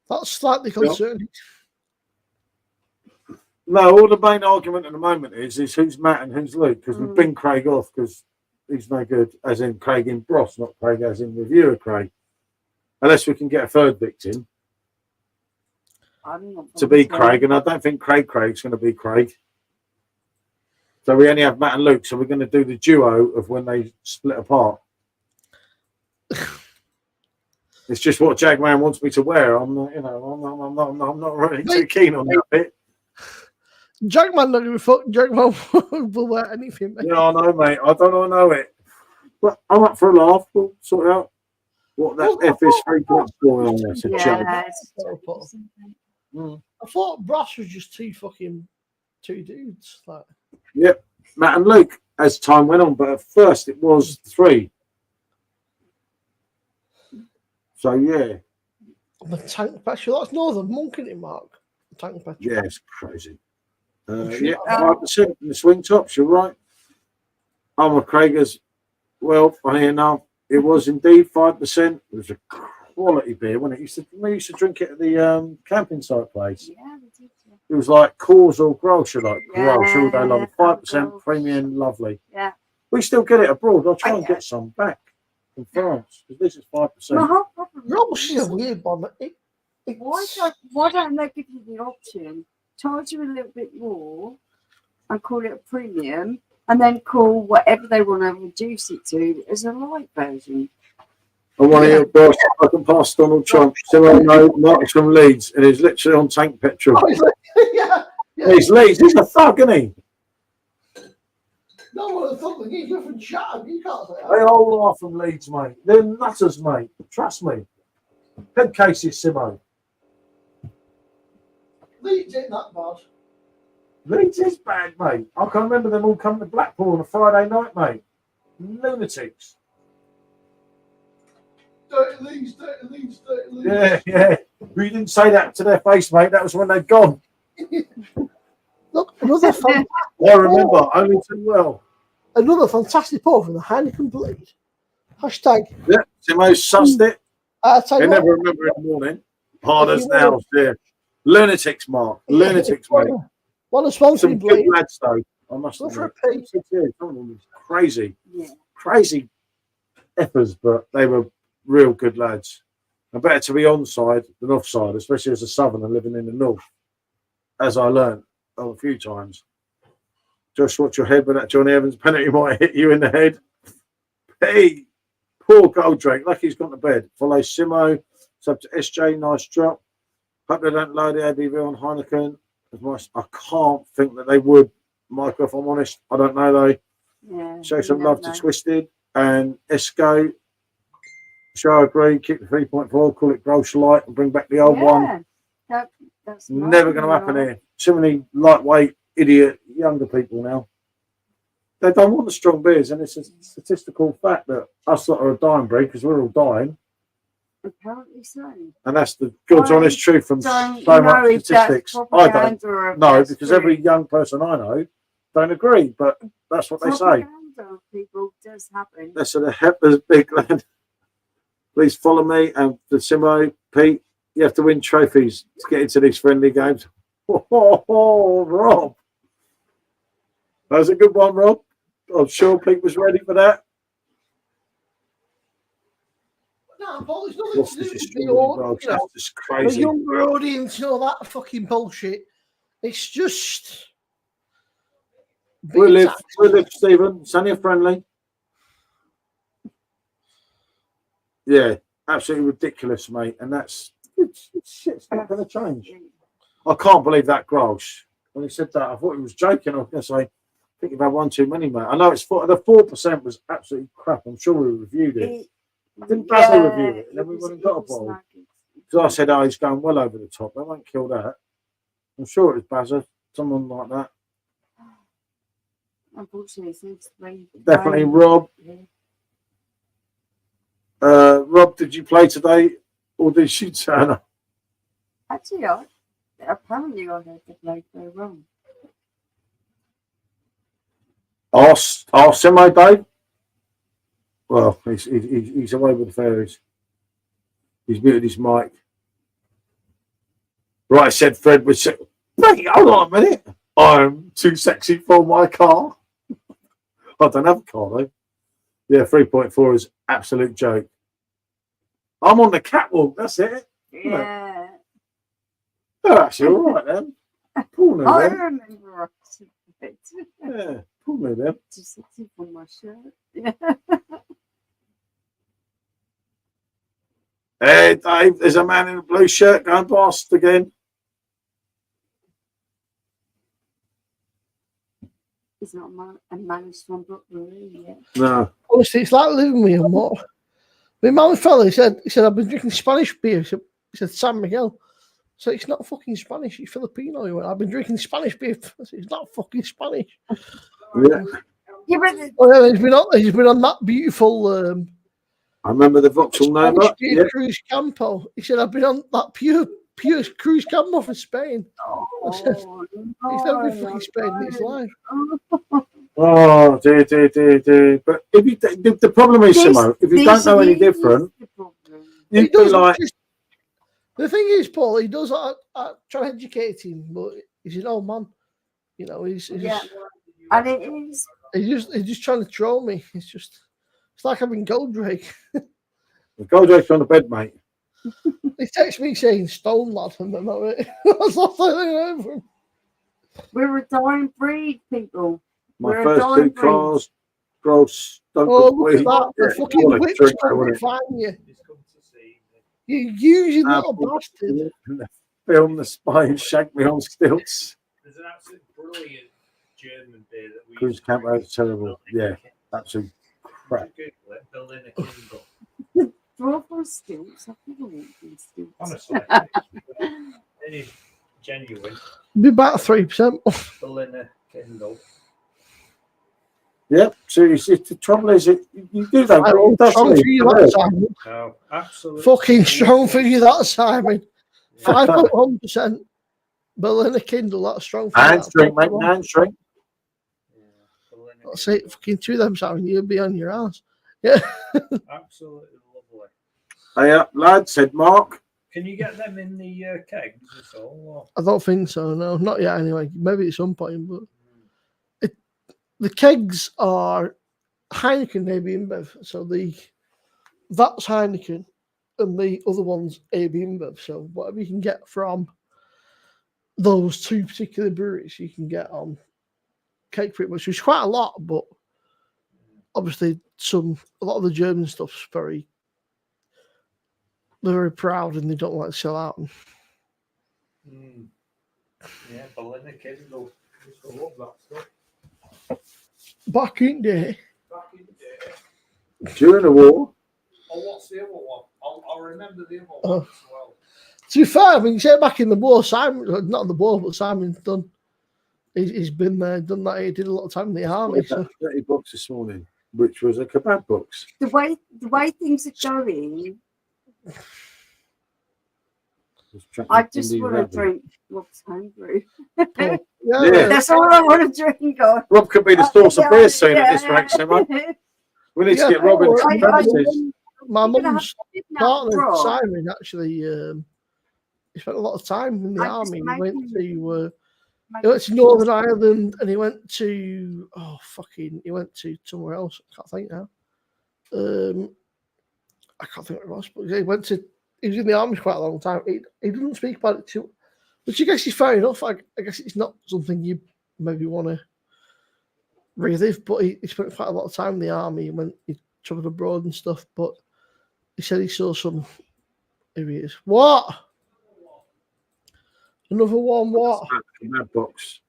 [SPEAKER 3] That's slightly concerning.
[SPEAKER 1] No, all the main argument at the moment is who's Matt and who's Luke, because we've been Craig off because he's no good, as in Craig in Bros, not Craig as in reviewer Craig. Unless we can get a third victim to be Craig, and I don't think Craig's going to be Craig. So we only have Matt and Luke, so we're going to do the duo of when they split apart. It's just what Jagman wants me to wear. I'm not, I'm not really too keen on that bit.
[SPEAKER 3] Jagman don't give a fuck. Jagman will wear anything, mate.
[SPEAKER 1] Yeah, I know, mate. I don't know it. But I'm up for a laugh. We'll sort out what that F is 3.4 on. That's a joke.
[SPEAKER 3] I thought Brass was just two dudes. Like.
[SPEAKER 1] Yep, Matt and Luke as time went on, but at first it was 3. So yeah.
[SPEAKER 3] The tank petrol, that's Northern Monk, isn't it, Mark? The tank petrol.
[SPEAKER 1] Yeah, it's crazy. Yeah, 5% in the swing tops, you're right. I'm a Craigers. Well, funny enough, it was indeed 5%. It was a quality beer, wasn't it? We used to drink it at the camping site place.
[SPEAKER 2] Yeah, we did.
[SPEAKER 1] It was like Coors or Grolsch, like Grolsch all day long.
[SPEAKER 2] Yeah,
[SPEAKER 1] 5%
[SPEAKER 2] Grolsch.
[SPEAKER 1] premium, lovely.
[SPEAKER 2] Yeah.
[SPEAKER 1] We still get it abroad. I'll try and get some back from France because this is 5%.
[SPEAKER 2] My whole problem
[SPEAKER 3] Ross is
[SPEAKER 2] is
[SPEAKER 3] a weird one.
[SPEAKER 2] why don't they give you the option, charge you a little bit more and call it a premium, and then call whatever they want to reduce it to as a light version?
[SPEAKER 1] I want to hear Boss. I can pass Donald Trump. Still no Mark's from Leeds, and he's literally on tank petrol.
[SPEAKER 3] yeah.
[SPEAKER 1] He's Leeds. He's a thug, isn't he?
[SPEAKER 3] No one thought that you're from Chatham. You can't say
[SPEAKER 1] They
[SPEAKER 3] that.
[SPEAKER 1] all are from Leeds, mate. They're nutters, mate. Trust me. Head cases, Simo.
[SPEAKER 3] Leeds ain't that bad.
[SPEAKER 1] Leeds is bad, mate. I can remember them all coming to Blackpool on a Friday night, mate. Lunatics.
[SPEAKER 3] Dirty Leeds, dirty Leeds, dirty Leeds.
[SPEAKER 1] Yeah, yeah. We didn't say that to their face, mate. That was when they'd gone.
[SPEAKER 3] Look, another
[SPEAKER 1] I remember only too well.
[SPEAKER 3] another fantastic poll from the Heineken Blade. Hashtag.
[SPEAKER 1] Yeah, Simo sussed it.
[SPEAKER 3] I tell
[SPEAKER 1] They
[SPEAKER 3] you
[SPEAKER 1] never
[SPEAKER 3] what,
[SPEAKER 1] remember in the morning. Hard
[SPEAKER 3] If
[SPEAKER 1] as
[SPEAKER 3] you wanna-
[SPEAKER 1] nails, there. Lunatics, Mark. Lunatics, mate.
[SPEAKER 3] One of sponsoring
[SPEAKER 1] Some good
[SPEAKER 3] Blade.
[SPEAKER 1] lads, though. I must
[SPEAKER 3] Go for
[SPEAKER 1] admit.
[SPEAKER 3] a pee.
[SPEAKER 1] Some of them was crazy,
[SPEAKER 2] Yeah.
[SPEAKER 1] crazy effers, but they were real good lads. And better to be onside than offside, especially as a southerner living in the north, as I learned a few times. Just watch your head when that Johnny Evans penalty might hit you in the head. Hey, poor Goldrake. Lucky he's gone to bed. Follow Simo. Sub to SJ. Nice drop. Hope they don't load the ABV on Heineken. I can't think that they would, Michael, if I'm honest. I don't know, though.
[SPEAKER 2] Yeah.
[SPEAKER 1] Show
[SPEAKER 2] you
[SPEAKER 1] some
[SPEAKER 2] never
[SPEAKER 1] love
[SPEAKER 2] know.
[SPEAKER 1] to Twisted and Esco. Sure, I agree. Keep the 3.4, call it Grolsch Light and bring back the old one.
[SPEAKER 2] That's
[SPEAKER 1] Never going to happen here. Too many lightweight, idiot, younger people now. They don't want the strong beers, and it's a statistical fact that us that are a dying breed, because we're all dying,
[SPEAKER 2] Apparently so.
[SPEAKER 1] and that's the God's
[SPEAKER 2] I
[SPEAKER 1] honest truth from so
[SPEAKER 2] Don't know
[SPEAKER 1] much
[SPEAKER 2] if
[SPEAKER 1] statistics.
[SPEAKER 2] that's
[SPEAKER 1] I don't
[SPEAKER 2] propaganda or if
[SPEAKER 1] know,
[SPEAKER 2] that's
[SPEAKER 1] because
[SPEAKER 2] true.
[SPEAKER 1] every young person I know don't agree, but that's what they say.
[SPEAKER 2] Propaganda, people, does happen.
[SPEAKER 1] That's the Hepper's big lad. Please follow me and the Simo. Pete, you have to win trophies to get into these friendly games. Oh, Rob. That was a good one, Rob. I'm sure Pete was ready for that.
[SPEAKER 3] No, Paul, it's nothing
[SPEAKER 1] What's
[SPEAKER 3] to do
[SPEAKER 1] this
[SPEAKER 3] with
[SPEAKER 1] is
[SPEAKER 3] the old,
[SPEAKER 1] That's just
[SPEAKER 3] the
[SPEAKER 1] crazy.
[SPEAKER 3] younger audience and all that fucking bullshit. It's just.
[SPEAKER 1] We live, Stephen. It's only a friendly. Yeah, absolutely ridiculous, mate. And that's shit's not going to change. I can't believe that Grolsch. When he said that, I thought he was joking. I was going to say, I think you've had one too many, mate. I know it's the 4% was absolutely crap. I'm sure we reviewed it. Didn't Basil review it? And then we went and got a bottle. So I said, oh, he's going well over the top. They won't kill that. I'm sure it was Basil, someone like that.
[SPEAKER 2] Unfortunately, it seems to be
[SPEAKER 1] Definitely Rob. Rob, did you play today or did you turn up?
[SPEAKER 2] Actually, apparently I heard the play very wrong.
[SPEAKER 1] Our semi Dave. Well, he's away with the fairies. He's muted his mic. Right, said Fred was. Wait, hold on a minute. I'm too sexy for my car. I don't have a car though. Yeah, 3.4 is absolute joke. I'm on the catwalk. That's it.
[SPEAKER 2] Yeah.
[SPEAKER 1] Oh, actually, all right then. Paul knew
[SPEAKER 2] I
[SPEAKER 1] them.
[SPEAKER 2] remember it.
[SPEAKER 1] Yeah, Paul knew them.
[SPEAKER 2] Just a tip on my shirt. Yeah.
[SPEAKER 1] Hey, Dave, there's a man in a blue shirt going past again.
[SPEAKER 2] He's not a managed from Brooklyn yet.
[SPEAKER 1] No.
[SPEAKER 3] Honestly, it's like living with him. What? My mum fella, he said, I've been drinking Spanish beer. He said, San Miguel. So it's not fucking Spanish, it's Filipino. He went, I've been drinking Spanish beer. I said, it's not fucking Spanish.
[SPEAKER 1] Yeah.
[SPEAKER 2] Yeah, but
[SPEAKER 3] Oh, yeah, he's been on that beautiful
[SPEAKER 1] I remember the Vauxhall
[SPEAKER 3] Spanish
[SPEAKER 1] Nova.
[SPEAKER 3] beer
[SPEAKER 1] Yeah.
[SPEAKER 3] cruise campo. He said, I've been on that pure cruise campo for Spain. I said, he's never been fucking Spain in his life.
[SPEAKER 1] Oh, dear. But if you, the problem is, Simo, if you don't know any different,
[SPEAKER 3] He
[SPEAKER 1] you'd be
[SPEAKER 3] does
[SPEAKER 1] like,
[SPEAKER 3] the thing is, Paul, he does try to educate him, but He's an old man. You know, he's
[SPEAKER 2] Yeah, and it is.
[SPEAKER 3] he's just trying to troll me. It's like having Goldrake.
[SPEAKER 1] The Goldrake's on the bed, mate.
[SPEAKER 3] He texts me saying "Stone lad," and then that's all I heard from him.
[SPEAKER 2] We're a dying breed, people.
[SPEAKER 1] My
[SPEAKER 2] We're a
[SPEAKER 1] first
[SPEAKER 2] dying
[SPEAKER 1] two
[SPEAKER 2] breed.
[SPEAKER 1] cars, gross.
[SPEAKER 3] Oh, look at that! The
[SPEAKER 1] Yeah,
[SPEAKER 3] fucking
[SPEAKER 1] what a
[SPEAKER 3] whip's
[SPEAKER 1] drink,
[SPEAKER 3] coming
[SPEAKER 1] wasn't
[SPEAKER 3] to
[SPEAKER 1] it?
[SPEAKER 3] find you.
[SPEAKER 4] He's come to see me.
[SPEAKER 3] You using little
[SPEAKER 1] Apple.
[SPEAKER 3] bastard.
[SPEAKER 1] Film the spine, shake me on stilts.
[SPEAKER 4] There's an absolute brilliant German beer that we
[SPEAKER 1] Cruise camp is terrible. Yeah, absolute crap.
[SPEAKER 4] Google it, Berliner Kindle.
[SPEAKER 2] Draw for stilts. I think I want these stilts.
[SPEAKER 4] Honestly, it is genuine
[SPEAKER 3] Be about 3%.
[SPEAKER 4] Berliner Kindle.
[SPEAKER 1] Yep. So you see, the trouble is, you do that.
[SPEAKER 3] I will strong for you that, Simon.
[SPEAKER 4] No, absolutely.
[SPEAKER 3] Fucking strong for you that, Simon. 5.1% Berliner Kindle. That's strong for
[SPEAKER 1] Hand
[SPEAKER 3] you.
[SPEAKER 1] string, mate. Hand string.
[SPEAKER 4] Yeah, Berliner
[SPEAKER 3] That's it.
[SPEAKER 4] Kindle.
[SPEAKER 3] Fucking two of them, Simon. You'll be on your ass. Yeah.
[SPEAKER 4] Absolutely lovely.
[SPEAKER 1] Hey, lad, said Mark.
[SPEAKER 4] Can you get them in the kegs at all?
[SPEAKER 3] I don't think so. No, not yet. Anyway, maybe at some point. But the kegs are Heineken AB InBev. So that's Heineken, and the other one's AB InBev. So whatever you can get from those two particular breweries, you can get on keg pretty much. Which is quite a lot, but obviously a lot of the German stuff's they're very proud and they don't like to sell out.
[SPEAKER 4] Yeah, Berliner Kindle. I love that stuff.
[SPEAKER 3] Back in there,
[SPEAKER 4] Back in the day.
[SPEAKER 1] During the war.
[SPEAKER 4] Oh, what's the other one? I'll remember the other one as well.
[SPEAKER 3] to be fair, I mean, you say back in the war, Simon, not the war, but Simon's done. He's been there, done that. He did a lot of time in the army. So.
[SPEAKER 1] 30 bucks this morning, which was a kebab box.
[SPEAKER 2] The way things are going, I just want to drink Rob's homebrew.
[SPEAKER 3] Yeah.
[SPEAKER 2] That's all I want to drink on.
[SPEAKER 1] Rob could be the source of beer soon at this rate, Simon. We need to get Rob into some premises.
[SPEAKER 3] My mum's partner,
[SPEAKER 2] Rob.
[SPEAKER 3] Simon, actually, he spent a lot of time in the
[SPEAKER 2] I just
[SPEAKER 3] army. He
[SPEAKER 2] make
[SPEAKER 3] went
[SPEAKER 2] him-
[SPEAKER 3] to Northern Ireland and he went to he went to somewhere else. I can't think now. I can't think what it was, but he was in the army for quite a long time. He doesn't speak about it too, which I guess is fair enough. I guess it's not something you maybe want to relive, but he spent quite a lot of time in the army and he travelled abroad and stuff. But he said he saw some. Here he is. What? Another one. What?
[SPEAKER 1] Kebab box.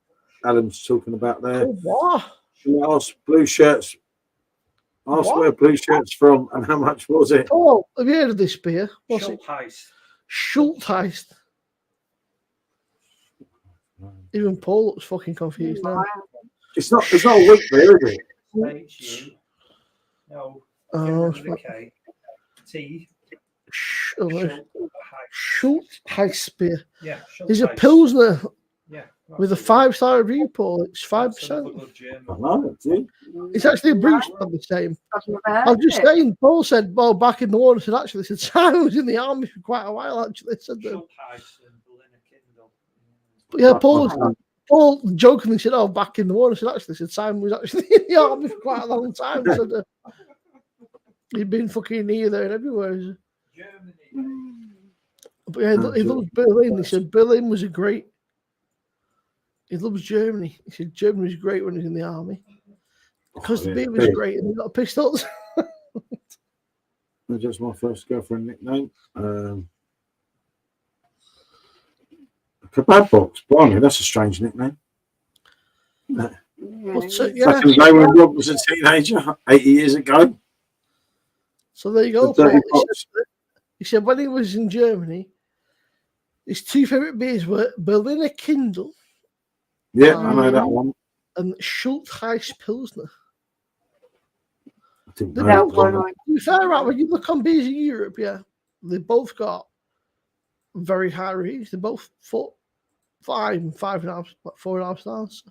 [SPEAKER 1] Adam's talking about there.
[SPEAKER 3] Oh, what?
[SPEAKER 1] And asked blue shirts. Asked
[SPEAKER 3] What?
[SPEAKER 1] where blue shirts from and how much was it?
[SPEAKER 3] Oh, have you heard of this beer? What's it?
[SPEAKER 4] Schultheist.
[SPEAKER 3] Schultheist. Even Paul looks fucking confused now.
[SPEAKER 1] It's not a weak beer, is it?
[SPEAKER 4] H-U. No.
[SPEAKER 3] Oh,
[SPEAKER 4] Give it a K. T.
[SPEAKER 3] Schultheist
[SPEAKER 4] Schultheist.
[SPEAKER 3] beer.
[SPEAKER 4] Yeah.
[SPEAKER 3] There's a
[SPEAKER 4] Schultheist.
[SPEAKER 3] Pilsner
[SPEAKER 4] Yeah.
[SPEAKER 3] with a
[SPEAKER 4] that's
[SPEAKER 3] 5-star review, Paul. It's
[SPEAKER 4] That's another
[SPEAKER 3] 5%.
[SPEAKER 4] good German.
[SPEAKER 1] I know it, dude.
[SPEAKER 3] It's actually a Bruce of the same.
[SPEAKER 2] I've never heard
[SPEAKER 3] I'm just
[SPEAKER 2] of it.
[SPEAKER 3] saying, Paul said, well, back in the war, I said, actually, said, Simon was in the army for quite a while, actually. Said that.
[SPEAKER 4] Schultheist and Berliner Kindle.
[SPEAKER 3] But yeah, Paul jokingly said, oh, back in the war, I said, actually, said, Simon was actually in the army for quite a long time. Said, he'd been fucking here, there, and everywhere.
[SPEAKER 4] Germany.
[SPEAKER 3] But yeah, he loves Berlin. He said, Berlin was a great. He loves Germany. He said, Germany was great when he was in the army. Because the beer was great and he got pistols.
[SPEAKER 1] That's just my first girlfriend nickname. Kebab box. Blimey, that's a strange nickname.
[SPEAKER 3] But, yeah.
[SPEAKER 1] Back in the day when Rob was a teenager, 80 years ago.
[SPEAKER 3] So there you go.
[SPEAKER 1] The dirty
[SPEAKER 3] Paul.
[SPEAKER 1] box.
[SPEAKER 3] He said when he was in Germany, his two favourite beers were Berliner Kindle
[SPEAKER 1] Yeah, I know that one.
[SPEAKER 3] and Schultheist Pilsner.
[SPEAKER 1] I didn't
[SPEAKER 3] The
[SPEAKER 1] know
[SPEAKER 2] That
[SPEAKER 1] that one.
[SPEAKER 2] one,
[SPEAKER 3] To be fair, right, when you look on beers in Europe, yeah, they both got very high ratings. They're both 5.5, 4.5 stars.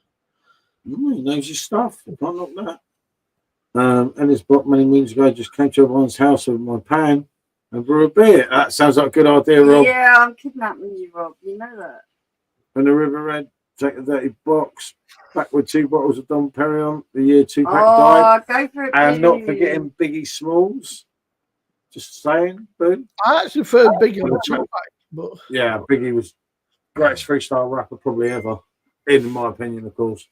[SPEAKER 1] He knows his stuff. I can't knock that. And his block many moons ago just came to everyone's house with my pan and brew a beer. That sounds like a good idea, Rob.
[SPEAKER 2] Yeah, I'm kidnapping you, Rob. You know that.
[SPEAKER 1] When the river red take a dirty box. Back with 2 bottles of Dom Perignon the year Tupac died.
[SPEAKER 2] Go for it.
[SPEAKER 1] And not
[SPEAKER 2] Boo.
[SPEAKER 1] forgetting Biggie Smalls. Just saying, boom.
[SPEAKER 3] I actually prefer Biggie on Tupac, but
[SPEAKER 1] Yeah, Biggie was greatest freestyle rapper probably ever, in my opinion, of course.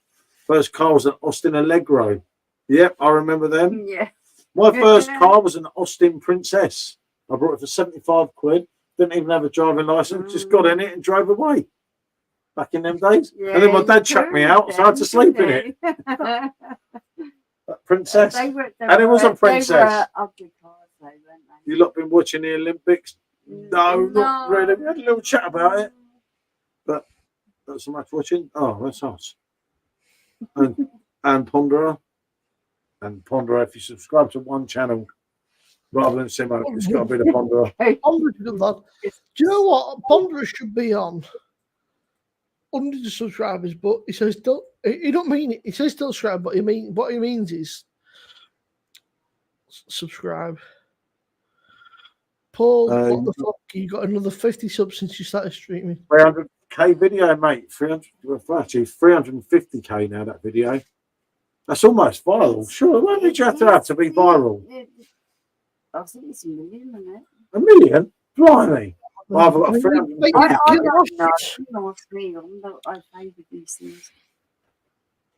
[SPEAKER 1] First car was an Austin Allegro. Yep, I remember them.
[SPEAKER 2] Yeah.
[SPEAKER 1] My first car was an Austin Princess. I brought it for 75 quid. Didn't even have a driving license. Just got in it and drove away. Back in them days.
[SPEAKER 2] Yeah,
[SPEAKER 1] and then my dad chucked me out, so I had to sleep in it. That Princess. And it was a Princess.
[SPEAKER 2] They were ugly cars, though, weren't they?
[SPEAKER 1] You lot been watching the Olympics? No, not really. We had a little chat about it. But not so much watching. Oh, that's us. And Ponderer. And Ponderer, if you subscribe to one channel rather than Simo, it's got to be the Ponderer.
[SPEAKER 3] Ponderer's a good lad. Do you know what? Ponderer should be on 100 subscribers, but he says don't. He don't mean it. He says don't subscribe, but what he means is subscribe. Paul, what the fuck? You got another 50 subs since you started streaming.
[SPEAKER 1] 300k video, mate. 350k now. That video. That's almost viral. Sure, what did you have to be viral?
[SPEAKER 2] I think it's 1 million, isn't it?
[SPEAKER 1] 1 million? Blimey. I've got 300.
[SPEAKER 2] I don't know. You ask me. I favour these things.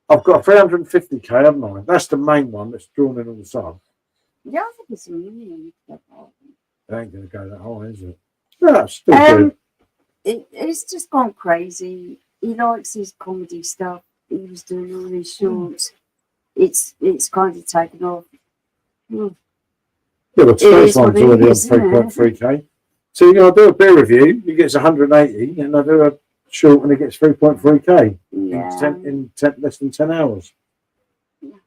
[SPEAKER 1] I've got 350k, haven't I? That's the main one that's drawn in on the side.
[SPEAKER 2] Yeah, I think it's 1 million.
[SPEAKER 1] It ain't going to go that high, is it? Yeah, it's still good.
[SPEAKER 2] It's just gone crazy. He likes his comedy stuff. He was doing all these shorts. It's kind of taken off.
[SPEAKER 1] Yeah, but today's one's already on 3.3k. So you know, I do a beer review, he gets 180, and I do a short and he gets 3.3k in less than 10 hours.
[SPEAKER 2] Yeah.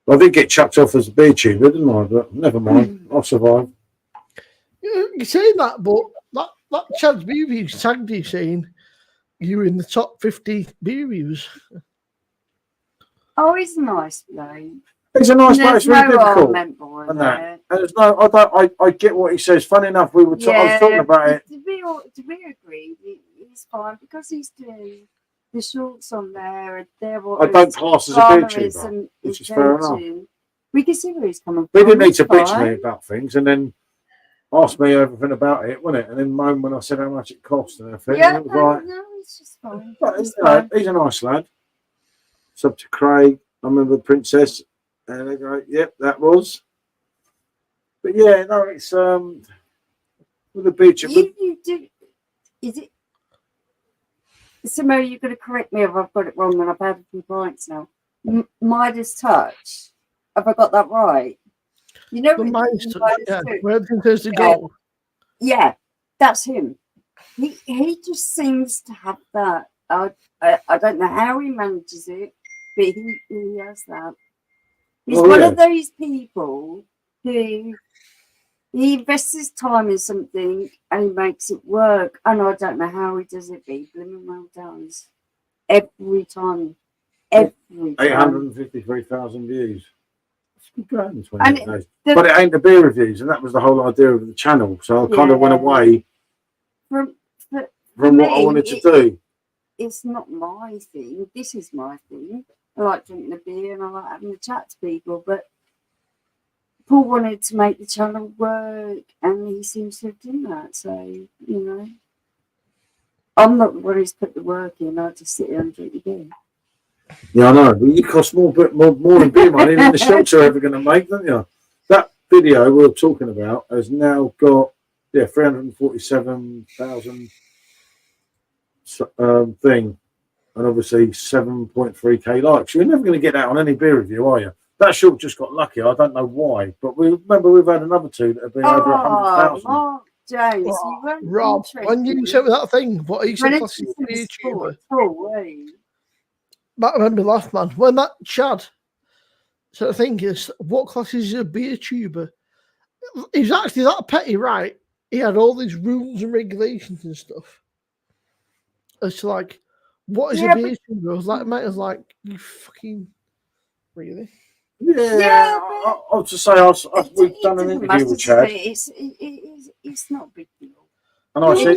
[SPEAKER 1] Well, I did get chucked off as a beer tuber, didn't I? But never mind, I'll survive.
[SPEAKER 3] You say that, but that Chad's beer review tagged you saying you were in the top 50 beer reviews.
[SPEAKER 2] Oh, he's a nice bloke.
[SPEAKER 1] It's a nice place,
[SPEAKER 2] There's
[SPEAKER 1] really
[SPEAKER 2] no
[SPEAKER 1] difficult.
[SPEAKER 2] argument by
[SPEAKER 1] And
[SPEAKER 2] that.
[SPEAKER 1] that. And there's no, I get what he says. Funny enough, I was talking about it.
[SPEAKER 2] To be agreed, he's fine because he's doing the shorts on there. And they're what
[SPEAKER 1] I don't class as a beer tuber, which is fair enough.
[SPEAKER 2] We can see where he's coming from.
[SPEAKER 1] They didn't need to
[SPEAKER 2] It's
[SPEAKER 1] bitch
[SPEAKER 2] fine.
[SPEAKER 1] me about things and then ask me everything about it, wasn't it? And then moan when I said how much it cost and everything.
[SPEAKER 2] Yeah,
[SPEAKER 1] And it was like,
[SPEAKER 2] no, it's just fine.
[SPEAKER 1] but
[SPEAKER 2] It's
[SPEAKER 1] you know,
[SPEAKER 2] fine.
[SPEAKER 1] he's a nice lad. Sub to Craig. I remember the Princess. And they go, yep, that was. But yeah, no, it's with the beach.
[SPEAKER 2] You do, is it? Simo, you're going to correct me if I've got it wrong, and I've had a few pints now. Midas touch. Have I got that right? You know,
[SPEAKER 3] The Midas touch, yeah.
[SPEAKER 2] touch?
[SPEAKER 3] Where everything turns to gold.
[SPEAKER 2] Yeah, that's him. He just seems to have that. I don't know how he manages it, but he has that. He's one of those people who he invests his time in something and he makes it work. And I don't know how he does it, but he blooming well does. Every time. Every time.
[SPEAKER 1] 853,000 views. It's good going in 20
[SPEAKER 2] And
[SPEAKER 1] days. But it ain't the beer reviews, and that was the whole idea of the channel. So I kind of went away from what I wanted to do.
[SPEAKER 2] It's not my thing. This is my thing. I like drinking a beer and I like having a chat to people, but Paul wanted to make the channel work and he seems to have done that. So, you know, I'm not the one who's put the work in. I just sit here and drink the beer.
[SPEAKER 1] Yeah, I know. But you cost more than beer money than the shops are ever going to make, don't you? That video we were talking about has now got 347,000 thing. And obviously 7.3k likes. You're never going to get that on any beer review, are you? That short just got lucky. I don't know why, but we've had another two that have been over 100,000.
[SPEAKER 2] Mark Jones, you weren't
[SPEAKER 3] Rob, when you said that thing, what are you saying?
[SPEAKER 2] YouTuber?
[SPEAKER 3] That made me laugh, man. When that Chad said the thing is, what class is a beer tuber? He's actually that petty, right? He had all these rules and regulations and stuff. It's like, what is a beer tuber? I was like, mate, I was like, you fucking really?
[SPEAKER 1] Yeah, I'll just say we've done an interview with Chad.
[SPEAKER 2] It's not a big deal.
[SPEAKER 1] And I said,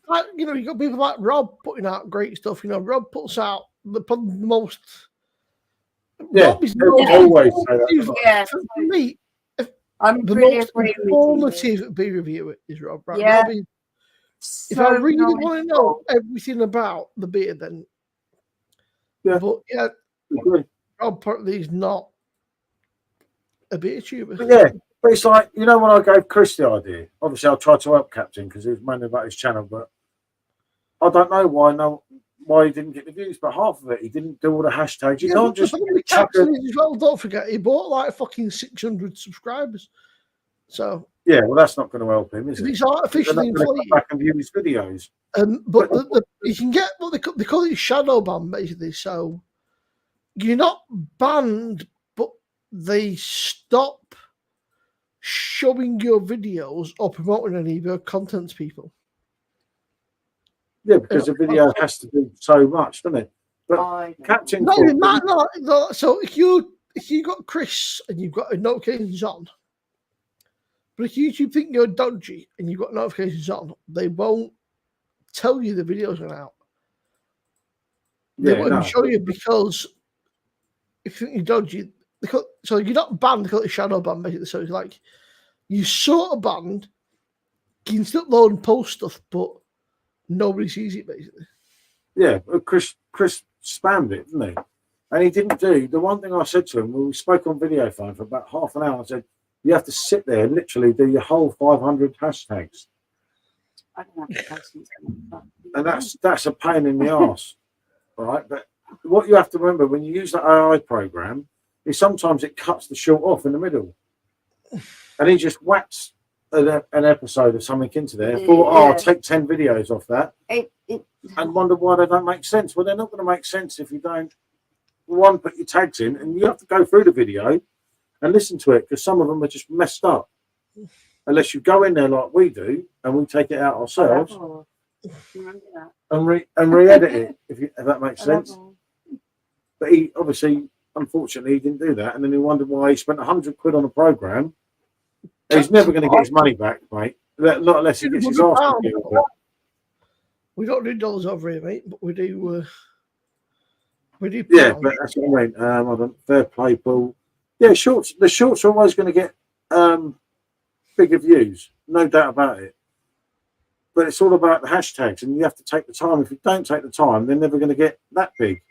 [SPEAKER 3] like, you know, you got people like Rob putting out great stuff. You know, Rob puts out probably the most.
[SPEAKER 1] Yeah,
[SPEAKER 3] Rob is
[SPEAKER 1] always say that.
[SPEAKER 2] Yeah,
[SPEAKER 3] for me.
[SPEAKER 2] I'm
[SPEAKER 3] The
[SPEAKER 2] really
[SPEAKER 3] most
[SPEAKER 2] agreeing with you.
[SPEAKER 3] informative beer reviewer is Rob. Right?
[SPEAKER 2] Yeah.
[SPEAKER 3] Rob is, if I really want to know everything about the beer, then
[SPEAKER 1] Yeah.
[SPEAKER 3] But yeah,
[SPEAKER 1] Agree.
[SPEAKER 3] Rob probably is not a beer tuber.
[SPEAKER 1] But yeah, but it's like, you know, when I gave Chris the idea, obviously I tried to help Captain because he was mainly about his channel, but I don't know why he didn't get the views, but half of it he didn't do all the hashtags. You can't just chuck it.
[SPEAKER 3] As well, don't forget he bought like fucking 600 subscribers. So
[SPEAKER 1] yeah, well, that's not going to help him, is it?
[SPEAKER 3] He's artificially inflated.
[SPEAKER 1] Back and view his videos.
[SPEAKER 3] But you can get what they call it shadow ban basically. So you're not banned, but they stop showing your videos or promoting any of your content to people.
[SPEAKER 1] Yeah, because the video has to do so much, doesn't it? But Captain,
[SPEAKER 3] no, it might not. No, so if you got Chris and you've got notifications on, but if YouTube think you're dodgy and you've got notifications on, they won't tell you the videos are out. They won't show you because if you think you're dodgy, so you're not banned, they call it shadow ban basically. So it's like you sort of banned, you can still upload and post stuff, but nobody sees it basically.
[SPEAKER 1] Yeah, Chris spammed it, didn't he? And he didn't do the one thing I said to him when we spoke on video phone for about half an hour. I said, you have to sit there and literally do your whole 500 hashtags.
[SPEAKER 2] I don't have patience.
[SPEAKER 1] And that's a pain in the arse, right? But what you have to remember when you use the AI program is sometimes it cuts the short off in the middle. And he just whacks an episode of something into there. Thought, I'll take 10 videos off that. And wonder why they don't make sense. Well, they're not going to make sense if you don't, one, put your tags in, and you have to go through the video and listen to it because some of them are just messed up. Unless you go in there like we do and we take it out ourselves and re-edit it, if that makes sense. But he obviously, unfortunately, he didn't do that, and then he wondered why he spent £100 on a program. He's never going to get his money back, mate. Not unless he gets his arse killed.
[SPEAKER 3] We don't do dollars over here, mate, but we do.
[SPEAKER 1] Yeah, but that's what I mean. I don't fair play, Paul. Yeah, shorts. The shorts are always going to get bigger views, no doubt about it. But it's all about the hashtags, and you have to take the time. If you don't take the time, they're never going to get that big.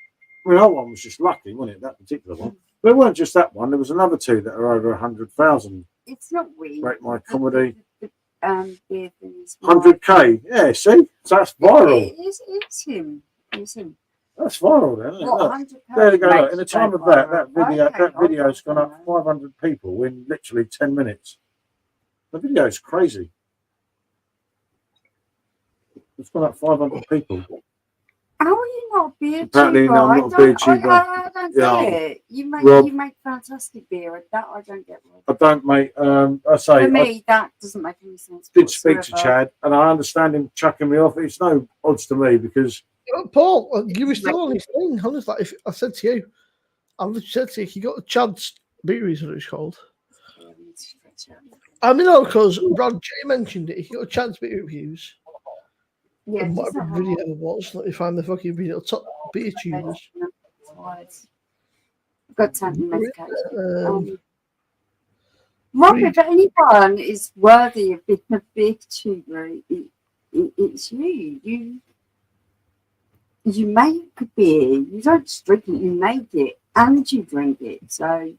[SPEAKER 1] I mean, that one was just lucky, wasn't it? That particular one. But it weren't just that one. There was another two that are over 100,000.
[SPEAKER 2] It's not weird.
[SPEAKER 1] Rate My Comedy.
[SPEAKER 2] The
[SPEAKER 1] 100K. Yeah, see, so that's viral.
[SPEAKER 2] It's him. It's him.
[SPEAKER 1] That's viral, then, isn't it? There you go. Look, in the time of that video's gone up 500 people in literally 10 minutes. The video is crazy. It's gone up 500 people.
[SPEAKER 2] How are you not a beer
[SPEAKER 1] Apparently,
[SPEAKER 2] tuber?
[SPEAKER 1] no, I'm not a beer tuber.
[SPEAKER 2] I don't get it. You make fantastic beer. That I don't get.
[SPEAKER 1] I don't, mate. I say
[SPEAKER 2] for me, that doesn't make any sense.
[SPEAKER 1] Did speak to Chad, and I understand him chucking me off. It's no odds to me because
[SPEAKER 3] Paul, you were still on his thing. Honestly, if I said to you, I said to you, you got Chad's beer is what it's called. I mean, because Rod J mentioned it. He got Chad's beer reviews.
[SPEAKER 2] Yeah,
[SPEAKER 3] and whatever video it was, let me find the fucking video. Top beer tubers.
[SPEAKER 2] Got time medication. Robert, if anyone is worthy of being a beer tuber, it's you. You make a beer. You don't just drink it. You make it and you drink it. So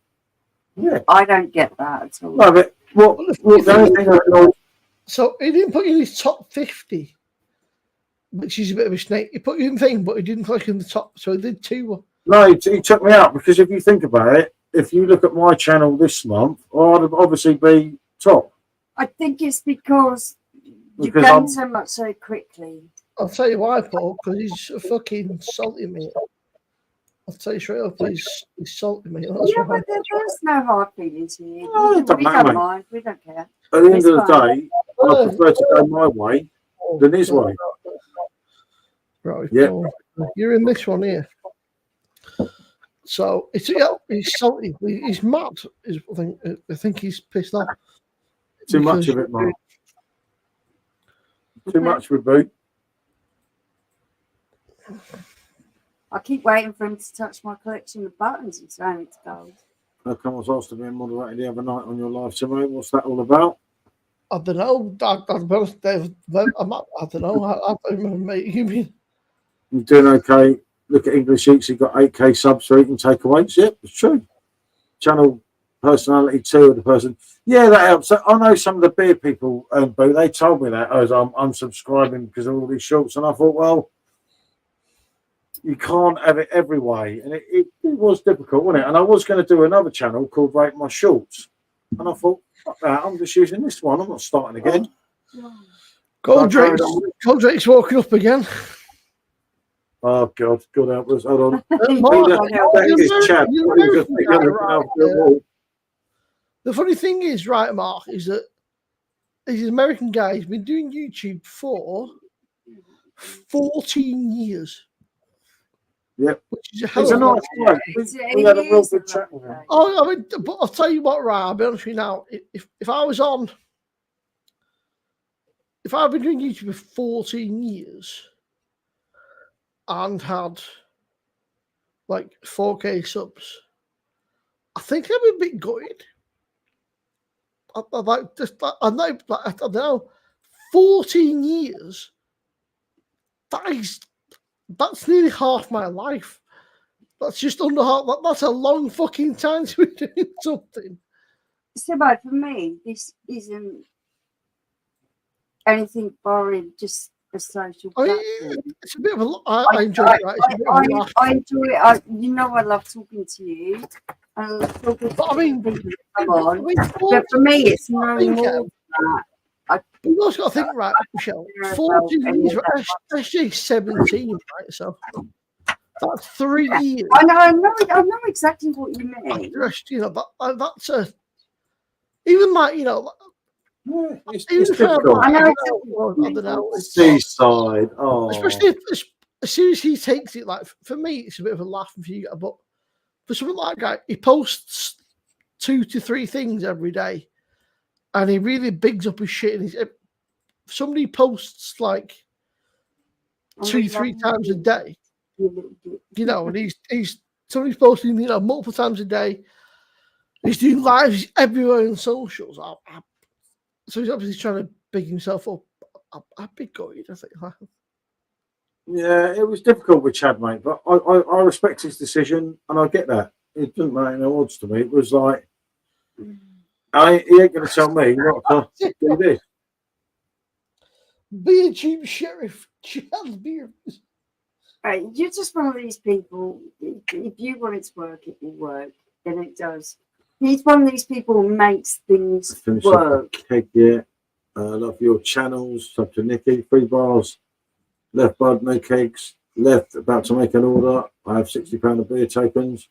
[SPEAKER 1] yeah,
[SPEAKER 2] I don't get that at all.
[SPEAKER 1] No, but
[SPEAKER 3] so he didn't put you in his top 50. Which is a bit of a snake. He put you in thing, but he didn't click in the top, so he did two.
[SPEAKER 1] No, he took me out because if you think about it, if you look at my channel this month, I'd obviously be top.
[SPEAKER 2] I think it's because you've done so much so quickly.
[SPEAKER 3] I'll tell you why, Paul, because he's a fucking salty mate. I'll tell you straight up, he's salty mate.
[SPEAKER 2] Yeah, but there's no hard feelings here.
[SPEAKER 1] No,
[SPEAKER 2] we don't mind. We don't care.
[SPEAKER 1] At the end of the day, I prefer to go my way than his way.
[SPEAKER 3] Right,
[SPEAKER 1] yeah.
[SPEAKER 3] You're in this one here. So he's salty. He's mad. I think he's pissed off.
[SPEAKER 1] Too much of it, Mark. Too much with Boot.
[SPEAKER 2] I keep waiting for him to touch my collection of buttons and ceramics gold.
[SPEAKER 1] How come I was asked to be moderated the other night on your live tonight? What's that all about?
[SPEAKER 3] I don't know. I'll be honest, Dave. I don't know. I don't remember, mate. You mean?
[SPEAKER 1] You're doing okay. Look at English Eats. You've got 8K subs so you can take away. Yep, it's true. Channel personality 2 of the person. Yeah, that helps. I know some of the beer people, but they told me that as I'm unsubscribing because of all these shorts. And I thought, well, you can't have it every way. And it was difficult, wasn't it? And I was going to do another channel called Rate My Shorts. And I thought, fuck that, I'm just using this one. I'm not starting again.
[SPEAKER 3] Goldrake's walking up again.
[SPEAKER 1] Oh, God. God help us. Hold on.
[SPEAKER 3] The funny thing is, right, Mark, is that he's an American guy. He's been doing YouTube for 14 years.
[SPEAKER 1] Yep.
[SPEAKER 3] Which is a
[SPEAKER 1] He's a nice guy. We had a real good chat with him.
[SPEAKER 3] Oh, I mean, but I'll tell you what, right, I'll be honest with you now. If I was on, if I've been doing YouTube for 14 years and had like 4K subs, I think I'm a bit gutted. I don't know, 14 years. That's nearly half my life. That's just under half. That's a long fucking time to be doing something.
[SPEAKER 2] So, but for me, this isn't anything boring. Just a social platform.
[SPEAKER 3] It's a bit of a. I enjoy it. Right?
[SPEAKER 2] I enjoy it. You know, I love talking to you. I love talking
[SPEAKER 3] but I mean,
[SPEAKER 2] come on. But for me, it's no more than that.
[SPEAKER 3] You've also got to think, right, Michelle, 14 years, actually 17, right? So that's 3 years.
[SPEAKER 2] I know exactly what you mean.
[SPEAKER 3] You know, that's a even like, you know,
[SPEAKER 1] it's difficult.
[SPEAKER 3] I don't know.
[SPEAKER 1] Seaside. Oh,
[SPEAKER 3] especially as soon as he takes it, like for me, it's a bit of a laugh for you, but for someone like that guy, he posts 2 to 3 things every day. And he really bigs up his shit. And somebody posts like 2-3 times a day, you know, and he's somebody's posting, you know, multiple times a day. He's doing lives everywhere on socials. So he's obviously trying to big himself up. I'd be gutted, I think.
[SPEAKER 1] Yeah, it was difficult with Chad, mate, but I respect his decision, and I get that. It didn't make no odds to me. It was like, he ain't going to tell me not to do this.
[SPEAKER 3] Be a cheap sheriff, Chad Beer.
[SPEAKER 2] Right, you're just one of these people. If you want it to work, it will work, and it does. He's one of these people who makes things work.
[SPEAKER 1] Keg, yeah. Love your channels. Up to Nikki. 3 bars. Left bud, no cakes. Left, about to make an order. I have £60 of beer tokens.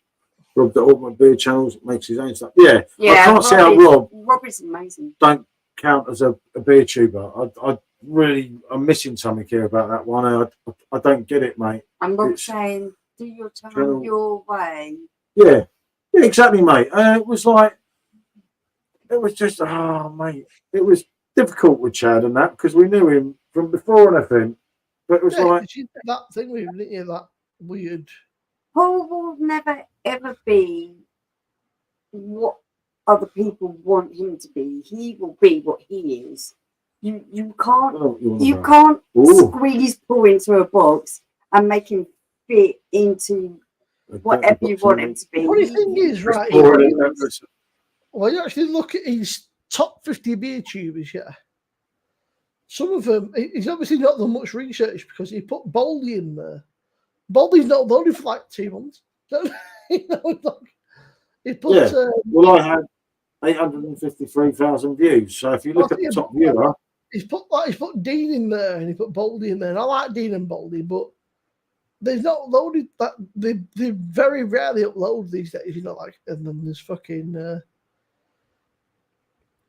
[SPEAKER 1] Rob the Ultimate Beer channels, makes his own stuff. Yeah, I can't see how
[SPEAKER 2] Rob is amazing.
[SPEAKER 1] Don't count as a beer tuber. I'm missing something here about that one. I don't get it, mate.
[SPEAKER 2] I'm not saying do your channel your way.
[SPEAKER 1] Yeah, exactly, mate. It was just, mate. It was difficult with Chad and that because we knew him from before and everything. But it was like
[SPEAKER 3] that thing with him, didn't you? That weird.
[SPEAKER 2] Paul will never ever be what other people want him to be. He will be what he is. You can't squeeze Paul into a box and make him fit into whatever you want him to be.
[SPEAKER 3] The funny thing is, right? Well, you actually look at his top 50 beer tubers, yeah. Some of them, he's obviously not done much research because he put Baldy in there. Baldy's not loaded for like 2 months. You know, he put,
[SPEAKER 1] well, I had 853,000 views. So if you look at the top viewer,
[SPEAKER 3] he's put Dean in there and he put Baldy in there. And I like Dean and Baldy, but they've not loaded that. They very rarely upload these days. You know, like, and then there's fucking.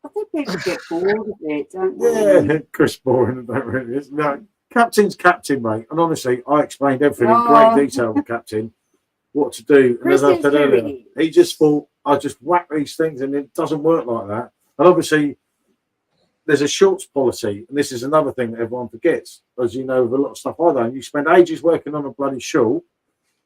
[SPEAKER 2] I think people get bored of it, don't they?
[SPEAKER 1] Yeah, Chris Boring, that really is. No, Captain's Captain, mate. And honestly, I explained everything in great detail with Captain, what to do. And as I said earlier, he just thought, I just whack these things and it doesn't work like that. And obviously, there's a shorts policy, and this is another thing that everyone forgets. As you know, with a lot of stuff I do, you spend ages working on a bloody short,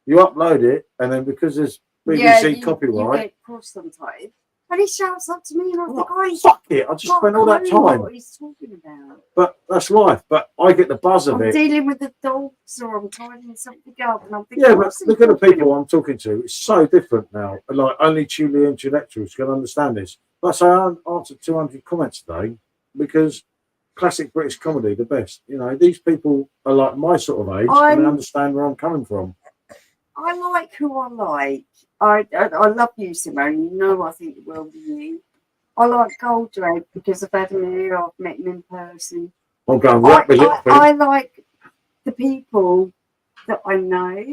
[SPEAKER 1] you upload it, and then because there's BBC copyright,
[SPEAKER 2] you get cross sometimes. And he shouts up to me, and I think, "Oh,
[SPEAKER 1] fuck it! I just spent all that time."
[SPEAKER 2] What he's talking about.
[SPEAKER 1] But that's life. But I get the buzz of
[SPEAKER 2] I'm
[SPEAKER 1] it.
[SPEAKER 2] dealing with the dogs, or I'm tidying something up, and I'm thinking,
[SPEAKER 1] Yeah, but look at the people I'm talking to. It's so different now. Like only truly intellectuals can understand this. Like I say, I answered 200 comments today because classic British comedy, the best. You know, these people are like my sort of age and they understand where I'm coming from.
[SPEAKER 2] I like who I like. I love you, Simone. You know I think the world of you. I like Goldrake because I've had him here. I've met him in person.
[SPEAKER 1] I'm going
[SPEAKER 2] I like the people that I know.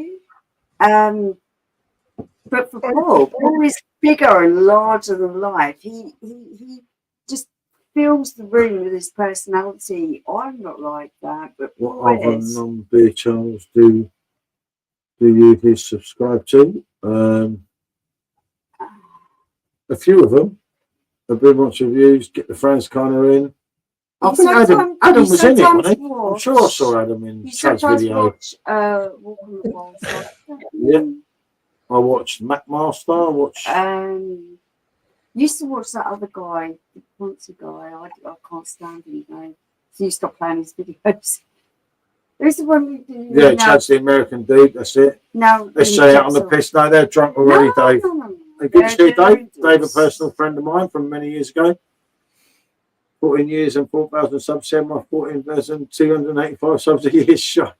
[SPEAKER 2] But for Paul is bigger and larger than life. He just fills the room with his personality. I'm not like that, but
[SPEAKER 1] what other non-beer channels do you subscribe to? A few of them. A bit much reviews. Get the friends kind of in. I think Adam was in it, wasn't he? I'm sure I saw Adam in Chad's video.
[SPEAKER 2] Watch, Walk on the Wild Side.
[SPEAKER 1] Yeah. I watched MacMaster. I watched.
[SPEAKER 2] Used to watch that other guy, the Ponzi guy. I can't stand him though. So you stop playing his videos. Who's the one we do?
[SPEAKER 1] Yeah, Chad's the American dude. That's it.
[SPEAKER 2] No,
[SPEAKER 1] they say out on the piss. No, they're drunk already, Dave.
[SPEAKER 2] No.
[SPEAKER 1] Good to see Dave. Dave, a personal friend of mine from many years ago. 14 years and 4,000 subs. 14,285 subs a year. Sure.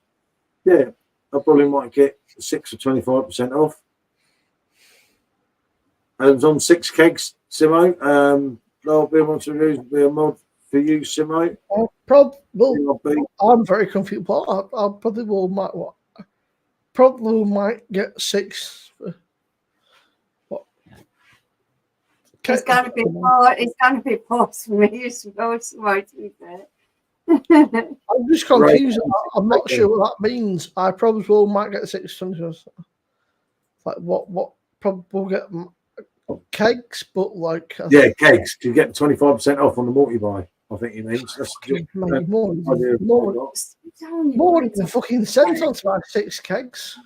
[SPEAKER 1] Yeah, I probably might get 6 or 25% off. Adam's on 6 kegs, Simo. There'll be one to reviews, be a mod for you, Simo.
[SPEAKER 3] I'm very confused. I probably might get 6.
[SPEAKER 2] It's going to be hard. It's going to be pause for me as well. Right, to be fair.
[SPEAKER 3] I'm just confused. I'm not sure what that means. I probably might get 6. Like what? Probably will get kegs, but like
[SPEAKER 1] kegs. You get 25% off on the multi-buy. I think he means. That's
[SPEAKER 3] more than a fucking cent on to buy 6 kegs.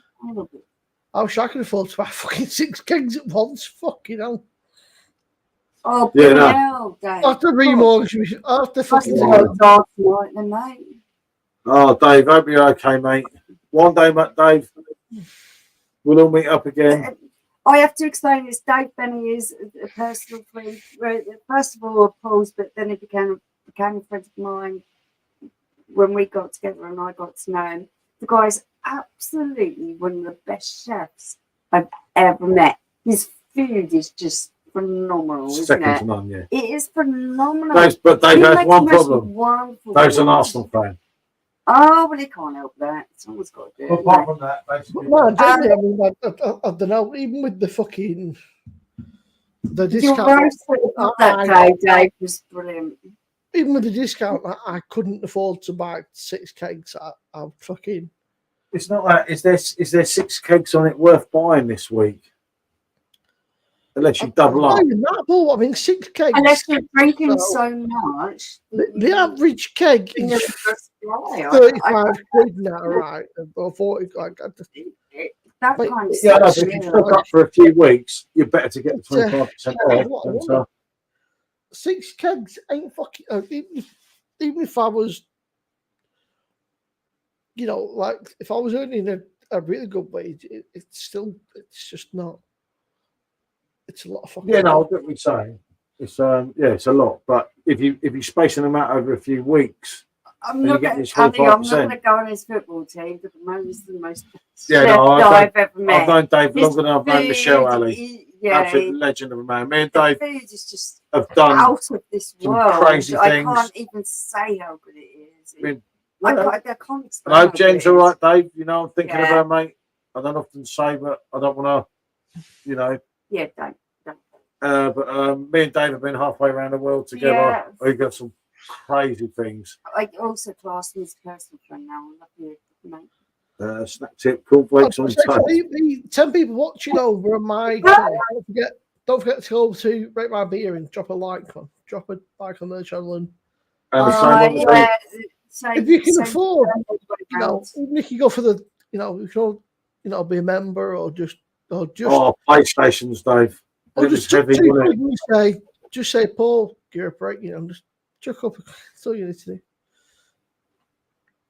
[SPEAKER 3] I wish I could afford to buy fucking 6 kegs at once. Fucking hell.
[SPEAKER 2] Oh, hell, Dave.
[SPEAKER 3] I have to remortgage. I have to fucking
[SPEAKER 2] mate.
[SPEAKER 1] Oh, Dave, hope you're okay, mate. One day, Dave, we'll all meet up again.
[SPEAKER 2] I have to explain this. Dave Benny is a personal friend. First of all, Paul's, but then he became a friend of mine when we got together and I got to know him. The guy's absolutely one of the best chefs I've ever met. His food is just phenomenal, isn't it?
[SPEAKER 1] To none, yeah.
[SPEAKER 2] It is phenomenal.
[SPEAKER 1] But Dave has one problem. Dave's an Arsenal fan.
[SPEAKER 2] Oh, well, he can't help that. Someone's got to do it.
[SPEAKER 1] Apart from that, basically.
[SPEAKER 3] No, I don't know. Even with the fucking discount,
[SPEAKER 2] that Dave was brilliant.
[SPEAKER 3] Even with the discount, I couldn't afford to buy 6 kegs. I fucking.
[SPEAKER 1] It's not that. Is there 6 kegs on it worth buying this week? Unless you double up.
[SPEAKER 3] I mean, 6 kegs.
[SPEAKER 2] Unless you're drinking so much.
[SPEAKER 3] The average keg is 35 quid now, right? Or 40.
[SPEAKER 2] That kind of
[SPEAKER 1] stuff. If you stock up for a few weeks, you're better to get the 25% off.
[SPEAKER 3] 6 kegs ain't fucking. Even if I was, like if I was earning a really good wage, it's just not. It's a lot of fucking.
[SPEAKER 1] Yeah, no, I get what you're saying. It's it's a lot. But if you're spacing them out over a few weeks,
[SPEAKER 2] I'm not going to go on his football team, but Mo's the most
[SPEAKER 1] I've
[SPEAKER 2] ever met.
[SPEAKER 1] I've known Dave longer than I've known Michelle Ali. Absolute legend of a man. Me and Dave have done
[SPEAKER 2] out of this world.
[SPEAKER 1] Crazy things.
[SPEAKER 2] I can't even say how good it is. I can't explain.
[SPEAKER 1] I hope Jen's all right, Dave. I'm thinking of her, mate. I don't often say, but I don't want to,
[SPEAKER 2] Yeah, don't.
[SPEAKER 1] But me and Dave have been halfway around the world together. Yeah. We've got some crazy things.
[SPEAKER 2] I also class him as a personal friend now. I love you, mate.
[SPEAKER 1] Snack tip, cornflakes on toast.
[SPEAKER 3] 10 people watching over on my channel. Don't forget to go to RateMYBeer and drop a like on their channel and
[SPEAKER 1] And the same on the
[SPEAKER 2] yeah. So,
[SPEAKER 3] If you can
[SPEAKER 2] so-
[SPEAKER 3] afford, you know, even if you go for the, you know, you can, be a member or just
[SPEAKER 1] PlayStations, Dave.
[SPEAKER 3] or
[SPEAKER 1] It was
[SPEAKER 3] just
[SPEAKER 1] heavy,
[SPEAKER 3] two
[SPEAKER 1] wasn't it?
[SPEAKER 3] quid and just say, Paul, gear up, right? Just chuck up. That's all you need to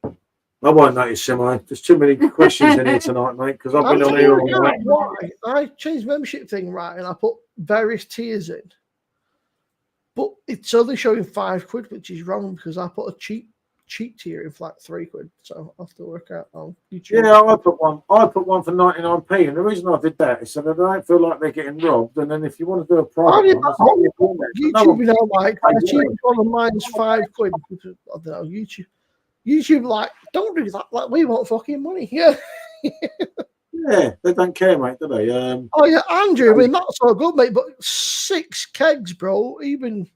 [SPEAKER 3] do.
[SPEAKER 1] I won't notice, Simo. There's too many questions in here tonight, mate, because I've been on here all night.
[SPEAKER 3] Why I changed membership thing, right, and I put various tiers in, but it's only showing £5, which is wrong because I put a cheap tier in for like £3, so I have to work out on YouTube.
[SPEAKER 1] Yeah, I put one. I put one for 99p, and the reason I did that is so that I don't feel like they're getting robbed. And then if you want to do a private one,
[SPEAKER 3] YouTube, you know, like the cheapest one of mine's £5. I don't know, YouTube, like, don't do that. Like, we want fucking money. Yeah.
[SPEAKER 1] Yeah, they don't care, mate, do they?
[SPEAKER 3] Oh yeah, Andrew. I mean, that's so good, mate. But 6 kegs, bro. Even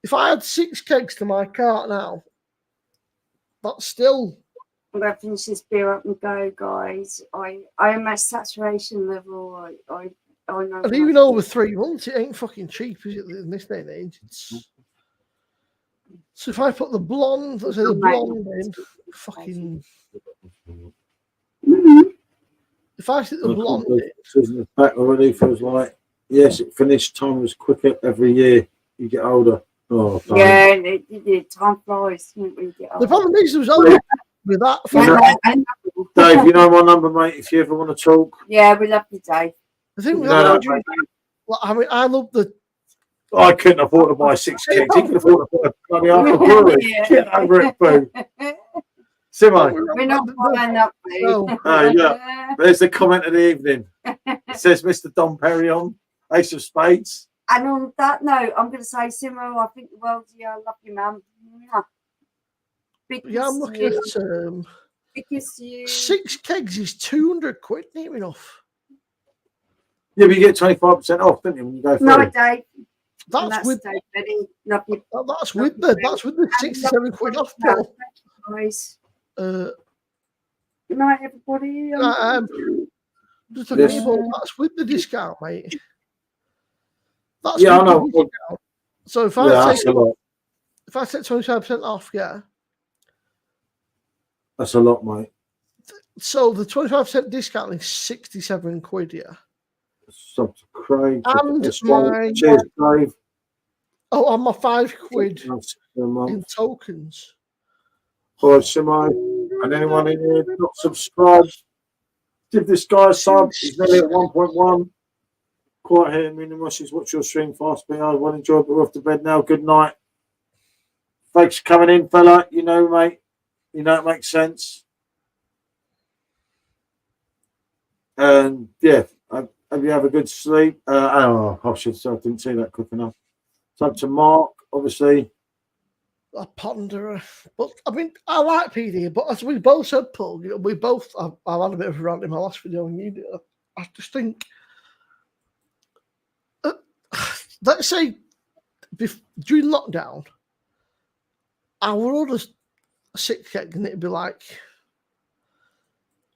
[SPEAKER 3] if I had 6 kegs to my cart now, that's still.
[SPEAKER 2] I'm going to finish this beer up and go, guys. I am at saturation level. I know.
[SPEAKER 3] And even over 3 months, it ain't fucking cheap, is it? In this day and age, so if I put the blonde, let's say the blonde in, fucking. If I stick the blonde in,
[SPEAKER 1] the back already feels like yes, it finished. Time was quicker every year. You get older. Oh,
[SPEAKER 2] yeah, time flies when you get older.
[SPEAKER 3] The problem is, there was only with that.
[SPEAKER 1] Dave, you know my number, mate. If you ever want to talk.
[SPEAKER 2] Yeah, we love you, Dave.
[SPEAKER 3] The thing with
[SPEAKER 1] No,
[SPEAKER 3] Andrew, I mean, I love the.
[SPEAKER 1] I couldn't afford to buy 6 kegs. He could afford to buy bloody half a brewery. Get over it, boo. Simo.
[SPEAKER 2] We're not buying that,
[SPEAKER 3] No.
[SPEAKER 1] Oh, yeah. There's the comment of the evening. It says Mr. Dom Perignon, Ace of Spades.
[SPEAKER 2] And on that note, I'm going to say, Simo, I think the world's you. I love you, man.
[SPEAKER 3] Yeah, I'm looking at
[SPEAKER 2] because you
[SPEAKER 3] 6 kegs is £200 near enough.
[SPEAKER 1] Yeah, but you get 25% off, don't you, when you go through?
[SPEAKER 2] no, Dave.
[SPEAKER 3] That's with
[SPEAKER 2] Dave, Betty. Love you.
[SPEAKER 3] that's with the £67 off, Paul.
[SPEAKER 2] Guys.
[SPEAKER 3] Good
[SPEAKER 2] night, everybody.
[SPEAKER 3] Just a people, that's with the discount, mate. That's
[SPEAKER 1] yeah, I know.
[SPEAKER 3] So if
[SPEAKER 1] I
[SPEAKER 3] take 25% off, yeah.
[SPEAKER 1] That's a lot, mate.
[SPEAKER 3] So the 25% discount is £67, yeah.
[SPEAKER 1] Sub to Craig.
[SPEAKER 3] And
[SPEAKER 1] cheers, Dave.
[SPEAKER 3] Oh, and my £5 in tokens.
[SPEAKER 1] All right, Simo. And anyone in here not subscribed, give this guy a sub. He's nearly at 1.1. Quiet here, Minimus. Watch your stream fast. Be hard. Well enjoyed, but we're off to bed now. Good night. Thanks for coming in, fella. You know, mate. You know it makes sense. And yeah, hope you have a good sleep. I didn't see that quick enough. It's up to Mark, obviously.
[SPEAKER 3] A ponderer, but I mean, I like PD, but as we both said, Paul, we both. I've had a bit of a rant in my last video, and you did. I just think, let's say, during lockdown, I would order 6 keg, and it'd be like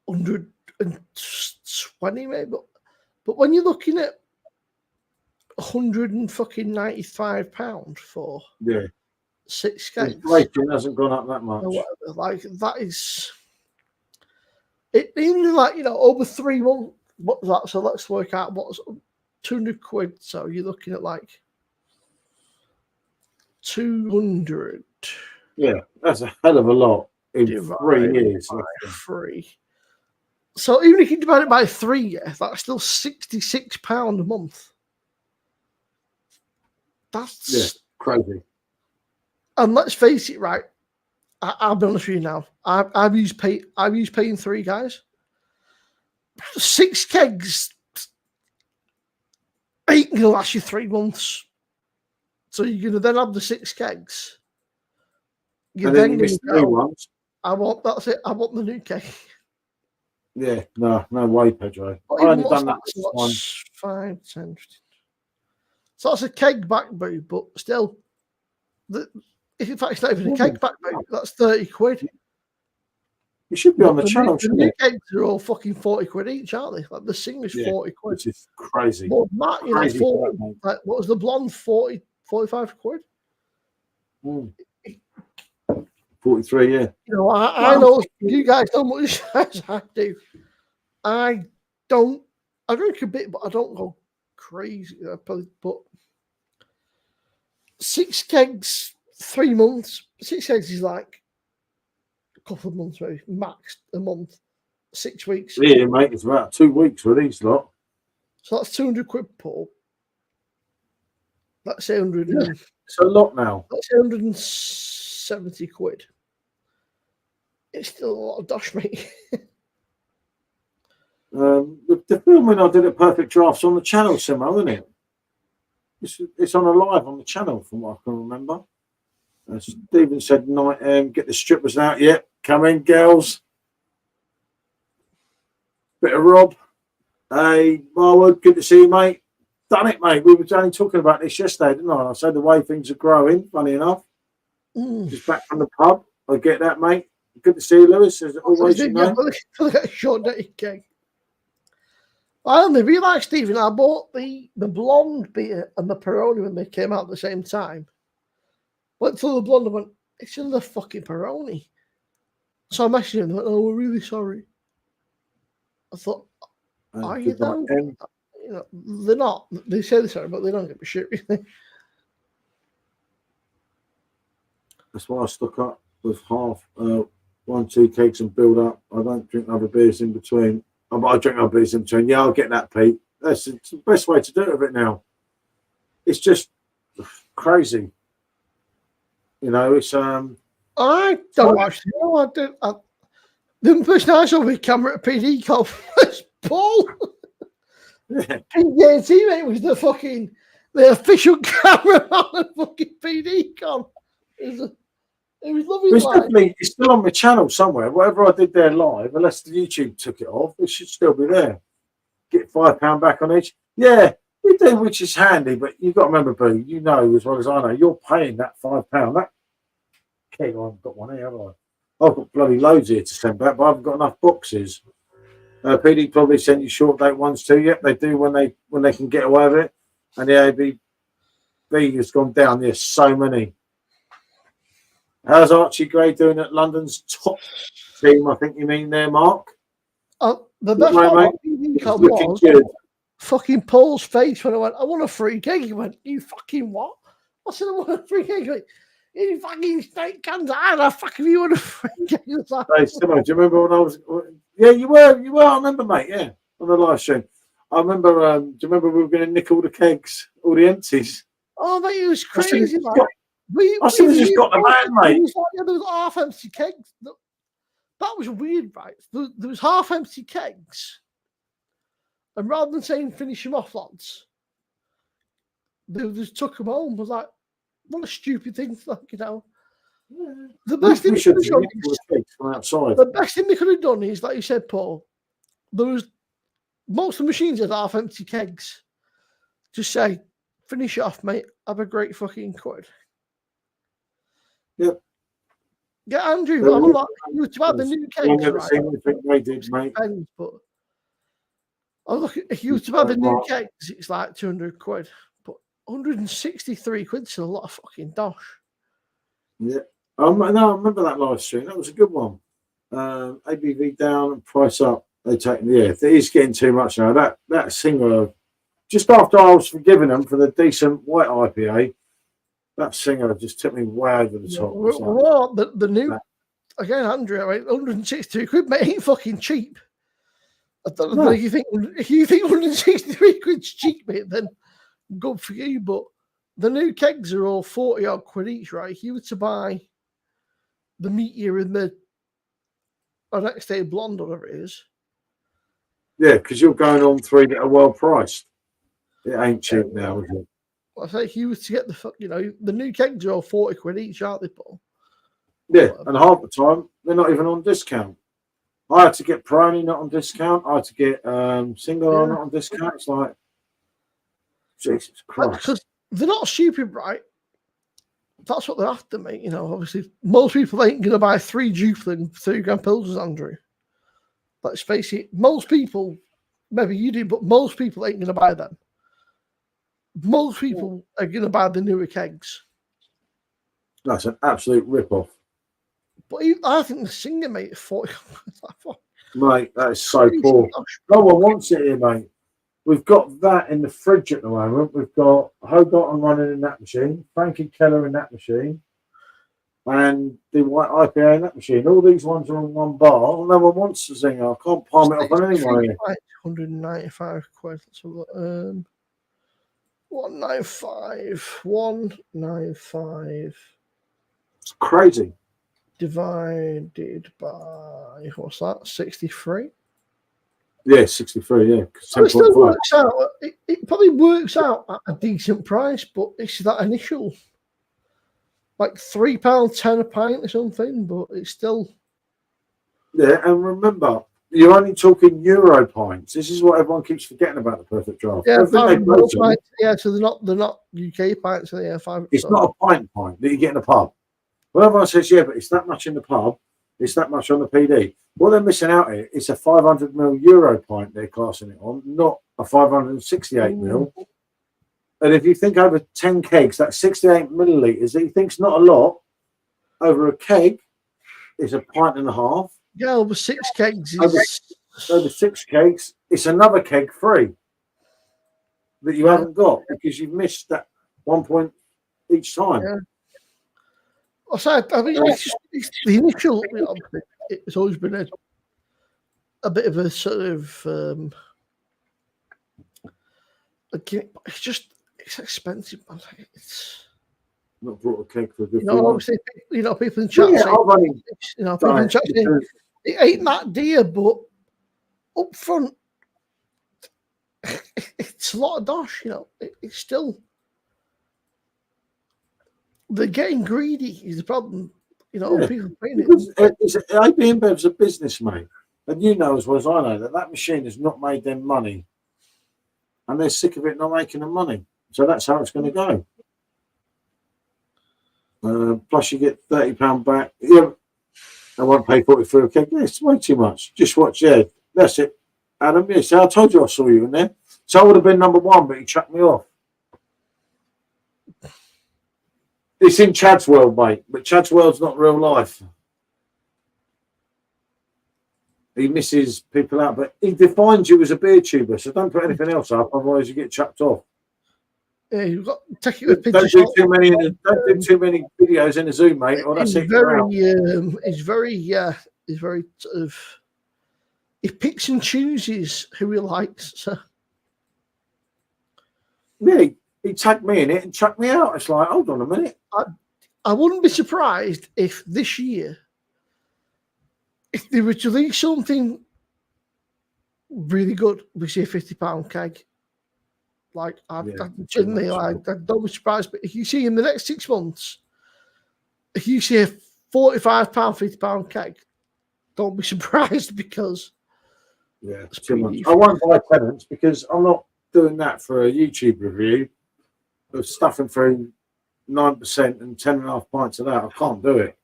[SPEAKER 3] 120 maybe. But when you're looking at £195 for 6 kegs.
[SPEAKER 1] Inflation hasn't gone up that much.
[SPEAKER 3] Like that is it. Even like over 3 months. What was that? So let's work out what's £200. So you're looking at like 200.
[SPEAKER 1] Yeah, that's a hell of a lot in 3 years.
[SPEAKER 3] 3. So even if you divide it by 3, yeah, that's still £66 a month. That's
[SPEAKER 1] crazy.
[SPEAKER 3] And let's face it, right? I'll be honest with you now. I've used paying 3, guys. 6 kegs ain't gonna last you 3 months. So you're gonna then have the 6 kegs. You're then gonna go,
[SPEAKER 1] ones.
[SPEAKER 3] That's it. I want the new keg.
[SPEAKER 1] Yeah, no way, Pedro.
[SPEAKER 3] I've
[SPEAKER 1] only done that one.
[SPEAKER 3] 5, 10, 15. So that's a keg back boo, but still, if in fact it's not even a keg back boo, that's £30.
[SPEAKER 1] You should be on the channel.
[SPEAKER 3] The new kegs are all fucking £40 each, aren't they? Like the singer's £40,
[SPEAKER 1] which is crazy.
[SPEAKER 3] Well, Matt, 40. Like, what was the blonde? 45 quid.
[SPEAKER 1] 43, yeah.
[SPEAKER 3] You know, I know you guys don't much as I do. I drink a bit, but I don't go crazy. But 6 kegs, 3 months. 6 kegs is like a couple of months, maybe max a month, 6 weeks.
[SPEAKER 1] Yeah, mate, it's about 2 weeks for these lot.
[SPEAKER 3] So that's 200 quid, Paul. That's 100.
[SPEAKER 1] Yeah, it's a lot now.
[SPEAKER 3] That's 170 quid. It's still a lot of dosh, mate.
[SPEAKER 1] The filming I did at Perfect Drafts on the channel, Simo, isn't it? It's on a live on the channel, from what I can remember. Stephen said, "Night, get the strippers out. Yep, come in, girls." Bit of Rob. Hey, Marwood, good to see you, mate. Done it, mate. We were only talking about this yesterday, didn't I? I said the way things are growing, funny enough. Just back from the pub. I get that, mate. Good to see you, Lewis. As always, you know.
[SPEAKER 3] Short day cake. I only realised, Stephen, I bought the blonde beer and the Peroni when they came out at the same time. Went through the blonde and went, it's in the fucking Peroni. So I messaged him and went, oh, we're really sorry. I thought, are you though? You know, they're not. They say they're sorry, but they don't give a shit, really.
[SPEAKER 1] That's why I stuck up with half, 1-2 kegs and build up. I don't drink other beers in between. But I drink other beers in between. Yeah, I'll get that, Pete. That's the best way to do it with it now. It's just crazy. You know, it's
[SPEAKER 3] I don't actually know. I do. The person I saw with camera at PD Con was Paul.
[SPEAKER 1] yeah.
[SPEAKER 3] Yeah, teammate was the official camera on the fucking PD Con. It was lovely.
[SPEAKER 1] It's still on my channel somewhere. Whatever I did there live, unless the YouTube took it off, it should still be there. Get £5 back on each. Yeah, we do, which is handy. But you've got to remember, Boo, you know as well as I know, you're paying that £5. That keg, I haven't got one here, have I? I've got bloody loads here to send back, but I haven't got enough boxes. PD probably sent you short date ones too. Yep, they do when they can get away with it. And the ABV has gone down. There's so many. How's Archie Gray doing at London's top team? I think you mean there, Mark.
[SPEAKER 3] The best part was fucking Paul's face when I went, I want a free keg. He went, you fucking what? I said, I want a free keg. He went, you fucking snake cans. How the fuck have you want a free keg? Like,
[SPEAKER 1] hey, Simo, do you remember when I was? Yeah, you were. I remember, mate. Yeah, on the live stream. I remember. Do you remember we were going to nick all the kegs, all the empties?
[SPEAKER 3] Oh, mate, it was crazy.
[SPEAKER 1] I should have just got the man, mate.
[SPEAKER 3] There was half empty kegs. That was weird, right? There was half empty kegs, and rather than saying finish them off, lads, they just took them home. I was like, what a stupid thing, you know. The best thing they could have done is, like you said, Paul, most of the machines had half empty kegs. Just say, finish it off, mate. Have a great fucking quid.
[SPEAKER 1] Yep.
[SPEAKER 3] Yeah, Andrew, I'm like, you were about the new kegs,
[SPEAKER 1] I've never
[SPEAKER 3] right?
[SPEAKER 1] seen anything they did, mate.
[SPEAKER 3] But I look at, if you were to buy the new kegs, it's like 200 quid. But 163 quid's a lot of fucking dosh.
[SPEAKER 1] Yeah. No, I remember that live stream. That was a good one. ABV down and price up. They take, yeah, it is getting too much now. That singer, just after I was forgiving them for the decent white IPA, that singer just took me way over the top.
[SPEAKER 3] Well, the new, again, Andrew, right, 162 quid, mate, ain't fucking cheap. I don't know if you think 163 quid's cheap, mate, then good for you. But the new kegs are all 40 odd quid each, right? If you were to buy the meteor and the next day blonde, or whatever it is.
[SPEAKER 1] Yeah, because you're going on 3 that are well priced. It ain't cheap now, is it?
[SPEAKER 3] I say if you were to get the new kegs are all 40 quid each, aren't they, Paul?
[SPEAKER 1] Yeah, and half the time they're not even on discount. I had to get Peroni not on discount. I had to get Single not on discount. It's like, Jesus Christ.
[SPEAKER 3] Because they're not stupid, right? That's what they're after, mate. You know, obviously, most people ain't going to buy 3 Jupiler 3 gram Pilsners, Andrew. Let's face it, most people, maybe you do, but most people ain't going to buy them. Most people are going to buy the newer kegs.
[SPEAKER 1] That's an absolute rip-off.
[SPEAKER 3] But I think the singer, mate, 40.
[SPEAKER 1] Mate, that is so poor. No one wants it here, mate. We've got that in the fridge at the moment. We've got Hogarth running in that machine, Frankie Keller in that machine, and the white IPA in that machine. All these ones are on one bar. No one wants the singer. I can't palm it off on anyone here.
[SPEAKER 3] 195 quid. So 195. 195
[SPEAKER 1] It's crazy.
[SPEAKER 3] divided by what's that? 63.
[SPEAKER 1] Yeah, 63. Yeah,
[SPEAKER 3] So it still
[SPEAKER 1] 10.5.
[SPEAKER 3] works out. It probably works out at a decent price, but it's that initial like £3.10 a pint or something. But it's still
[SPEAKER 1] Yeah, and remember, you're only talking Euro pints. This is what everyone keeps forgetting about the perfect draft.
[SPEAKER 3] yeah,
[SPEAKER 1] Everything they go to,
[SPEAKER 3] pints, yeah. So they're not UK pints. So yeah, five.
[SPEAKER 1] it's
[SPEAKER 3] so.
[SPEAKER 1] not a pint that you get in a pub. Well, everyone says, yeah, but it's that much in the pub. It's that much on the PD. What they're missing out here is a 500ml Euro pint they're classing it on, not a 568ml. And if you think over 10 kegs, that's 68 millilitres. He thinks not a lot. Over a keg, it's a pint and a half.
[SPEAKER 3] Yeah, over 6 kegs.
[SPEAKER 1] Over 6 kegs, it's another keg free that you haven't got because you've missed that 1 point each time.
[SPEAKER 3] Yeah. I mean, it's the initial. It's always been a bit of a sort of. It's expensive. Man. It's
[SPEAKER 1] Not brought a keg for a good
[SPEAKER 3] obviously, people in chat say, people in chat say it ain't that dear, but up front, it's a lot of dosh. It's still. They're getting greedy is the problem. People paying it.
[SPEAKER 1] IBM Bev's a business, mate. And you know as well as I know that machine has not made them money. And they're sick of it not making them money. So that's how it's going to go. Plus you get £30 back. Yeah, I won't pay 40 for a keg. Yeah, it's way too much. Just watch, that's it. Adam, yes, I told you I saw you in there. So I would have been number 1, but he chucked me off. It's in Chad's world, mate, but Chad's world's not real life. He misses people out, but he defines you as a beer tuber, so don't put anything else up, otherwise you get chucked off.
[SPEAKER 3] Yeah, you've got to take it with
[SPEAKER 1] Don't do too many. Don't do too many videos in a Zoom, mate, or that's it.
[SPEAKER 3] He's very sort of. He picks and chooses who he likes. So.
[SPEAKER 1] Yeah, he tagged me in it and chucked me out. It's like, hold on a minute.
[SPEAKER 3] I wouldn't be surprised if this year, if they were to release something really good, we see a £50 keg. Like, I'd don't be surprised. But if you see in the next 6 months, if you see a £45, £50 keg, don't be surprised because
[SPEAKER 1] it's too much. I won't buy tenants because I'm not doing that for a YouTube review of stuffing through 9% and 10.5 pints of that. I can't do it.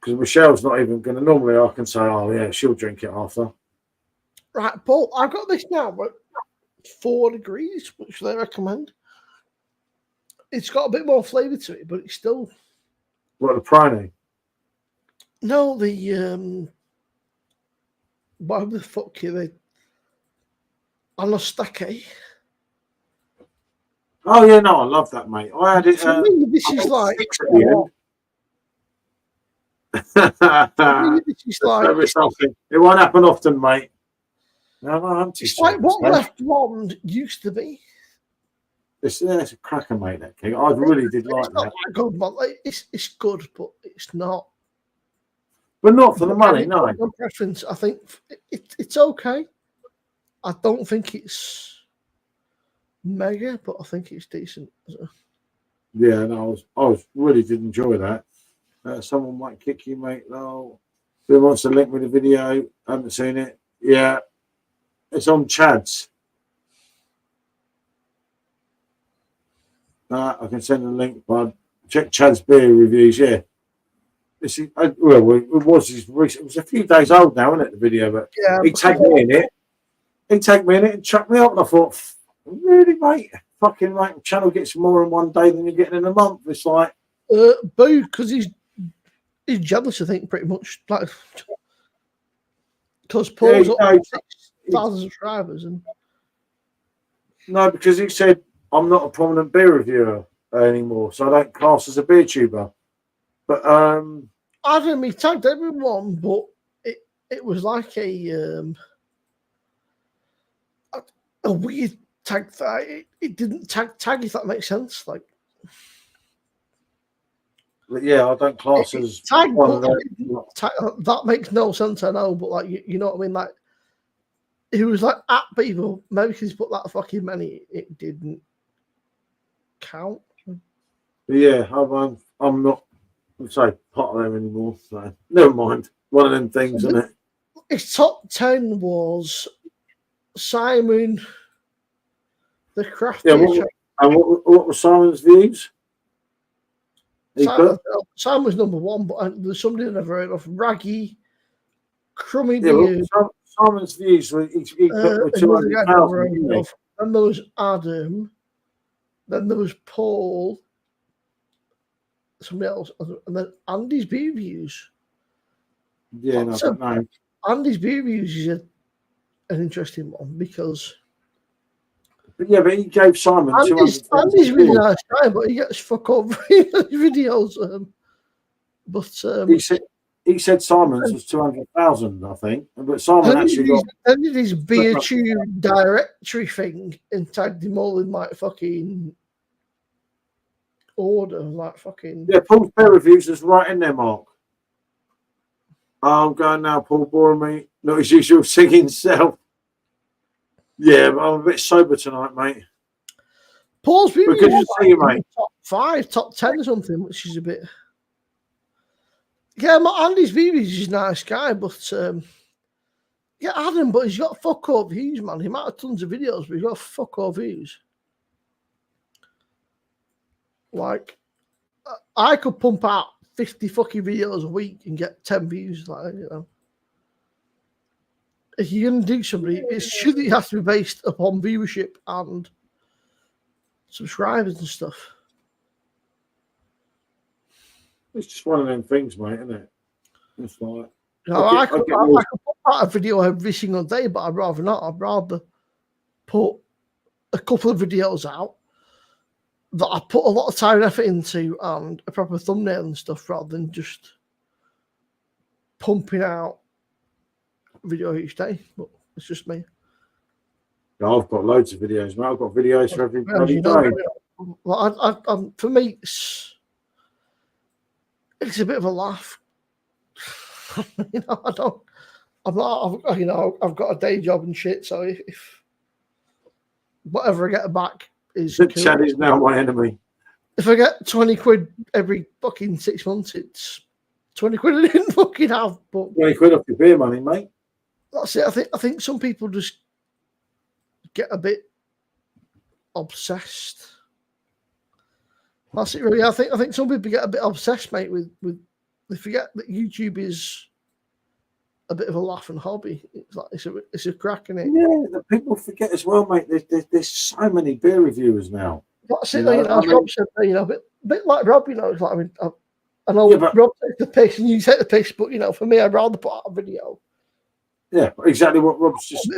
[SPEAKER 1] Because Michelle's not even going to. Normally, I can say, oh, yeah, she'll drink it after.
[SPEAKER 3] Right, Paul, I've got this now, but 4 degrees, which they recommend. It's got a bit more flavour to it, but it's still.
[SPEAKER 1] What, the Prony?
[SPEAKER 3] No, the. What the fuck are they? Anostake.
[SPEAKER 1] Oh, yeah, no, I love that, mate. I had it.
[SPEAKER 3] For me, this is like. This is like.
[SPEAKER 1] It won't happen often, mate. No,
[SPEAKER 3] it's like what Left Blonde used to be.
[SPEAKER 1] It's a cracker, mate, that king. I really did like that.
[SPEAKER 3] Good, but it's good, but it's not.
[SPEAKER 1] But not for the money, no.
[SPEAKER 3] Preference, I think it's okay. I don't think it's mega, but I think it's decent.
[SPEAKER 1] Yeah, no, I really did enjoy that. Someone might kick you, mate. No, who wants to link me the video? I haven't seen it. Yeah, it's on Chad's. I can send a link, bud. Check Chad's beer reviews. Yeah, this is, it was a few days old now, isn't it? The video, but
[SPEAKER 3] yeah,
[SPEAKER 1] he tagged me in it. He tagged me in it and chucked me up, and I thought, really, mate? Fucking right, channel gets more in one day than you're getting in a month. It's like,
[SPEAKER 3] Boo, because he's jealous, I think, pretty much. Like, because Paul's up to 6,000 subscribers.
[SPEAKER 1] No, because he said, I'm not a prominent beer reviewer anymore, so I don't class as a beer tuber. But
[SPEAKER 3] Adam, he tagged everyone, but it was like a weird tag that it didn't tag, if that makes sense. Like,
[SPEAKER 1] but yeah, I don't class as
[SPEAKER 3] tag,
[SPEAKER 1] one
[SPEAKER 3] but
[SPEAKER 1] of
[SPEAKER 3] that makes no sense, I know, but like you know what I mean? Like, he was like at people, maybe because he's put that fucking many, it didn't count.
[SPEAKER 1] yeah, I'm not part of them anymore, so never mind. One of them things, isn't it?
[SPEAKER 3] His top 10 was Simon, the craft
[SPEAKER 1] Yeah,
[SPEAKER 3] beer
[SPEAKER 1] what were Simon's views?
[SPEAKER 3] Simon was number 1, but there's somebody I never heard of. Raggy, Crummy
[SPEAKER 1] Yeah,
[SPEAKER 3] Beard.
[SPEAKER 1] Simon's views were he put with 200,000.
[SPEAKER 3] Then there was Adam. Then there was Paul. Somebody else, and then Andy's beer views.
[SPEAKER 1] Yeah, no.
[SPEAKER 3] Andy's beer views is an interesting one because.
[SPEAKER 1] But he gave Simon
[SPEAKER 3] Andy's really nice guy, but he gets fuck up videos.
[SPEAKER 1] He said Simon's was 200,000, I think. But Simon actually got.
[SPEAKER 3] Then did his beer tube directory thing and tagged him all in like fucking order, like fucking.
[SPEAKER 1] Yeah, Paul's beer reviews is right in there, Mark. I'm going now, Paul, boring me. Not his usual singing self. Yeah, but I'm a bit sober tonight, mate.
[SPEAKER 3] Paul's beer
[SPEAKER 1] Good to see you, mate.
[SPEAKER 3] Top 5, top 10 or something, which is a bit. Yeah, Andy's views is a nice guy, but yeah, Adam, but he's got fuck all views, man. He might have tons of videos, but he's got fuck all views. Like, I could pump out 50 fucking videos a week and get 10 views, like, you know. If you're going to do something, it should have to be based upon viewership and subscribers and stuff.
[SPEAKER 1] It's just one of them things, mate, isn't it? It's like.
[SPEAKER 3] I could put out a video every single day, but I'd rather not. I'd rather put a couple of videos out that I put a lot of time and effort into and a proper thumbnail and stuff rather than just pumping out a video each day. But it's just me.
[SPEAKER 1] Yeah, I've got loads of videos, mate. I've got videos for every bloody day.
[SPEAKER 3] Well, for me, it's a bit of a laugh. You know, I've got a day job and shit, so if whatever I get back is
[SPEAKER 1] Chad is now my enemy.
[SPEAKER 3] If I get 20 quid every fucking 6 months, it's 20 quid I didn't fucking have. But
[SPEAKER 1] 20 quid off your beer money, mate.
[SPEAKER 3] That's it. I think some people just get a bit obsessed. That's it, really. I think some people get a bit obsessed, mate, with they forget that YouTube is a bit of a laughing hobby. It's like it's a crack in it.
[SPEAKER 1] Yeah, people forget as well, mate. There's so many beer reviewers now.
[SPEAKER 3] That's it. As Rob said, a bit like Rob. You know, it's like I know Rob takes the piss and you take the piss, but for me, I'd rather put out a video.
[SPEAKER 1] Yeah, exactly what Rob's just.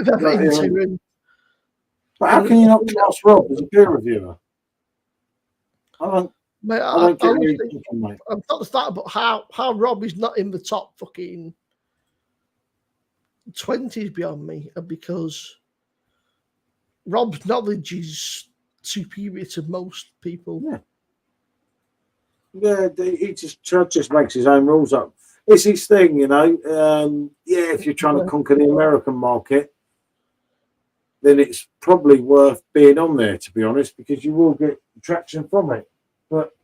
[SPEAKER 3] But
[SPEAKER 1] how can you not class Rob as a beer reviewer? I don't get what you're thinking, mate.
[SPEAKER 3] Not that, but how Rob is not in the top fucking 20s beyond me, because Rob's knowledge is superior to most people.
[SPEAKER 1] Yeah, he just makes his own rules up. It's his thing, if you're trying to conquer the American market, then it's probably worth being on there, to be honest, because you will get traction from it. But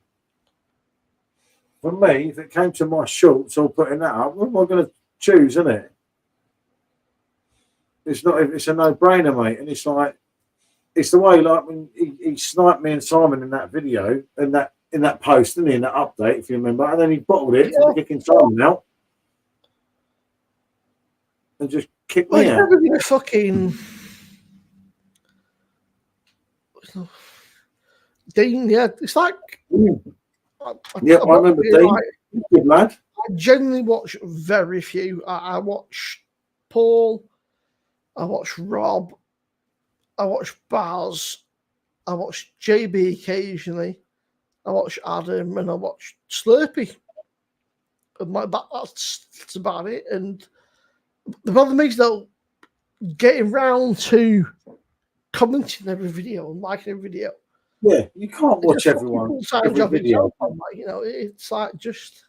[SPEAKER 1] for me, if it came to my shorts or putting that up, what am I going to choose, isn't it? It's a no-brainer, mate. And it's like, it's the way, like, when he sniped me and Simon in that video, and in that post, didn't he, in that update, if you remember, and then he bottled it for kicking Simon out and just kicked me out.
[SPEAKER 3] Fucking Dean, yeah, it's like
[SPEAKER 1] Yeah, I remember Dean.
[SPEAKER 3] Like,
[SPEAKER 1] Good lad.
[SPEAKER 3] I generally watch very few. I watch Paul, I watch Rob, I watch Baz, I watch JB occasionally, I watch Adam, and I watch Slurpee. And that's about it. And the problem is, though, getting round to commenting every video and liking every video.
[SPEAKER 1] Yeah, you can't watch everyone. Every video.
[SPEAKER 3] You know, it's like just.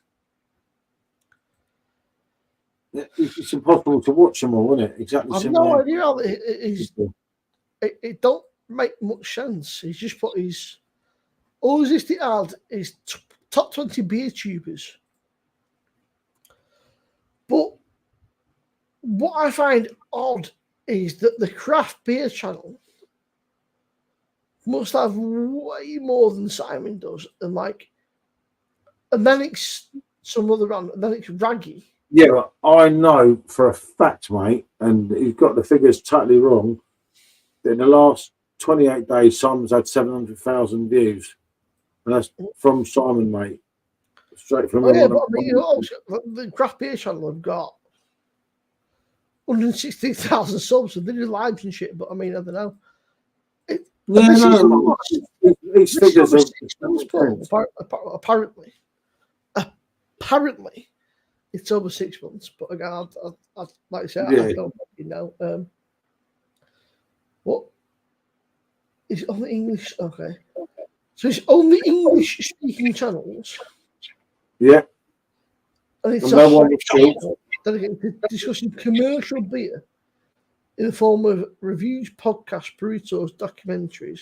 [SPEAKER 1] It's impossible to watch them all, isn't it? Exactly.
[SPEAKER 3] I've no idea how it don't make much sense. He's just put his all he's listed out is top 20 beer tubers. But what I find odd is that the craft beer channel must have way more than Simon does, and then it's some other random, and then it's Raggy.
[SPEAKER 1] Yeah, I know for a fact, mate, and he's got the figures totally wrong. That in the last 28 days, Simon's had 700,000 views, and that's from Simon, mate. Straight from him.
[SPEAKER 3] Yeah, but I mean, the craft beer channel have got 160,000 subs, and they do lives and shit. But I mean, I don't know.
[SPEAKER 1] These figures are
[SPEAKER 3] apparently, it's over 6 months. But again, I like I said,
[SPEAKER 1] yeah.
[SPEAKER 3] I don't fucking know. What is it on the English? Okay, so it's only English speaking channels.
[SPEAKER 1] Yeah,
[SPEAKER 3] and it's
[SPEAKER 1] no one
[SPEAKER 3] dedicated to discussing commercial beer in the form of reviews, podcasts, burritos, documentaries,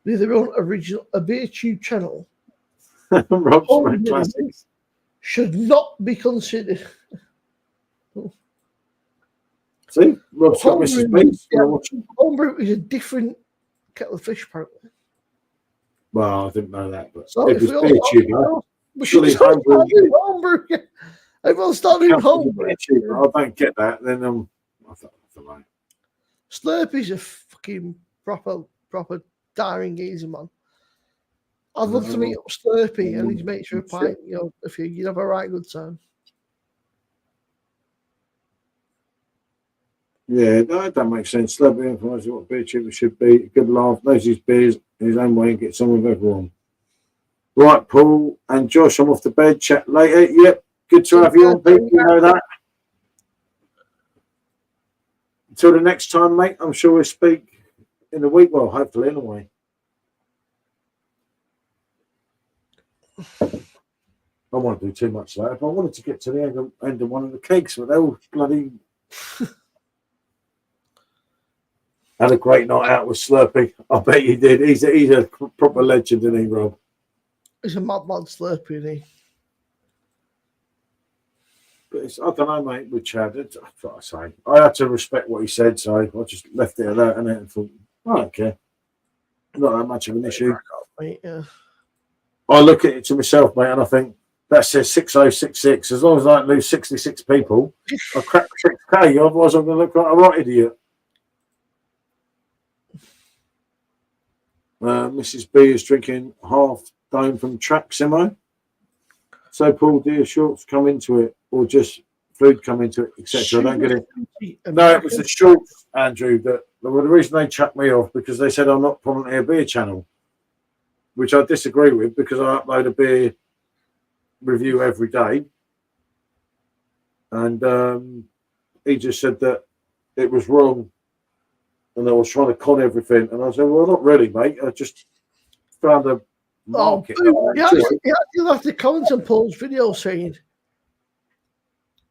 [SPEAKER 3] with their own original a beer tube channel.
[SPEAKER 1] Rob's classics
[SPEAKER 3] should not be considered.
[SPEAKER 1] See, Rob's got Mrs. Bates.
[SPEAKER 3] Homebrew is a different kettle of fish, apparently.
[SPEAKER 1] Well, I didn't know that, but
[SPEAKER 3] so
[SPEAKER 1] if it's beer tuber,
[SPEAKER 3] we should start doing homebrew. Everyone's starting doing homebrew.
[SPEAKER 1] I don't get that. Then I don't know.
[SPEAKER 3] Slurpee's a fucking proper daring geezer, man. I'd love to meet up Slurpee and his mates for a pint. You know, if you'd have a right good time.
[SPEAKER 1] Yeah, that makes sense. Slurpee informs what beer tuber should be. A good laugh, knows his beers in his own way and gets on with everyone. Right, Paul and Josh, I'm off to bed. Chat later. Yep, good to have you on, people. You know that. Until the next time, mate, I'm sure we'll speak in the week. Well, hopefully, anyway. I won't do too much later, but I wanted to get to the end of one of the cakes, but they all bloody had a great night out with Slurpee. I bet you did. He's a proper legend, isn't he, Rob?
[SPEAKER 3] He's a mad Slurpee, isn't he?
[SPEAKER 1] But I don't know, mate, with Chad. That's what I say. I had to respect what he said, so I just left it at that and thought, I don't care. Not that much of an issue.
[SPEAKER 3] Yeah.
[SPEAKER 1] I look at it to myself, mate, and I think that says 6066. As long as I don't lose 66 people, I crack 6K, otherwise I'm going to look like a right idiot. Mrs. B is drinking half dome from Traximo. So, Paul, do your shorts come into it, or just food come into it, etc.? I don't get it. No, it was the shorts, Andrew, that the reason they chucked me off because they said I'm not prominently a beer channel, which I disagree with because I upload a beer review every day. And he just said that it was wrong and I was trying to con everything. And I said, well, not really, mate. I just found a market.
[SPEAKER 3] You'll have to comment on Paul's video saying,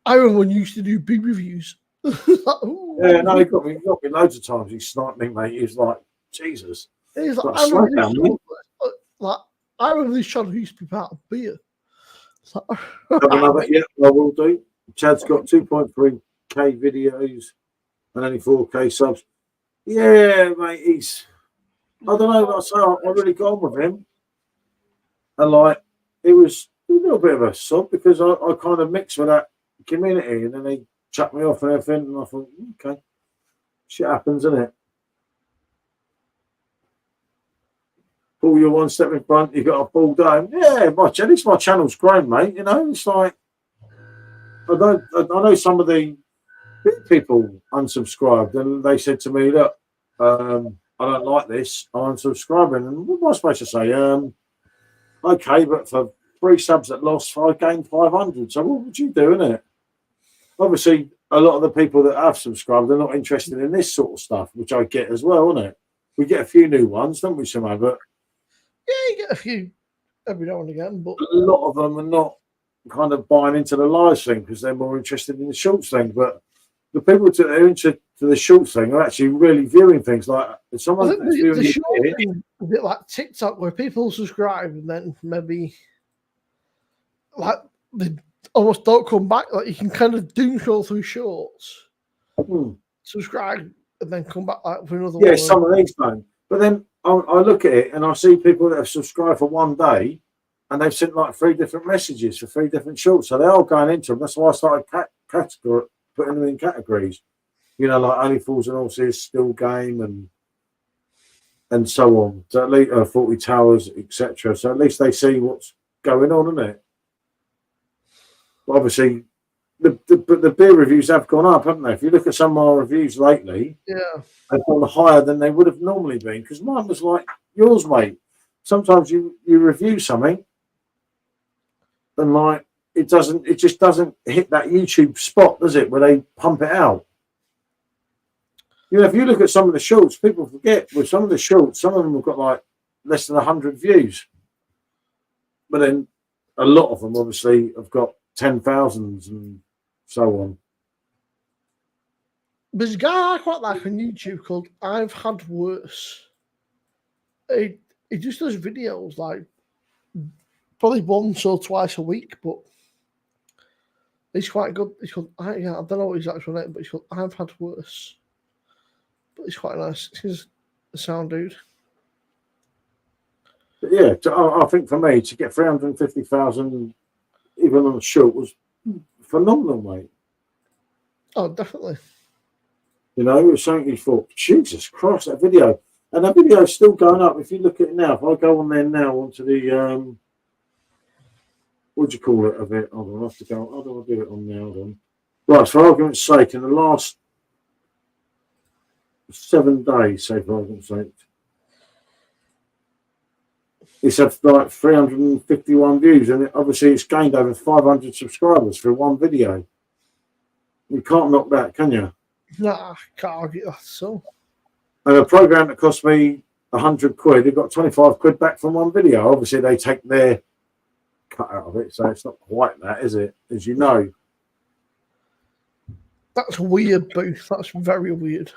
[SPEAKER 3] I remember when you used to do big reviews.
[SPEAKER 1] Yeah, no, he got me loads of times. He sniped me, mate. He was like, Jesus.
[SPEAKER 3] He's like, I remember this channel used to be part of beer.
[SPEAKER 1] Have another, yeah, I will do. Chad's got 2.3k videos and only 4k subs. Yeah, mate, I don't know, I really got on with him. And it was a little bit of a sub because I kind of mixed with that community and then they chucked me off and everything and I thought, okay, shit happens, isn't it? Paul, you're one step in front. You've got a full day. Yeah, at least my channel's grown, mate. You know, it's like I know some of the big people unsubscribed, and they said to me, "Look, I don't like this. I'm unsubscribing." And what am I supposed to say? Okay, but for 3 subs that lost, I gained 500. So what would you do, innit? Obviously, a lot of the people that have subscribed are not interested in this sort of stuff, which I get as well, innit? We get a few new ones, don't we, Simone? But
[SPEAKER 3] Yeah, you get a few every now and again, but
[SPEAKER 1] a lot of them are not kind of buying into the live thing because they're more interested in the shorts thing. But the people that are into the shorts thing are actually really viewing things. Like if
[SPEAKER 3] I
[SPEAKER 1] someone
[SPEAKER 3] think
[SPEAKER 1] that's
[SPEAKER 3] the
[SPEAKER 1] viewing
[SPEAKER 3] short
[SPEAKER 1] it,
[SPEAKER 3] thing is a bit like TikTok, where people subscribe and then maybe like they almost don't come back. Like you can kind of doom scroll through shorts, subscribe, and then come back like for another one.
[SPEAKER 1] yeah, some of these don't. But then I look at it and I see people that have subscribed for one day and they've sent like 3 different messages for 3 different shorts. So they're all going into them. That's why I started putting them in categories. You know, like Only Fools and Horses, Still Game, and so on. So at least 40 Towers, etc. So at least they see what's going on, isn't it? But obviously, the beer reviews have gone up, haven't they? If you look at some of our reviews lately,
[SPEAKER 3] Yeah,
[SPEAKER 1] they've gone higher than they would have normally been. Because mine was like yours, mate. Sometimes you review something, and like it just doesn't hit that YouTube spot, does it? Where they pump it out. You know, if you look at some of the shorts, people forget with some of the shorts, some of them have got like less than 100 views. But then a lot of them obviously have got 10,000s and so on.
[SPEAKER 3] there's a guy I quite like on YouTube called I've Had Worse. He just does videos like probably once or twice a week, but he's quite good. He's called I don't know what his actual name, but he's called I've Had Worse. But he's quite nice. He's a sound dude.
[SPEAKER 1] But yeah, I think for me to get 350,000 even on a short was phenomenal, mate.
[SPEAKER 3] Oh, definitely.
[SPEAKER 1] You know, it was something you thought, Jesus Christ, that video. And that video is still going up. If you look at it now, if I go on there now onto the what do you call it of it? Hold on, I have to go. How do I do it on now? Hold on. Right, for argument's sake, in the last 7 days, say for argument's sake, it's had like 351 views, and obviously it's gained over 500 subscribers for one video. You can't knock that, can you?
[SPEAKER 3] Nah, can't argue that. So,
[SPEAKER 1] And a program that cost me 100 quid, it got 25 quid back from one video. Obviously, they take their cut out of it, so it's not quite that, is it? As you know.
[SPEAKER 3] that's weird, Booth. That's very weird.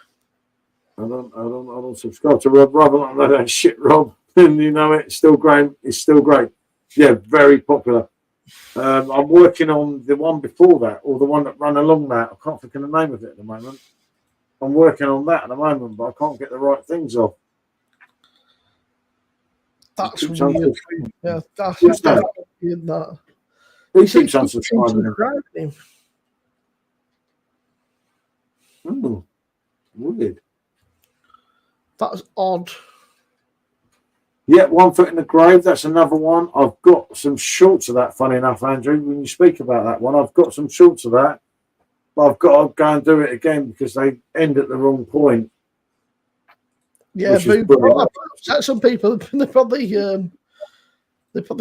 [SPEAKER 1] I don't subscribe to Rob. Rob, I know that shit, Rob. And you know it, still great. It's still great. Yeah, very popular. I'm working on the one before that, or the one that ran along that. I can't think of the name of it at the moment. I'm working on that at the moment, but I can't get the right things off.
[SPEAKER 3] That's
[SPEAKER 1] Keeps
[SPEAKER 3] weird.
[SPEAKER 1] unsubscribing.
[SPEAKER 3] Yeah, that's
[SPEAKER 1] Who's that?
[SPEAKER 3] weird. That.
[SPEAKER 1] Who
[SPEAKER 3] He
[SPEAKER 1] keeps
[SPEAKER 3] keeps
[SPEAKER 1] unsubscribing?
[SPEAKER 3] him.
[SPEAKER 1] Weird.
[SPEAKER 3] That's odd.
[SPEAKER 1] Yeah, One Foot in the Grave. That's another one. I've got some shorts of that, funny enough, Andrew. When you speak about that one, I've got some shorts of that. But I've got to go and do it again because they end at the wrong point.
[SPEAKER 3] Yeah,
[SPEAKER 1] Which is
[SPEAKER 3] but
[SPEAKER 1] brilliant.
[SPEAKER 3] some people they probably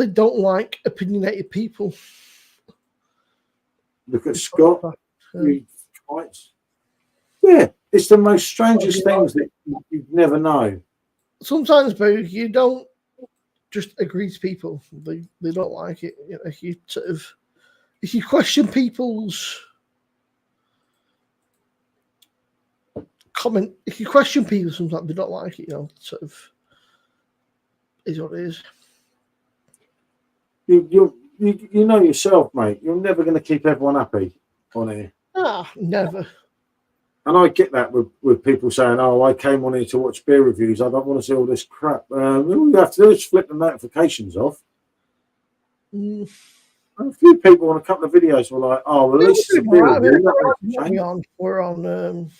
[SPEAKER 3] don't like opinionated people.
[SPEAKER 1] Look at Scott.
[SPEAKER 3] Um,
[SPEAKER 1] Yeah, it's the most strangest things that you'd never know.
[SPEAKER 3] Sometimes, Boo, you don't just agree to people. They don't like it. You know, if you question people's comment, if you question people, sometimes they don't like it. You know, sort of is what it is.
[SPEAKER 1] You know yourself, mate. You're never going to keep everyone happy on here.
[SPEAKER 3] Never.
[SPEAKER 1] And I get that with people saying, "Oh, I came on here to watch beer reviews. I don't want to see all this crap." All you have to do is flip the notifications off. And a few people on a couple of videos were like, "Oh, well, at least it's a beer review."
[SPEAKER 3] We're on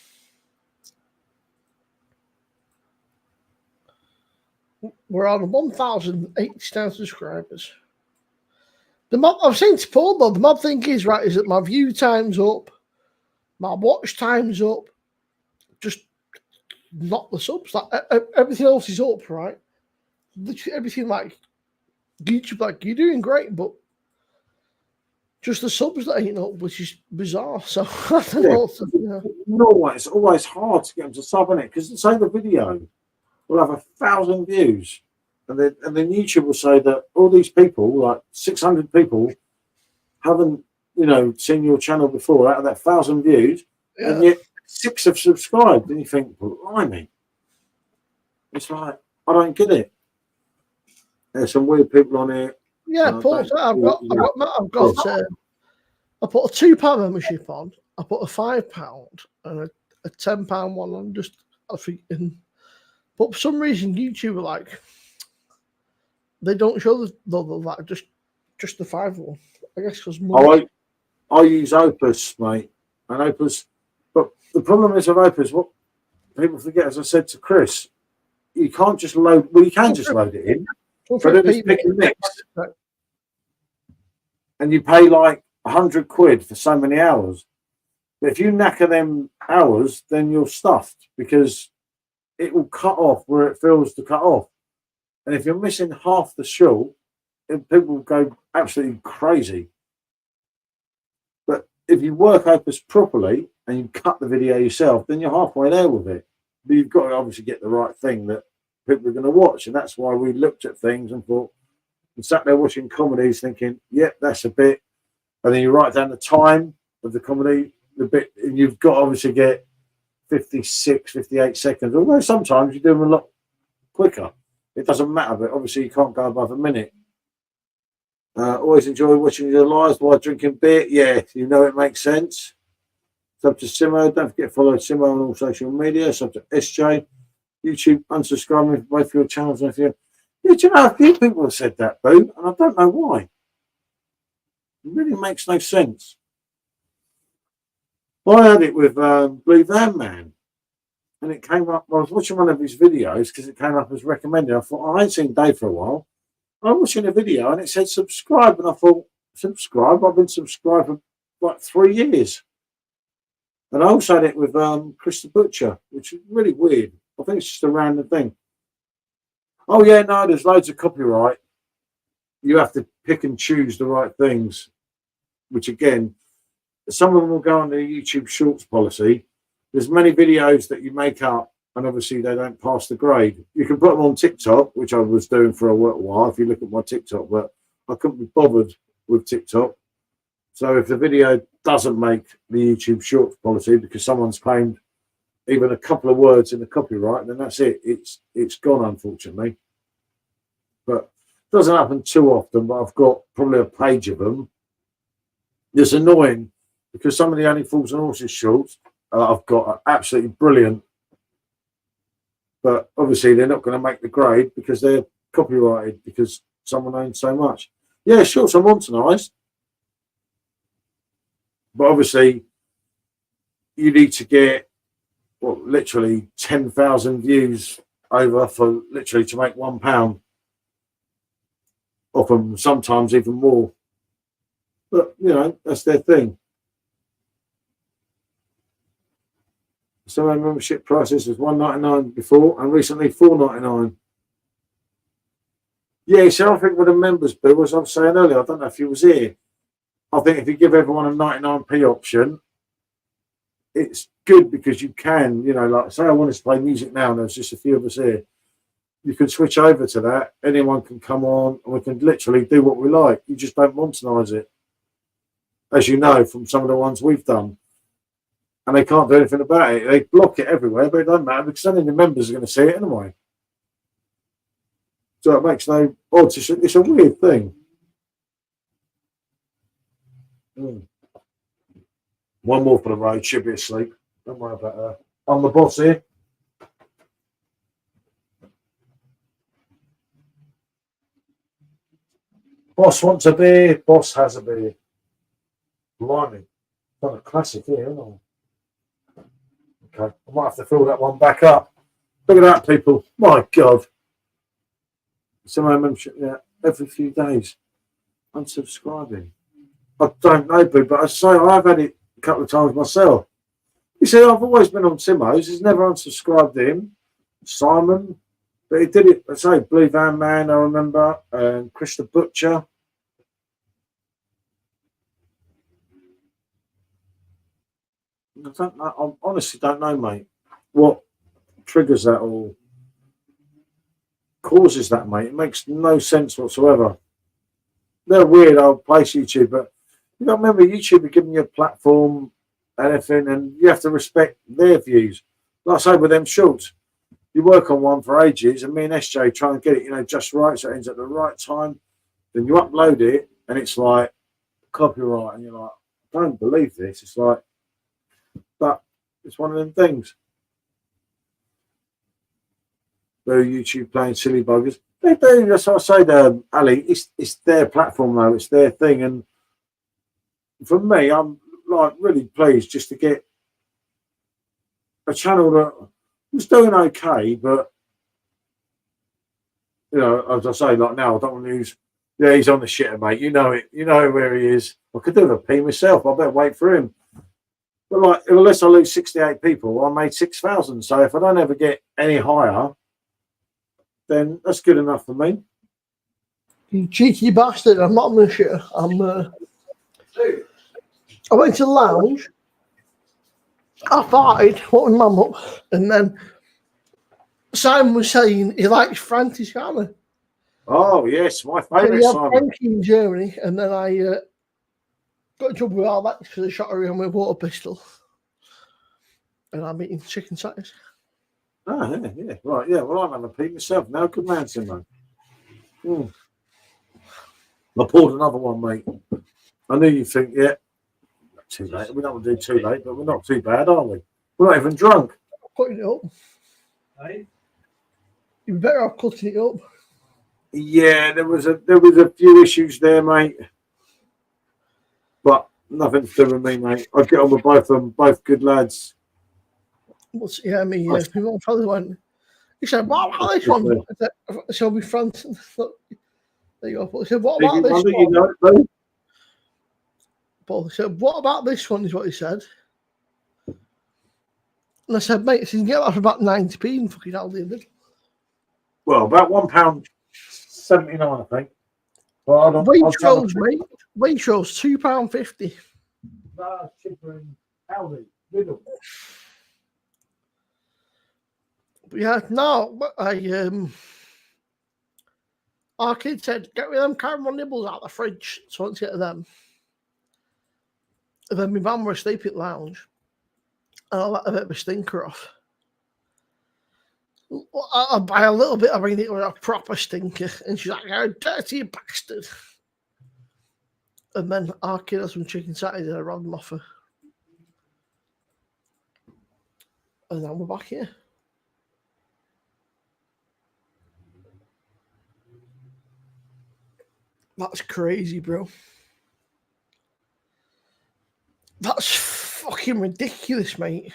[SPEAKER 3] we're on 1,080 subscribers. The mob, I've seen to Paul though, the mob thing is right, is that my view time's up, my watch time's up, just not the subs. Like everything else is up, right? Literally everything, like YouTube, like you're doing great, but just the subs that ain't up, which is bizarre. So I don't know.
[SPEAKER 1] No, it's always hard to get them to sub in it because say the video will have 1,000 views, and then YouTube will say that all these people, like 600 people, haven't seen your channel before out of that 1,000 views, and yet 6 have subscribed, and you think, blimey, it's like I don't get it. There's some weird people on here.
[SPEAKER 3] Yeah, Paul, I put a £2 membership on. I put a £5 and a £10 one on. Just I think, but for some reason YouTube are like they don't show that just the £5 one. I guess because
[SPEAKER 1] I use Opus, mate, and Opus. But the problem is with Opus, what people forget, as I said to Chris, you can't just load. Well, you can just load it in. But then it's pick and mix, and you pay like 100 quid for so many hours. But if you knacker them hours, then you're stuffed because it will cut off where it feels to cut off. And if you're missing half the show, people will go absolutely crazy. But if you work Opus properly and you cut the video yourself, then you're halfway there with it. But you've got to obviously get the right thing that people are going to watch, and that's why we looked at things and thought, and sat there watching comedies thinking, yep, that's a bit, and then you write down the time of the comedy, the bit, and you've got to obviously get 56, 58 seconds, although sometimes you do them a lot quicker. It doesn't matter, but obviously you can't go above a minute. Always enjoy watching your lives while drinking beer. Yeah, it makes sense. Sub to Simo, don't forget to follow Simo on all social media. Sub to SJ. YouTube, unsubscribe me for both your channels. And if you, a few people have said that, Boo, and I don't know why. It really makes no sense. I had it with Blue Van Man, and it came up. I was watching one of his videos because it came up as recommended. I thought, I ain't seen Dave for a while. I was watching a video and it said subscribe, and I thought, subscribe? I've been subscribed for like 3 years. And I also had it with Chris the Butcher, which is really weird. I think it's just a random thing. Oh, yeah, no, there's loads of copyright. You have to pick and choose the right things, which, again, some of them will go on the YouTube Shorts policy. There's many videos that you make up, and obviously they don't pass the grade. You can put them on TikTok, which I was doing for a while, if you look at my TikTok, but I couldn't be bothered with TikTok. So if the video doesn't make the YouTube Shorts policy because someone's claimed even a couple of words in the copyright, then that's it. It's gone, unfortunately. But it doesn't happen too often, but I've got probably a page of them. It's annoying because some of the Only Fools and Horses shorts I've got are absolutely brilliant. But obviously they're not going to make the grade because they're copyrighted because someone owns so much. Yeah, shorts are monetized. But obviously you need to get literally 10,000 views over for literally to make £1 off them, sometimes even more. But that's their thing. So our membership prices was $1.99 before, and recently $4.99. Yeah, so I think with the members bill, as I was saying earlier, I don't know if you was here. I think if you give everyone a 99p option, it's good because you can, like say I wanted to play music now and there's just a few of us here. You can switch over to that. Anyone can come on and we can literally do what we like. You just don't monetize it. As you know from some of the ones we've done. And they can't do anything about it. They block it everywhere, but it doesn't matter because only the members are going to see it anyway. So it makes no odds. It's a weird thing. One more for the road, should be asleep. Don't worry about that. I'm the boss here. Boss wants a beer, boss has a beer. Blimey. Got a classic here, haven't I? Okay, I might have to fill that one back up. Look at that, people. My God. Cinema membership, yeah, every few days. Unsubscribing. I don't know, but I say I've had it a couple of times myself. You see, I've always been on Simo's. He's never unsubscribed him. Simon, but he did it. I say Blue Van Man, I remember, and Chris the Butcher. I don't know. I honestly don't know, mate. What triggers that or causes that, mate? It makes no sense whatsoever. They're a weird old place, YouTube, but you got to remember YouTube are giving you a platform, anything, and you have to respect their views. Like I say with them shorts, you work on one for ages, and me and SJ try and get it, just right, so it ends at the right time. Then you upload it, and it's like copyright, and you're like, I don't believe this. It's like, but it's one of them things. They're YouTube playing silly buggers. They do. That's what I say to Ali. It's their platform though. It's their thing, and for me, I'm like really pleased just to get a channel that was doing okay, but as I say, like now, I don't want to use. Yeah, he's on the shitter, mate. You know it. You know where he is. I could do a P myself. I better wait for him. But like, unless I lose 68 people, I made 6,000. So if I don't ever get any higher, then that's good enough for me.
[SPEAKER 3] You cheeky bastard! I'm not on the shit. I went to the lounge. I farted, put my mum up, and then Simon was saying he likes Františkána.
[SPEAKER 1] Oh yes, my
[SPEAKER 3] So
[SPEAKER 1] favourite
[SPEAKER 3] he had
[SPEAKER 1] Simon.
[SPEAKER 3] Frankie in Germany, and then I got in trouble with Alex because I shot her in with a water pistol. And I'm eating chicken sandwich.
[SPEAKER 1] Oh, yeah. Right, yeah. Well, I'm having a pee myself now. Good man, Simon. I poured another one, mate. I knew you'd think, yeah, too late. We don't want to do too late, but we're not too bad, are we? We're not even drunk.
[SPEAKER 3] Cutting it up.
[SPEAKER 4] Hey?
[SPEAKER 3] You'd be better off cutting it up.
[SPEAKER 1] Yeah, there was a few issues there, mate. But nothing to do with me, mate. I get on with both of them, both good lads.
[SPEAKER 3] Yeah, I mean, people probably went. He said, "What about this one?" I said, "Shall we front?" There you go. He said, "What about this one?"
[SPEAKER 1] You know it, though.
[SPEAKER 3] Paul said, "What about this one?" Is what he said. And I said, "Mate, you can get that for about 90p in fucking Aldi."
[SPEAKER 1] Well, about £1.79, I think. Well,
[SPEAKER 3] Waitrose, mate. Waitrose, £2.50.
[SPEAKER 1] That's cheaper in Aldi, Lidl.
[SPEAKER 3] But yeah, no, our kid said, "Get rid of them caramel nibbles out of the fridge." So let's get to them. And then my mum was asleep at the lounge, and I let a bit of a stinker off. I buy a little bit, I mean, it was a proper stinker, and she's like, "You dirty bastard." And then our kid had some chicken Saturday, and I robbed them off her. And now we're back here. That's crazy, bro. That's fucking ridiculous, mate.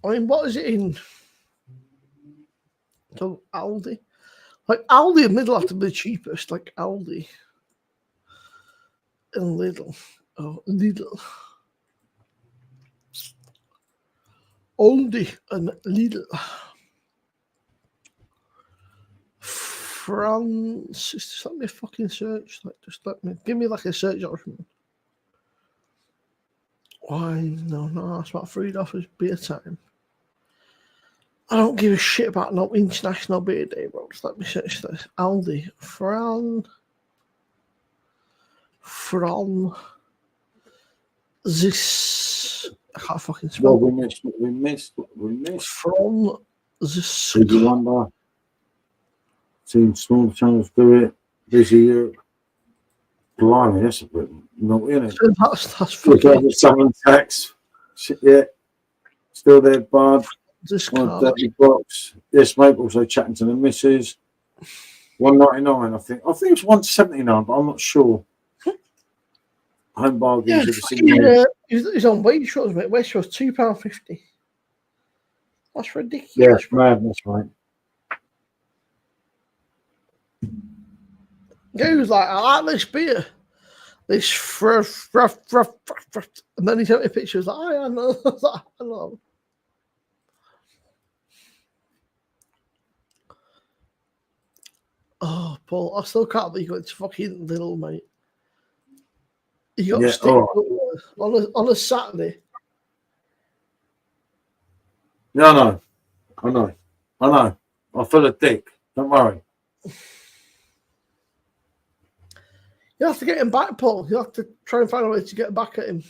[SPEAKER 3] I mean, what is it in? So Aldi, like Aldi and Lidl have to be the cheapest. Like Aldi and Lidl. Oh, Lidl. Aldi and Lidl. France. Just let me fucking search. Like, just let me give me like a search option. Why? No, that's about $3 beer time. I don't give a shit about no International Beer Day, bro. Just let me search this. Aldi. From this. I can't fucking spell.
[SPEAKER 1] Well, we missed.
[SPEAKER 3] From this.
[SPEAKER 1] Did you wonder? Seen small channels do it. Busy Europe. Blimey, that's a bit naughty, isn't it?
[SPEAKER 3] That's fucking.
[SPEAKER 1] Someone tax. Yeah. Still there, bud.
[SPEAKER 3] This
[SPEAKER 1] My
[SPEAKER 3] card.
[SPEAKER 1] dirty box. Yes, mate. Also chatting to the missus. $1.99, I think. I think it's $1.79, but I'm not sure. Home bargains.
[SPEAKER 3] Yeah, he's on Waitrose, mate. Waitrose £2.50. That's ridiculous.
[SPEAKER 1] Yeah, madness, mate.
[SPEAKER 3] Yeah, he was like, I like this beer. This fruff. And then he sent me a picture. He was like, oh, yeah, I know. I was like, I know. Oh, Paul, I still can't believe it's fucking little, mate. You got
[SPEAKER 1] Yeah,
[SPEAKER 3] stick
[SPEAKER 1] all
[SPEAKER 3] on a Saturday.
[SPEAKER 1] Yeah, I know. I feel a dick. Don't worry.
[SPEAKER 3] You have to get him back, Paul. You have to try and find a way to get back at him.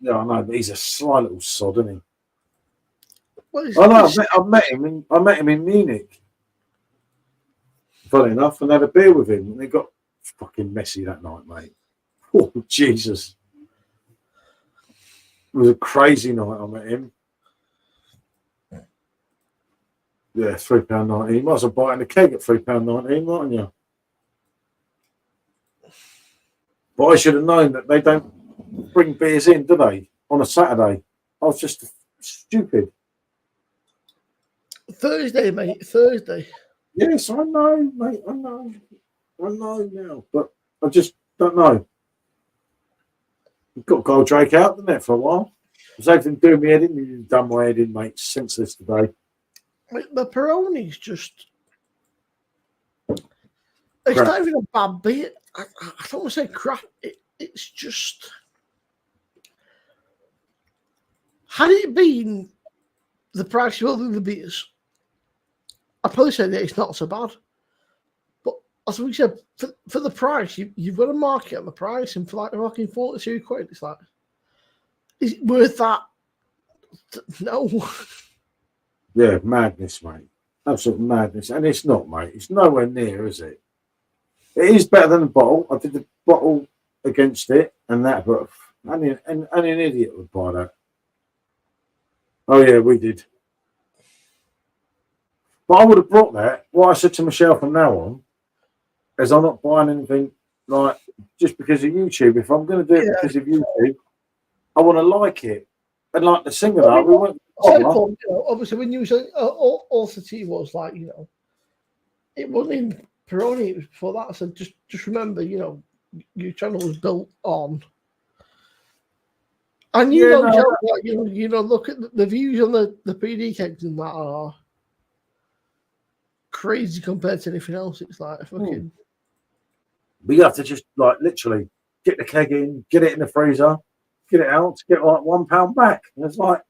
[SPEAKER 1] Yeah, I know, but he's a sly little sod, isn't he?
[SPEAKER 3] Well,
[SPEAKER 1] I know. I met him in Munich. Funny enough, and had a beer with him, and they got fucking messy that night, mate. Oh Jesus! It was a crazy night. I met him. Yeah, £3.19. You might as well buy it in a keg at £3.19, mightn't you? But I should have known that they don't bring beers in, do they? On a Saturday. I was just stupid.
[SPEAKER 3] Thursday, mate. Thursday.
[SPEAKER 1] Yes, I know, mate. I know now, but I just don't know. You've got Gold Drake out, didn't it, for a while? Was everything doing me head in? You've done my head in, mate, since this today.
[SPEAKER 3] Like, the Peroni's just. It's
[SPEAKER 1] Crap.
[SPEAKER 3] not even a bad beer. I don't want to say crap. It's just. Had it been the price of other the beers, I'd probably say that it's not so bad. But as we said, for the price, you've got to market on the price, and for like fucking 42 quid, it's like, is it worth that? No.
[SPEAKER 1] Yeah, madness, mate. Absolute madness. And it's not, mate. It's nowhere near, is it? It is better than the bottle. I did the bottle against it and that, but only an idiot would buy that. Oh, yeah, we did. But I would have brought that. What I said to Michelle from now on is I'm not buying anything like just because of YouTube. If I'm going to do it because of YouTube, I want to like it. And like the singer,
[SPEAKER 3] Well,
[SPEAKER 1] we went.
[SPEAKER 3] Paul, obviously, when you said Author T was like, it wasn't in Peroni, it was before that. So just remember, your channel was built on. And look at the views on the PD kegs and that are crazy compared to anything else. It's like fucking.
[SPEAKER 1] But you have to just like literally get the keg in, get it in the freezer, get it out, get like £1 back. And it's like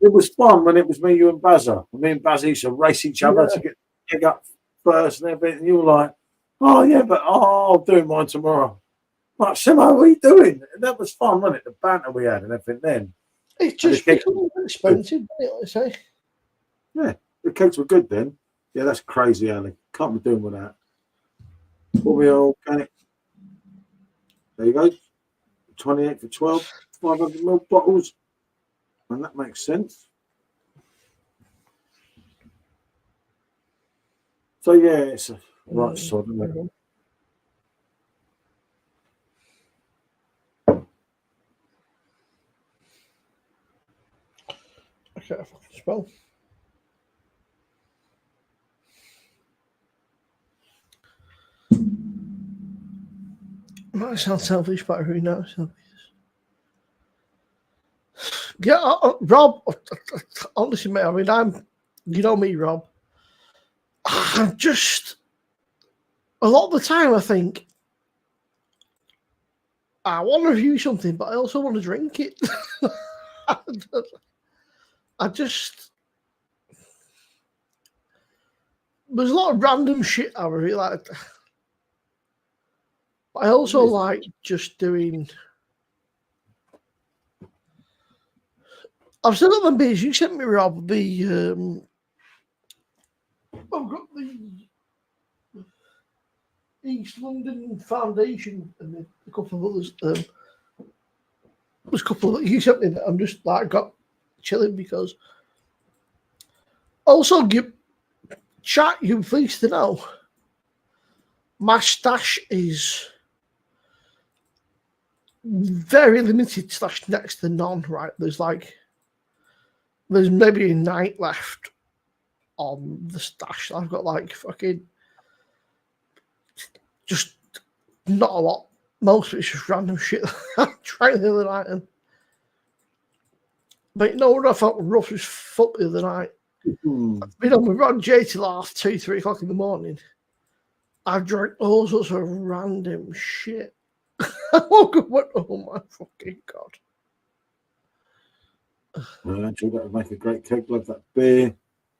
[SPEAKER 1] it was fun when it was me, you, and Bazza. Me and Bazza used to race each other to get the keg up first and everything. And you were like, "Oh yeah, but I'll do mine tomorrow." Like, Simo, what are you doing? And that was fun, wasn't it? The banter we had and everything then.
[SPEAKER 3] It's just becoming expensive, I say.
[SPEAKER 1] Yeah, the kegs were good then. Yeah, that's crazy, Ali. Can't be doing with that. What we all okay? There you go. 28 for 12, 500ml bottles. And that makes sense. So yeah, it's a right sort, isn't it?
[SPEAKER 3] I can't fucking spell. Might sound selfish, but who knows? Yeah, Rob, honestly, mate, I mean, you know me, Rob. I'm just, a lot of the time I think, I want to review something, but I also want to drink it. I just, there's a lot of random shit I really like. I also like just doing. I've still got the beers. You sent me, Rob, the. I've got the East London Foundation and a couple of others. There's a couple that you sent me that I'm just like got chilling because. Also, chat, you pleased to know. My stash is very limited / next to none, right? There's maybe a night left on the stash. I've got like fucking just not a lot. Most of it's just random shit. I tried the other night, but you know what I felt rough as fuck the other night? You know, we were on J till half 2, 3 o'clock in the morning. I drank all sorts of random shit. I woke up and went, oh my fucking God.
[SPEAKER 1] Andrew, that would make a great cake. Love that beer.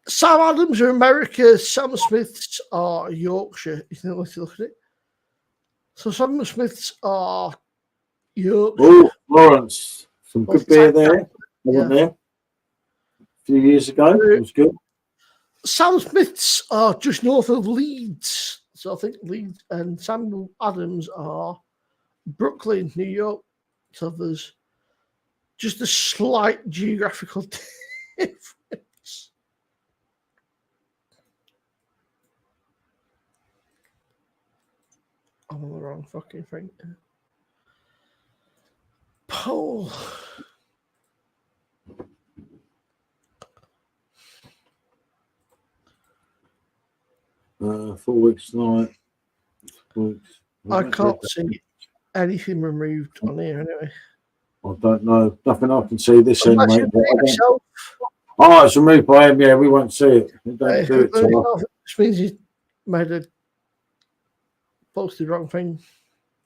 [SPEAKER 3] Sam Adams are America, Sam Smiths are Yorkshire. You think let's look at it. So Sam Smiths are Yorkshire.
[SPEAKER 1] Oh, Lawrence. Some
[SPEAKER 3] Well,
[SPEAKER 1] good beer
[SPEAKER 3] thank
[SPEAKER 1] there.
[SPEAKER 3] you.
[SPEAKER 1] I went
[SPEAKER 3] Yeah.
[SPEAKER 1] there a few years ago. It was good.
[SPEAKER 3] Sam Smiths are just north of Leeds. So I think Leeds and Sam Adams are Brooklyn, New York. So there's just a slight geographical difference. I'm on the wrong fucking thing. Paul.
[SPEAKER 1] Uh, 4 weeks tonight. 4 weeks.
[SPEAKER 3] I can't see anything removed on here anyway.
[SPEAKER 1] I don't know. Nothing I can see this end,
[SPEAKER 3] Unless
[SPEAKER 1] mate.
[SPEAKER 3] you
[SPEAKER 1] but I
[SPEAKER 3] do it
[SPEAKER 1] don't-
[SPEAKER 3] yourself.
[SPEAKER 1] Oh, it's removed by him. Yeah, we won't see it. We don't
[SPEAKER 3] If
[SPEAKER 1] do
[SPEAKER 3] you
[SPEAKER 1] it.
[SPEAKER 3] do it
[SPEAKER 1] To
[SPEAKER 3] yourself, which means you made a posted wrong thing.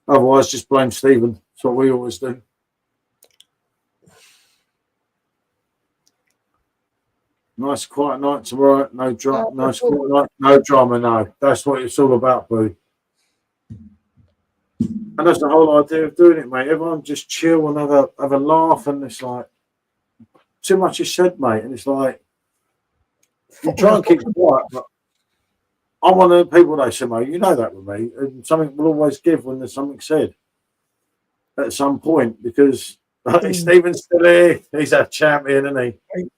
[SPEAKER 1] Otherwise, just blame Stephen. That's what we always do. Nice quiet night tomorrow. No drama. Nice quiet night. No drama. No, that's what it's all about, boo. And that's the whole idea of doing it, mate. Everyone just chill and have a laugh, and it's like too much is said, mate. And it's like you try and keep quiet, but I'm one of the people they say, mate. You know that with me, and something will always give when there's something said at some point because Stephen's still here. He's a champion, isn't he?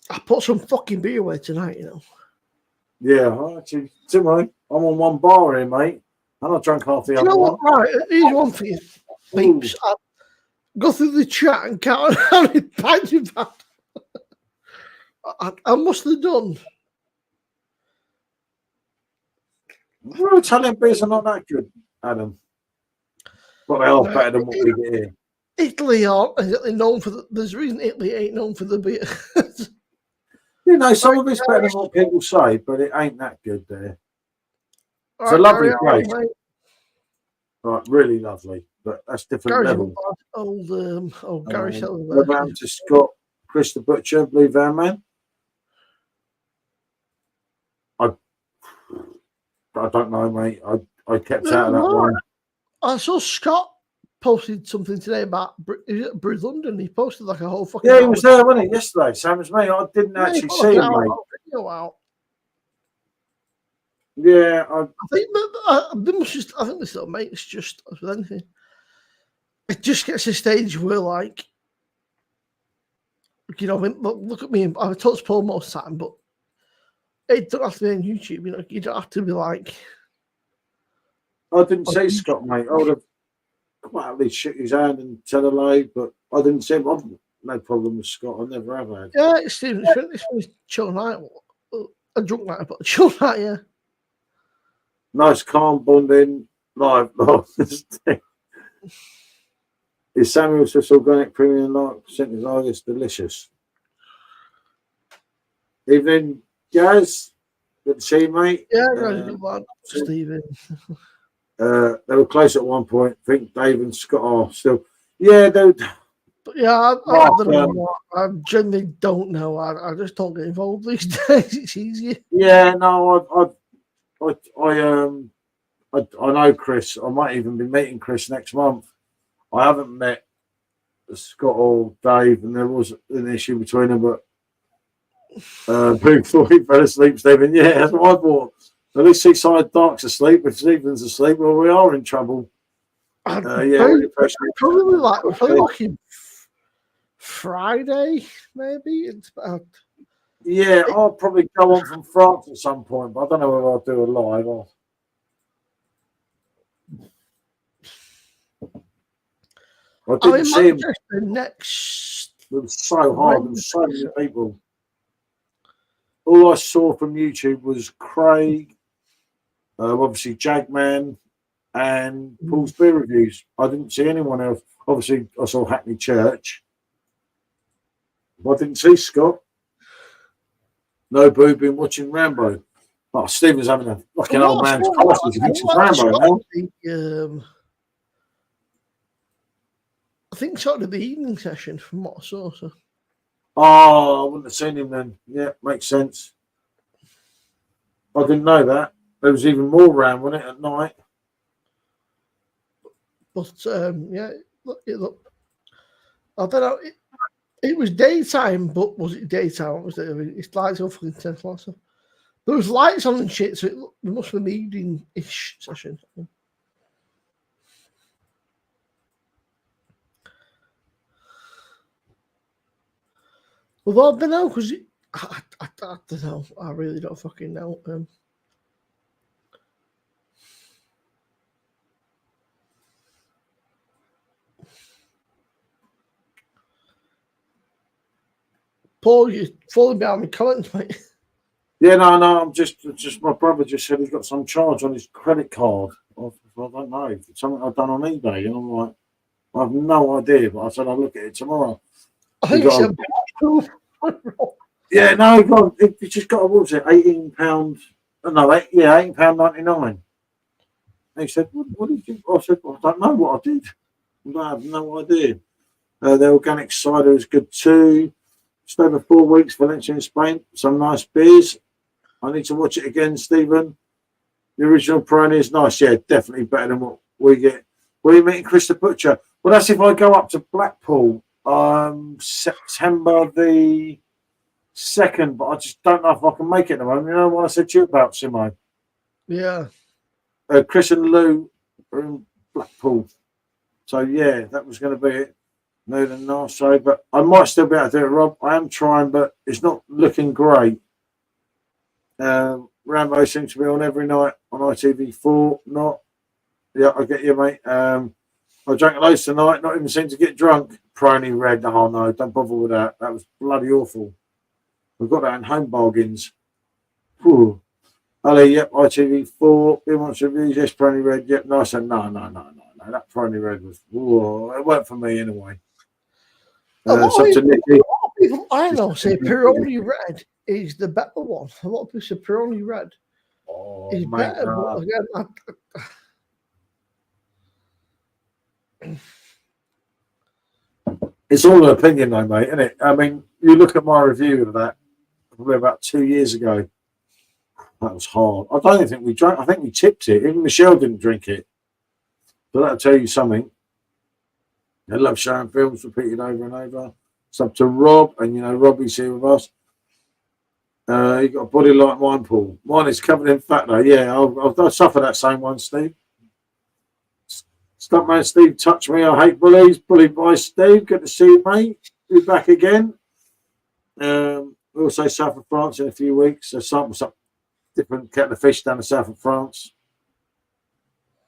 [SPEAKER 3] I put some fucking beer away tonight, you know.
[SPEAKER 1] Yeah, I actually, Timo, I'm on one bar here, mate. And I drank half the
[SPEAKER 3] You
[SPEAKER 1] other
[SPEAKER 3] know
[SPEAKER 1] one.
[SPEAKER 3] what? Right, here's one for you, peeps. I go through the chat and count how many pints you've had. I must have done.
[SPEAKER 1] Well, Italian beers are not that good, Adam. But they are better than what we get here.
[SPEAKER 3] Italy aren't exactly known for the. There's a reason Italy ain't known for the beer.
[SPEAKER 1] You know, some of it's better than what people say, but it ain't that good there. It's a
[SPEAKER 3] Right,
[SPEAKER 1] lovely
[SPEAKER 3] Gary,
[SPEAKER 1] place.
[SPEAKER 3] mate.
[SPEAKER 1] Right, really lovely, but that's different
[SPEAKER 3] Gary's
[SPEAKER 1] level.
[SPEAKER 3] old Gary Sheldon.
[SPEAKER 1] Around to Scott, Chris the Butcher, Blue Van Man. I don't know, mate. I kept out of that one.
[SPEAKER 3] I saw Scott posted something today about is it Bruce London. He posted like a whole fucking.
[SPEAKER 1] Yeah, he was there, wasn't he, yesterday? Same as me. I didn't actually see him, mate. Yeah, I
[SPEAKER 3] think I think this little mate's just as with anything. It just gets to a stage where, like, you know, look at me. I touch Paul most of the time, but it don't have to be on YouTube. You know, you don't have to be like.
[SPEAKER 1] I didn't see Scott, mate. I would have come out at least shook his hand and said hello, but I didn't see him. I've no problem with Scott. I never have had.
[SPEAKER 3] Yeah, it's Stephen. It's a chill night. A drunk night, but a chill night, yeah.
[SPEAKER 1] Nice, calm bonding, live. Is Samuel Swiss organic premium 9% is always delicious. Evening, guys. Good to see you, mate.
[SPEAKER 3] Yeah, good lad, Stephen.
[SPEAKER 1] They were close at one point. I think Dave and Scott are still. Yeah, dude.
[SPEAKER 3] But yeah, I don't know. I genuinely don't know. I just don't get involved these days. It's easier.
[SPEAKER 1] Yeah, no, I know Chris. I might even be meeting Chris next month. I haven't met Scott or Dave, and there was an issue between them, but Blue thought he fell asleep, Stephen. Yeah, that's what I thought. At least Seaside Dark's asleep. If Stephen's asleep, well, we are in trouble.
[SPEAKER 3] Probably like Friday, maybe. It's about.
[SPEAKER 1] Yeah, I'll probably go on from France at some point, but I don't know whether I'll do a live or. I didn't see him.
[SPEAKER 3] Next.
[SPEAKER 1] It was so hard. There was so many people. All I saw from YouTube was Craig, obviously Jagman, and Paul's beer reviews. I didn't see anyone else. Obviously, I saw Hackney Church. I didn't see Scott. No, Boo been watching Rambo. Oh, Steve was having a fucking old man's crisis. He thinks it's Rambo now.
[SPEAKER 3] I think sort of the evening session from what I saw. So.
[SPEAKER 1] Oh, I wouldn't have seen him then. Yeah, makes sense. I didn't know that. There was even more round, wasn't it, at night?
[SPEAKER 3] But yeah, look. I don't know. It was daytime, but was it daytime? Was it? It's lights on fucking 10 o'clock. So there was lights on and shit, so it must have been evening-ish session. Well, I don't know, because I don't know. I really don't fucking know. Paul, you're falling behind me comments, mate.
[SPEAKER 1] Yeah, no. I'm just my brother just said he's got some charge on his credit card. I don't know. It's something I've done on eBay, and I'm like, I have no idea. But I said I'll look at it tomorrow.
[SPEAKER 3] I think it's
[SPEAKER 1] yeah, no, he just got, what was it, £18? No, £18.99. He said, what did you? I said, well, I don't know what I did. I have no idea. The organic cider is good too. Just over 4 weeks, Valencia in Spain. Some nice beers. I need to watch it again, Stephen. The original Peroni is nice. Yeah, definitely better than what we get. Where are you meeting Chris the Butcher? Well, that's if I go up to Blackpool September the 2nd, but I just don't know if I can make it at the moment. You know what I said to you about, Simo?
[SPEAKER 3] Yeah.
[SPEAKER 1] Chris and Lou are in Blackpool. So, yeah, that was going to be it. No, than last show, but I might still be able to do it, Rob. I am trying, but it's not looking great. Rambo seems to be on every night on ITV4. Not, yeah, I get you, mate. I drank loads tonight, not even seem to get drunk. Peroni Red, oh no, don't bother with that. That was bloody awful. We've got that in home bargains. Whew. Ali, yep, ITV4. Who wants reviews? Yes, Peroni Red, yep, nice. And no. That Peroni Red was, whoa, it weren't for me anyway.
[SPEAKER 3] A lot of people I know say Peroni Red is the better one. A lot of people say Peroni Red is better. But again,
[SPEAKER 1] it's all an opinion, though, mate, isn't it? I mean, you look at my review of that probably about 2 years ago. That was hard. I don't even think we drank. I think we tipped it. Even Michelle didn't drink it. So that'll tell you something. I love showing films repeated over and over. It's up to Rob, and you know Robbie's here with us. You got a body like mine, Paul. Mine is covered in fat, though. Yeah, I'll suffer that same one, Steve. Stuntman Steve, touch me. I hate bullies. Bullied by Steve. Good to see you, mate. Be back again. We'll also south of France in a few weeks. So some different kettle of fish down the south of France.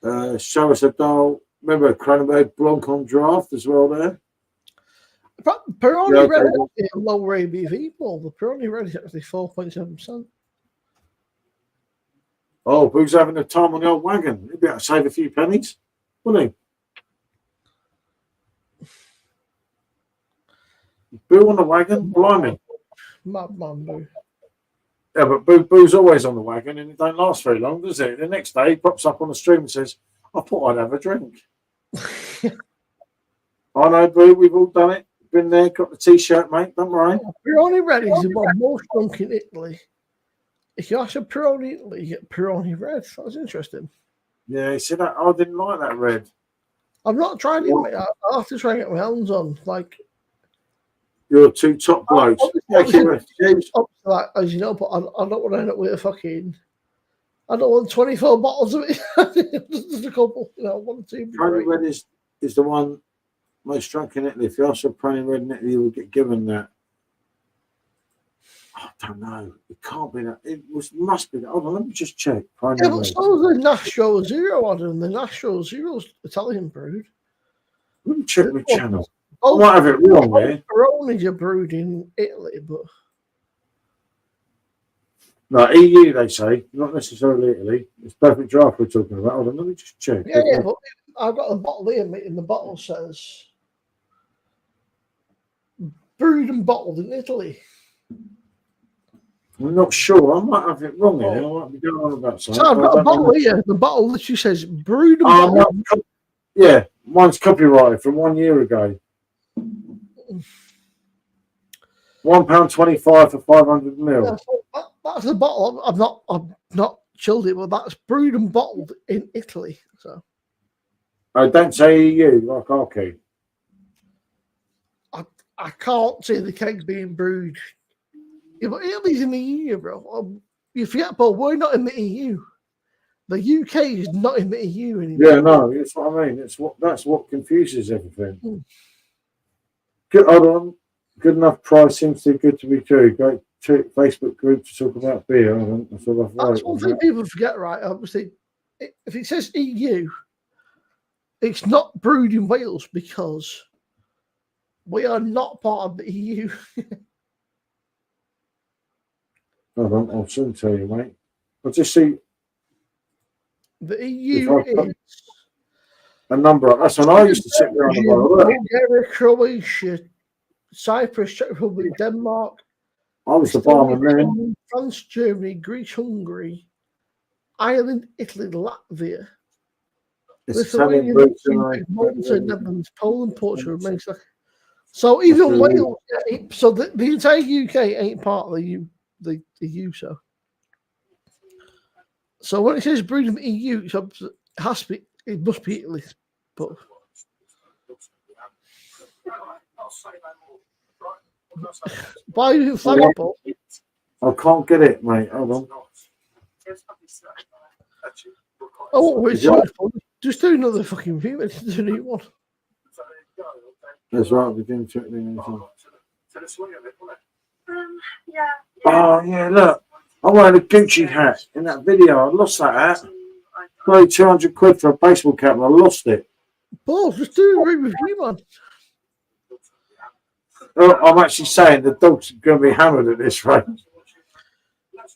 [SPEAKER 1] Show us a doll. Remember Cronenberg Blanc on draft as well there.
[SPEAKER 3] Peroni Red is a lower ABV, Paul. The Peroni Red is actually 4.7%.
[SPEAKER 1] Oh, who's having a time on the old wagon? He'd be able to save a few pennies, wouldn't he? Boo on the wagon? Blimey.
[SPEAKER 3] Madman, Boo.
[SPEAKER 1] Yeah, but Boo's always on the wagon and it don't last very long, does it? The next day he pops up on the stream and says, I thought I'd have a drink. I know, Boo, we've all done it. Been there, got the t-shirt, mate. Don't worry.
[SPEAKER 3] Peroni Red is the one most drunk in Italy. If you ask a Peroni Italy, you get Peroni Red. That was interesting.
[SPEAKER 1] Yeah, he said, I didn't like that red.
[SPEAKER 3] I've not tried it, mate. I'll have to try and get my hands on. Like,
[SPEAKER 1] you're two top blokes.
[SPEAKER 3] Up to that, as you know, but I don't want to end up with a fucking. I don't want 24 bottles of it. Just a couple, you know, 1 or 2.
[SPEAKER 1] Peroni Red is the one most drunk in Italy. If you ask for Peroni Red in Italy, you will get given that. I don't know. It can't be that. Must be that. Hold on, let me just check.
[SPEAKER 3] Yeah, but so the Nastro Zero, Adam. The Nastro Zero's Italian brewed.
[SPEAKER 1] Let me check my channel. I might have it wrong there.
[SPEAKER 3] Peroni's are brewed in Italy, but
[SPEAKER 1] No, EU, they say, not necessarily Italy. It's perfect draft we're talking about. Hold on, let me just check.
[SPEAKER 3] Yeah, but I've got a bottle here, mate, and the bottle says brewed and bottled in Italy.
[SPEAKER 1] I'm not sure. I might have it wrong here. I might be going on about something.
[SPEAKER 3] So I've got
[SPEAKER 1] I
[SPEAKER 3] a
[SPEAKER 1] don't know.
[SPEAKER 3] bottle here. The bottle literally says brewed and
[SPEAKER 1] Oh,
[SPEAKER 3] bottled.
[SPEAKER 1] no, yeah, mine's copyrighted from 1 year ago. £1.25 for 500 ml.
[SPEAKER 3] Yeah, so that's the bottle. I've not chilled it, but that's brewed and bottled in Italy. So
[SPEAKER 1] I don't say EU like Arky.
[SPEAKER 3] I can't see the kegs being brewed. Yeah, but Italy's in the EU, bro. You forget, Paul, we're not in the EU. The UK is not in the EU anymore.
[SPEAKER 1] Yeah, no, that's what I mean. That's what confuses everything.
[SPEAKER 3] Mm.
[SPEAKER 1] Good, hold on. Good enough price seems too good to be true. Great Facebook group to talk about beer. That's what I've
[SPEAKER 3] That's
[SPEAKER 1] wrote
[SPEAKER 3] one
[SPEAKER 1] on
[SPEAKER 3] thing
[SPEAKER 1] that.
[SPEAKER 3] people forget, right? Obviously, if it says EU, it's not brewed in Wales because we are not part of the EU.
[SPEAKER 1] Hold on, I'll soon tell you, mate. I'll just see
[SPEAKER 3] The
[SPEAKER 1] if
[SPEAKER 3] EU
[SPEAKER 1] I put
[SPEAKER 3] is
[SPEAKER 1] a number up. That's when I used to sit there on the bar. Look,
[SPEAKER 3] Bulgaria, Croatia, Cyprus, Czech Republic, Denmark,
[SPEAKER 1] I was the barman then.
[SPEAKER 3] France, Germany, Greece, Hungary, Ireland, Italy, Latvia,
[SPEAKER 1] It's Italian
[SPEAKER 3] Lithuania,
[SPEAKER 1] roots
[SPEAKER 3] Malta, Netherlands, Poland, Portugal, Mexico. So even Wales, so the entire UK ain't part of the EU. So when it says brewed in the EU, it has to be, it must be Italy. But why are you using flagpole?
[SPEAKER 1] I can't get it, mate. Hold on.
[SPEAKER 3] Oh, it's just do another fucking review. It's a new one.
[SPEAKER 1] That's right. We didn't check anything.
[SPEAKER 2] Yeah.
[SPEAKER 1] Oh yeah, look. I wearing a Gucci hat in that video. I lost that hat. Paid £200 for a baseball cap and I lost it.
[SPEAKER 3] Paul, just do a review, man.
[SPEAKER 1] Oh, I'm actually saying the dog's going to be hammered at this rate.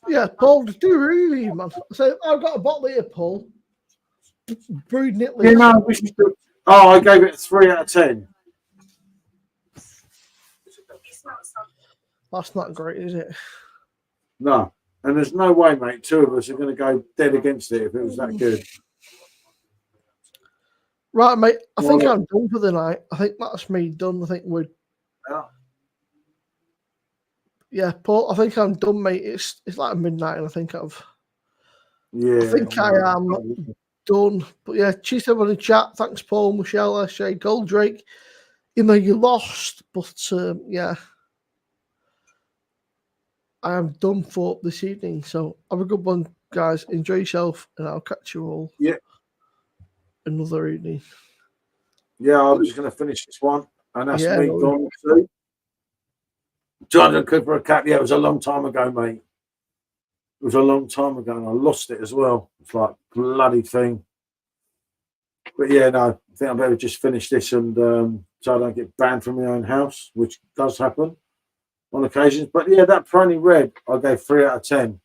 [SPEAKER 3] Yeah, Paul, just do a review, man. So I've got a bottle here, Paul. Brewed in Italy.
[SPEAKER 1] You know, we should do. Oh, I gave it a 3 out of 10.
[SPEAKER 3] That's not great, is it?
[SPEAKER 1] No. And there's no way, mate, two of us are going to go dead against it if it was that good.
[SPEAKER 3] Right, mate. I think I'm done for the night. I think that's me done. I think we're. Yeah, Paul. I think I'm done, mate. It's like midnight, and I think I've.
[SPEAKER 1] Yeah.
[SPEAKER 3] I think I am done. But yeah, cheers to everyone in chat. Thanks, Paul, Michelle, SJ, Goldrake. You know you lost, but yeah, I am done for this evening. So have a good one, guys. Enjoy yourself, and I'll catch you all.
[SPEAKER 1] Yeah.
[SPEAKER 3] Another evening.
[SPEAKER 1] Yeah, I'm just going to finish this one, and that's me
[SPEAKER 3] no.
[SPEAKER 1] gone too. £200 for a cap. Yeah, it was a long time ago, mate. It was a long time ago, and I lost it as well. It's like bloody thing. But yeah, no, I think I better just finish this and so I don't get banned from my own house, which does happen on occasions. But yeah, that Peroni Red, I gave 3 out of 10.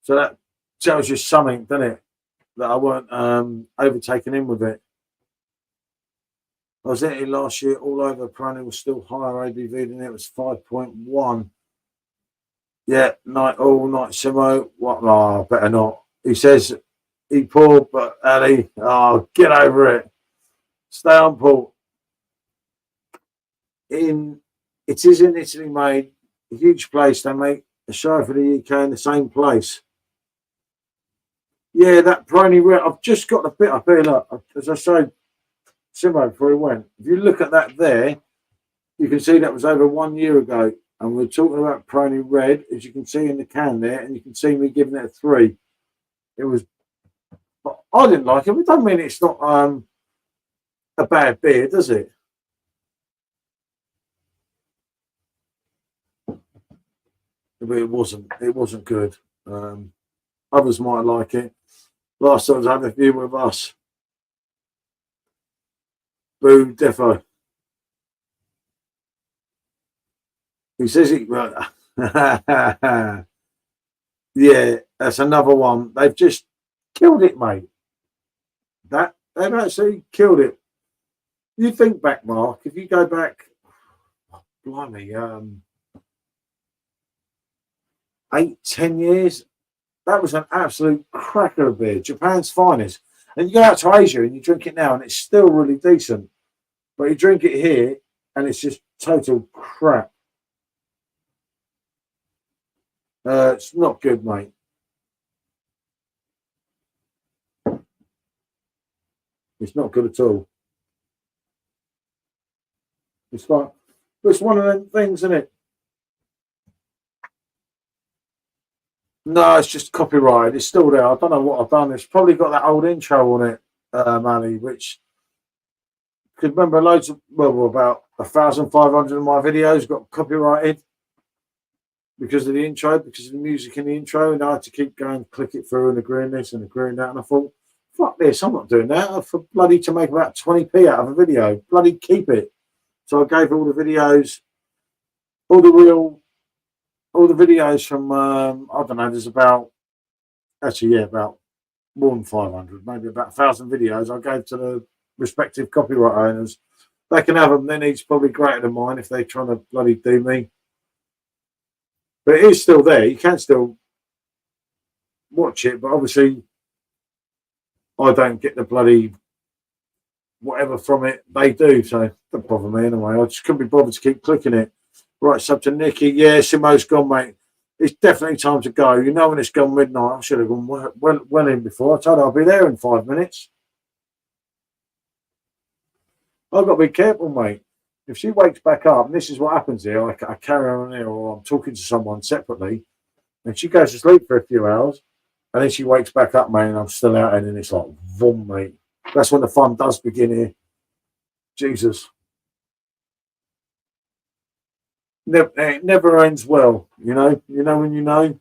[SPEAKER 1] So that tells you something, doesn't it? That I weren't overtaken in with it. I was in it last year all over. Peroni was still higher ABV than it was 5.1. Yeah, night Simo. What? Oh, better not. He says he poured, but Ali, oh, get over it. Stay on, Paul. It is in Italy made, a huge place. They make a show for the UK in the same place. Yeah, that Peroni Red. I've just got the bit up here. Look, as I showed Simo before he went. If you look at that there, you can see that was over 1 year ago. And we're talking about Peroni Red, as you can see in the can there, and you can see me giving it a 3. It was, I didn't like it. It doesn't mean it's not a bad beer, does it? But it wasn't good. Others might like it. Last time I was having a few with us. Boo, defo. He says it. Yeah, that's another one. They've just killed it, mate. They've actually killed it. You think back, Mark, if you go back, blimey, 8, 10 years, that was an absolute cracker of beer, Japan's finest. And you go out to Asia and you drink it now, and it's still really decent. But you drink it here, and it's just total crap. It's not good, mate. It's not good at all. It's like, it's one of them things, isn't it? No, it's just copyrighted. It's still there. I don't know what I've done. It's probably got that old intro on it, Manny, which could remember loads of, well, about 1,500 of my videos got copyrighted because of the intro, because of the music in the intro, and I had to keep going, click it through and agreeing this and agreeing that. And I thought, fuck this, I'm not doing that. For bloody to make about 20p out of a video, bloody keep it. So I gave all the videos, all the videos from, I don't know, there's about, actually, yeah, about more than 500, maybe about 1,000 videos I gave to the respective copyright owners. They can have them, then each probably greater than mine if they're trying to bloody do me. But it is still there. You can still watch it, but obviously I don't get the bloody whatever from it. They do, so it don't bother me anyway. I just couldn't be bothered to keep clicking it. Right, sub to Nicky. Yeah, Simo's gone, mate. It's definitely time to go. You know when it's gone midnight. I should have gone well in before. I told her I'll be there in 5 minutes. I've got to be careful, mate. If she wakes back up, and this is what happens here, I carry her on here, or I'm talking to someone separately, and she goes to sleep for a few hours, and then she wakes back up, mate, and I'm still out, and then it's like, vroom, mate. That's when the fun does begin here. Jesus. It never ends well, you know. You know when you know.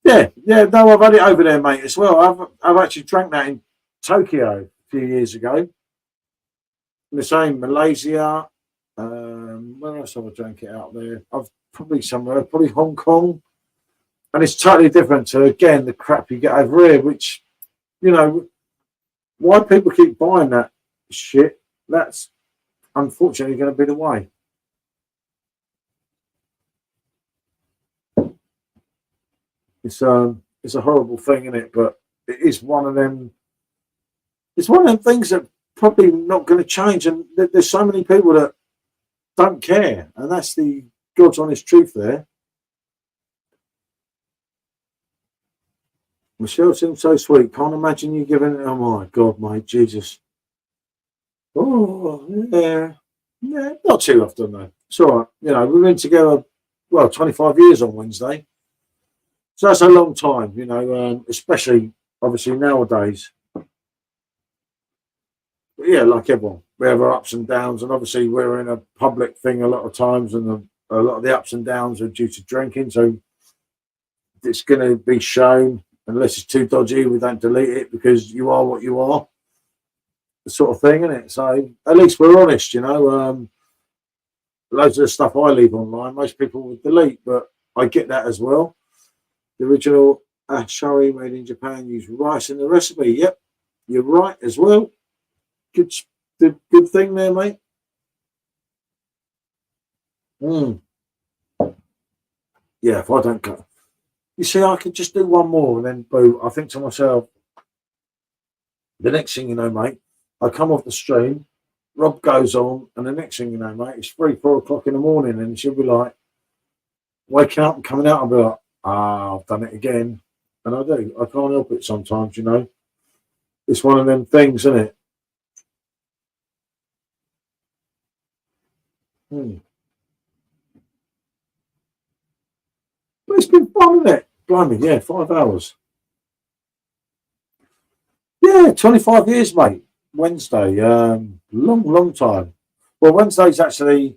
[SPEAKER 1] Yeah. No, I've had it over there, mate, as well. I've actually drank that in Tokyo a few years ago. The same, Malaysia. Where else have I drank it out there? I've probably somewhere, probably Hong Kong. And it's totally different to, again, the crap you get over here, which, you know, why people keep buying that shit, that's unfortunately going to be the way. It's a horrible thing, isn't it? But it is one of them. It's one of them things that probably not going to change, and there's so many people that don't care, and that's the God's honest truth there. Michelle seems so sweet. Can't imagine you giving it. Oh my God, mate, Jesus. Oh yeah, not too often though. It's all right. You know, we've been together 25 years on Wednesday, so that's a long time. You know, especially obviously nowadays. But yeah, like everyone, we have our ups and downs, and obviously we're in a public thing a lot of times, and a lot of the ups and downs are due to drinking. So it's going to be shown. Unless it's too dodgy, we don't delete it because you are what you are. The sort of thing, isn't it? So at least we're honest, you know. Loads of the stuff I leave online, most people would delete, but I get that as well. The original ashari made in Japan used rice in the recipe. Yep, you're right as well. Good thing there, mate. Yeah, if I don't cut. You see, I could just do one more and then boo. I think to myself, the next thing you know, mate, I come off the stream, Rob goes on, and the next thing you know, mate, it's 3-4 o'clock in the morning, and she'll be like, waking up and coming out, I'll be like, I've done it again. And I do. I can't help it sometimes, you know. It's one of them things, isn't it? But it's been fun, isn't it? Blimey, yeah, 5 hours. Yeah, 25 years, mate. Wednesday, long time. Well, Wednesday's actually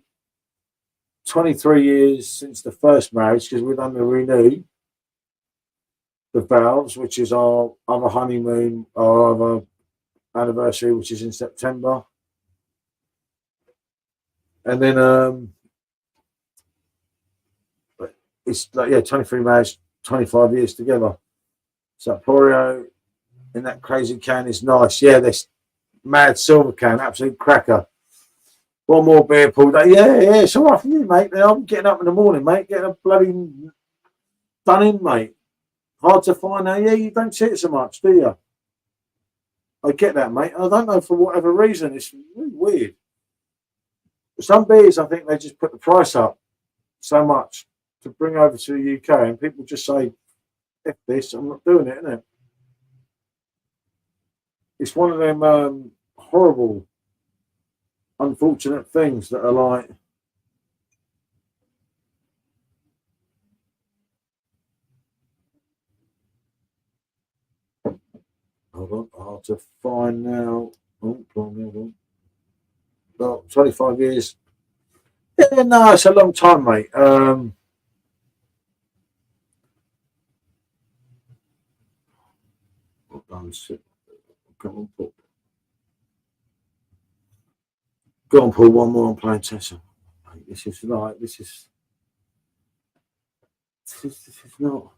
[SPEAKER 1] 23 years since the first marriage because we've done the renew, the vows, which is our other honeymoon, our other anniversary, which is in September. And then it's like, yeah, 23 marriage, 25 years together. Sapporo in that crazy can is nice. Yeah, this mad silver can, absolute cracker. One more beer, Paul. Yeah, it's all right for you, mate. I'm getting up in the morning, mate, getting a bloody done in, mate. Hard to find now. Yeah, you don't see it so much, do you? I get that, mate. I don't know for whatever reason. It's really weird. Some beers, I think they just put the price up so much to bring over to the UK, and people just say, "F this, I'm not doing it," isn't it? It's one of them horrible, unfortunate things that are like. Hold on, hard to find now. Oh, hold on. Well, 25 years. Yeah, no, it's a long time, mate. Hold on, come on, Paul. Go on, Paul. One more. I'm playing Tessa. Mate, this is like this is not.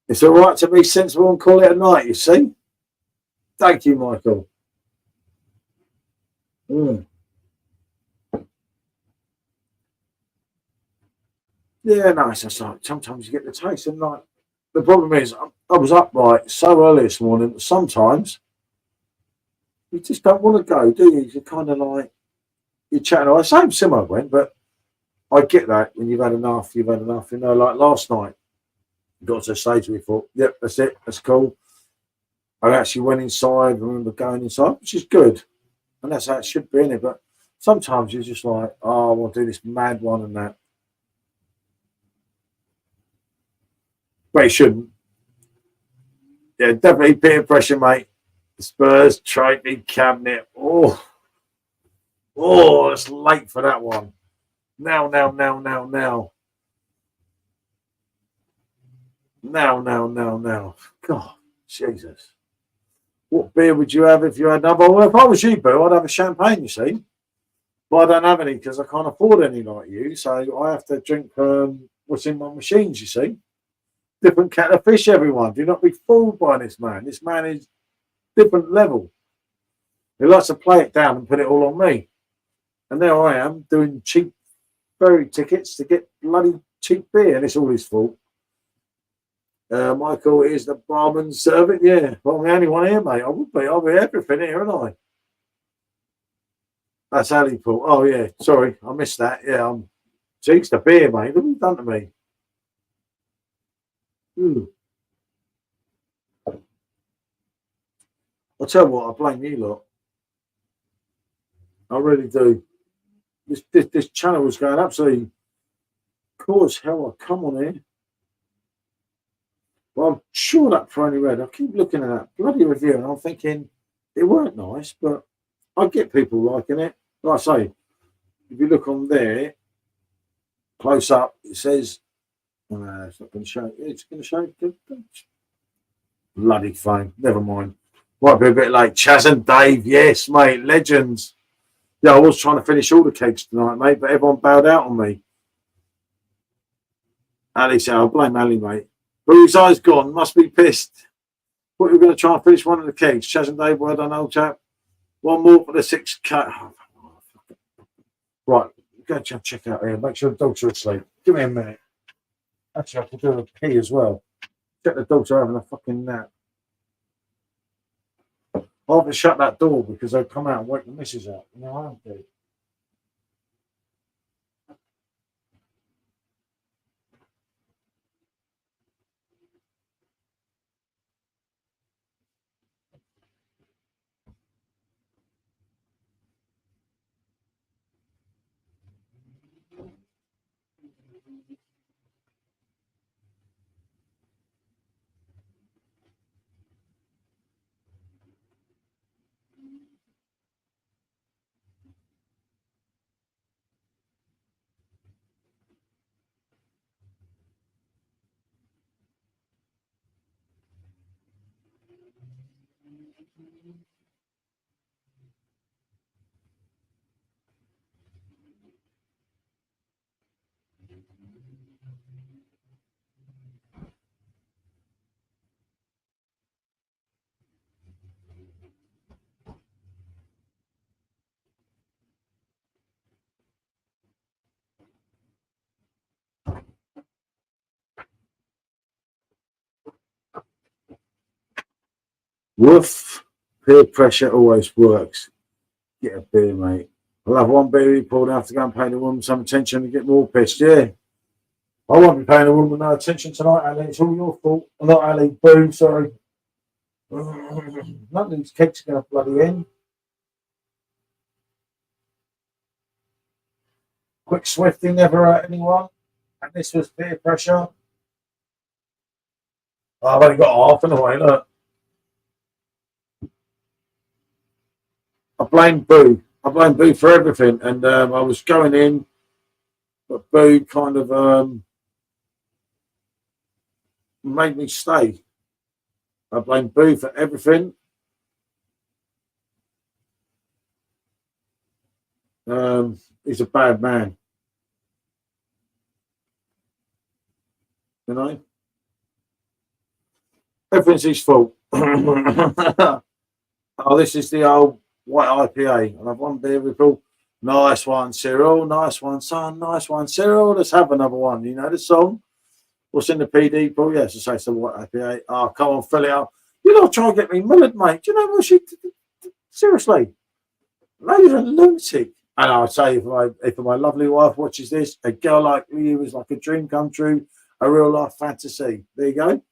[SPEAKER 1] It's all right to be sensible and call it a night. You see. Thank you, Michael. Yeah, no, it's just like sometimes you get the taste, and like the problem is, I was up like so early this morning that sometimes you just don't want to go, do you? You're kind of like you're chatting away. Same sim I went, but I get that when you've had enough, you've had enough. You know, like last night, got to a stage where we thought, yep, that's it, that's cool. I actually went inside, I remember going inside, which is good, and that's how it should be in it. But sometimes you're just like, oh, I want to do this mad one and that. But it shouldn't. Yeah, definitely peer pressure, mate. Spurs, trophy, cabinet. Oh, it's late for that one. Now. God, Jesus. What beer would you have if you had another? Well, if I was you, Bill, I'd have a champagne, you see. But I don't have any because I can't afford any like you. So I have to drink what's in my machines, you see. Different kettle of fish, everyone. Do not be fooled by this man. This man is different level. He likes to play it down and put it all on me. And there I am doing cheap ferry tickets to get bloody cheap beer, and it's all his fault. Michael is the barman servant. Yeah, well, I'm the only one here, mate. I would be. I'll be everything here, aren't I? That's Ali Paul. Oh, yeah. Sorry, I missed that. Yeah, cheeks the beer, mate. What have you done to me? I'll tell you what, I blame you lot. I really do. This channel was going absolutely cool as hell. I come on here. Well, I'm sure that Prony Red, I keep looking at that bloody review and I'm thinking it weren't nice, but I get people liking it. Like I say, if you look on there, close up, it says, it's not going to show, it's going to show, bloody fame, never mind. Might be a bit like Chaz and Dave, yes, mate, legends. Yeah, I was trying to finish all the kegs tonight, mate, but everyone bowed out on me. Ali said, I'll blame Ali, mate. But his eyes gone, must be pissed. What, we're going to try and finish one of the kegs. Chaz and Dave, well done, old chap. One more for the 6K. Right, go check out here. Make sure the dogs are asleep. Give me a minute. Actually, I have to do a pee as well. Check the dogs are having a fucking nap. I'll have to shut that door because they'll come out and wake the missus out. You know, I don't do. Woof. Peer pressure always works. Get a beer, mate. I'll have one beer you pulled out to go and pay the woman some attention and get more pissed, yeah. I won't be paying the woman no attention tonight, Ali. It's all your fault. Not Ali. Boom, sorry. None of these cakes are going to bloody end. Quick Swifty never hurt anyone. And this was peer pressure. Oh, I've only got half in the way, look. I blame Boo. I blame Boo for everything. And I was going in, but Boo kind of made me stay. I blame Boo for everything. He's a bad man. You know? Everything's his fault. Oh, this is the old white IPA. I'll have one beer with Paul. Nice one, Cyril. Nice one, son. Nice one, Cyril. Let's have another one. You know the song? What's in the PD, Paul? Yes, I say it's the white IPA. Oh, come on, fill it up. You're not trying to get me mullered, mate. Do you know what she... Seriously. Lady's a lunatic. And I'll say, if my lovely wife watches this, a girl like you is like a dream come true, a real life fantasy. There you go.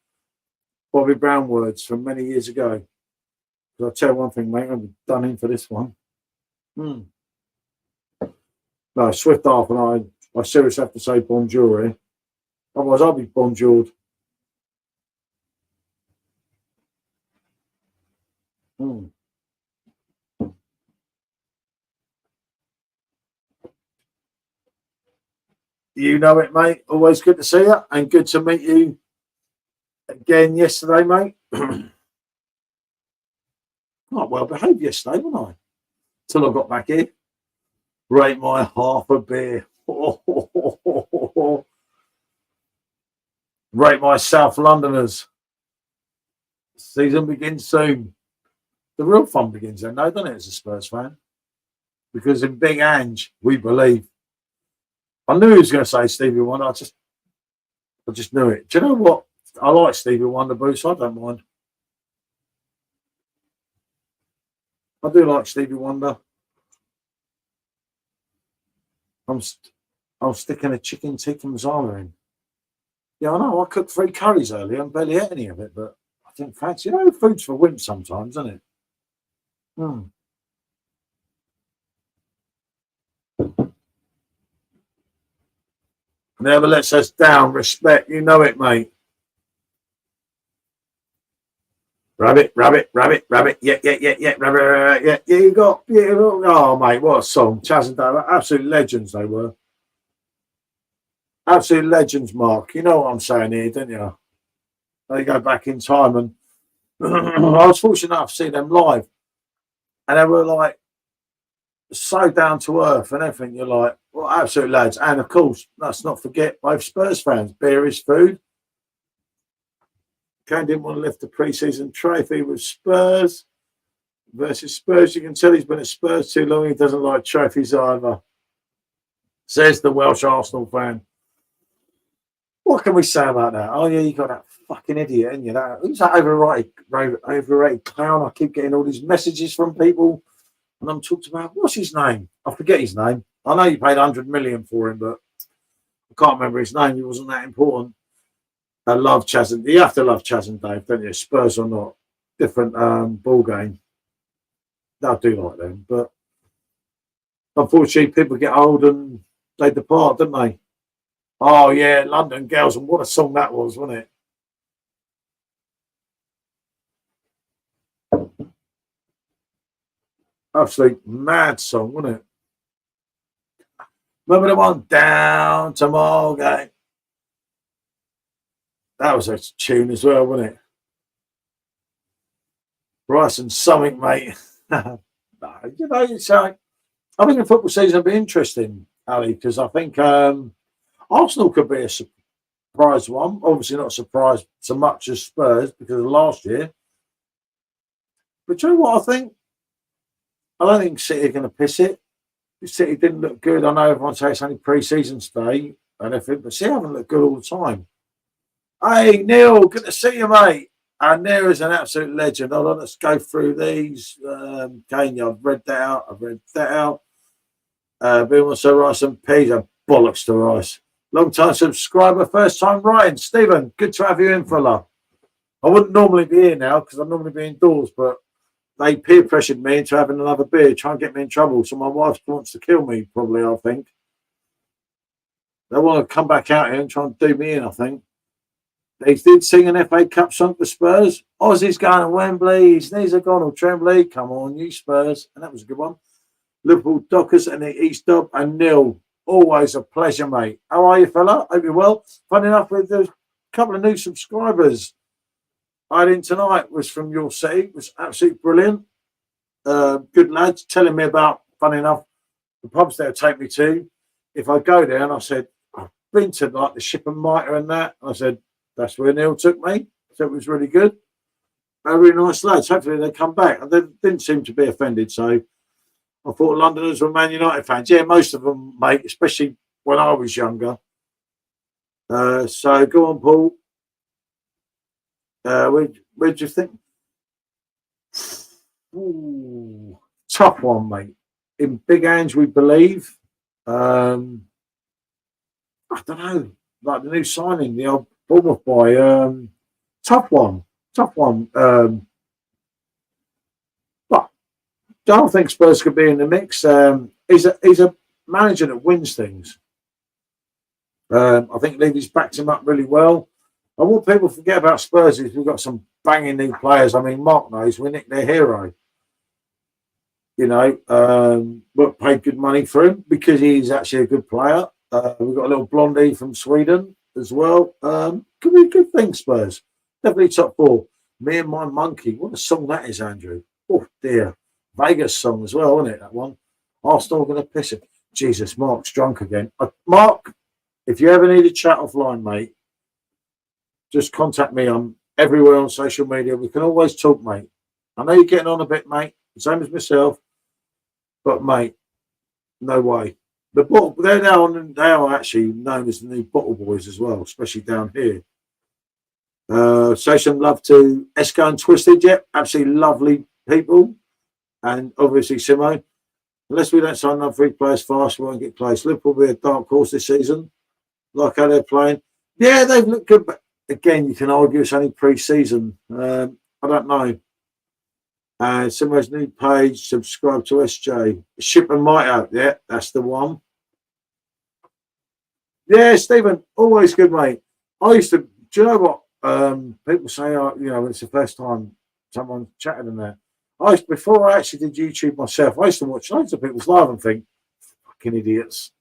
[SPEAKER 1] Bobby Brown words from many years ago. I'll tell you one thing, mate, I'm done in for this one. No, Swift half and I seriously have to say bonjour here. Otherwise, I'll be bonjoured. You know it, mate. Always good to see you and good to meet you again yesterday, mate. Not well behaved yesterday, wasn't I? Till I got back here. Rate my half a beer. Rate my South Londoners. Season begins soon. The real fun begins then, though, doesn't it, as a Spurs fan? Because in Big Ange, we believe. I knew he was going to say Stevie Wonder. I just knew it. Do you know what? I like Stevie Wonder, Bruce. I don't mind. I do like Stevie Wonder. I'm sticking a chicken tikka masala in. Yeah, I know. I cooked 3 curries earlier and barely ate any of it, but I didn't fancy. You know, food's for wimps sometimes, isn't it? Never lets us down. Respect. You know it, mate. Rabbit, rabbit, rabbit, rabbit. Yeah, rabbit, yeah. You got. Oh, mate, what a song. Chaz and Dave, absolute legends they were. Absolute legends, Mark. You know what I'm saying here, don't you? They go back in time, and I was fortunate enough to see them live, and they were like so down to earth and everything. You're like, well, absolute lads. And of course, let's not forget both Spurs fans. Beer is food. Kane didn't want to lift the pre-season trophy with Spurs versus Spurs. You can tell he's been at Spurs too long. He doesn't like trophies either. Says the Welsh Arsenal fan. What can we say about that? Oh, yeah, you got that fucking idiot, ain't you? Who's that overrated clown? I keep getting all these messages from people, and I'm talking about, what's his name? I forget his name. I know you paid 100 million for him, but I can't remember his name. He wasn't that important. I love Chaz and you have to love Chaz and Dave, don't you? Spurs or not, different ball game. I do like them, but unfortunately, people get old and they depart, don't they? Oh yeah, London Girls, and what a song that was, wasn't it? Absolute mad song, wasn't it? Remember the one down to Margate? That was a tune as well, wasn't it? Rice and something, mate. No, you know, it's like, I think the football season will be interesting, Ali, because I think Arsenal could be a surprise one. Obviously, not a surprise so much as Spurs because of last year. But do you know what I think? I don't think City are going to piss it. City didn't look good. I know everyone says it's only pre-season today and everything, but City haven't looked good all the time. Hey, Neil, good to see you, mate. And there is an absolute legend. Hold on, let's go through these. Kenya, I've read that out. Bill wants to rice and peas. Bollocks to rice. Long time subscriber, first time writing. Stephen, good to have you in, fella. I wouldn't normally be here now because I'm normally be indoors, but they peer pressured me into having another beer, try and get me in trouble. So my wife wants to kill me, probably, I think. They want to come back out here and try and do me in, I think. They did sing an FA Cup song for Spurs. Aussie's going to Wembley. His knees are gone all trembly. Come on, you Spurs. And that was a good one. Liverpool Dockers and the East Dub and Neil. Always a pleasure, mate. How are you, fella? Hope you're well. Funny enough, with a couple of new subscribers I had in tonight was from your city. It was absolutely brilliant. Good lads telling me about, funny enough, the pubs they'll take me to. If I go there, and I said, I've been to like the Ship and Mitre and that. I said, that's where Neil took me. So it was really good. Very nice lads. Hopefully they come back. And they didn't seem to be offended. So I thought Londoners were Man United fans. Yeah, most of them, mate, especially when I was younger. So go on, Paul. Where'd you think? Ooh, tough one, mate. In big hands, we believe. I don't know. Like the new signing, the old Bournemouth boy. Tough one. But I don't think Spurs could be in the mix. He's a manager that wins things. I think Levy's backed him up really well. And what people forget about Spurs is we've got some banging new players. I mean, Mark knows we nicked their hero. You know, but paid good money for him because he's actually a good player. We've got a little blondie from Sweden as well. Could be a good thing, Spurs. Definitely top four. Me and My Monkey. What a song that is, Andrew. Oh, dear. Vegas song as well, isn't it, that one? Arsenal going to piss it. Jesus, Mark's drunk again. Mark, if you ever need a chat offline, mate, just contact me. I'm everywhere on social media. We can always talk, mate. I know you're getting on a bit, mate. Same as myself. But, mate, no way. They're now actually known as the new Bottle Boys as well, especially down here. Say some love to Esco and Twisted. Yep, absolutely lovely people. And obviously Simo. Unless we don't sign another 3 players fast, we won't get placed. Liverpool will be a dark horse this season. Like how they're playing. Yeah, they've looked good, but again, you can argue it's only pre-season. I don't know. Simo's new page, subscribe to SJ. Ship and Might out. Yeah, that's the one. Yeah, Stephen, always good, mate. I used to, do you know what? People say, you know, it's the first time someone chatted in there. Before I actually did YouTube myself, I used to watch loads of people's live and think, fucking idiots.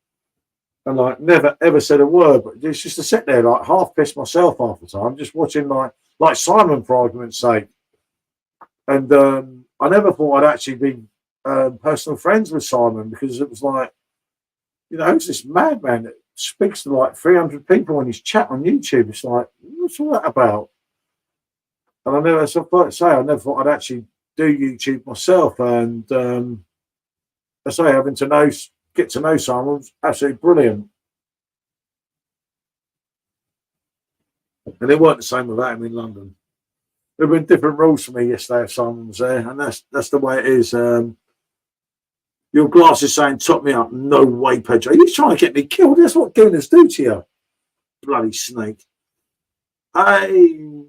[SPEAKER 1] And like, never ever said a word, but it's just to sit there, like, half pissed myself half the time, just watching, like Simon, for argument's sake. And I never thought I'd actually be personal friends with Simon because it was like, you know, who's this madman that speaks to like 300 people on his chat on YouTube? It's like, what's all that about? And I never thought I'd actually do YouTube myself. And having to get to know Simon was absolutely brilliant. And it weren't the same without him in London. There have been different rules for me yesterday if Simon was there, and that's the way it is. Your glass is saying, top me up. No way, Pedro. You're trying to get me killed. That's what gooners do to you. Bloody snake. I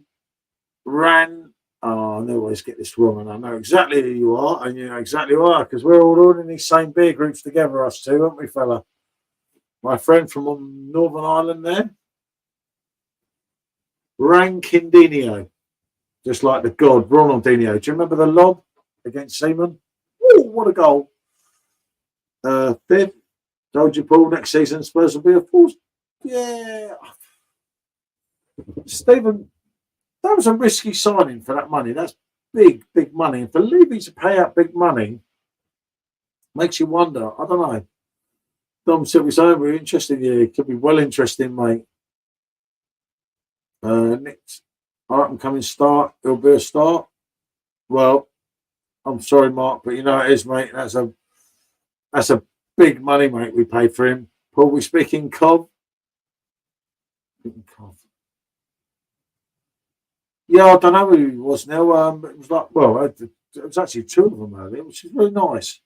[SPEAKER 1] ran. Oh, I always get this wrong, and I know exactly who you are, and you know exactly why, because we're all in these same beer groups together, us two, aren't we, fella? My friend from Northern Ireland there. Rankindinho. Just like the god, Ronaldinho. Do you remember the lob against Seaman? Oh, what a goal. Fifth, told you, Paul, next season Spurs will be a force. Yeah. Stephen, that was a risky signing for that money. That's big, big money. And for Levy to pay out big money makes you wonder. I don't know. Dom Silver's own, we're interested in you. It could be well interesting, mate. Next. All right, I'm coming start. It'll be a start. Well, I'm sorry, Mark, but you know it is, mate. That's a big money, mate. We paid for him. Paul, we speaking Cov. Yeah, I don't know who he was now. It was like, well, it was actually two of them earlier, which is really nice.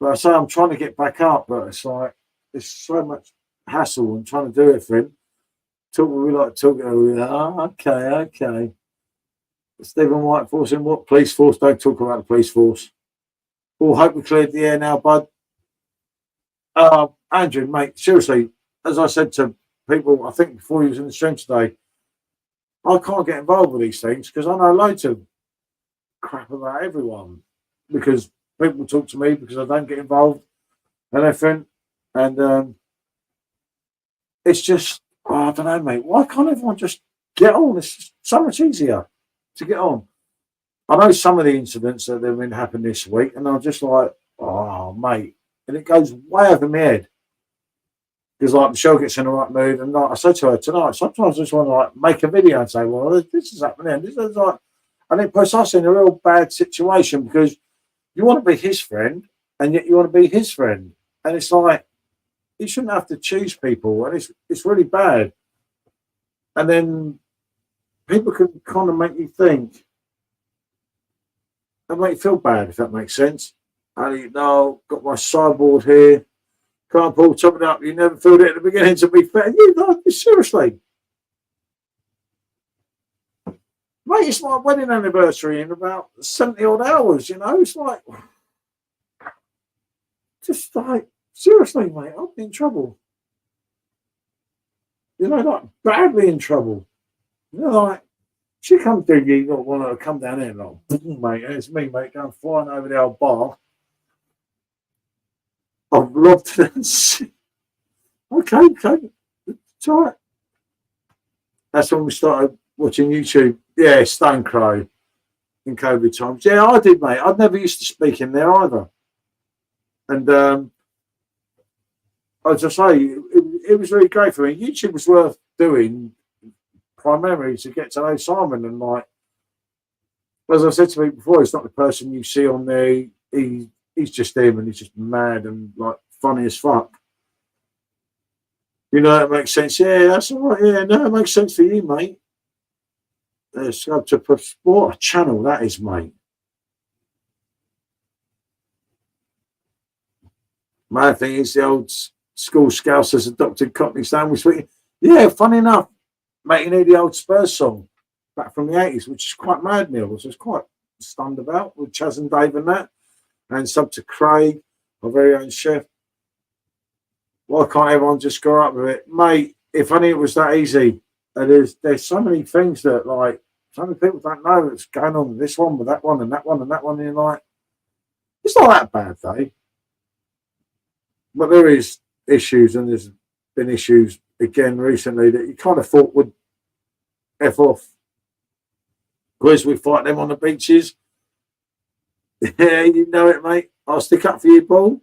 [SPEAKER 1] But I say I'm trying to get back up, but it's like it's so much hassle and trying to do everything. Talk we like talking. Okay, okay. Stephen White Force in what? Police force? Don't talk about the police force. Well, hope we cleared the air now, bud. Andrew, mate, seriously, as I said to people, I think before he was in the stream today, I can't get involved with these things because I know loads of crap about everyone because people talk to me because I don't get involved and everything. And it's just, I don't know, mate. Why can't everyone just get on? It's just so much easier to get on. I know some of the incidents that have been happening this week, and I'm just like, oh, mate. And it goes way over my head. Because like Michelle gets in the right mood, and like I said to her tonight, sometimes I just want to like make a video and say, well, this is happening. This is like, and it puts us in a real bad situation because you want to be his friend, and yet you want to be his friend, and it's like you shouldn't have to choose people, and it's really bad. And then people can kind of make you think and make you feel bad, if that makes sense. And you know, got my sideboard here. Can't pull top it up. You never filled it at the beginning, to be fair. You know, seriously. Mate, it's my wedding anniversary in about 70 odd hours, you know. It's like, just like, seriously, mate, I'm in trouble. You know, like, badly in trouble. You know, like, she comes to you, you don't want her to come down here, like, mate, it's me, mate, going flying over the old bar. I've robbed it. Okay, it's all right. That's when we started watching YouTube. Yeah, Stone Crow in COVID times. Yeah, I did, mate. I'd never used to speak in there either. And as I say, it was really great for me. YouTube was worth doing primarily to get to know Simon. And like, as I said to me before, he's not the person you see on there. He's just him, and he's just mad and like funny as fuck. You know, that makes sense. Yeah, that's all right. Yeah, no, it makes sense for you, mate. It's up to what a channel that is, mate. My thing is the old school Scousers adopted Cockney sandwich. Yeah, funny enough, mate, you know the old Spurs song back from the 80s, which is quite mad, Neil. Which I was quite stunned about with Chaz and Dave and that. And sub to Craig, our very own chef. Why can't everyone just go up with it? Mate, if only it was that easy. And there's so many things that, like, so many people don't know what's going on with this one, with that one, and that one, and that one. And you're like, it's not that bad, though. But there is issues, and there's been issues again recently that you kind of thought would F off. Because we fight them on the beaches. Yeah, you know it, mate. I'll stick up for you, Paul.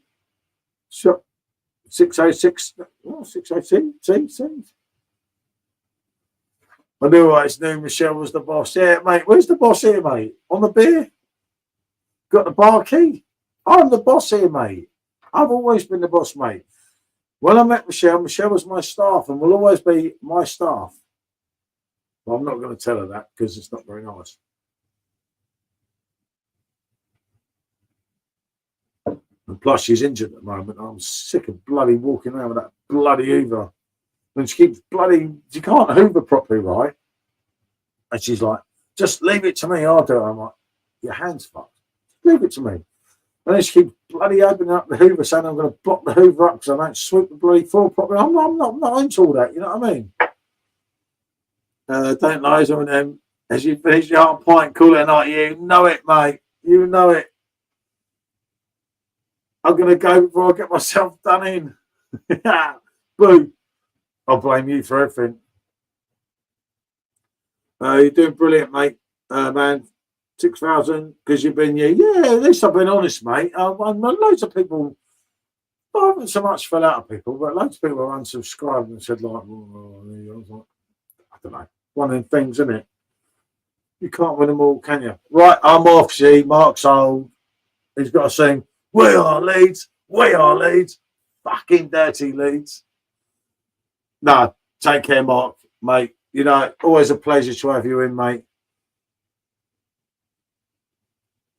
[SPEAKER 1] 606. Oh, 602. See. I knew I knew Michelle was the boss. Yeah, mate. Where's the boss here, mate? On the beer? Got the bar key? I'm the boss here, mate. I've always been the boss, mate. When I met Michelle was my staff and will always be my staff. Well, I'm not going to tell her that because it's not very nice. And plus, she's injured at the moment. I'm sick of bloody walking around with that bloody Hoover. And she keeps bloody, she can't Hoover properly, right? And she's like, just leave it to me, I'll do it. I'm like, your hand's fucked. Leave it to me. And then she keeps bloody opening up the Hoover, saying I'm going to block the Hoover up because I don't sweep the bloody floor properly. I'm not into all that, you know what I mean? Don't lie to them. As you finish your half pint, call it a night. You know it, mate. You know it. I'm going to go before I get myself done in. Boo. I'll blame you for everything. You're doing brilliant, mate. Man, 6,000 because you've been here. Yeah, at least I've been honest, mate. Loads of people, I haven't so much fell out of people, but loads of people have unsubscribed and said, like, I don't know, one of them things, isn't it? You can't win them all, can you? Right, I'm off, see. Mark's old. He's got to sing, we are Leeds, fucking dirty Leeds. No, take care, Mark, mate. You know, always a pleasure to have you in, mate.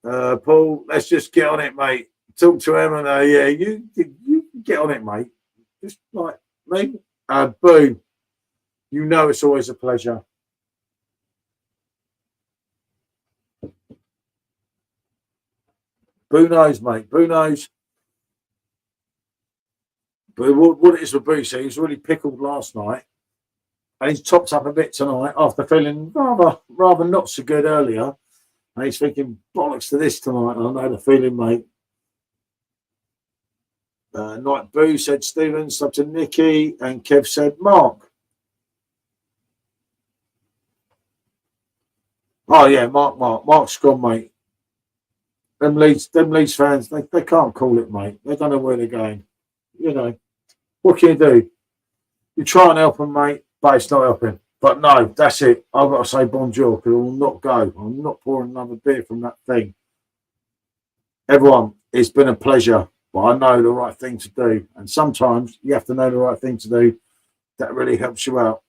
[SPEAKER 1] Paul, let's just get on it, mate. Talk to Emma. Yeah, you get on it, mate. Just like me. Boo. You know it's always a pleasure. Boo knows, mate. Boo knows. But what it is with Boo, see, he was really pickled last night. And he's topped up a bit tonight after feeling rather not so good earlier. And he's thinking, bollocks to this tonight. And I know the feeling, mate. Night Boo said Stephen, sub to Nikki, and Kev said Mark. Oh yeah, Mark's gone, mate. Them Leeds fans, they can't call it, mate. They don't know where they're going. You know, what can you do? You try and help them, mate, but it's not helping. But no, that's it. I've got to say bonjour because I will not go. I'm not pouring another beer from that thing. Everyone, it's been a pleasure, but I know the right thing to do. And sometimes you have to know the right thing to do. That really helps you out.